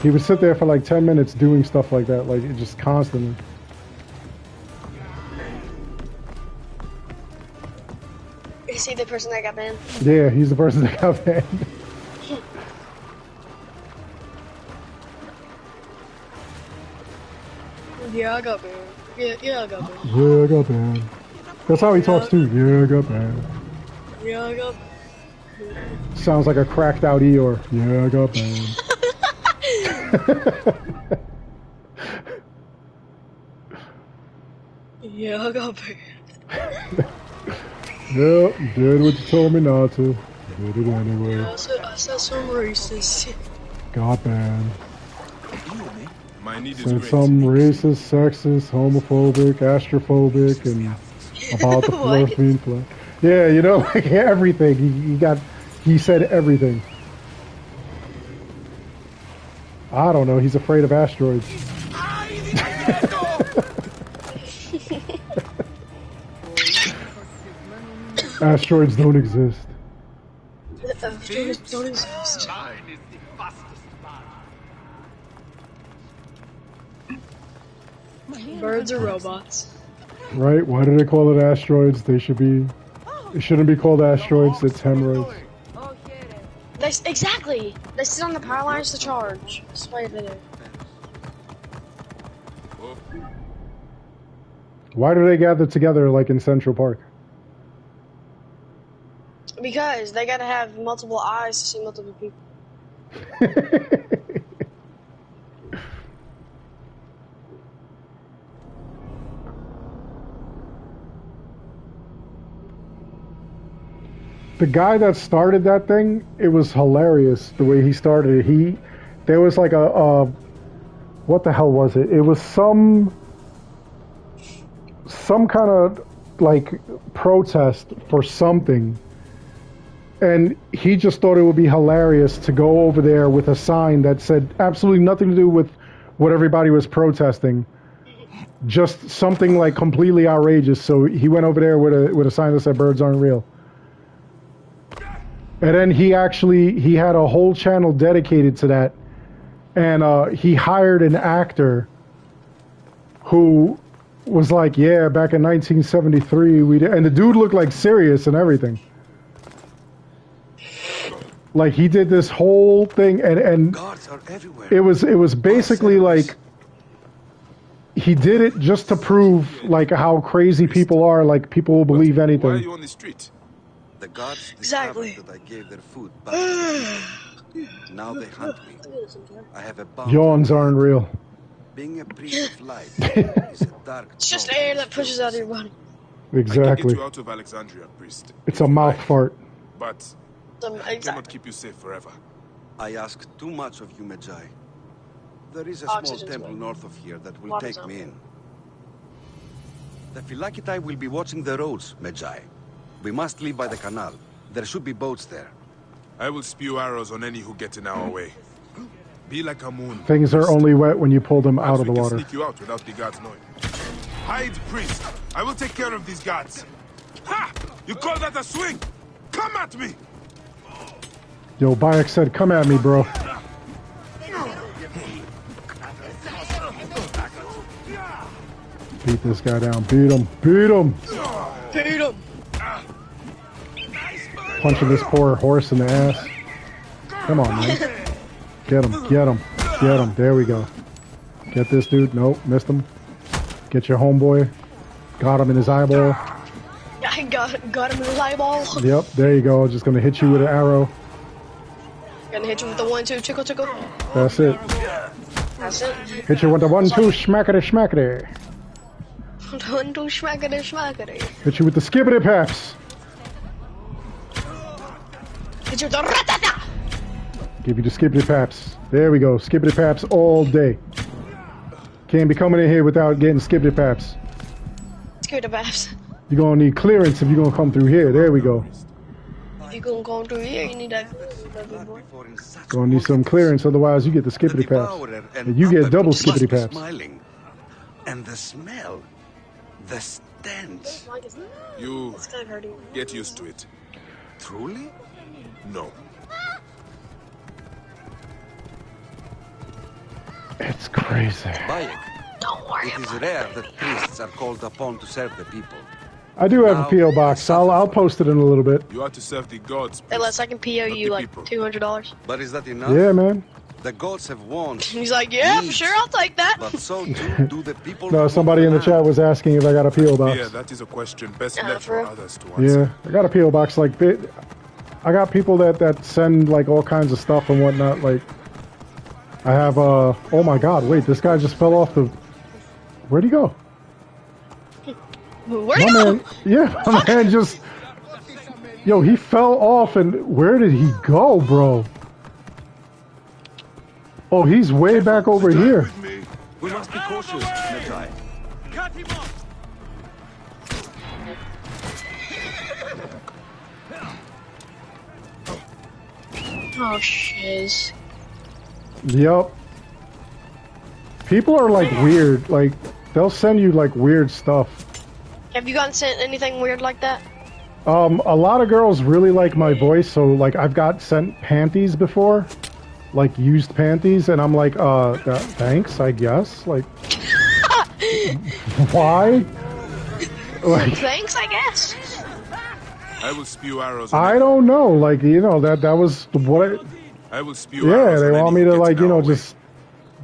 He would sit there for like 10 minutes doing stuff like that, like just constantly. Is he the person that got banned? Yeah, he's the person that got banned. Yeah, I got banned. Yeah, I got banned. Yeah, I got banned. That's how he talks too. Yeah, I got banned. Yeah, I got banned. Sounds like a cracked out Eeyore. Yeah, I got banned. Yeah, I got banned. Yep, did what you told me not to. Did it anyway. Yeah, I said some racist. Got banned. My need is Said great. some racist, sexist, homophobic, astrophobic, and about the philosophy flag. Yeah, you know, like everything. He said everything. I don't know. He's afraid of asteroids. Asteroids don't exist. Asteroids don't exist. Birds are robots. Right? Why do they call it asteroids? They shouldn't be called asteroids. It's hemorrhoids. Exactly. They sit on the power lines to charge. That's why they do. Why do they gather together like in Central Park? Because they gotta have multiple eyes to see multiple people. The guy that started that thing, it was hilarious the way he started it. There was like what the hell was it? It was some kind of like protest for something. And he just thought it would be hilarious to go over there with a sign that said absolutely nothing to do with what everybody was protesting. Just something like completely outrageous. So he went over there with a sign that said birds aren't real. And then he had a whole channel dedicated to that. And he hired an actor who was like, yeah, back in 1973, and the dude looked like serious and everything. Like he did this whole thing and it was basically like he did it just to prove like how crazy people are, like people will believe anything. Why are you on the street? The gods exactly that I gave their food back. Now they hunt me. I have a bound. Yawns aren't real. Being a priest of light is a dark. It's just air that pushes out of your body. Exactly. I can get you out of Alexandria, priest. It's a mouth fart. But I cannot keep you safe forever. I ask too much of you, Magi. There is a small temple north of here that will take me in. The Philakitai will be watching the roads, Magi. We must leave by the canal. There should be boats there. I will spew arrows on any who get in our way. Be like a moon. Things are only wet when you pull them out of the water. Sneak you out without the guards knowing. Hide, priest. I will take care of these guards. Ha! You call that a swing? Come at me! Yo, Bayek said, come at me, bro. Beat this guy down. Beat him. Beat him. Beat him. Punching this poor horse in the ass. Come on, man. Get him. Get him. Get him. There we go. Get this dude. Nope. Missed him. Get your homeboy. Got him in his eyeball. I got him in his eyeball. Yep. There you go. Just gonna hit you with an arrow. Gonna hit you with the 1-2 tickle tickle. That's it. That's it. Hit you with the 1-2 schmackity schmackity. 1-2 schmackity schmackity. Hit you with the skibbity paps. Hit you with the ratata. Give you the skibbity paps. There we go. Skibbity paps all day. Can't be coming in here without getting skibbity paps. Skibbity paps. You're gonna need clearance if you're gonna come through here. There we go. If you're gonna come through here, you need that big boy. Gonna need some clearance, otherwise you get the skibbity paps. And you get double skibbity paps. Smiling. And the smell. The stench. You get used to it. Truly? No. It's crazy. Bayek, don't worry. It is rare that priests are called upon to serve the people. I do have a P.O. box. I'll post it in a little bit. You are to serve the gods. Hey, Les, I can PO you like $200. But is that enough? Yeah, man. The gods have won. He's like, yeah, for sure, I'll take that. But so too do the people. No, somebody in the chat was asking if I got a P.O. box. Yeah, that is a question best left for others to answer. Yeah, I got a P.O. box. Like, I got people that send like all kinds of stuff and whatnot. Like, I have oh my God, wait, this guy just fell off the. Where'd he go? Where'd he go? Man, yeah, my man just. Yo, he fell off, and where did he go, bro? Oh, he's way back over here. We must be cautious, Magi. Cut him off. Oh, shiz. Yup. People are like weird. Like they'll send you like weird stuff. Have you gotten sent anything weird like that? A lot of girls really like my voice, so like I've got sent panties before, like used panties, and I'm like, thanks, I guess. Like, why? Like, thanks, I guess. I will spew arrows. I don't know. Like, you know, that was what. I will spew arrows. Yeah, they want me to like, you know, just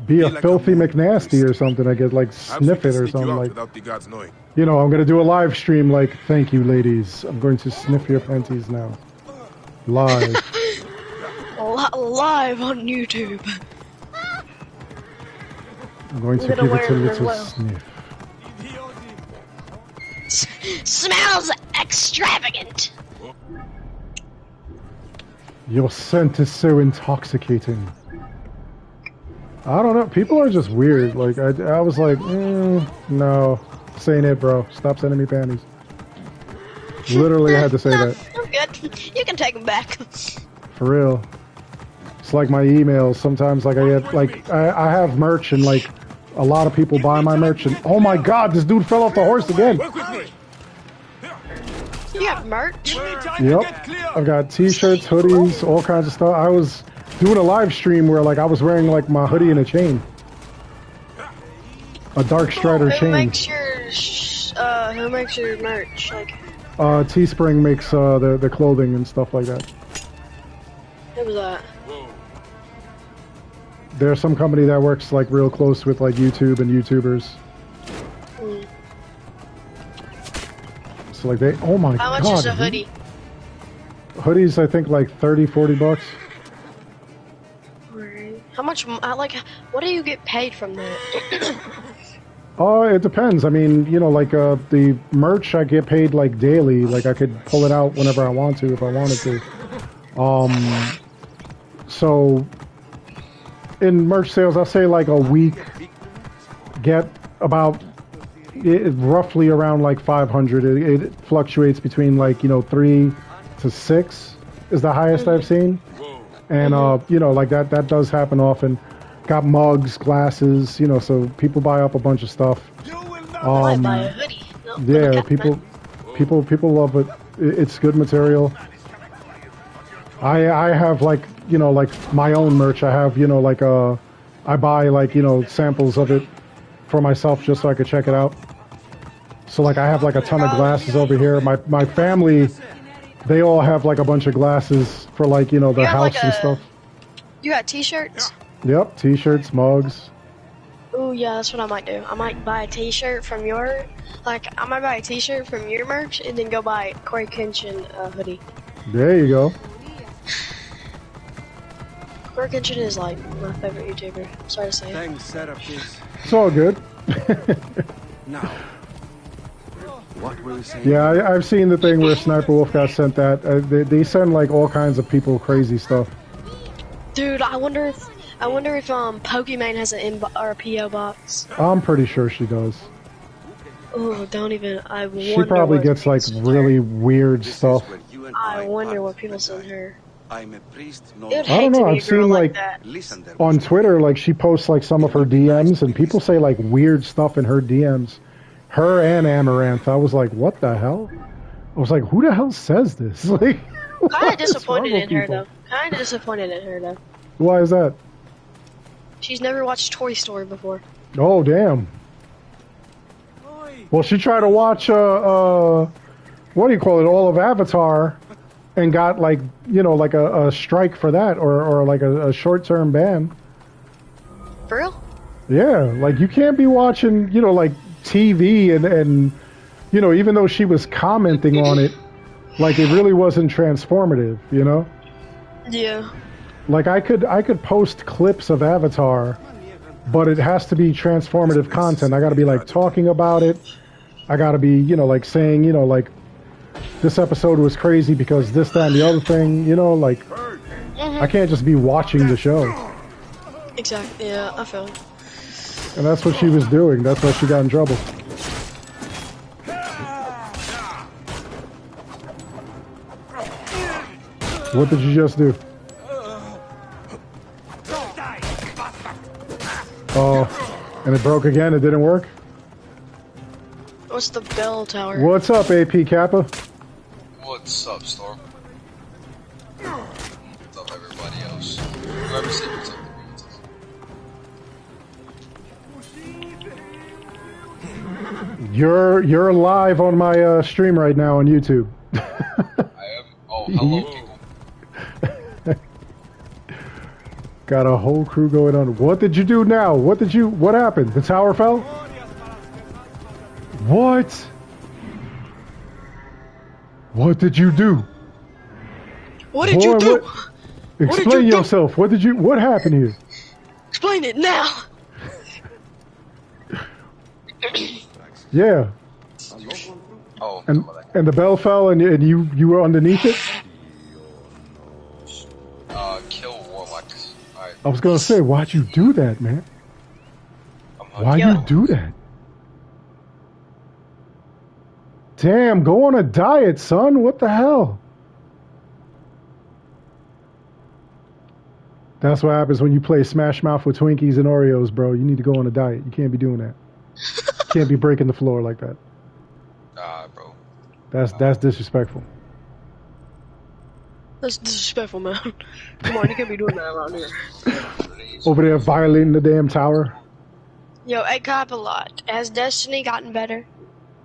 be a filthy McNasty or something. I guess like sniff it or something like. Without the gods knowing. You know, I'm gonna do a live stream. Like, thank you, ladies. I'm going to sniff your panties now, live. Live on YouTube. I'm going to give it a little sniff. Smells extravagant. Your scent is so intoxicating. I don't know. People are just weird. Like, I was like, no. Saying it, bro. Stop sending me panties. Literally, I had to say that. I'm good. You can take them back. For real. It's like my emails. Sometimes, like, I get, like, I have merch, and, like, a lot of people buy my merch, and, oh my god, this dude fell off the horse again. You have merch? Yep. I've got t-shirts, hoodies, all kinds of stuff. I was doing a live stream where, like, I was wearing, like, my hoodie and a chain. A Dark Strider chain. Who makes your merch? Like, Teespring makes the clothing and stuff like that. Who was that? There's some company that works like real close with like YouTube and YouTubers. So like they, oh my god. How much is a hoodie? Hoodies, I think like 30, 40 bucks. How much, like, what do you get paid from that? It depends. I mean, you know, like the merch I get paid like daily. Like I could pull it out whenever I want to if I wanted to. So in merch sales, I'll say like a week get about roughly around like 500. It fluctuates between like, you know, 3 to 6 is the highest I've seen. And you know, like that does happen often. Got mugs, glasses, you know, so people buy up a bunch of stuff. I buy a hoodie. Yeah, people love it. It's good material. I have like, you know, like my own merch. I have, you know, like I buy like, you know, samples of it for myself just so I could check it out. So like I have like a ton of glasses over here. My family, they all have like a bunch of glasses for like, you know, their house like and stuff. You got t-shirts? Yep, t-shirts, mugs. Oh yeah, that's what I might do. I might buy a t-shirt from your, like, I might buy a t-shirt from your merch and then go buy Corey Kenshin hoodie. There you go. Corey Kenshin is like my favorite YouTuber. Sorry to say. Thanks, Serapis. It's all good. Now, what were you saying? Yeah, I've seen the thing where Sniper Wolf got sent that. They send like all kinds of people crazy stuff. Dude, I wonder if Pokemon has an or a PO box. I'm pretty sure she does. Oh, don't even. I wonder. She probably gets like really weird stuff. I wonder what people send her. I'm a priest. I don't know. I've seen like on Twitter, like she posts like some of her DMs, and people say like weird stuff in her DMs. Her and Amaranth. I was like, what the hell? I was like, who the hell says this? Like, kind of disappointed in her though. Kind of disappointed in her though. Why is that? She's never watched Toy Story before. Oh damn. Well, she tried to watch what do you call it? All of Avatar, and got like, you know, like a strike for that, or like a short-term ban. For real? Yeah, like you can't be watching, you know, like TV and you know, even though she was commenting on it, like it really wasn't transformative, you know? Yeah. Like I could post clips of Avatar, but it has to be transformative content. I got to be like talking about it. I got to be, you know, like saying, you know, like this episode was crazy because this, that, and the other thing, you know, like I can't just be watching the show. Exactly. Yeah, I feel it. And that's what she was doing. That's why she got in trouble. What did you just do? Oh. And it broke again. It didn't work. What's the bell tower? What's up, AP Kappa? What's up, Storm? What's up, everybody else? Whoever said what's up, You're live on my stream right now on YouTube. I am. Oh, hello, people. Got a whole crew going on. What did you do now? What happened? The tower fell? What? What did you do? What did you do? Explain yourself. What happened here? Explain it now. Yeah. Oh. And the bell fell and you were underneath it? Kill warlocks. Alright. I was gonna say, why'd you do that, man? Why'd you do that? Damn, go on a diet, son. What the hell? That's what happens when you play Smash Mouth with Twinkies and Oreos, bro. You need to go on a diet. You can't be doing that. You can't be breaking the floor like that. Bro. That's disrespectful. That's disrespectful, man. Come on, you can't be doing that around here. Over there violating the damn tower. Yo, I cop a lot. Has Destiny gotten better?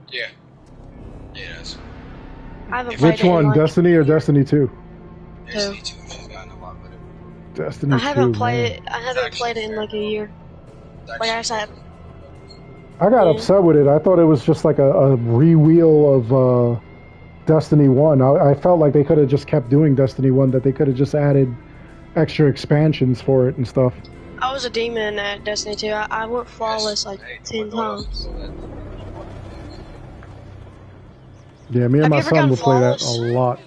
Yeah. Yes. I haven't played Which one, Destiny or Destiny 2? Destiny 2 has gotten a lot better. Destiny 2, I haven't played man. it. I haven't played it in like a year. Like I said. I got upset with it. I thought it was just like a re-wheel of Destiny 1. I felt like they could have just kept doing Destiny 1, that they could have just added extra expansions for it and stuff. I was a demon at Destiny 2. I went flawless like 10 times. Yeah, me and my son would play that a lot.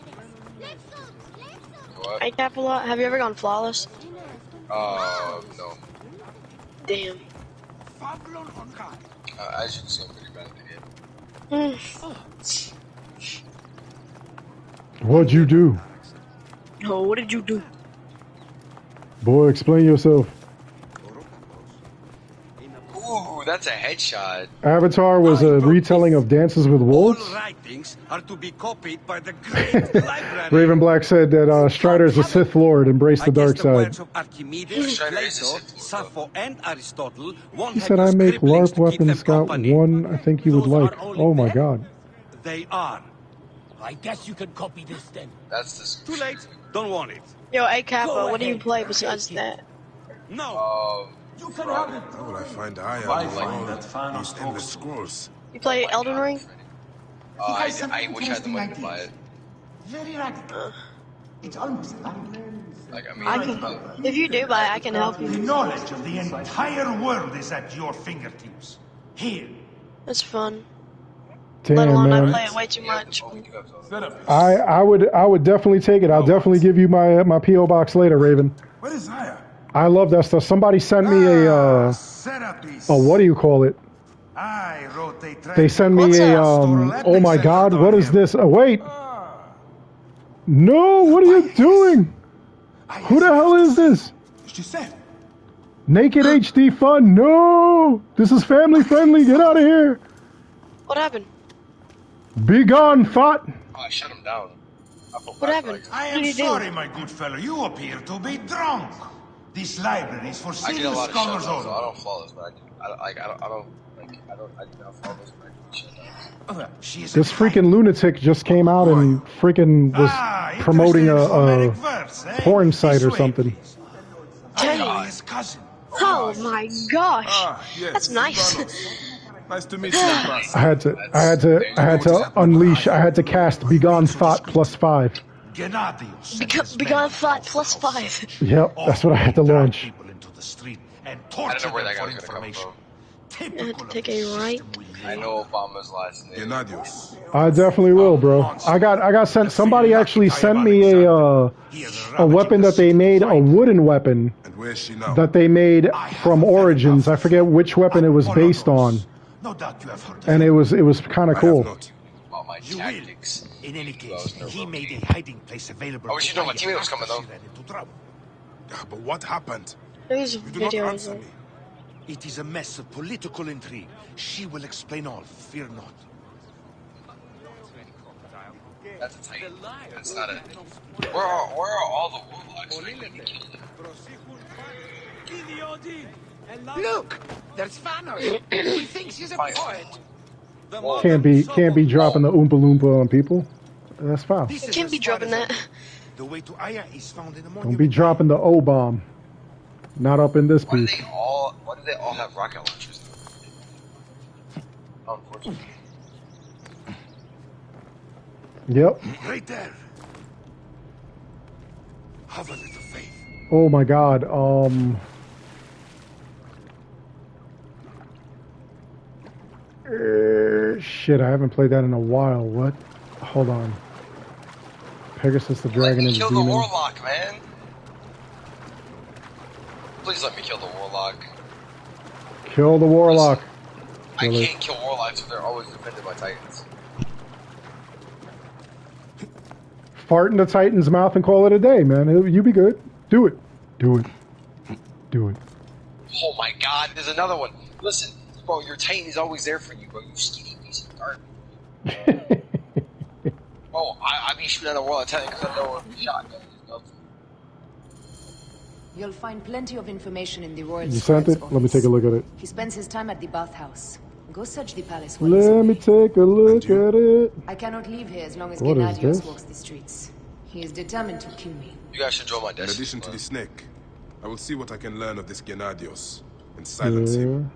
I cap a lot. Have you ever gone flawless? No. Damn. As you can see, I'm pretty bad at the game. What'd you do? Oh, what did you do? Boy, explain yourself. Ooh, that's a headshot. Avatar was a retelling of Dances with Wolves. Writings are to be copied by the great library. Raven Black said that Strider is a Sith Lord. Embrace the dark side. Archimedes, Plato, Sappho, and Aristotle. He said, I make LARP weapons, got one I think you would like. Oh my god. They are. I guess you can copy this then. That's this. Too late. Don't want it. Yo, A Kappa, what do you play besides that? No. You can have it. How will I find these endless scrolls? You play Elden Ring? I wish I had the money to buy it. Very radical. It's almost like, if you do buy it, I can help you. The knowledge of the entire world is at your fingertips. Here. That's fun. Damn, Let alone man. I play it way too much. I would definitely take it. I'll definitely give you my P.O. box later, Raven. What is Zaya? I love that stuff. Somebody sent me what do you call it? They sent me oh my god, what is this? Oh wait. No, what are you doing? Who the hell is this? Naked HD Fun. No, this is family friendly. Get out of here. What happened? Be gone, thought. Oh, I shut him down. What happened? I am sorry, my good fellow. You appear to be drunk. This library is for serious scholars only. I don't flawless, but I do not flawless, but I do shut This freaking lunatic just came out and freaking was promoting a porn site or something. Oh my gosh, that's nice. Nice to meet you, boss. I had to unleash. I had to cast Begone Thought +5. Begone Thought +5. Yep, that's what I had to launch. I don't know where that guy was gonna come from. I had to take a right. I know Obama's last name. I definitely will, bro. I got sent. Somebody actually sent me a weapon that they made, a wooden weapon that they made from Origins. I forget which weapon it was based on, and it was kind of cool. About my tactics. In any case, he made a hiding place available. I wish you knew my teammate was coming though. But what happened? There's videos. It is a mess of political intrigue. She will explain all. Fear not. That's a titan. That's not a... Where are all the warlocks? Look! There's Thanos! He thinks he's a poet! Can't be dropping the Oompa Loompa on people. That's foul. You can't be dropping that. The way to Aya is found in the Don't be dropping the O-bomb. Not up in this piece. Why do they all have rocket launchers? Unfortunately. Yep. Right there. Have a little faith. Oh my god. Shit, I haven't played that in a while. What? Hold on. Pegasus the Dragon and the Kill the Demon. warlock, man. Please let me kill the warlock. Kill the warlock. I can't kill warlocks if they're always defended by titans. Fart in the Titan's mouth and call it a day, man. You be good. Do it. Do it. Do it. Oh my god, there's another one. Listen, bro, your titan is always there for you, bro. You skinny piece of garbage. Oh, I be shooting at a warlock titan because I know where the shotgun is. You'll find plenty of information in the royal. You sent it? Let me take a look at it. He spends his time at the bathhouse. Go search the palace. Let me take a look at it. I cannot leave here as long as What is Gennadios this? walks the streets. He is determined to kill me. You guys should join my desk. In addition to the snake, I will see what I can learn of this Gennadios and silence him.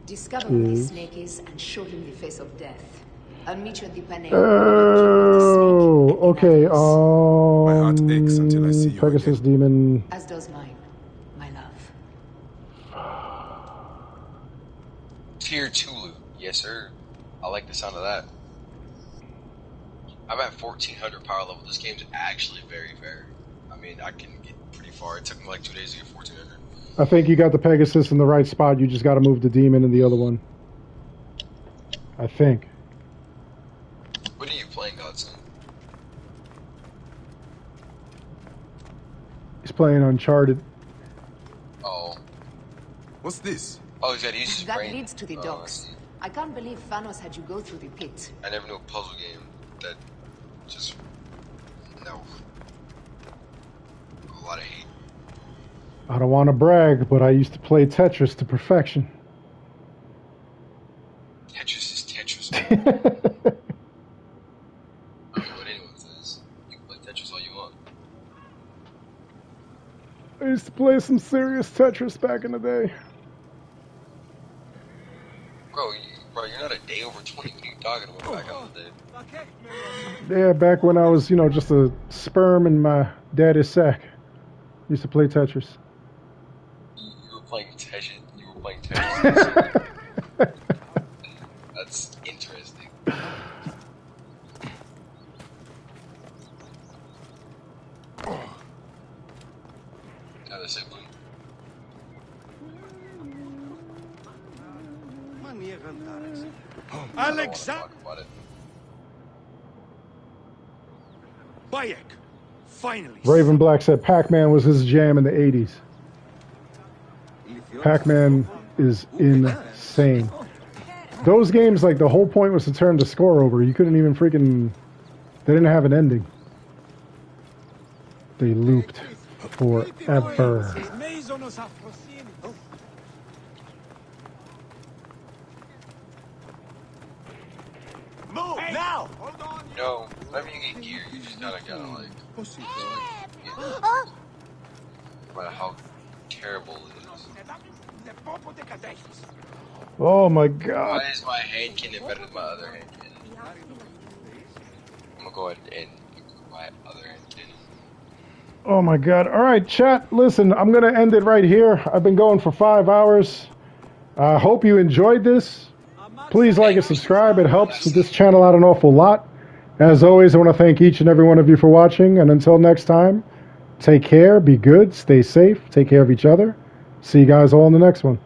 Discover who the snake is and show him the face of death. I'll meet you at the panel. Oh, okay. My heart aches until I see you Pegasus Demon. As does mine, my love. Tier 2 loot. Yes, sir. I like the sound of that. I'm at 1400 power level. This game's actually very fair. I mean, I can get pretty far. It took me like 2 days to get 1400. I think you got the Pegasus in the right spot. You just got to move the Demon in the other one. I think. What are you playing, Godson? He's playing Uncharted. Oh. What's this? Oh, he's got to use his That brain. leads to the docks. I can't believe Thanos had you go through the pit. I never knew a puzzle game that just... No. A lot of hate. I don't want to brag, but I used to play Tetris to perfection. Tetris is Tetris. I don't know what anyone says. You can play Tetris all you want. I used to play some serious Tetris back in the day. Bro, you're not a day over 20. What are you talking about back on the day? Yeah, back when I was, just a sperm in my daddy's sack. Used to play Tetris. You were playing Tetris. You were playing Tetris. That's interesting. Kind of sibling. Alexander! Bayek! Finally! Raven Black said Pac-Man was his jam in the 80s. Pac-Man is insane. Those games, like, the whole point was to turn the score over. You couldn't even freaking... They didn't have an ending. They looped forever. Move now! No, whenever you get gear, you just gotta like... No matter how terrible it is. Oh my god. Why is my hand cannon better than my other hand cannon? I'm gonna go ahead and equip my other hand cannon. Oh my god. Alright, chat, listen, I'm gonna end it right here. I've been going for 5 hours. I hope you enjoyed this. Please like and subscribe. It helps this channel out an awful lot. As always, I want to thank each and every one of you for watching. And until next time, take care, be good, stay safe, take care of each other. See you guys all in the next one.